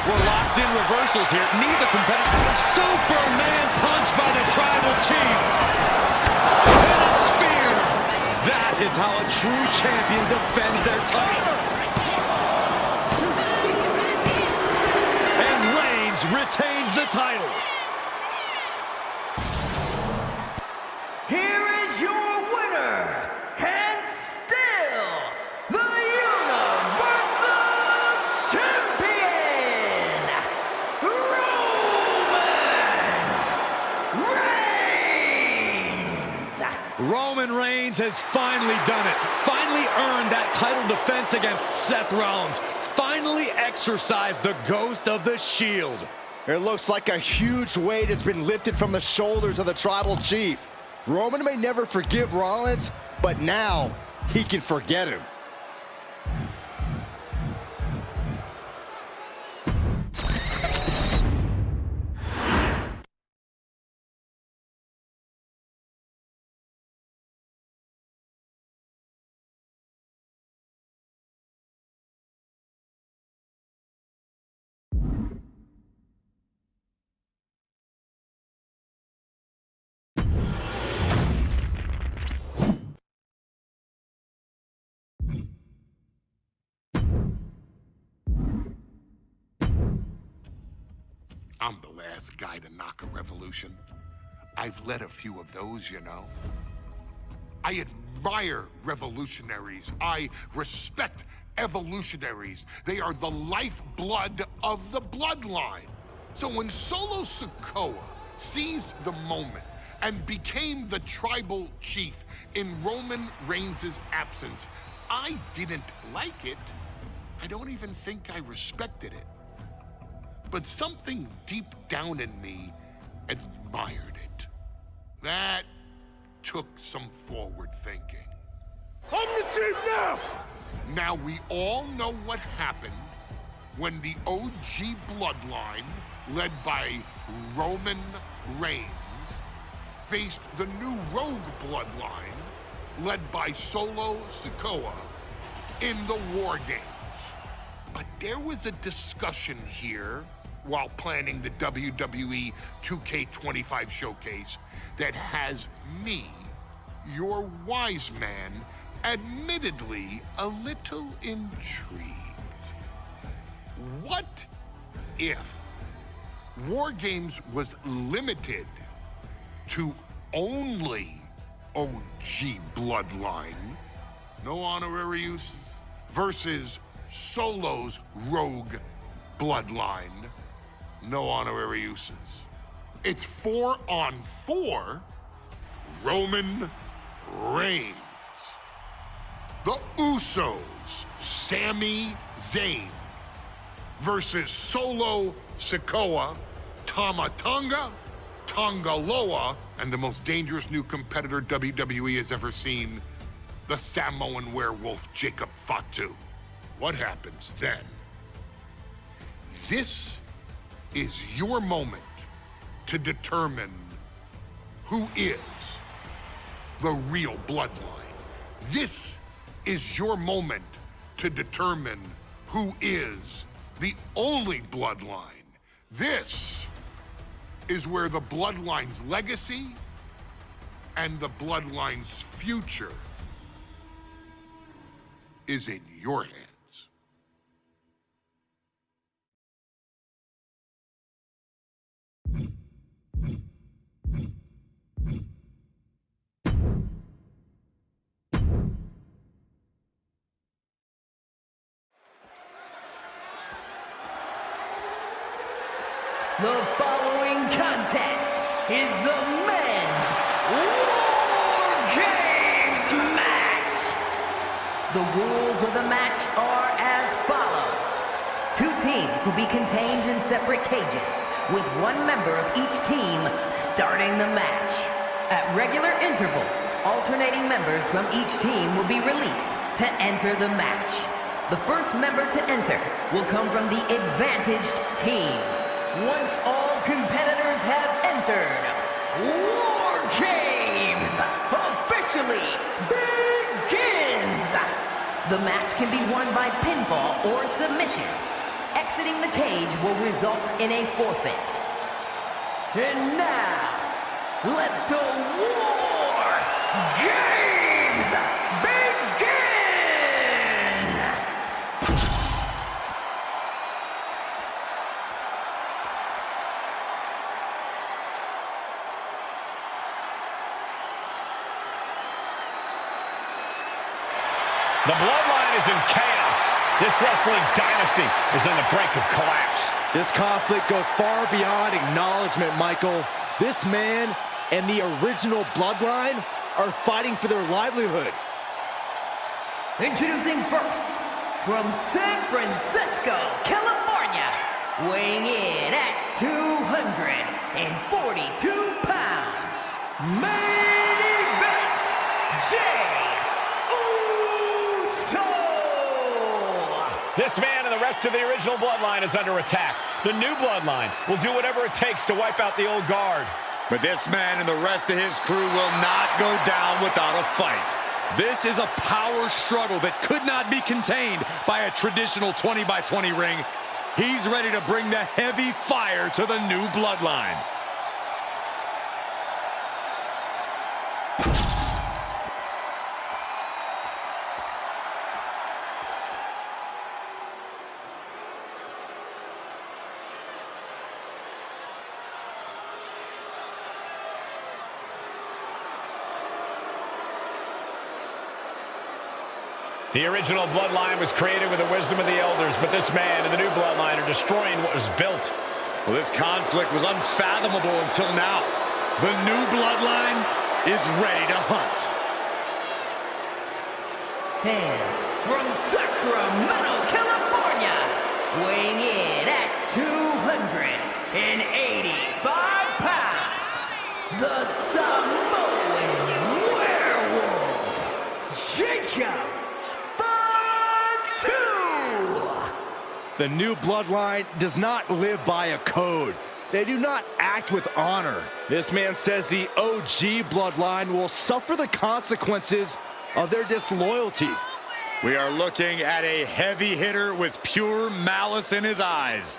J: We're locked in reversals here. Neither competitor. Superman punch by the Tribal Chief. And a spear. That is how a true champion defends their title. And Reigns retains the title.
L: Here is your winner, and still the Universal Champion, Roman Reigns.
J: Roman Reigns has finally done it. Finally earned that title defense against Seth Rollins. Finally exorcised the ghost of the Shield.
I: It looks like a huge weight has been lifted from the shoulders of the Tribal Chief. Roman may never forgive Rollins, but now he can forget him.
E: I'm the last guy to knock a revolution. I've led a few of those, you know. I admire revolutionaries. I respect evolutionaries. They are the lifeblood of the bloodline. So when Solo Sikoa seized the moment and became the tribal chief in Roman Reigns' absence, I didn't like it. I don't even think I respected it. But something deep down in me admired it. That took some forward thinking.
C: I'm the chief now!
E: Now we all know what happened when the OG bloodline, led by Roman Reigns, faced the new rogue bloodline, led by Solo Sikoa, in the War Games. But there was a discussion here while planning the WWE 2K25 showcase that has me, your wise man, admittedly a little intrigued. What if War Games was limited to only OG bloodline, no honorary uses, versus Solo's rogue bloodline, no honorary uses? It's 4-on-4 Roman Reigns. The Usos, Sami Zayn, versus Solo Sikoa, Tama Tonga, Tongaloa, and the most dangerous new competitor WWE has ever seen, the Samoan werewolf Jacob Fatu. What happens then? This is your moment to determine who is the real bloodline. This is your moment to determine who is the only bloodline. This is where the bloodline's legacy and the bloodline's future is in your hands.
L: The following contest is the men's War Games match. The rules of the match are as follows. 2 teams will be contained in separate cages, with 1 member of each team starting the match. At regular intervals, alternating members from each team will be released to enter the match. The first member to enter will come from the advantaged team. Once all competitors have entered, War Games officially begins! The match can be won by pinfall or submission. Exiting the cage will result in a forfeit. And now, let the War Games begin!
H: The bloodline is in chaos. This wrestling dynasty is on the brink of collapse.
I: This conflict goes far beyond acknowledgement, Michael. This man and the original bloodline are fighting for their livelihood.
L: Introducing first, from San Francisco, California, weighing in at 242 pounds, main event,
H: This man and the rest of the original bloodline is under attack. The new bloodline will do whatever it takes to wipe out the old guard.
J: But this man and the rest of his crew will not go down without a fight. This is a power struggle that could not be contained by a traditional 20-by-20 ring. He's ready to bring the heavy fire to the new bloodline.
H: The original Bloodline was created with the wisdom of the elders, but this man and the new Bloodline are destroying what was built.
J: Well, this conflict was unfathomable until now. The new Bloodline is ready to hunt.
L: And from Sacramento, California, weighing in at 285 pounds, the Samoan werewolf, Jacob.
I: The new Bloodline does not live by a code. They do not act with honor. This man says the OG Bloodline will suffer the consequences of their disloyalty.
J: We are looking at a heavy hitter with pure malice in his eyes.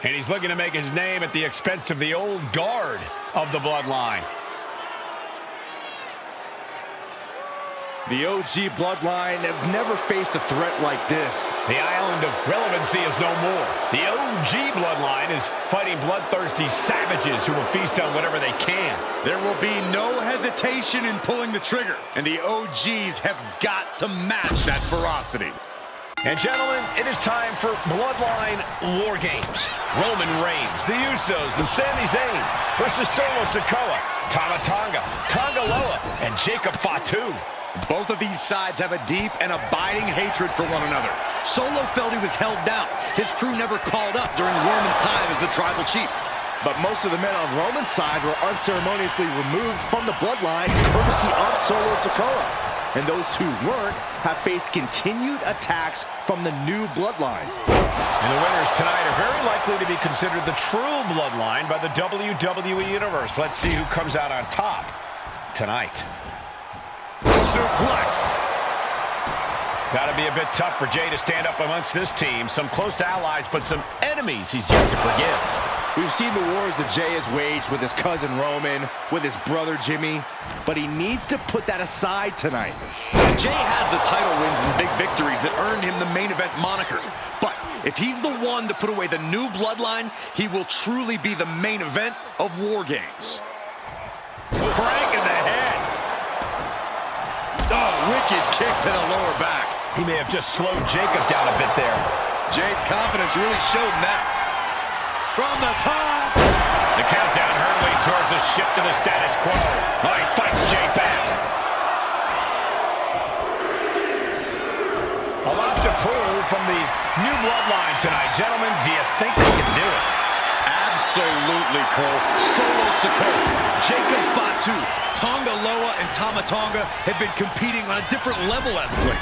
H: And he's looking to make his name at the expense of the old guard of the Bloodline.
I: The OG Bloodline have never faced a threat like this.
H: The island of relevancy is no more. The OG Bloodline is fighting bloodthirsty savages who will feast on whatever they can.
J: There will be no hesitation in pulling the trigger, and the OGs have got to match that ferocity.
H: And gentlemen, it is time for Bloodline War Games. Roman Reigns, the Usos, and Sami Zayn versus Solo Sikoa, Tama Tonga, Tonga Loa, and Jacob Fatu.
J: Both of these sides have a deep and abiding hatred for one another. Solo felt he was held down. His crew never called up during Roman's time as the tribal chief.
I: But most of the men on Roman's side were unceremoniously removed from the Bloodline courtesy of Solo Sikoa. And those who weren't have faced continued attacks from the new Bloodline.
H: And the winners tonight are very likely to be considered the true Bloodline by the WWE Universe. Let's see who comes out on top tonight.
J: Suplex.
H: Gotta be a bit tough for Jay to stand up amongst this team. Some close allies, but some enemies he's yet to forgive.
I: We've seen the wars that Jay has waged with his cousin Roman, with his brother Jimmy, but he needs to put that aside tonight.
J: Jay has the title wins and big victories that earned him the main event moniker. But if he's the one to put away the new Bloodline, he will truly be the main event of War Games.
H: Crank in the head.
J: Oh, wicked kick to the lower back.
H: He may have just slowed Jacob down a bit there.
J: Jay's confidence really showed in that. From the top.
H: The countdown hurtling towards a shift to the status quo. Oh, he fights Jay back. A lot to prove from the new Bloodline tonight. Gentlemen, do you think they can do it?
J: Absolutely, Cole. Solo Sikoa, Jacob Fatu, Tonga Loa, and Tama Tonga have been competing on a different level as of late.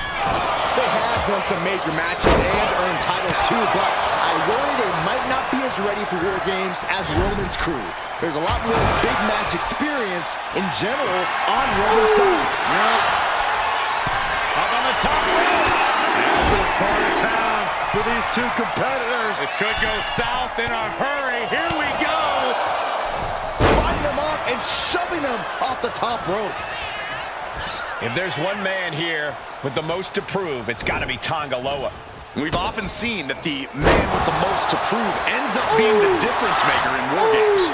I: They have won some major matches and earned titles too, but I worry they might not be as ready for War Games as Roman's crew. There's a lot more big match experience in general on Roman's side.
J: Up on the top rope. This part of town for these two competitors. This could go south in a hurry. Here we go.
I: Fighting them up and shoving them off the top rope.
H: If there's one man here with the most to prove, it's got to be Tonga Loa.
J: We've often seen that the man with the most to prove ends up being the difference maker in War Games.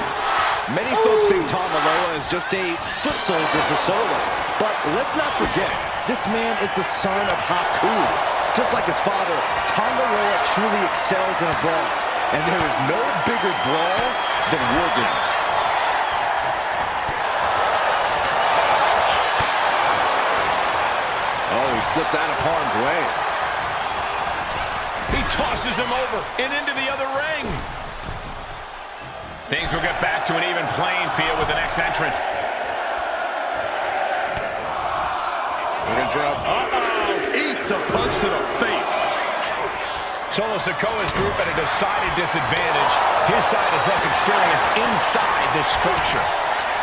I: Many folks think Tonga Loa is just a foot soldier for Solo. But let's not forget, this man is the son of Haku. Just like his father, Tonga Loa truly excels in a brawl. And there is no bigger brawl than War Games. Oh, he slips out of harm's way.
H: He tosses him over and into the other ring. Things will get back to an even playing field with the next entrant.
J: Eats a punch to the face.
H: Solo Sikoa's group at a decided disadvantage. His side has less experience inside this structure.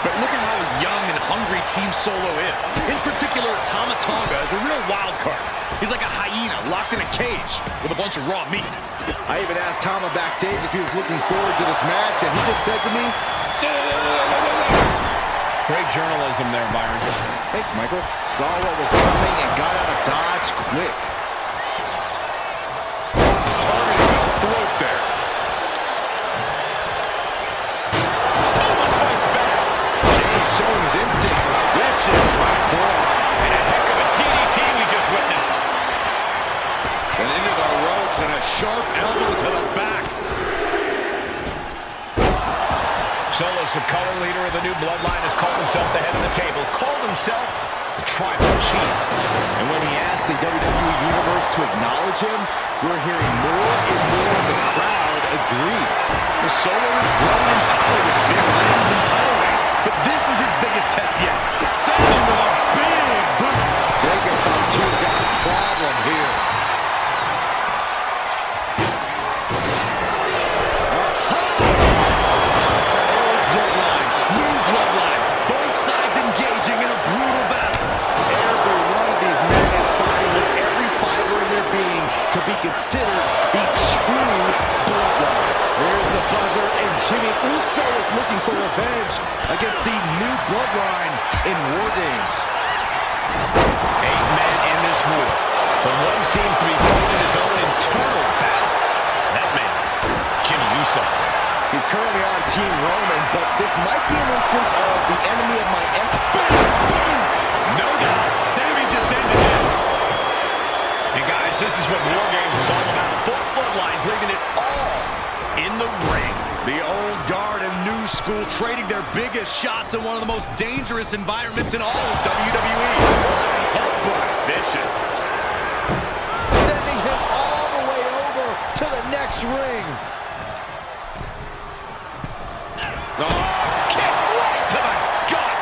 J: But look at how young and hungry Team Solo is. In particular, Tama Tonga is a real wild card. He's like a hyena locked in a cage with a bunch of raw meat.
I: I even asked Tama backstage if he was looking forward to this match, and he just said to me,
H: great journalism there, Byron.
I: Thanks, Michael. Saw what was coming and got out of dodge quick.
J: Targeting the throat there.
I: Showing his instincts.
J: This is my forearm. And a heck of a DDT we just witnessed.
H: Sikoa, leader of the new Bloodline, has called himself the head of the table, called himself the tribal chief.
I: And when he asked the WWE Universe to acknowledge him, we're hearing more and more of the crowd agree. The Solo is growing in power with big wins and title reigns, but this is his biggest test yet. Sending with a big boot. Jacob Fatu's got a problem here. Considered the true Bloodline. There's the buzzer, and Jimmy Uso is looking for revenge against the new Bloodline in War Games.
H: 8 men in this war, but one seems to be fighting his own internal battle. That man, Jimmy Uso.
I: He's currently on Team Roman, but this might be an instance of the enemy of my enemy.
H: No doubt, Sammy just ended this. And guys, this is what War Games is all about. Both bloodlines leaving it all in the ring.
I: The old guard and new school trading their biggest shots in one of the most dangerous environments in all of WWE. Headbutt. Vicious. Sending him all the way over to the next ring.
H: Kick right to the gut.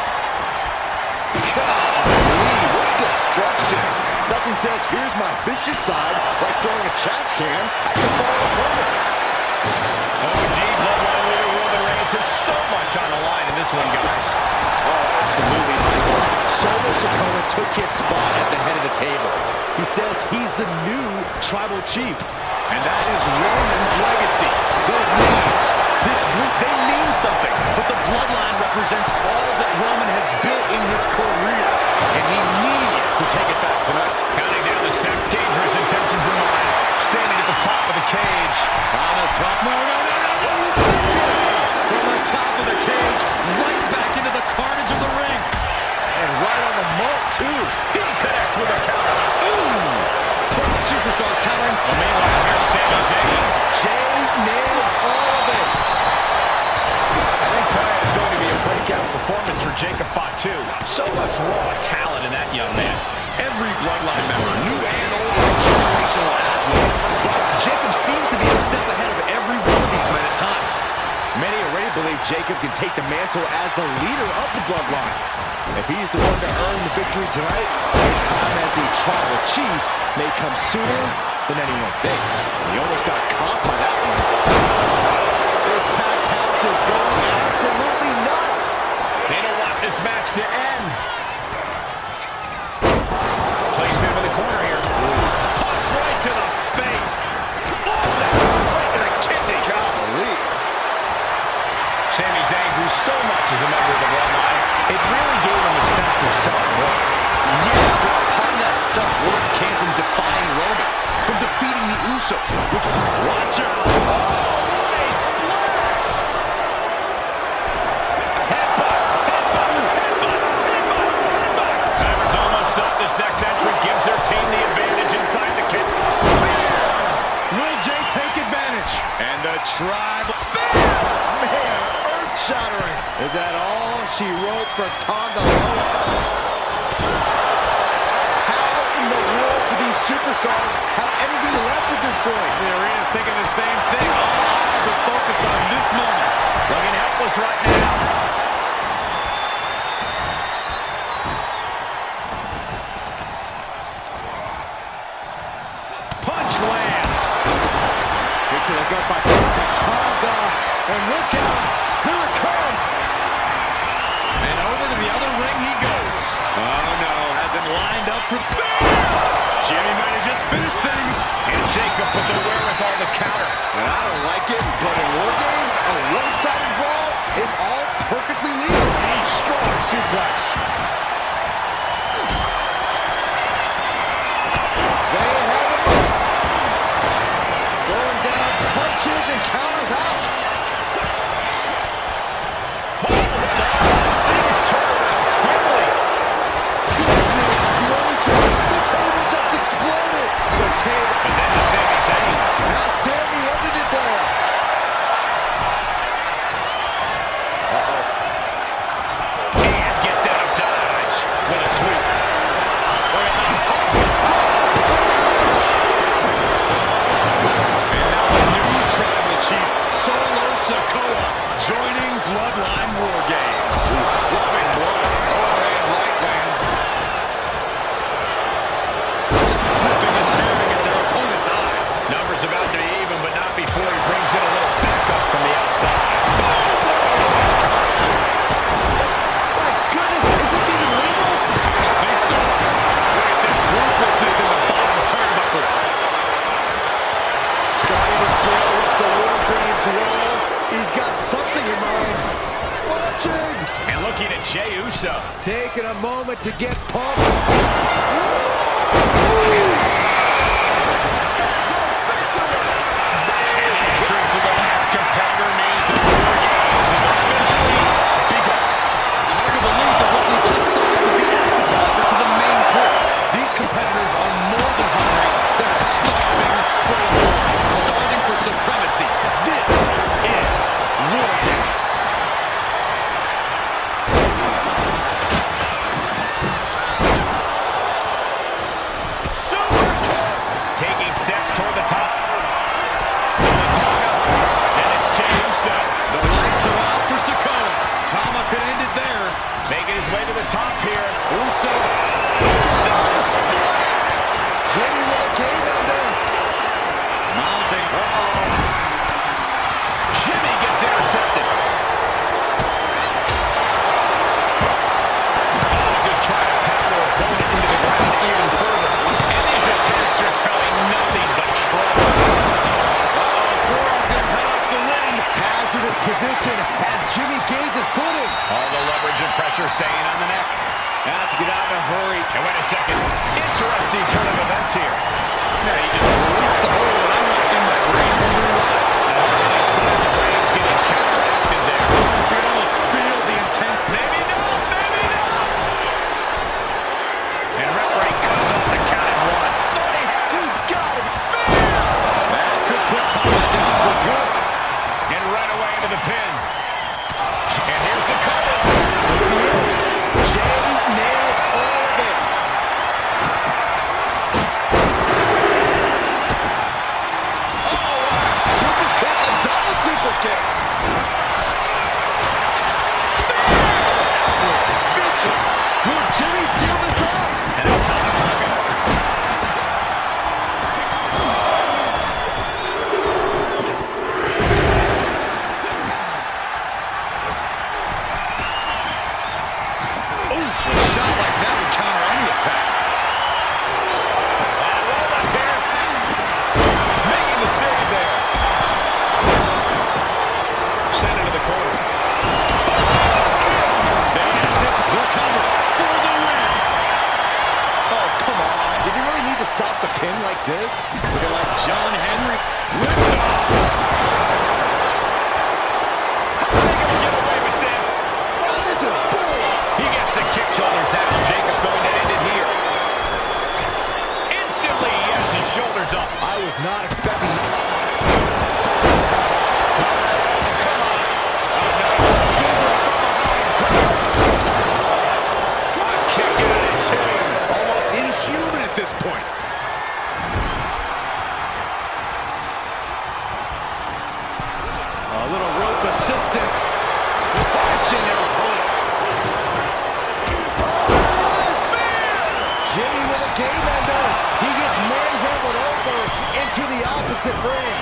I: Golly, what destruction. Nothing says, here's my vicious side, like throwing a trash can at your fallen opponent.
H: OG Bloodline leader Roman Reigns has so much on the line in this one, guys.
I: Oh, absolutely, Michael. Solo Sikoa took his spot at the head of the table. He says he's the new tribal chief. And that is Roman's legacy. Those names, this group, they mean something. But the Bloodline represents all that Roman has built in his career. And he needs to take it back tonight.
H: Counting down the Seth, dangerous intentions in mind. Standing at the top of the cage.
I: On the top, no. From the top of the cage, right back into the carnage of the ring. And right on the mark, too.
H: He connects with a counter.
I: Ooh! Both the superstars countering.
H: Meanwhile, here's Sami Zayn.
I: Jay nailed all of it.
H: I think tonight is going to be a breakout performance for Jacob Fatu. So much raw talent in that young man.
I: Every Bloodline member, new and old, is a generational athlete. But Jacob seems to be a step ahead of every one of these men at times. Many already believe Jacob can take the mantle as the leader of the Bloodline. If he's the one to earn the victory tonight, his time as the tribal chief may come sooner than anyone thinks. He almost got caught by that one. This packed house is going absolutely nuts.
H: They don't want this match to end. Place him in the corner here. Punch right to the face. Oh, that right to the kidney.
I: Golly.
H: Sami Zayn grew so much as a member of the Bloodline, it really gave him a sense of self-worth.
I: Yeah, but part of that self-worth came from defying Roman, from defeating the Usos, which, watch out! Oh, what a splash!
H: Headbutt! Timer's almost up. This next entrant gives their team the advantage inside the cage. Spear!
I: Will Jay take advantage? And the tribe... Bam! Man, earth-shattering. Is that all she wrote for Tonga? How in the world do these superstars have anything left at this point? The arena's thinking the same thing. All eyes are focused on this moment.
H: Looking helpless right now. Punch lands.
I: Good to look up by Tonga. And look out. Here it comes. And over to the other ring he goes. Oh no, has him lined up for Jimmy might have just finished things.
H: And Jacob with the wherewithal to counter.
I: And I don't like it, but in War Games, a one-sided brawl is all perfectly legal.
H: Strong suplex.
I: Zayn had him up. Going down, punches and counters out.
H: Things turn around quickly.
I: Explosion. The table just exploded. The table.
H: And then to Sami Zayn.
I: Now Sammy ended it there. Uh-oh.
C: a moment to get pumped.
H: Entrance of the last competitor means the War Games is officially begun.
J: It's hard to believe that what we just saw was the appetizer to the main course. These competitors are more than hungry. They're starving for a war, starving for supremacy. This is War Games.
H: Taking steps toward the top. And it's James Seth.
J: The lights are out for Sikoa. Tama could end it there.
H: Making his way to the top here.
J: Uso
C: Splash! Jimmy with a game ender.
J: mounting.
H: Jimmy gets intercepted. Just trying to pound their opponent into the ground even further. And these attacks are spelling nothing but trouble.
C: Forearm cut off the ring. Hazardous position as Jimmy gains his footing.
H: All the leverage and pressure staying on the neck.
C: Now have to get out in a hurry.
H: And wait a second. Interesting turn of events here.
J: Yeah, he just released the hold, and I'm not in my brain wondering why.
H: Brain's getting counteracted there.
J: You can almost feel the intense.
H: Maybe not, maybe not. And referee cuts off the count at one. Got him. Spear!
J: That could put Tama down for good.
H: And right away into the pin. And here's the cover.
C: Jay nailed all of it. Super kick, a double super kick. That was vicious. Will Jimmy seal this up?
H: And now Tama.
J: Oof, a shot like that would counter any attack.
H: Roll up here. Making the save there. Send it to the corner.
J: The cover for the win.
C: Oh, come on. Did you really need to stop the pin like this?
J: Looking like John Henry. Lift off.
H: How are they going to get away with this?
C: Oh, this is bull.
H: He gets the kick shoulders down. Jacob going to end it here. Instantly, he has his shoulders up.
C: I was not expecting that.
H: Kick out at two.
J: Almost inhuman at this point.
C: A little rope assistance. Flashing their opponent. Jimmy with a game ender. He gets manhandled over into the opposite ring.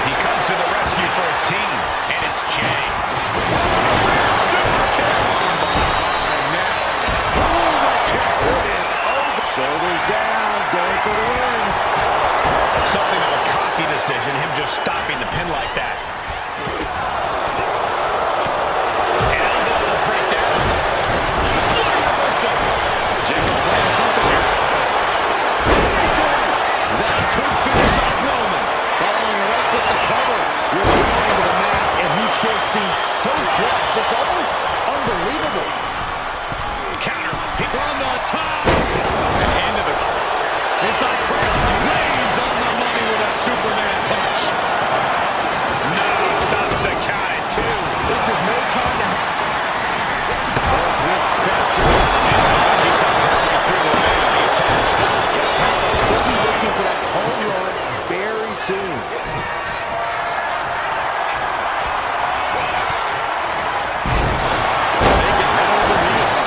H: He comes to the rescue for his team, and it's Jay.
C: Shoulders down, going for the win.
H: Something of a cocky decision, him just stopping the pin like that. And elbow will break down. What a reversal.
J: Jacob's playing something here.
C: That could finish off Roman. Following it up with the cover. We're going into the match, and he still seems so fresh. It's almost unbelievable.
H: Counter. He
J: From the top. And into the inside press. Reigns on the money with a Superman punch.
H: no, stops the count at two.
C: This is no time to... Both wrists captured.
H: And Tama keeps on pounding through the middle of the attack.
C: We'll be looking for that home run very soon.
J: Taking head over heels.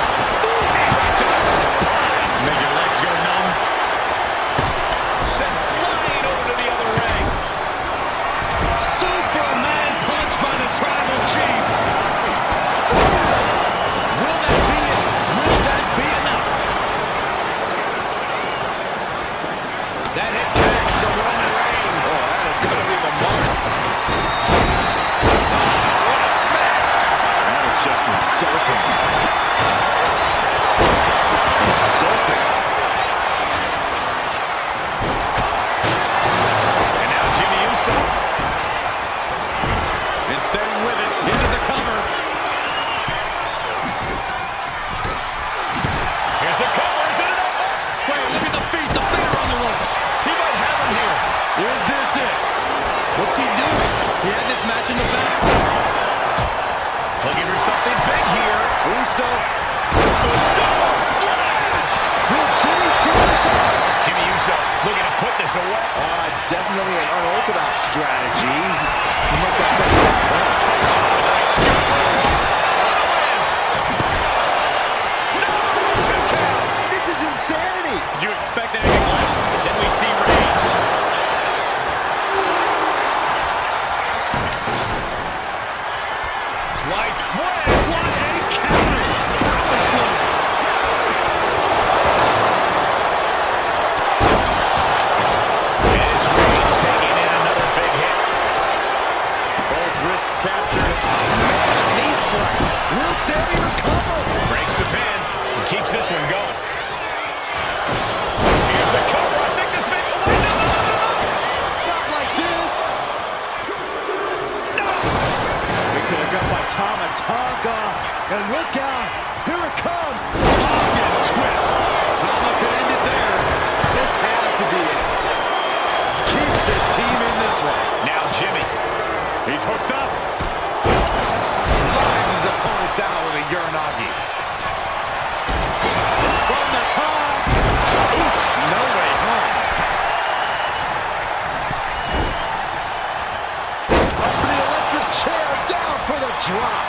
H: To the spine.
J: Make your legs go numb.
H: Sent flying over to the other ring.
J: Superman punch by the tribal chief. Will that be it? Will that be enough?
H: is away.
I: Definitely an unorthodox strategy. He must have said This is insanity.
J: Did you expect anything less? Then we see Reigns.
H: Slice bread. What a counter. It's Reigns taking in another big hit. Both wrists captured. Knee strike.
C: Will Sammy recover?
H: Breaks the pin. He keeps this one going. Here's the cover. I think this may go away.
C: Not like this.
I: Big pickup by Tama.
C: And look out. Here it comes.
J: Tonga twist. Tama could end it there.
I: This has to be it.
J: Keeps his team in this one.
H: Now Jimmy.
J: He's hooked up.
I: Drives his opponent down with a Uranagi. From the top. Oof, no way home.
C: Up the electric chair. Down for the drop.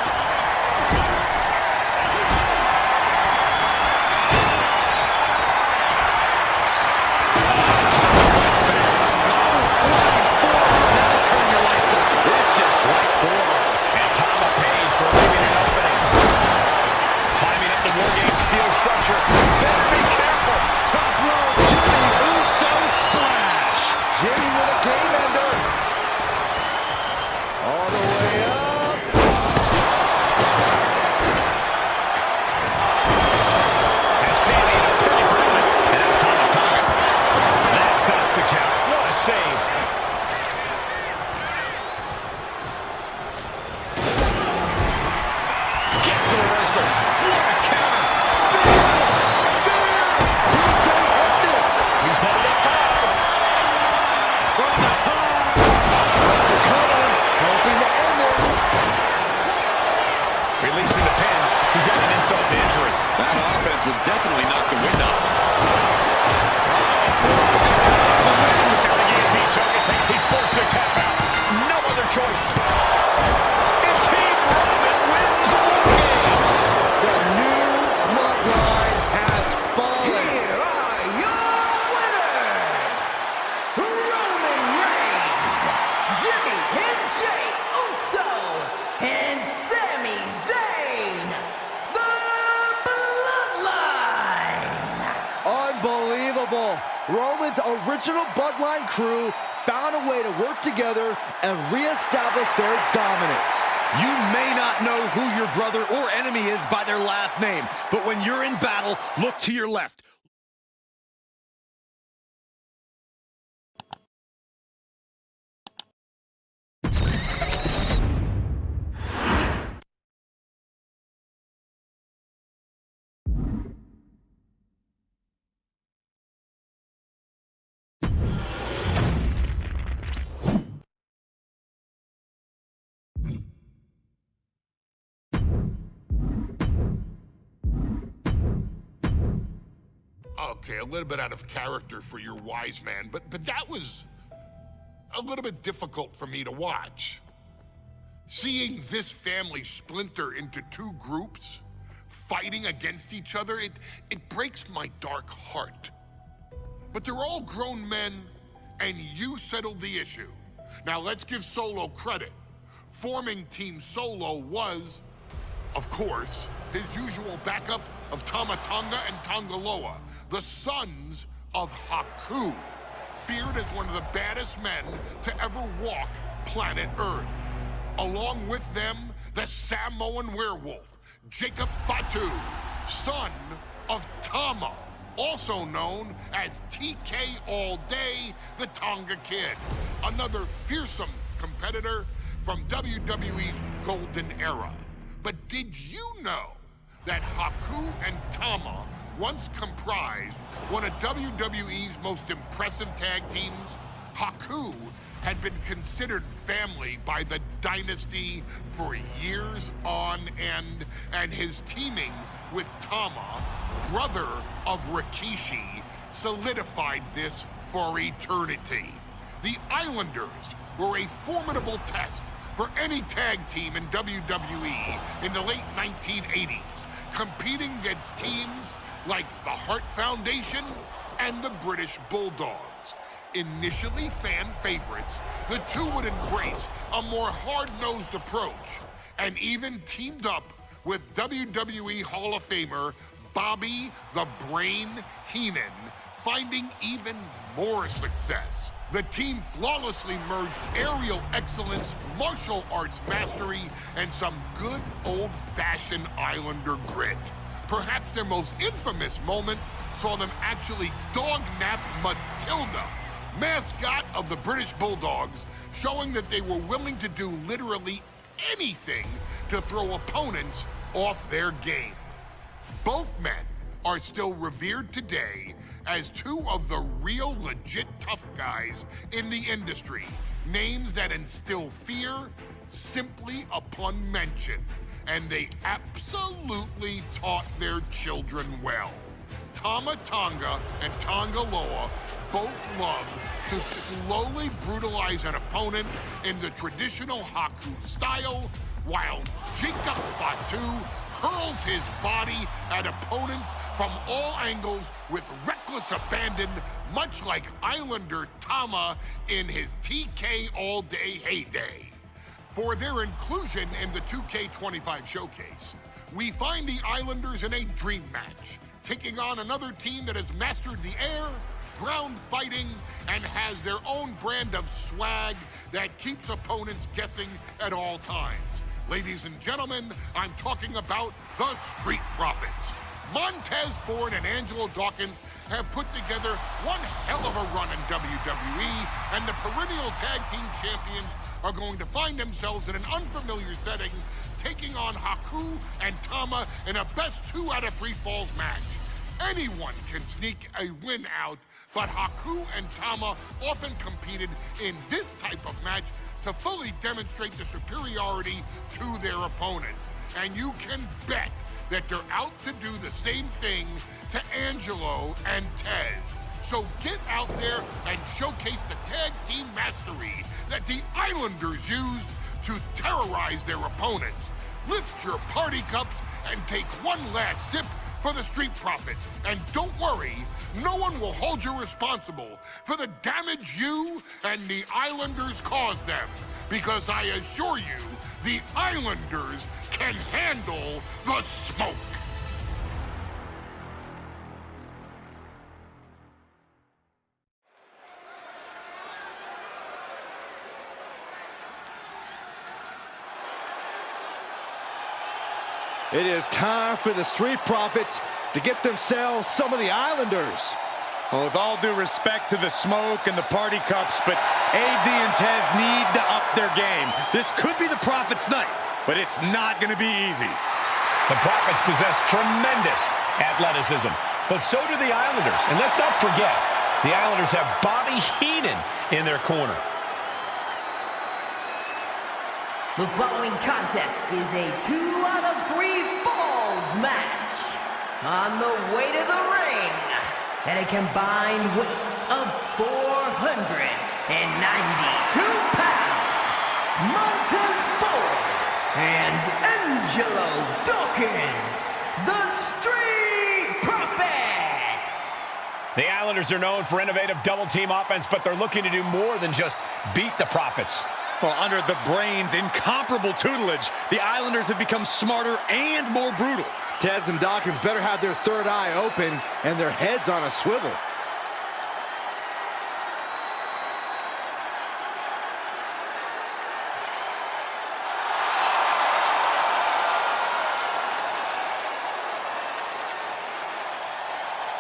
J: Would definitely knock the wind out of him.
H: He's forced to tap out. No other choice. And Team Roman wins the games.
C: The new bloodline has fallen.
L: Here are your winners. Roman Reigns, Jimmy and Jay Uso, and Sami Zayn.
C: Unbelievable. Roman's original bloodline crew found a way to work together and reestablish their dominance.
J: You may not know who your brother or enemy is by their last name, but when you're in battle, look to your left.
E: Okay, a little bit out of character for your wise man, but that was a little bit difficult for me to watch. Seeing this family splinter into two groups, fighting against each other, it breaks my dark heart. But they're all grown men, and you settled the issue. Now let's give Solo credit. Forming Team Solo was, of course, his usual backup of Tama Tonga and Tongaloa, the sons of Haku, feared as one of the baddest men to ever walk planet Earth. Along with them, the Samoan werewolf, Jacob Fatu, son of Tama, also known as TK All Day, the Tonga Kid, another fearsome competitor from WWE's golden era. But did you know that Haku and Tama once comprised one of WWE's most impressive tag teams? Haku had been considered family by the Dynasty for years on end, and his teaming with Tama, brother of Rikishi, solidified this for eternity. The Islanders were a formidable test for any tag team in WWE in the late 1980s, competing against teams like the Hart Foundation and the British Bulldogs. Initially fan favorites, the two would embrace a more hard-nosed approach and even teamed up with WWE Hall of Famer Bobby the Brain Heenan, finding even more success. The team flawlessly merged aerial excellence, martial arts mastery, and some good old-fashioned Islander grit. Perhaps their most infamous moment saw them actually dog-nap Matilda, mascot of the British Bulldogs, showing that they were willing to do literally anything to throw opponents off their game. Both men are still revered today as two of the real legit tough guys in the industry, names that instill fear simply upon mention, and they absolutely taught their children well. Tama Tonga and Tonga Loa both loved to slowly brutalize an opponent in the traditional Haku style, while Jacob Fatu hurls his body at opponents from all angles with reckless abandon, much like Islander Tama in his TK all-day heyday. For their inclusion in the 2K25 showcase, we find the Islanders in a dream match, taking on another team that has mastered the air, ground fighting, and has their own brand of swag that keeps opponents guessing at all times. Ladies and gentlemen, I'm talking about the Street Profits. Montez Ford and Angelo Dawkins have put together one hell of a run in WWE, and the perennial tag team champions are going to find themselves in an unfamiliar setting, taking on Haku and Tama in a best 2 out of 3 falls match. Anyone can sneak a win out, but Haku and Tama often competed in this type of match to fully demonstrate the superiority to their opponents. And you can bet that they're out to do the same thing to Angelo and Tez. So get out there and showcase the tag team mastery that the Islanders used to terrorize their opponents. Lift your party cups and take one last sip for the Street Profits. And don't worry, no one will hold you responsible for the damage you and the Islanders caused them, because I assure you, the Islanders can handle the smoke.
I: It is time for the Street Profits to get themselves some of the Islanders.
J: Well, with all due respect to the smoke and the party cups, but AD and Tez need to up their game. This could be the Profits' night, but it's not going to be easy.
H: The Profits possess tremendous athleticism, but so do the Islanders. And let's not forget, the Islanders have Bobby Heenan in their corner.
L: The following contest is a 2 out of 3 falls match. On the way to the ring, at a combined weight of 492 pounds, Montez Ford and Angelo Dawkins, the Street Profits.
H: The Islanders are known for innovative double-team offense, but they're looking to do more than just beat the Profits.
J: Well, under the Brains' incomparable tutelage, the Islanders have become smarter and more brutal.
I: Tez and Dawkins better have their third eye open and their heads on a swivel.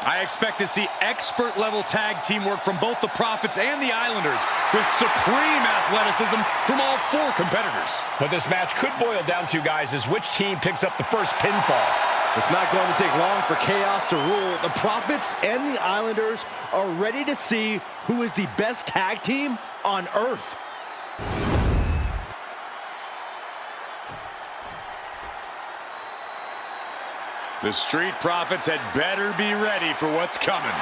J: I expect to see expert-level tag teamwork from both the Profits and the Islanders, with supreme athleticism from all 4 competitors.
H: What this match could boil down to, guys, is which team picks up the first pinfall.
I: It's not going to take long for chaos to rule. The Profits and the Islanders are ready to see who is the best tag team on Earth.
J: The Street Profits had better be ready for what's coming.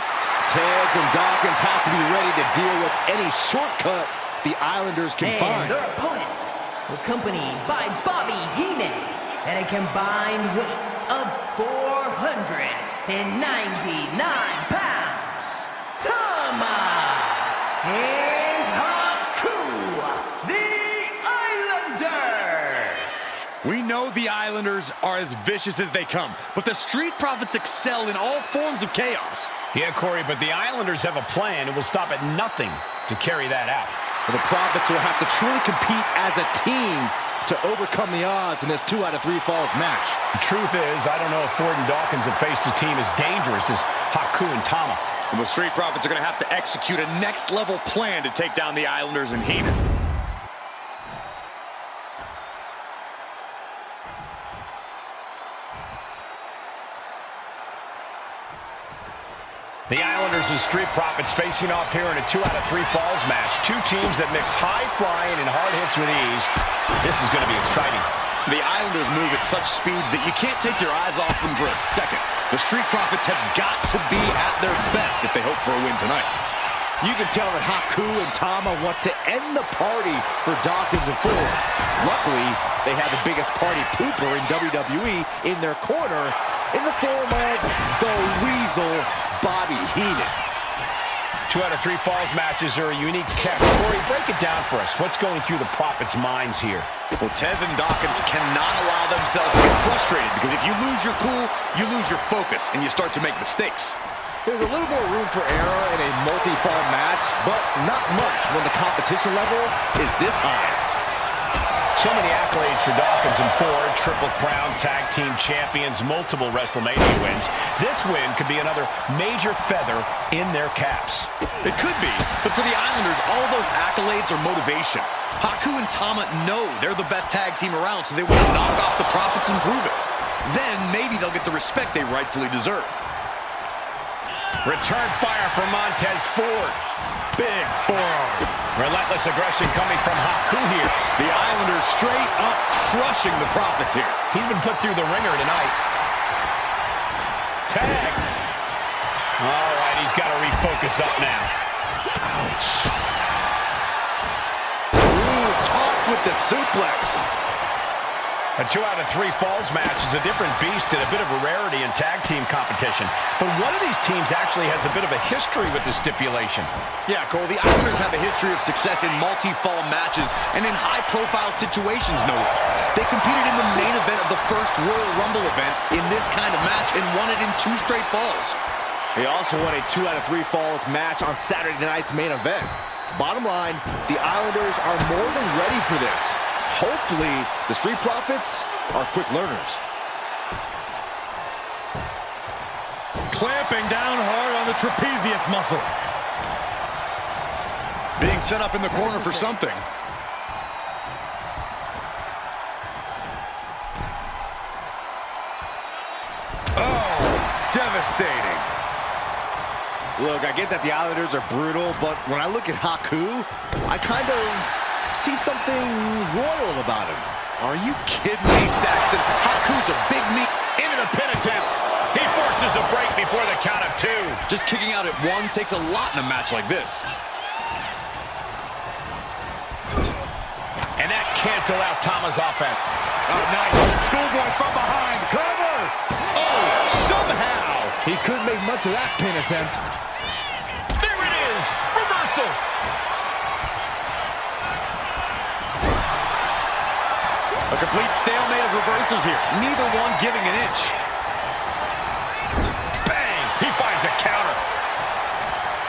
I: Tez and Dawkins have to be ready to deal with any shortcut the Islanders can find.
L: And their opponents, accompanied by Bobby Heenan, at a combined weight of 499 pounds, Tama and Haku, the Islanders.
J: We know the Islanders are as vicious as they come, but the Street Profits excel in all forms of chaos.
H: Yeah, Corey, but the Islanders have a plan and will stop at nothing to carry that out.
I: Well, the Profits will have to truly compete as a team to overcome the odds in this 2 out of 3 falls match.
H: The truth is, I don't know if Ford and Dawkins have faced a team as dangerous as Haku and Tama.
J: And the Street Profits are going to have to execute a next-level plan to take down the Islanders and Heenan.
H: The Islanders and Street Profits facing off here in a 2 out of 3 falls match. Two teams that mix high flying and hard hits with ease. This is going to be exciting.
J: The Islanders move at such speeds that you can't take your eyes off them for a second. The Street Profits have got to be at their best if they hope for a win tonight.
I: You can tell that Haku and Tama want to end the party for Dawkins and Ford. Luckily, they have the biggest party pooper in WWE in their corner in the form of the Weasel, Bobby Heenan.
H: 2 out of 3 falls matches are a unique test. Corey, break it down for us. What's going through the Profits' minds here?
J: Well, Tez and Dawkins cannot allow themselves to get frustrated, because if you lose your cool, you lose your focus, and you start to make mistakes.
I: There's a little more room for error in a multi-fall match, but not much when the competition level is this high.
H: So many accolades for Dawkins and Ford. Triple Crown Tag Team Champions, multiple WrestleMania wins. This win could be another major feather in their caps.
J: It could be, but for the Islanders, all those accolades are motivation. Haku and Tama know they're the best tag team around, so they want to knock off the Profits and prove it. Then maybe they'll get the respect they rightfully deserve.
H: Return fire from Montez Ford.
J: Big forearm.
H: Relentless aggression coming from Haku here.
J: The Islanders straight up crushing the Profits here.
H: He's been put through the ringer tonight. Tag. All right, he's got to refocus up now.
I: Ouch. Ooh, tossed with the suplex.
H: A 2 out of 3 falls match is a different beast and a bit of a rarity in tag team competition. But one of these teams actually has a bit of a history with the stipulation.
J: Yeah, Cole, the Islanders have a history of success in multi-fall matches and in high-profile situations, no less. They competed in the main event of the first Royal Rumble event in this kind of match and won it in 2 straight falls.
I: They also won a 2 out of 3 falls match on Saturday night's main event. Bottom line, the Islanders are more than ready for this. Hopefully, the Street Profits are quick learners.
J: Clamping down hard on the trapezius muscle. Being set up in the corner for something.
I: Oh, devastating. Look, I get that the Islanders are brutal, but when I look at Haku, I kind of see something royal about him.
J: Are you kidding me, Saxton? Haku's a big meat.
H: Into the pin attempt. He forces a break before the count of 2.
J: Just kicking out at 1 takes a lot in a match like this.
H: And that cancel out Tama's offense.
J: Oh, nice. Schoolboy from behind.
I: Cover!
J: Oh, somehow.
I: He couldn't make much of that pin attempt.
H: There it is. Reversal.
J: A complete stalemate of reversals here. Neither one giving an inch.
H: Bang! He finds a counter.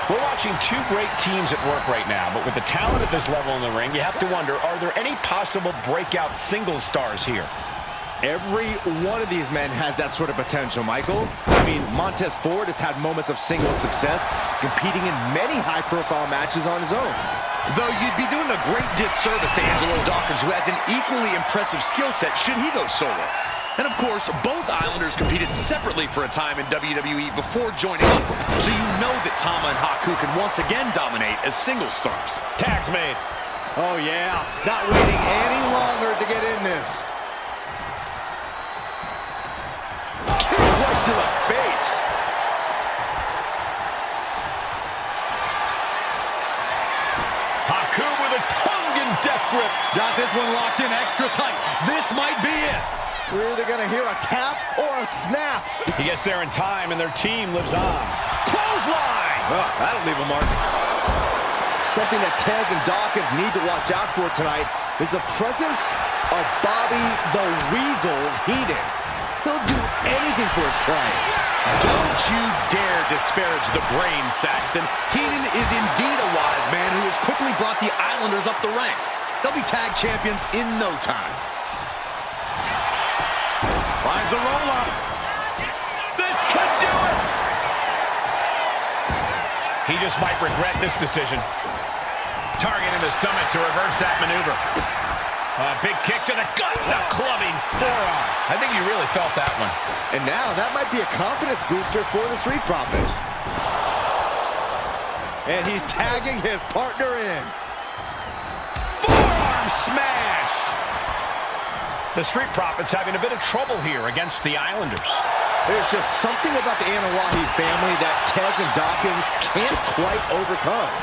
H: We're watching 2 great teams at work right now, but with the talent at this level in the ring, you have to wonder, are there any possible breakout single stars here?
I: Every one of these men has that sort of potential, Michael. I mean, Montez Ford has had moments of single success, competing in many high-profile matches on his own.
J: Though you'd be doing a great disservice to Angelo Dawkins, who has an equally impressive skill set should he go solo. And of course, both Islanders competed separately for a time in WWE before joining up, so you know that Tama and Haku can once again dominate as single stars.
H: Tag's made.
I: Oh yeah, not waiting any longer to get in this. Kick right to the face.
H: death grip.
J: Got this one locked in extra tight. This might be it.
C: We're either gonna hear a tap or a snap.
H: He gets there in time, and their team lives on. Clothesline!
I: Oh, that'll leave a mark. Something that Tez and Dawkins need to watch out for tonight is the presence of Bobby the Weasel Heenan. He'll do anything for his clients.
J: Don't you dare disparage the brain, Saxton. Heenan is indeed a wise man who has quickly brought the Islanders up the ranks. They'll be tag champions in no time.
H: Finds the roll-up. This could do it! He just might regret this decision. Targeting the stomach to reverse that maneuver. A big kick to the gut and a clubbing forearm. I think you really felt that one.
I: And now that might be a confidence booster for the Street Profits. And he's tagging his partner in.
H: Forearm smash! The Street Profits having a bit of trouble here against the Islanders.
I: There's just something about the Anawahi family that Tez and Dawkins can't quite overcome.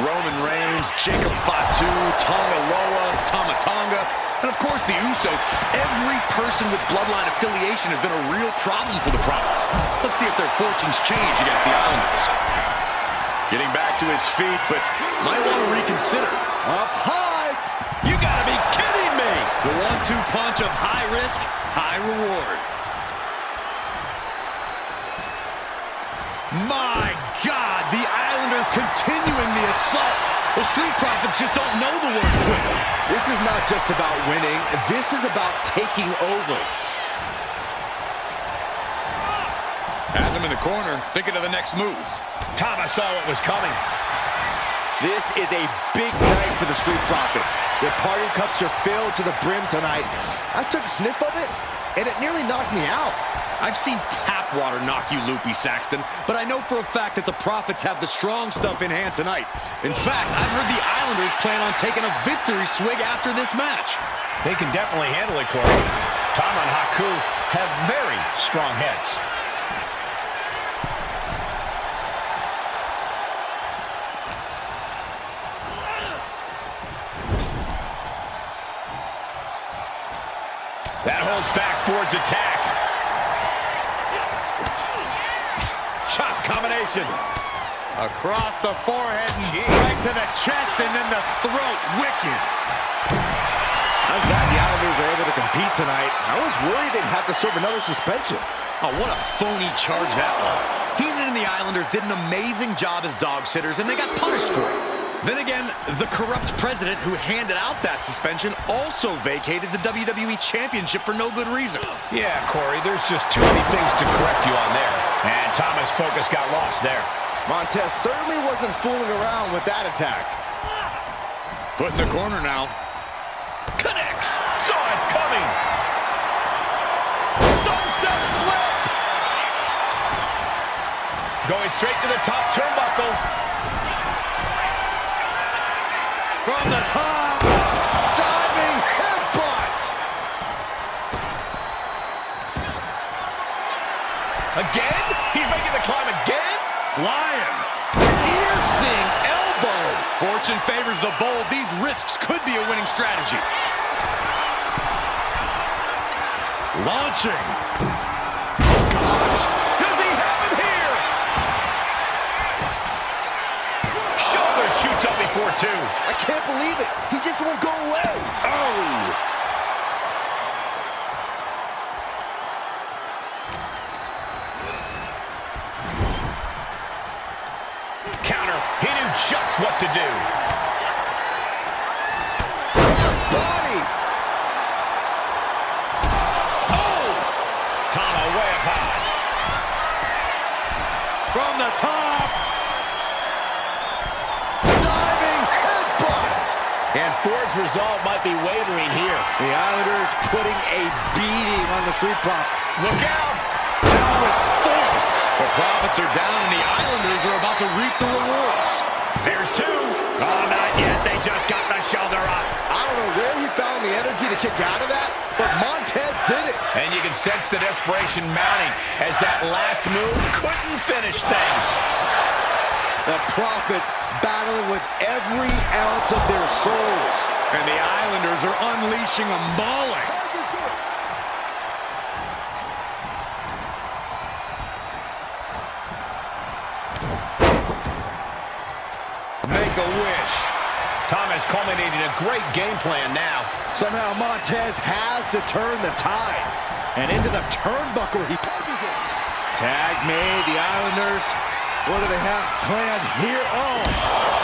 J: Roman Reigns, Jacob Fatu, Tonga Loa, Tama Tonga, and of course the Usos. Every person with Bloodline affiliation has been a real problem for the Profits. Let's see if their fortunes change against the Islanders. Getting back to his feet, but might want to reconsider.
I: Up high!
J: You gotta be kidding me! The 1-2 punch of high risk, high reward. My God, the Islanders continuing the assault. The Street Profits just don't know the word quit.
I: This is not just about winning. This is about taking over.
J: Has him in the corner, thinking of the next move.
H: Thomas saw what was coming.
I: This is a big night for the Street Profits. Their party cups are filled to the brim tonight. I took a sniff of it, and it nearly knocked me out.
J: I've seen tap water knock you loopy, Saxton, but I know for a fact that the Profits have the strong stuff in hand tonight. In fact, I've heard the Islanders plan on taking a victory swig after this match.
H: They can definitely handle it, Corey. Tama and Haku have very strong heads. That holds back Ford's attack. Chop combination.
J: Across the forehead and right to the chest and then the throat. Wicked.
I: I'm glad the Islanders are able to compete tonight. I was worried they'd have to serve another suspension.
J: Oh, what a phony charge that was. Heenan and the Islanders did an amazing job as dog sitters, and they got punished for it. Then again, the corrupt president who handed out that suspension also vacated the WWE Championship for no good reason.
H: Yeah, Corey, there's just too many things to correct you on there. And Thomas' focus got lost there.
C: Montez certainly wasn't fooling around with that attack.
J: Put in the corner now.
H: Connects. Saw it coming. Sunset flip. Going straight to the top turnbuckle.
C: From the top. Diving headbutt.
H: Again? He's making the climb again?
J: Flying. Piercing elbow. Fortune favors the bold. These risks could be a winning strategy. Launching.
H: Gosh, does he have it here? Shoulder shoots up before two.
C: I can't believe it. He just won't go away.
H: Oh. Counter. He knew just what to do.
C: Body.
H: Oh! Tama way up high.
J: From the top.
C: Diving headbutt.
H: And Ford's resolve might be wavering here.
C: The Islanders putting a beating on the Street Profits.
H: Look out!
C: Down with force.
J: The Profits are down and the Islanders are about to reap the rewards.
H: There's two. Oh, not yet. They just got the shoulder up.
C: I don't know where he found the energy to kick out of that, but Montez did it.
H: And you can sense the desperation mounting as that last move couldn't finish things.
C: The Profits battling with every ounce of their souls.
J: And the Islanders are unleashing a mauling.
H: Make a wish. Tom has culminated a great game plan now.
C: Somehow Montez has to turn the tide. And into the turnbuckle he punches it. Tag made, the Islanders. What do they have planned here? Oh,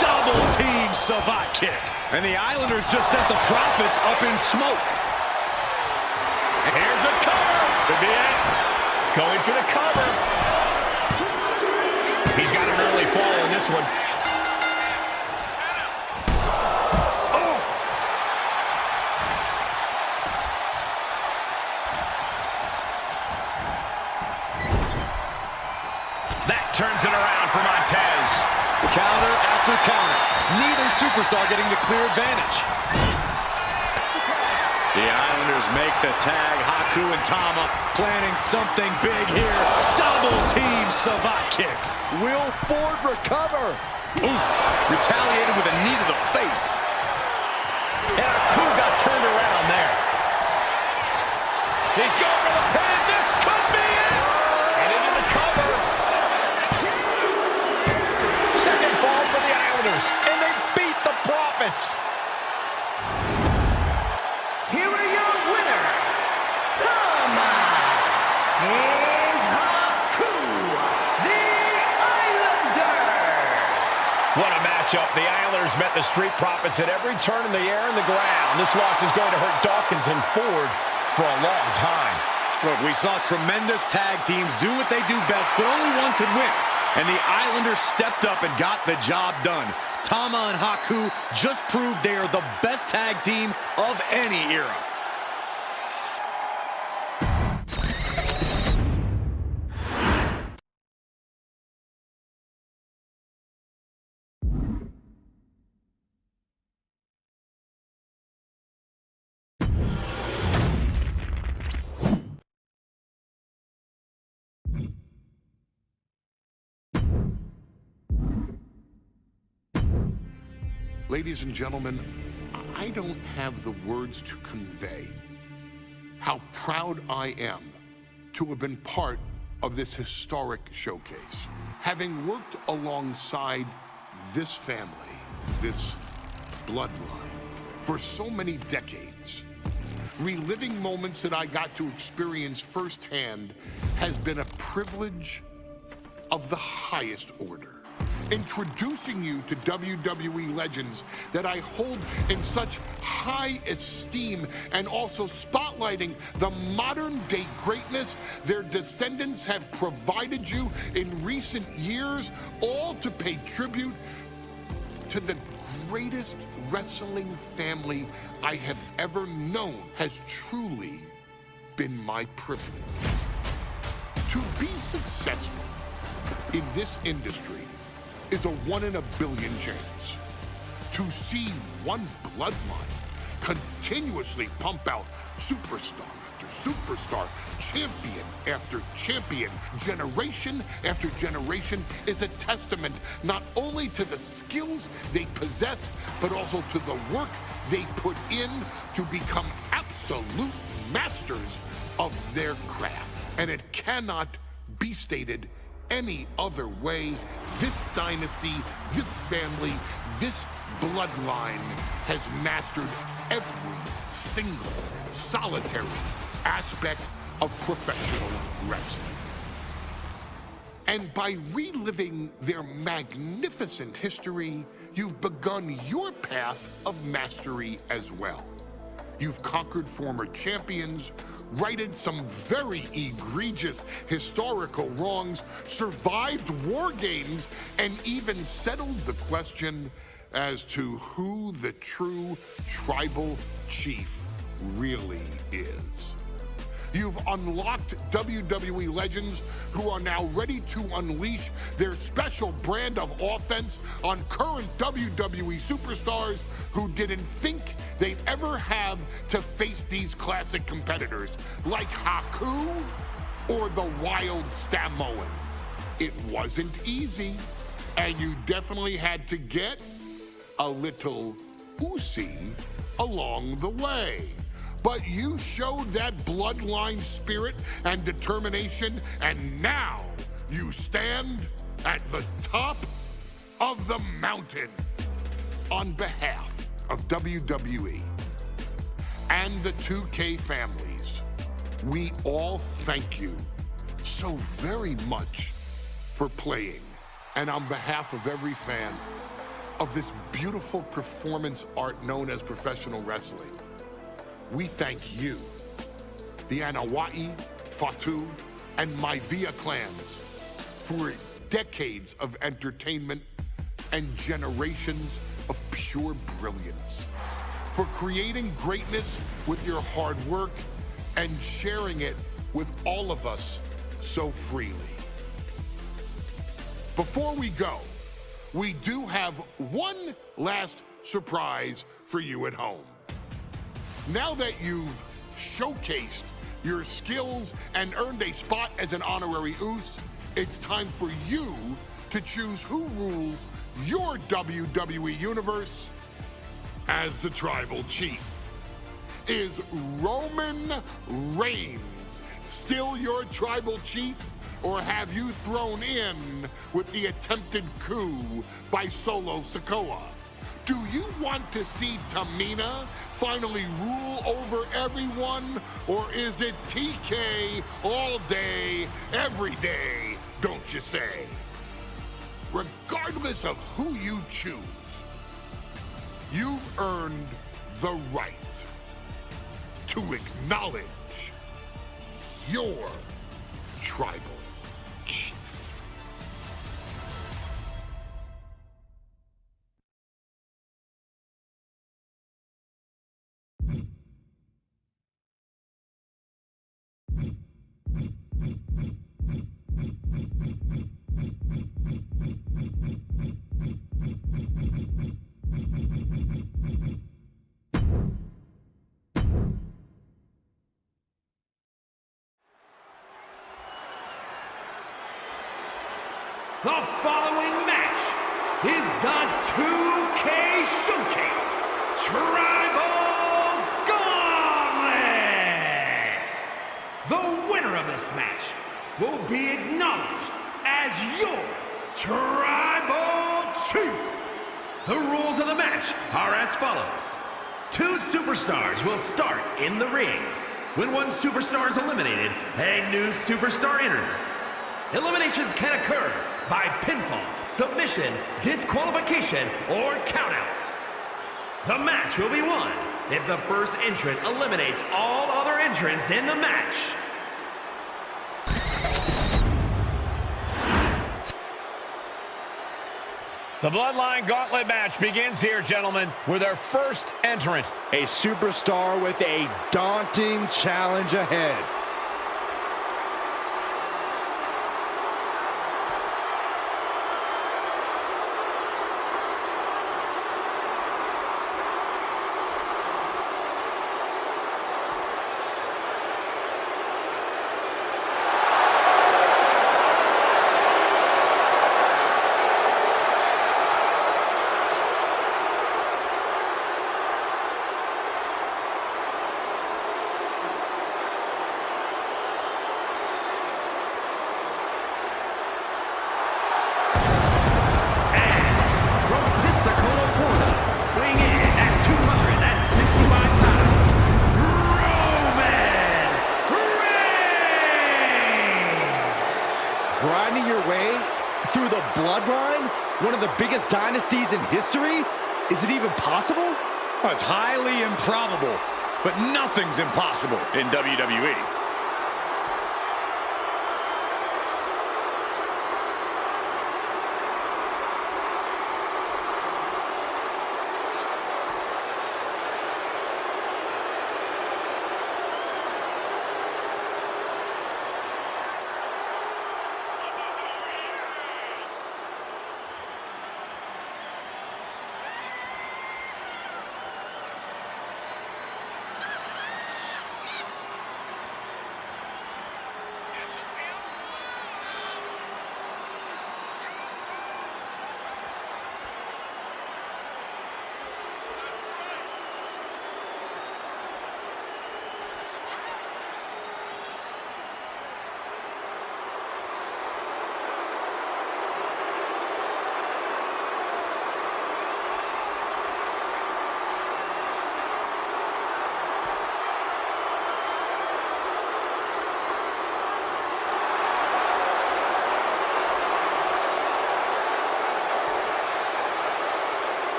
J: Double team savate kick. And the Islanders just sent the Profits up in smoke.
H: And here's a cover. Could be it. Going for the cover. He's got an early fall in this one. Turns it around for Montez.
J: Counter after counter. Neither superstar getting the clear advantage. The Islanders make the tag. Haku and Tama planning something big here. Double team savate kick.
C: Will Ford recover?
J: Oof. Retaliated with a knee to the face.
H: And Haku got turned around there. He's going for the pin. This could be it. And into the cover. Second fall for the Islanders, and they beat the Profits.
L: Here are your winners, Tama and Haku, the Islanders.
H: What a matchup. The Islanders met the Street Profits at every turn in the air and the ground. This loss is going to hurt Dawkins and Ford for a long time.
J: Look, we saw tremendous tag teams do what they do best, but only one could win. And the Islanders stepped up and got the job done. Tama and Haku just proved they are the best tag team of any era.
E: Ladies and gentlemen, I don't have the words to convey how proud I am to have been part of this historic showcase. Having worked alongside this family, this bloodline, for so many decades, reliving moments that I got to experience firsthand has been a privilege of the highest order. Introducing you to WWE legends that I hold in such high esteem, and also spotlighting the modern day greatness their descendants have provided you in recent years, all to pay tribute to the greatest wrestling family I have ever known, has truly been my privilege. To be successful in this industry is a 1 in a billion chance. To see one bloodline continuously pump out superstar after superstar, champion after champion, generation after generation, is a testament not only to the skills they possess, but also to the work they put in to become absolute masters of their craft. And it cannot be stated any other way. This dynasty, this family, this bloodline has mastered every single solitary aspect of professional wrestling. And by reliving their magnificent history, you've begun your path of mastery as well. You've conquered former champions, righted some very egregious historical wrongs, survived war games, and even settled the question as to who the true tribal chief really is. You've unlocked WWE legends who are now ready to unleash their special brand of offense on current WWE superstars who didn't think they'd ever have to face these classic competitors like Haku or the Wild Samoans. It wasn't easy, and you definitely had to get a little Usi along the way. But you showed that bloodline spirit and determination, and now you stand at the top of the mountain. On behalf of WWE and the 2K families, we all thank you so very much for playing. And on behalf of every fan of this beautiful performance art known as professional wrestling, we thank you, the Anoa'i, Fatu, and Maivia clans, for decades of entertainment and generations of pure brilliance, for creating greatness with your hard work and sharing it with all of us so freely. Before we go, we do have one last surprise for you at home. Now that you've showcased your skills and earned a spot as an honorary Us, it's time for you to choose who rules your WWE Universe as the Tribal Chief. Is Roman Reigns still your Tribal Chief, or have you thrown in with the attempted coup by Solo Sikoa? Do you want to see Tamina finally rule over everyone, or is it TK all day, every day, don't you say? Regardless of who you choose, you've earned the right to acknowledge your Tribal Chief.
B: The following match is the 2K Showcase Tribal Gauntlet. The winner of this match will be acknowledged as your Tribal Chief. The rules of the match are as follows. 2 superstars will start in the ring. When one superstar is eliminated, a new superstar enters. Eliminations can occur by pinfall, submission, disqualification, or countouts. The match will be won if the first entrant eliminates all other entrants in the match.
H: The Bloodline Gauntlet match begins here, gentlemen, with our first entrant.
I: A superstar with a daunting challenge ahead.
C: Grinding your way through the Bloodline, one of the biggest dynasties in history? Is it even possible?
J: Well, it's highly improbable, but nothing's impossible in WWE.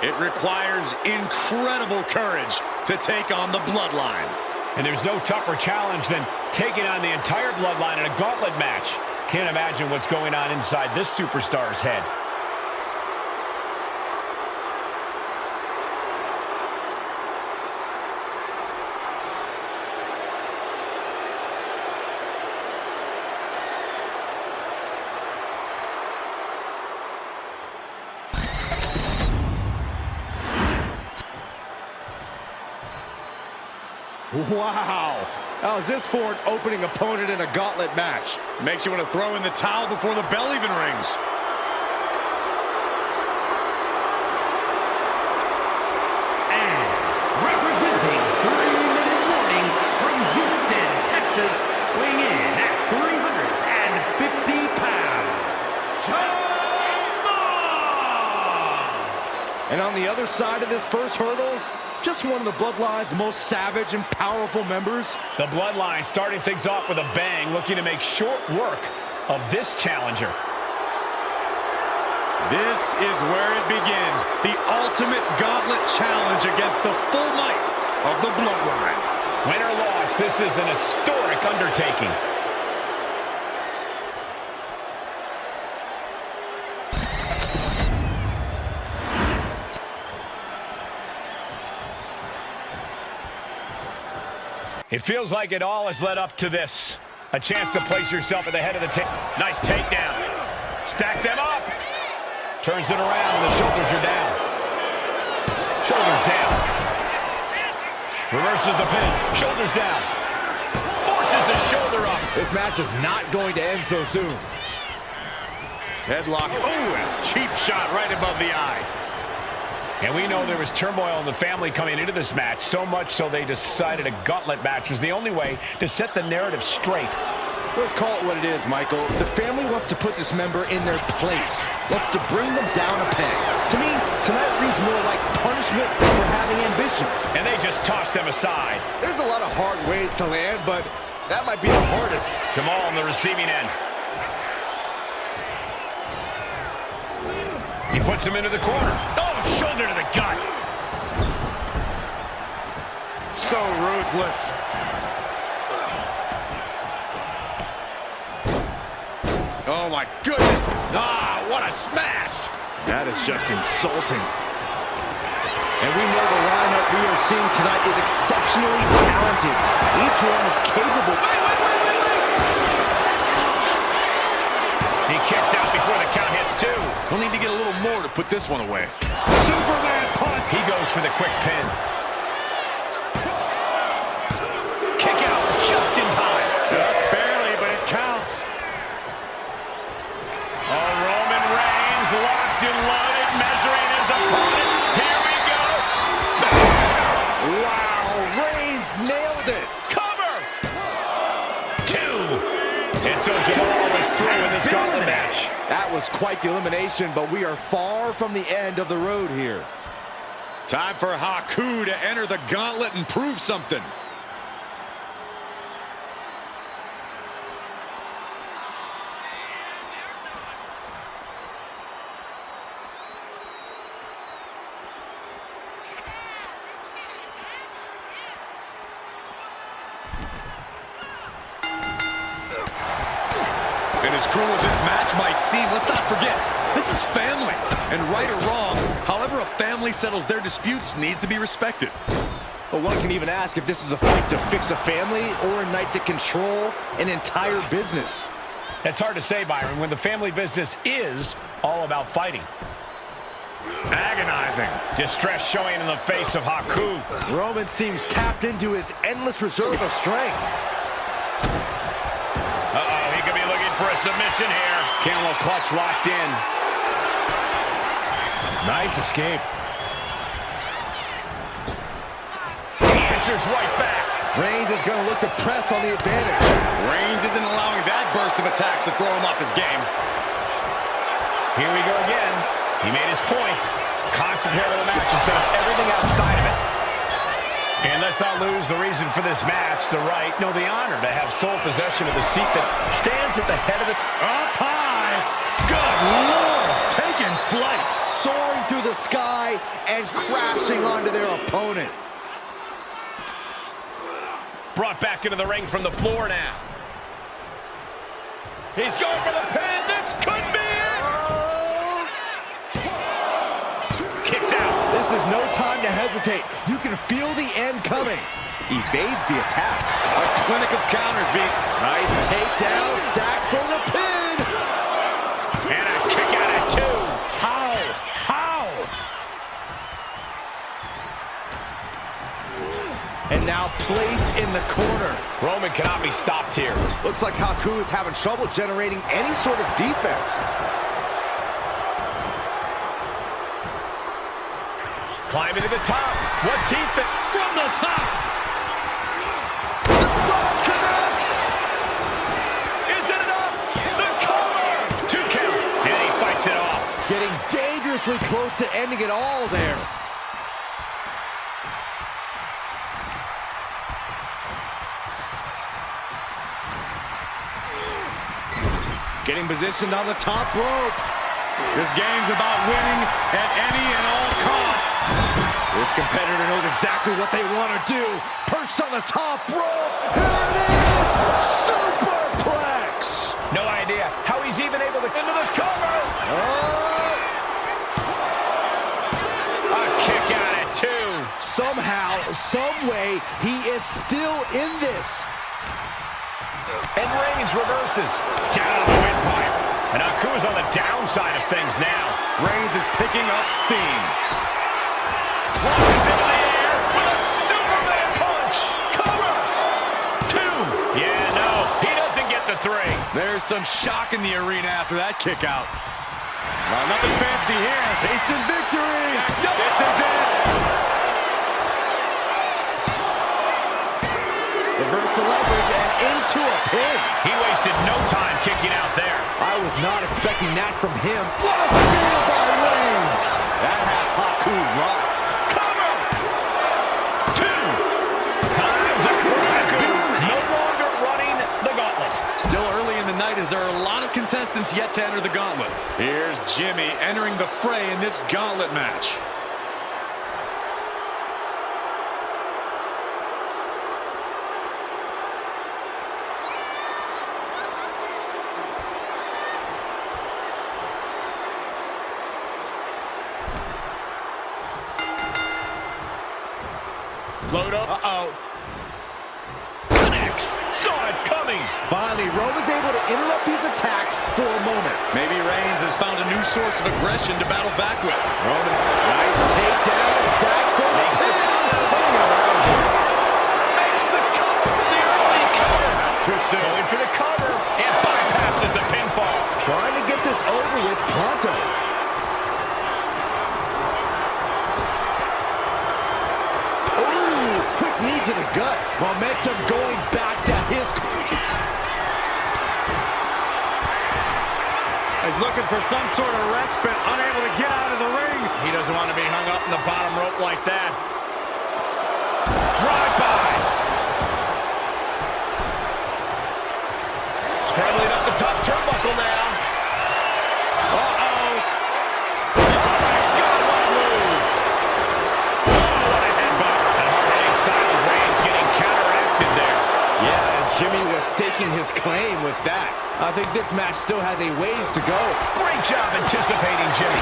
J: It requires incredible courage to take on the Bloodline.
H: And there's no tougher challenge than taking on the entire Bloodline in a gauntlet match. Can't imagine what's going on inside this superstar's head.
I: Wow. How's this for an opening opponent in a gauntlet match?
J: Makes you want to throw in the towel before the bell even rings.
B: And representing 3-minute warning from Houston, Texas, weighing in at 350 pounds,
I: And on the other side of this first hurdle, just one of the Bloodline's most savage and powerful members.
H: The Bloodline starting things off with a bang, looking to make short work of this challenger.
J: This is where it begins. The ultimate gauntlet challenge against the full might of the Bloodline.
H: Win or loss, this is an historic undertaking. It feels like it all has led up to this. A chance to place yourself at the head of the table. Nice takedown. Stack them up. Turns it around and the shoulders are down. Shoulders down. Reverses the pin. Shoulders down. Forces the shoulder up.
I: This match is not going to end so soon.
J: Headlock. Oh, cheap shot right above the eye.
H: And we know there was turmoil in the family coming into this match, so much so they decided a gauntlet match was the only way to set the narrative straight.
I: Let's call it what it is, Michael. The family wants to put this member in their place, wants to bring them down a peg. To me, tonight reads more like punishment for having ambition.
H: And they just tossed them aside.
I: There's a lot of hard ways to land, but that might be the hardest.
H: Jamal on the receiving end. He puts him into the corner. Oh, shoulder to the gut.
I: So ruthless.
J: Oh, my goodness.
H: Ah, what a smash.
I: That is just insulting. And we know the lineup we are seeing tonight is exceptionally talented. Each one is capable.
H: Wait. He kicks out before the count hits two.
J: We'll need to get a little more to put this one away.
H: Superman punch. He goes for the quick pin. Kick out just in time.
J: Just barely, but it counts.
H: Oh, Roman Reigns locked and loaded, measuring his opponent. Here we go.
I: Wow, Reigns nailed it.
H: Cover. Two. And so Jamal is through in this gauntlet match.
I: That was quite the elimination, but we are far from the end of the road here.
J: Time for Haku to enter the gauntlet and prove something. And as cruel as this match might seem, let's not forget, this is family. And right or wrong, however a family settles their disputes needs to be respected.
I: Well, one can even ask if this is a fight to fix a family or a night to control an entire business.
H: It's hard to say, Byron, when the family business is all about fighting.
J: Agonizing.
H: Distress showing in the face of Haku.
I: Roman seems tapped into his endless reserve of strength.
H: Uh-oh, he could be looking for a submission here.
J: Camel's clutch locked in.
H: Nice escape. He answers right back.
I: Reigns is going to look to press on the advantage.
J: Reigns isn't allowing that burst of attacks to throw him off his game.
H: Here we go again. He made his point. Concentrate on the match instead of everything outside of it. And let's not lose the reason for this match, the right, no, the honor to have sole possession of the seat that stands at the head of the...
J: Up high! Good Lord! Taking flight!
I: soaring through the sky and crashing onto their opponent.
H: Brought back into the ring from the floor now. He's going for the pin. This could be it. Kicks out.
I: This is no time to hesitate. You can feel the end coming. Evades the attack.
J: A clinic of counters, beat.
I: Nice takedown, stack for the pin.
H: And a kick out at 2.
I: How? And now placed in the corner.
H: Roman cannot be stopped here.
I: Looks like Haku is having trouble generating any sort of defense.
H: Climbing to the top. What's he think?
J: From the top.
I: The cross connects.
H: Is it enough? The cover. 2 count. And he fights it off.
I: Getting dangerously close to ending it all there. Getting positioned on the top rope.
J: This game's about winning at any and all costs.
I: This competitor knows exactly what they want to do. Perched on the top rope. Here it is. Superplex.
H: No idea how he's even able to into the cover. A kick out at 2.
I: Somehow, some way, he is still in this.
H: And Reigns reverses. Down the windpipe. And Haku is on the downside of things now.
J: Reigns is picking up steam.
H: Launches into the air with a Superman punch. Cover. 2. Yeah, no, he doesn't get the 3.
J: There's some shock in the arena after that kick out. Nothing fancy here. Tasted victory. This is it.
I: Reversal leverage and into a pin.
H: He wasted no time kicking out there.
I: I was not expecting that from him. What a spear by Reigns. That has Haku rocked.
H: Cover. 2. Time's up for Haku. No longer running the gauntlet.
J: Still early in the night as there are a lot of contestants yet to enter the gauntlet. Here's Jimmy entering the fray in this gauntlet match.
H: Load up. Connects. Saw it coming.
I: Finally, Roman's able to interrupt these attacks for a moment.
J: Maybe Reigns has found a new source of aggression to battle back with.
I: Roman, nice takedown, stack for the pin.
H: Makes the cover. The early cover. Too soon. Going for the cover. And bypasses the pinfall.
I: Trying to get this over with pronto. Quick knee to the gut. Momentum going back to his...
J: He's looking for some sort of respite, unable to get out of the ring.
H: He doesn't want to be hung up in the bottom rope like that. Drive by. Scrambling up the top turnbuckle now.
I: Jimmy was staking his claim with that. I think this match still has a ways to go.
H: Great job anticipating Jimmy.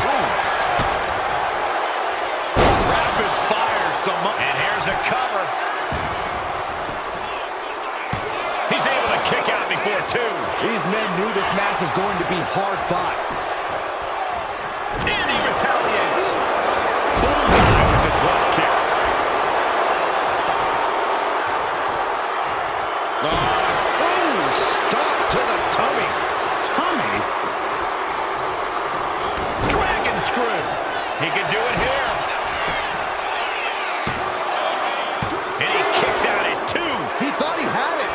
J: Rapid fire,
H: and here's a cover. He's able to kick out before 2.
I: These men knew this match was going to be hard fought.
H: And he retaliates. Bullseye with the drop kick.
I: Stop to the tummy.
J: Tummy?
H: Dragon screw. He can do it here. And he kicks out at 2.
I: He thought he had it.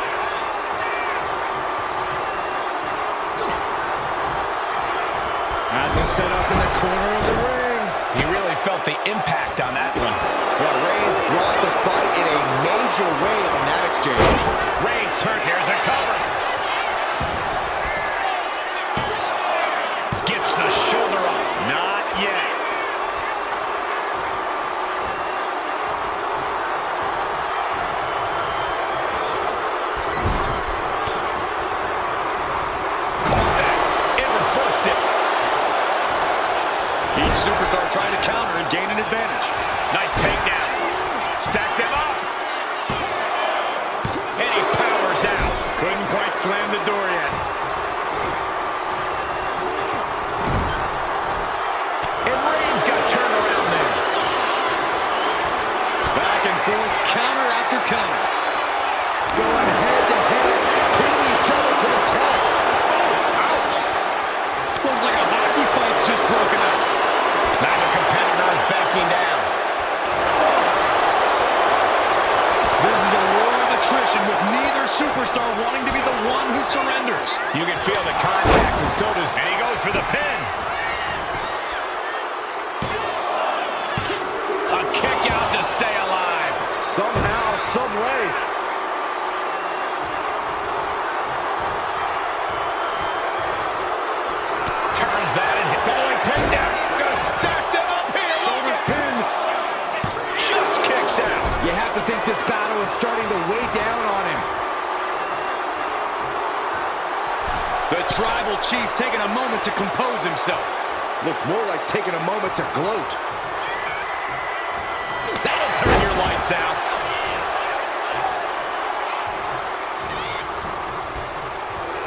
I: Has been set up in the corner of the ring.
H: He really felt the impact on that one.
I: Yeah, Reigns brought the fight in a major way on that exchange.
H: Reigns turn. Here's a cover. Gets the shoulder up. Not yet.
J: superstar trying to counter and gain an advantage.
H: Nice takedown. Stacked him up. And he powers out.
I: Couldn't quite slam the door yet.
H: And Reigns got turned around there.
J: Back and forth, counter after counter.
C: Going head to head, putting each other to the test.
J: Ouch! Looks like a hockey fight's just broken out.
H: Neither competitor is backing down.
J: This is a war of attrition with neither superstar wanting to be the one who surrenders.
H: You can feel the contact, and so does, and he goes for the pin. A kick out to stay alive.
C: Somehow, some way.
H: Turns that and hit the leg takedown. Gonna stack them up here. Shoulder pin. Just kicks out.
C: You have to think this battle is starting to weigh down on him.
J: The tribal chief taking a moment to compose himself.
C: Looks more like taking a moment to gloat.
H: That'll turn your lights out.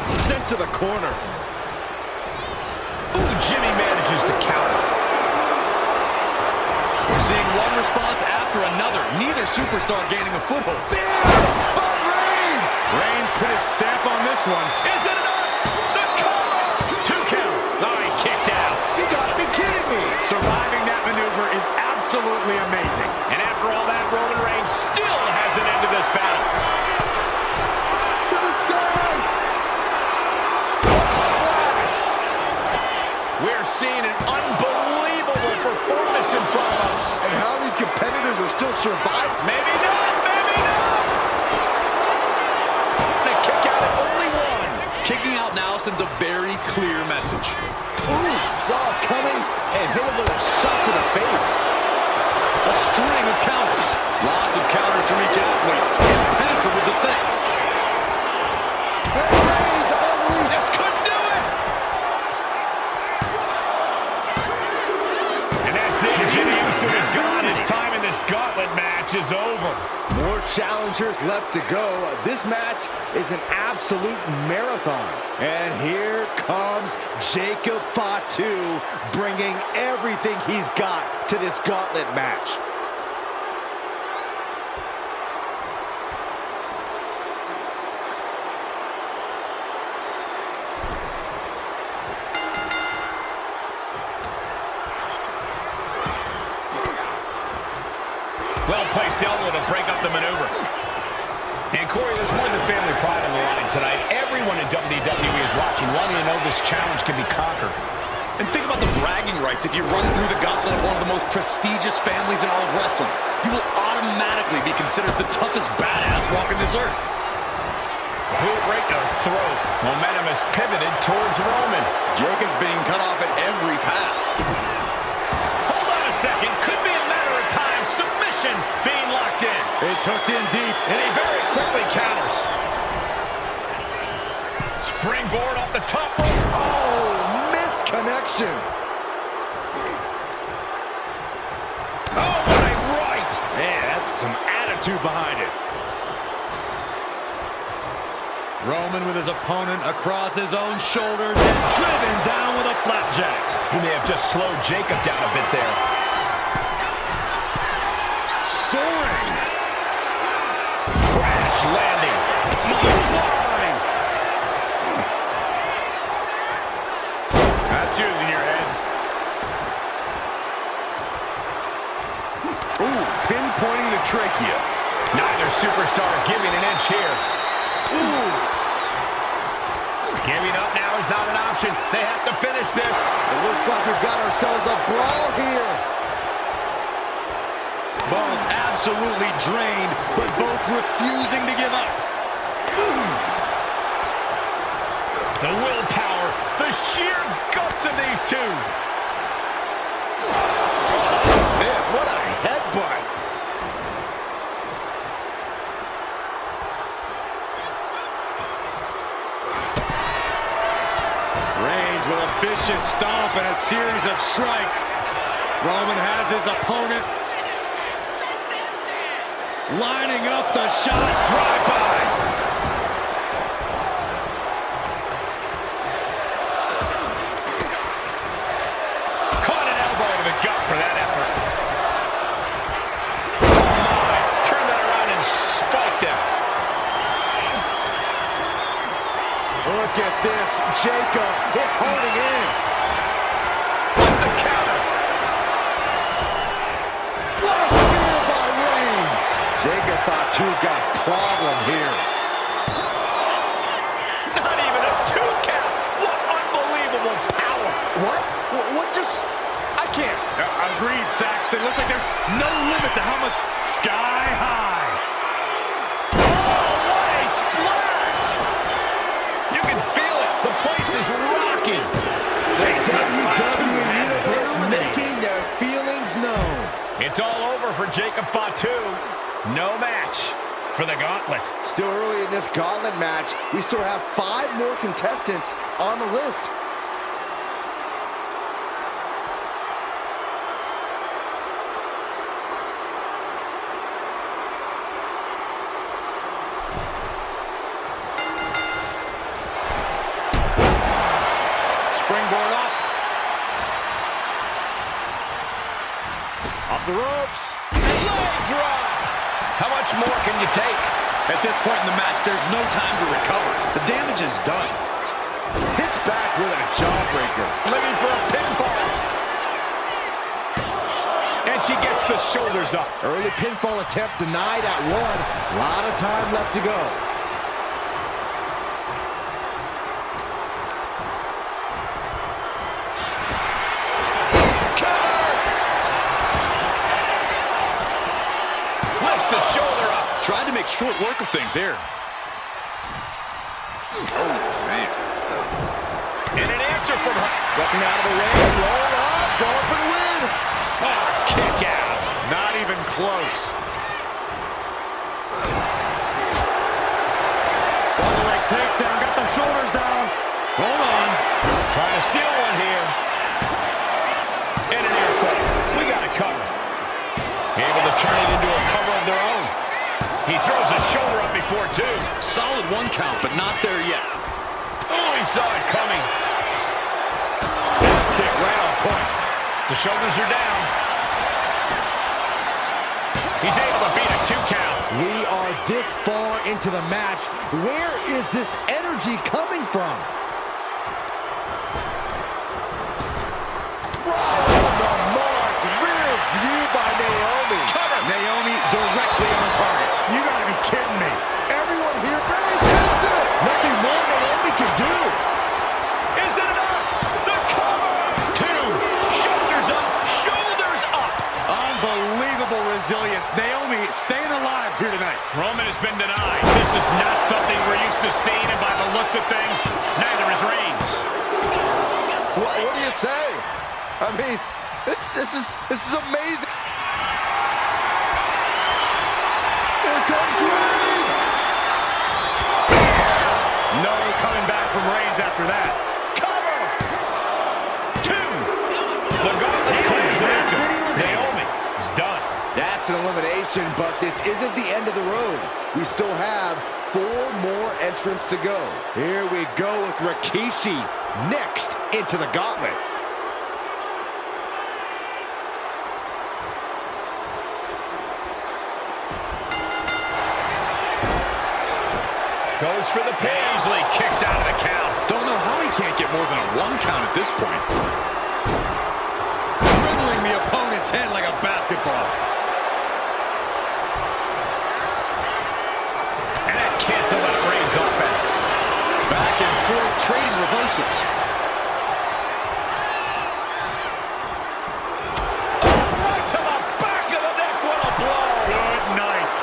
C: Sent to the corner.
H: Ooh, Jimmy manages to counter.
J: We're seeing one response after another. Neither superstar gaining a foothold.
C: But Reigns!
I: Reigns put his stamp on this one.
H: Is it enough? The cover! 2 count. Oh, he kicked out.
C: You gotta be kidding me!
I: Surviving that maneuver is absolutely amazing.
H: And after all that, Roman Reigns still hasn't ended this battle.
C: To the sky!
H: Splash! We're seeing an unbelievable performance in front of us.
C: And how these competitors are still surviving?
H: Maybe not, maybe not! The kick out at only one.
J: Kicking out now sends a very clear message.
C: Ooh, saw it coming and hit him with a shot to the face.
J: A string of counters. Lots of counters from each athlete. Impenetrable defense.
C: And Reigns unleashed.
H: This couldn't do it! And that's it. Jimmy Uso is gone. His time in this gauntlet match is over.
C: More challengers left to go. This match is an absolute marathon. And here comes Jacob Fatu, bringing everything he's got to this gauntlet match.
H: Well-placed elbow to break up the maneuver. And Corey, there's more than family pride on the line tonight. Everyone in WWE is watching, wanting to know this challenge can be conquered.
J: And think about the bragging rights. If you run through the gauntlet of one of the most prestigious families in all of wrestling, you will automatically be considered the toughest badass walking this earth.
H: Boot right to the throat. Momentum is pivoted towards Roman.
J: Jacob's being cut off at every pass.
H: Hold on a second. Could be a matter of time. Submission being locked in.
J: It's hooked in deep.
H: And he very quickly counters. Springboard off the top rope.
C: Oh, missed connection.
H: Oh, what a right.
I: Man, that's some attitude behind it.
J: Roman with his opponent across his own shoulders and driven down with a flapjack.
H: He may have just slowed Jacob down a bit there.
J: Soaring.
H: Crash landing. Clothesline. That's using your head.
C: Ooh, pinpointing the trachea.
H: Neither superstar giving an inch here.
C: Ooh.
H: Giving up now is not an option. They have to finish this.
C: It looks like we've got ourselves a brawl here.
J: Both absolutely drained, but both refusing to give up.
H: The willpower, the sheer guts of these two.
C: Man, what a headbutt.
J: Reigns with a vicious stomp and a series of strikes.
I: Roman has his opponent lining up the shot. Drive-by.
H: Caught an elbow to the gut for that effort. Oh my! Turn that around and spiked him.
C: Look at this. Jacob is holding in.
H: With the counter.
C: What a spear by Reigns. Jacob thought you've got a problem here.
H: Not even a 2 count. What unbelievable power.
C: What just... I can't.
I: Agreed, Saxton. Looks like there's no limit to how much sky high.
H: Oh, what a splash. You can feel it. The place is rocking.
C: The WWE Universe making their feelings known.
H: It's all over for Jacob Fatu. No match for the Gauntlet.
C: Still early in this Gauntlet match, we still have 5 more contestants on the list.
I: Springboard up.
C: Off the ropes.
H: Leg drop. How much more can you take?
J: At this point in the match, there's no time to recover. The damage is done.
C: Hits back with a jawbreaker.
H: Looking for a pinfall. And she gets the shoulders up.
C: Early pinfall attempt denied at 1. A lot of time left to go.
H: The shoulder up.
J: Tried to make short work of things there. Oh, man.
H: And an answer from her.
C: Ducking out of the way. Roll up. Going for the win.
H: Oh, kick out.
I: Not even close. Double leg takedown. Got the shoulders down. Hold on.
H: Trying to steal one here. And an air quote. We got to cover. Able to turn it into a cover of their own. He throws his shoulder up before 2.
J: Solid 1 count, but not there yet.
H: Oh, he saw it coming. Kick right on point. The shoulders are down. He's able to beat a 2 count.
C: We are this far into the match. Where is this energy coming from? Right on the mark. Rear view by Naomi.
H: Cover.
I: Naomi directly on target. You gotta be kidding me.
C: Everyone here, Reigns hits it. Nothing more Naomi can do.
H: Is it enough? The cover. 2. Shoulders up. Shoulders up.
I: Unbelievable resilience. Naomi staying alive here tonight.
H: Roman has been denied. This is not something we're used to seeing, and by the looks of things, neither is Reigns.
C: What do you say? I mean, this is amazing. Here comes Reigns.
I: No coming back from Reigns after that.
H: Cover. 2. The Gauntlet claims the answer. Naomi is done.
C: That's an elimination, but this isn't the end of the road. We still have 4 more entrants to go. Here we go with Rikishi next into the Gauntlet.
H: Goes for the Paisley. Kicks out of the count.
J: Don't know how he can't get more than a 1 count at this point. Dribbling the opponent's head like a basketball.
H: And that canceled out Reigns' offense.
J: Back and forth, trading reversals.
H: Right to the back of the neck. What a blow.
I: Good night.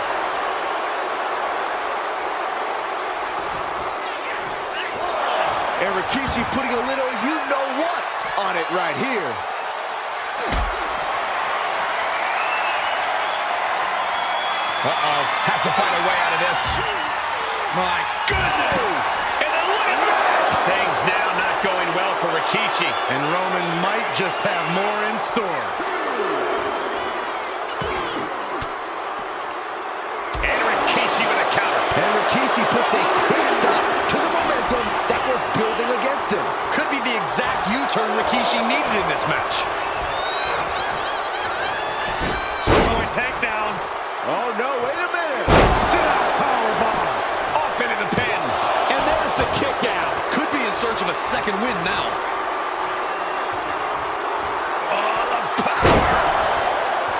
C: And Rikishi putting a little you-know-what on it right here.
H: Uh-oh. Has to find a way out of this. My goodness. And then look at that. Things now not going well for Rikishi.
I: And Roman might just have more in store.
H: And Rikishi with a counter.
C: And Rikishi puts a quick stop to the momentum that was building against him.
J: Could be the exact U-turn Rikishi needed in this match.
H: Sikoa takedown.
C: Oh no, wait a minute.
H: Sit-out powerbomb. Off into the pin. And there's the kick out.
J: Could be in search of a second win now.
H: Oh, the power.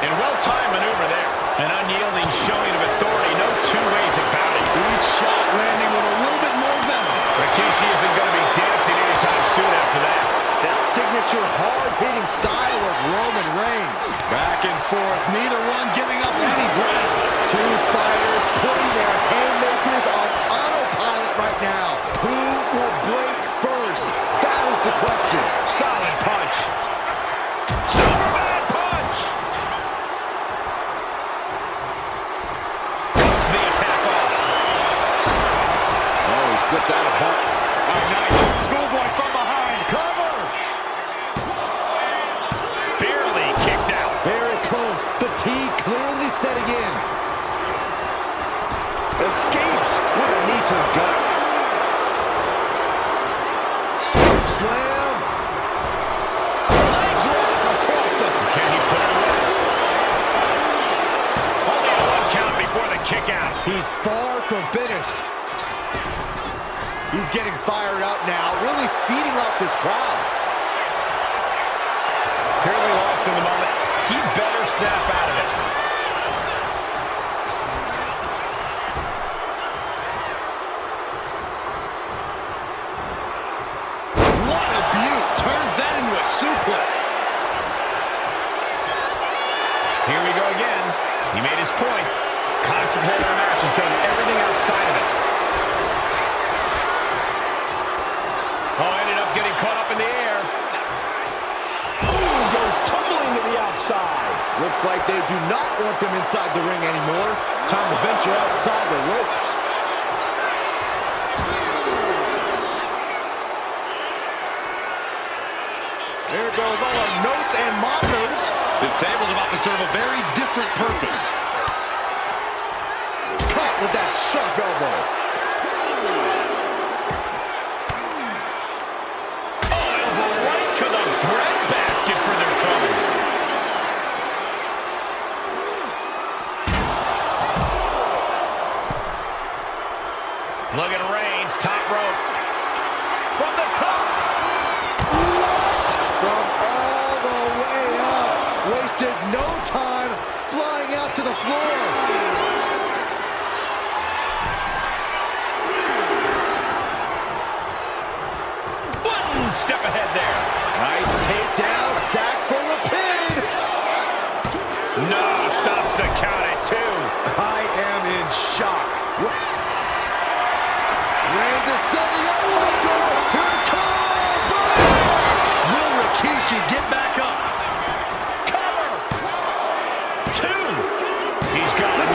H: And well-timed maneuver there. An unyielding showing of authority. No two ways about it.
J: Each shot landing with a little bit more venom.
H: Rikishi isn't going to be dancing anytime soon after that.
C: That signature hard-hitting style of Roman Reigns.
J: Back and forth, neither one giving up any ground.
C: Two fighters putting their haymakers on autopilot right now. Who will break first? That is the question.
H: Solid punch. Superman punch. Comes the attack off.
C: Oh, he slipped out of punch.
H: Oh, nice. Schoolboy from behind.
C: Cover!
H: Barely kicks out.
C: There it comes. Fatigue clearly setting in. Escapes with a knee to the gut. Slam. Leg drop across the...
H: Can he put it away? Only a one count before the kick out.
C: He's far from finished. He's getting fired up now, really feeding off this crowd.
H: Clearly lost in the moment. He better snap out of it.
J: What a beaut. Turns that into a suplex.
H: Here we go again. He made his point. Concentrate on the match instead of everything outside of it. Oh, ended up getting caught up in the air.
C: Ooh, goes tumbling to the outside. Looks like they do not want them inside the ring anymore. Time to venture outside the ropes. There goes all our notes and monitors.
J: This table's about to serve a very different purpose.
C: Caught with that sharp elbow.
H: To the breadbasket for their troubles. Look at Reigns, top rope. From the top.
C: What? From all the way up. Wasted no time flying out to the floor.
H: One step ahead there.
C: Nice takedown, stack for the pin.
H: No, stops the count at 2.
C: I am in shock. Reigns is setting up. Here it comes.
J: Will Rikishi get back up?
H: Cover. 2. He's got it.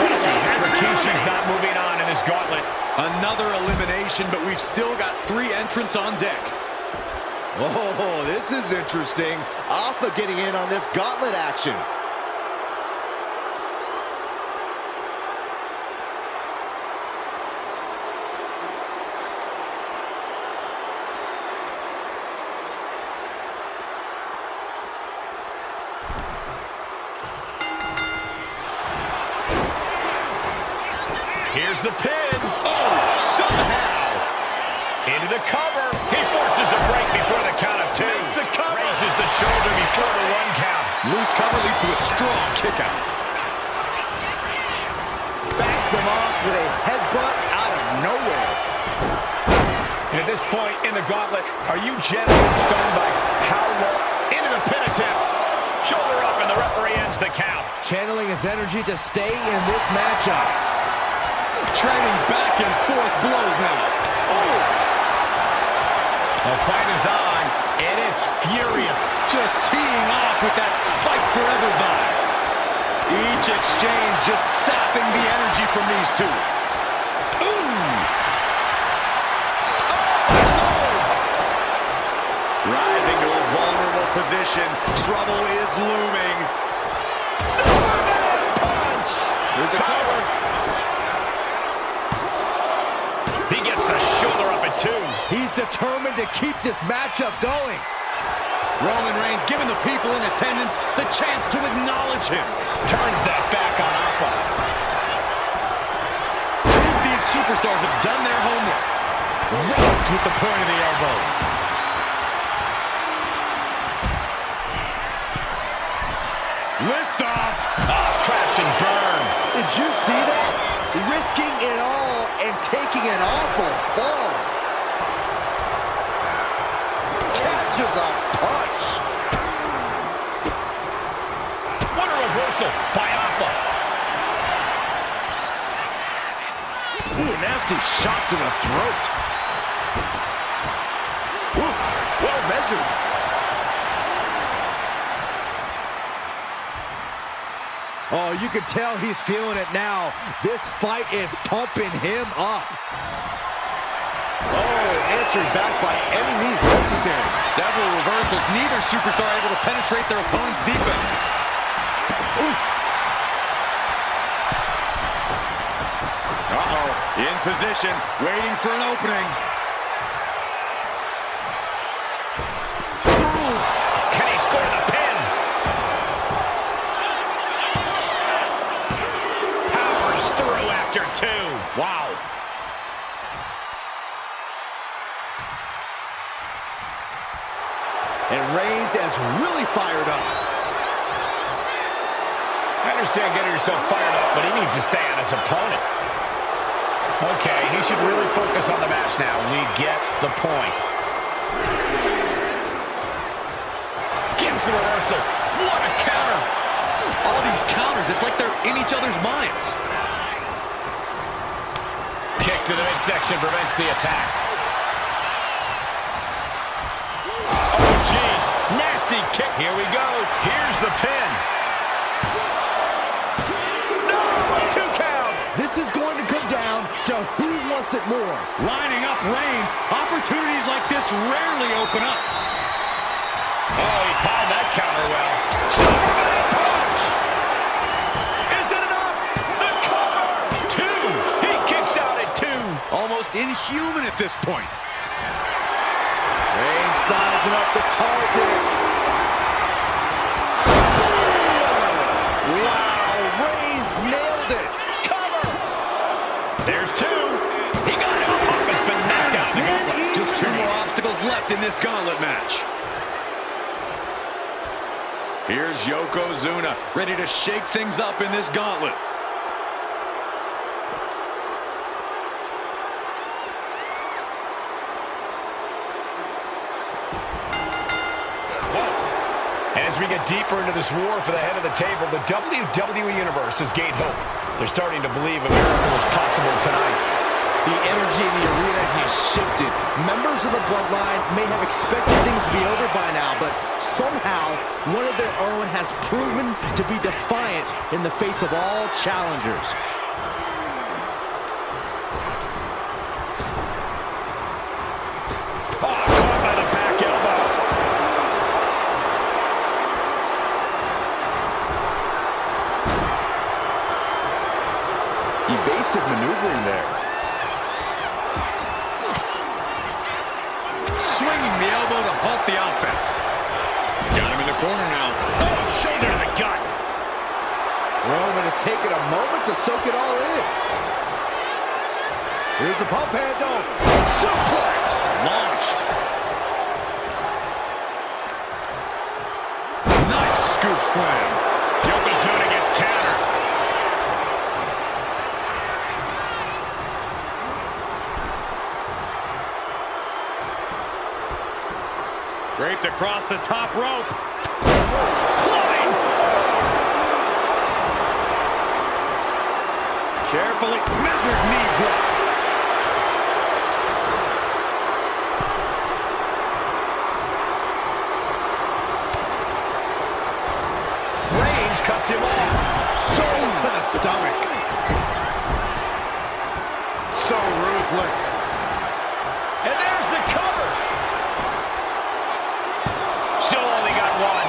H: Rikishi's not moving on in this gauntlet.
J: Another elimination, but we've still got 3 entrants on deck.
C: Oh, this is interesting. Alpha getting in on this gauntlet action.
H: Here's the pin. Oh, somehow. Into the cover. He forces a break before the count of 2. Makes the cover. Raises the shoulder before the 1 count.
J: Loose cover leads to a strong kick out.
C: Backs them off with a headbutt out of nowhere.
H: And at this point in the gauntlet, are you genuinely stunned by how low? Into the pin attempt. Shoulder up, and the referee ends the count.
C: Channeling his energy to stay in this matchup.
J: Trading back and forth blows now.
C: Oh!
H: The fight is on, and it's furious.
J: Just teeing off with that fight forever vibe. Each exchange just sapping the energy from these two. Ooh! Rising to a vulnerable position. Trouble is looming.
H: Here's the cover. He gets the shoulder up at 2.
I: He's determined to keep this matchup going.
J: Roman Reigns giving the people in attendance the chance to acknowledge him.
H: Turns that back on Alpha.
J: Prove these superstars have done their homework. Rocked with the point of the elbow. Lift off.
H: Oh, crash and burn.
I: Did you see that? Risking it all and taking an awful fall. Catches a punch.
H: What a reversal by Alpha.
I: Ooh, nasty shot to the throat. Ooh, well measured. Oh, you can tell he's feeling it now. This fight is pumping him up. Oh, answered back by any means necessary.
J: Several reversals. Neither superstar able to penetrate their opponent's defenses.
I: Oof.
J: Uh-oh. In position, waiting for an opening.
H: Ooh. Can he score the pin? Powers through after 2. Wow.
I: And Reigns is really fired up.
H: I understand getting yourself fired up, but he needs to stay on his opponent. Okay, he should really focus on the match now. We get the point. Gives the reversal. What a counter.
J: All these counters, it's like they're in each other's minds.
H: Kick to the midsection prevents the attack. Oh, jeez. Nasty kick. Here we go. Here's the pin. No! 2 count.
I: This is going to come down to who wants it more.
J: Lining up Reigns. Opportunities like this rarely open up.
H: Oh, he timed that counter well. Superman punch! Is it enough? The cover! 2. He kicks out at 2.
J: Almost inhuman at this point.
I: Reigns sizing up the target. Steele! Wow, Reigns nailed it. Cover!
H: There's 2. He got him. Has been knocked out of the gauntlet.
J: Just 2 more obstacles left in this gauntlet match. Here's Yokozuna, ready to shake things up in this gauntlet.
H: As we get deeper into this war for the head of the table, the WWE Universe has gained hope. They're starting to believe a miracle is possible tonight.
I: The energy in the arena has shifted. Members of the Bloodline may have expected things to be over by now, but somehow one of their own has proven to be defiant in the face of all challengers.
H: Oh, caught by the back elbow.
I: Evasive maneuvering there.
J: Swinging the elbow to halt the offense. Got him in the corner now.
H: Oh, shoulder to the gut.
I: Roman has taken a moment to soak it all in. Here's the pump handle. Suplex.
J: Launched. Nice scoop slam.
H: Yokozuna gets countered.
J: Draped across the top rope.
H: Flying forward.
J: Carefully measured knee drop.
H: Reigns cuts him off.
I: Shoulder to the stomach.
J: So ruthless.
H: And there's the cover. Still only got 1.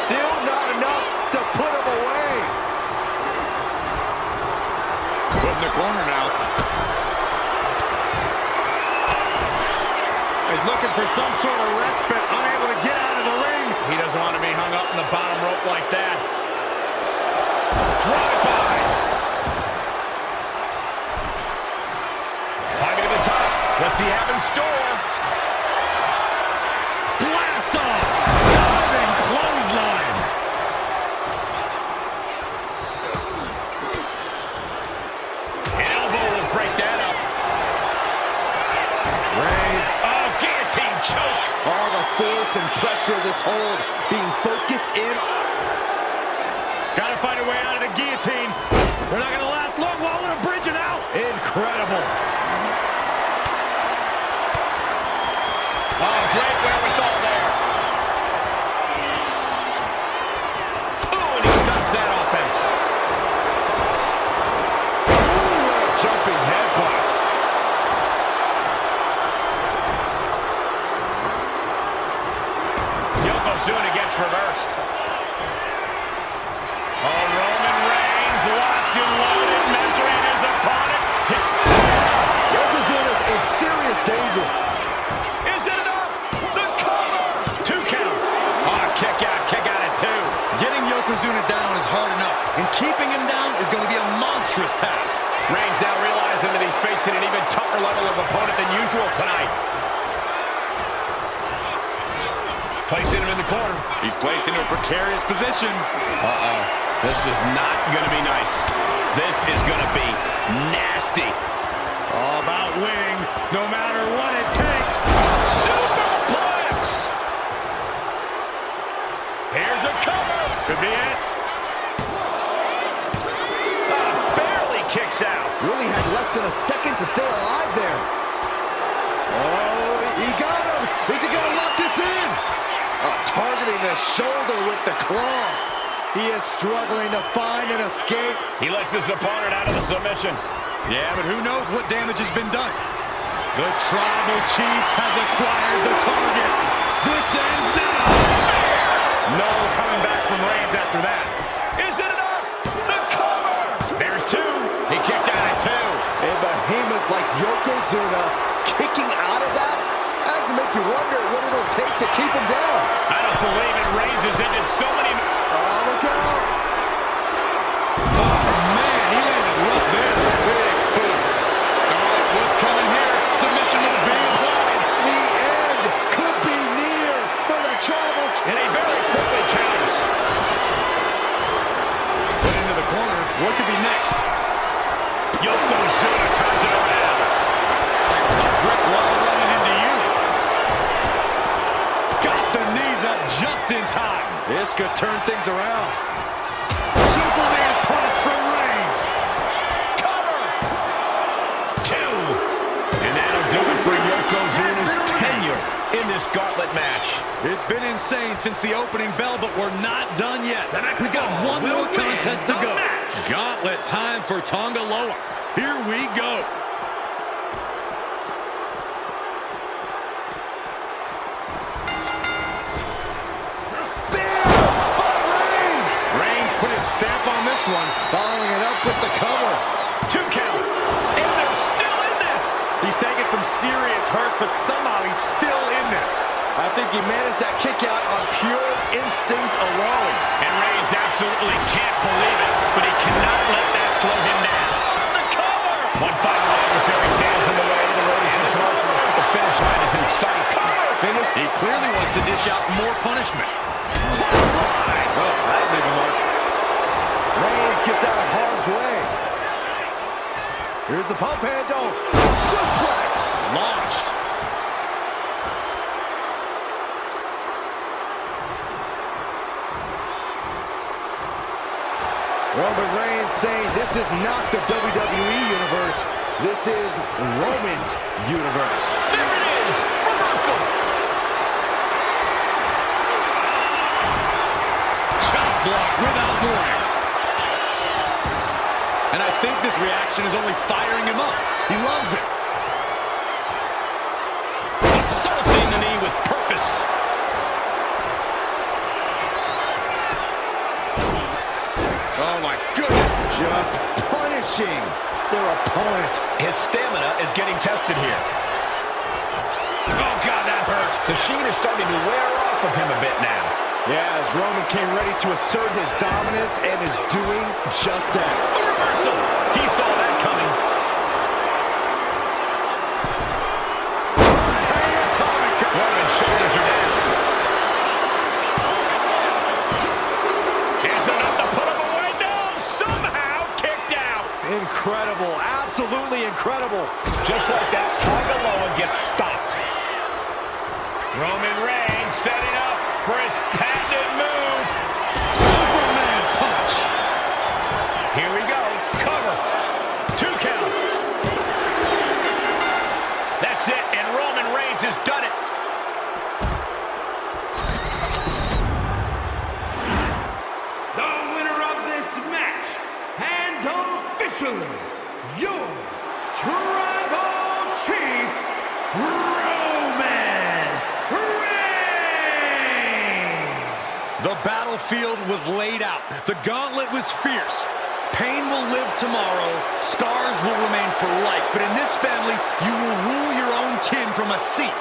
I: Still not enough to put him away.
J: for some sort of respite, unable to get out of the ring.
H: He doesn't want to be hung up in the bottom rope like that. Drive-by. Climbing to the top. What's he have in store?
J: Blast off! Diving clothesline!
H: Elbow will break that up.
I: Reigns.
H: Oh, guillotine choke.
I: All the force and pressure of this hold being focused in.
J: Gotta find a way out of the guillotine. They're not gonna last long. Why would a bridge it out?
I: Incredible.
H: Oh, great wherewithal there. Ooh, and he stops that offense.
I: Ooh, jumping headbutt.
H: Yokozuna gets reversed. Oh, Roman Reigns locked and loaded, measuring his opponent.
C: Yokozuna's in serious danger.
H: Is it enough? The cover! 2 count. Oh, kick out at 2.
J: Getting Yokozuna down is hard enough, and keeping him down is going to be a monstrous task.
H: Reigns now realizing that he's facing an even tougher level of opponent than usual tonight. Placing him in the corner.
J: He's placed into a precarious position.
H: Uh-oh. This is not going to be nice. This is going to be nasty.
J: It's all about winning, no matter what it takes.
H: Superplex! Here's a cover.
J: Could be it.
H: Barely kicks out.
C: Really had less than a second to stay alive there. Oh, he got him. Is he going to lock this in?
I: Targeting the shoulder with the claw. He is struggling to find an escape.
H: He lets his opponent out of the submission.
J: Yeah, but who knows what damage has been done. The Tribal Chief has acquired the target. This ends now.
H: No coming back from Reigns after that. Is it enough? The cover! There's 2. He kicked out at 2.
C: A behemoth like Yokozuna kicking out of that has to make you wonder what it'll take to keep him down.
H: I don't believe it. Reigns has ended so many...
C: Oh, look out!
J: Oh, man, he landed rough there. Big boot. All right, what's coming here? Submission will be applied.
C: The end could be near for the Tribal Chief.
H: And he very quickly counters.
J: Put into the corner. What could be next?
H: Yokozuna turns it around.
J: A brick wall running into you. Got the knees up just in time.
I: This could turn things around.
J: Superman punch from Reigns.
H: Cover! 2. And that'll do it for Yokozuna's tenure in this gauntlet match.
J: It's been insane since the opening bell, but we're not done yet. We got one more contest to go. Gauntlet time for Tonga Loa. Here we go. Reigns put his stamp on this one, following it up with the cover.
H: 2 count. And they're still in this.
I: He's taking some serious hurt, but somehow he's still in this. I think he managed that kick out on pure instinct alone.
H: And Reigns absolutely can't believe it, but he cannot let that slow him down. The cover! One final adversary stands in the way. The road is interrupted. The finish line is in sight. Cover!
J: Finish. He clearly wants to dish out more punishment.
H: Clothesline!
J: Oh, that'll leave a mark.
C: Reigns gets out of harm's way. Here's the pump handle. Suplex!
J: Launched.
C: Roman Reigns saying this is not the WWE Universe. This is Roman's Universe.
H: There it is! Reversal!
J: Chop block without warning. And I think this reaction is only firing him up. He loves it.
H: Assaulting the knee with purpose.
J: Oh my goodness.
C: Just punishing their opponent.
H: His stamina is getting tested here. Oh God, that hurt. The sheen is starting to wear off of him a bit now.
I: Yeah, as Roman came ready to assert his dominance and is doing just that.
H: A reversal. He saw that coming. Roman's shoulders are down. Is enough to put him away? No, somehow kicked out.
I: Incredible, absolutely incredible.
H: Just like that, Tagaloa gets stopped. Roman Reigns setting up for his patented move.
J: Superman punch.
H: Here we go. Cover. 2 count. That's it, and Roman Reigns has done it.
B: The winner of this match, and officially, your Tribal Chief, Roman Reigns!
J: The battlefield was laid out. The gauntlet was fierce. Pain will live tomorrow. Scars will remain for life. But in this family, you will rule your own kin from a seat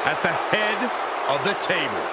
J: at the head of the table.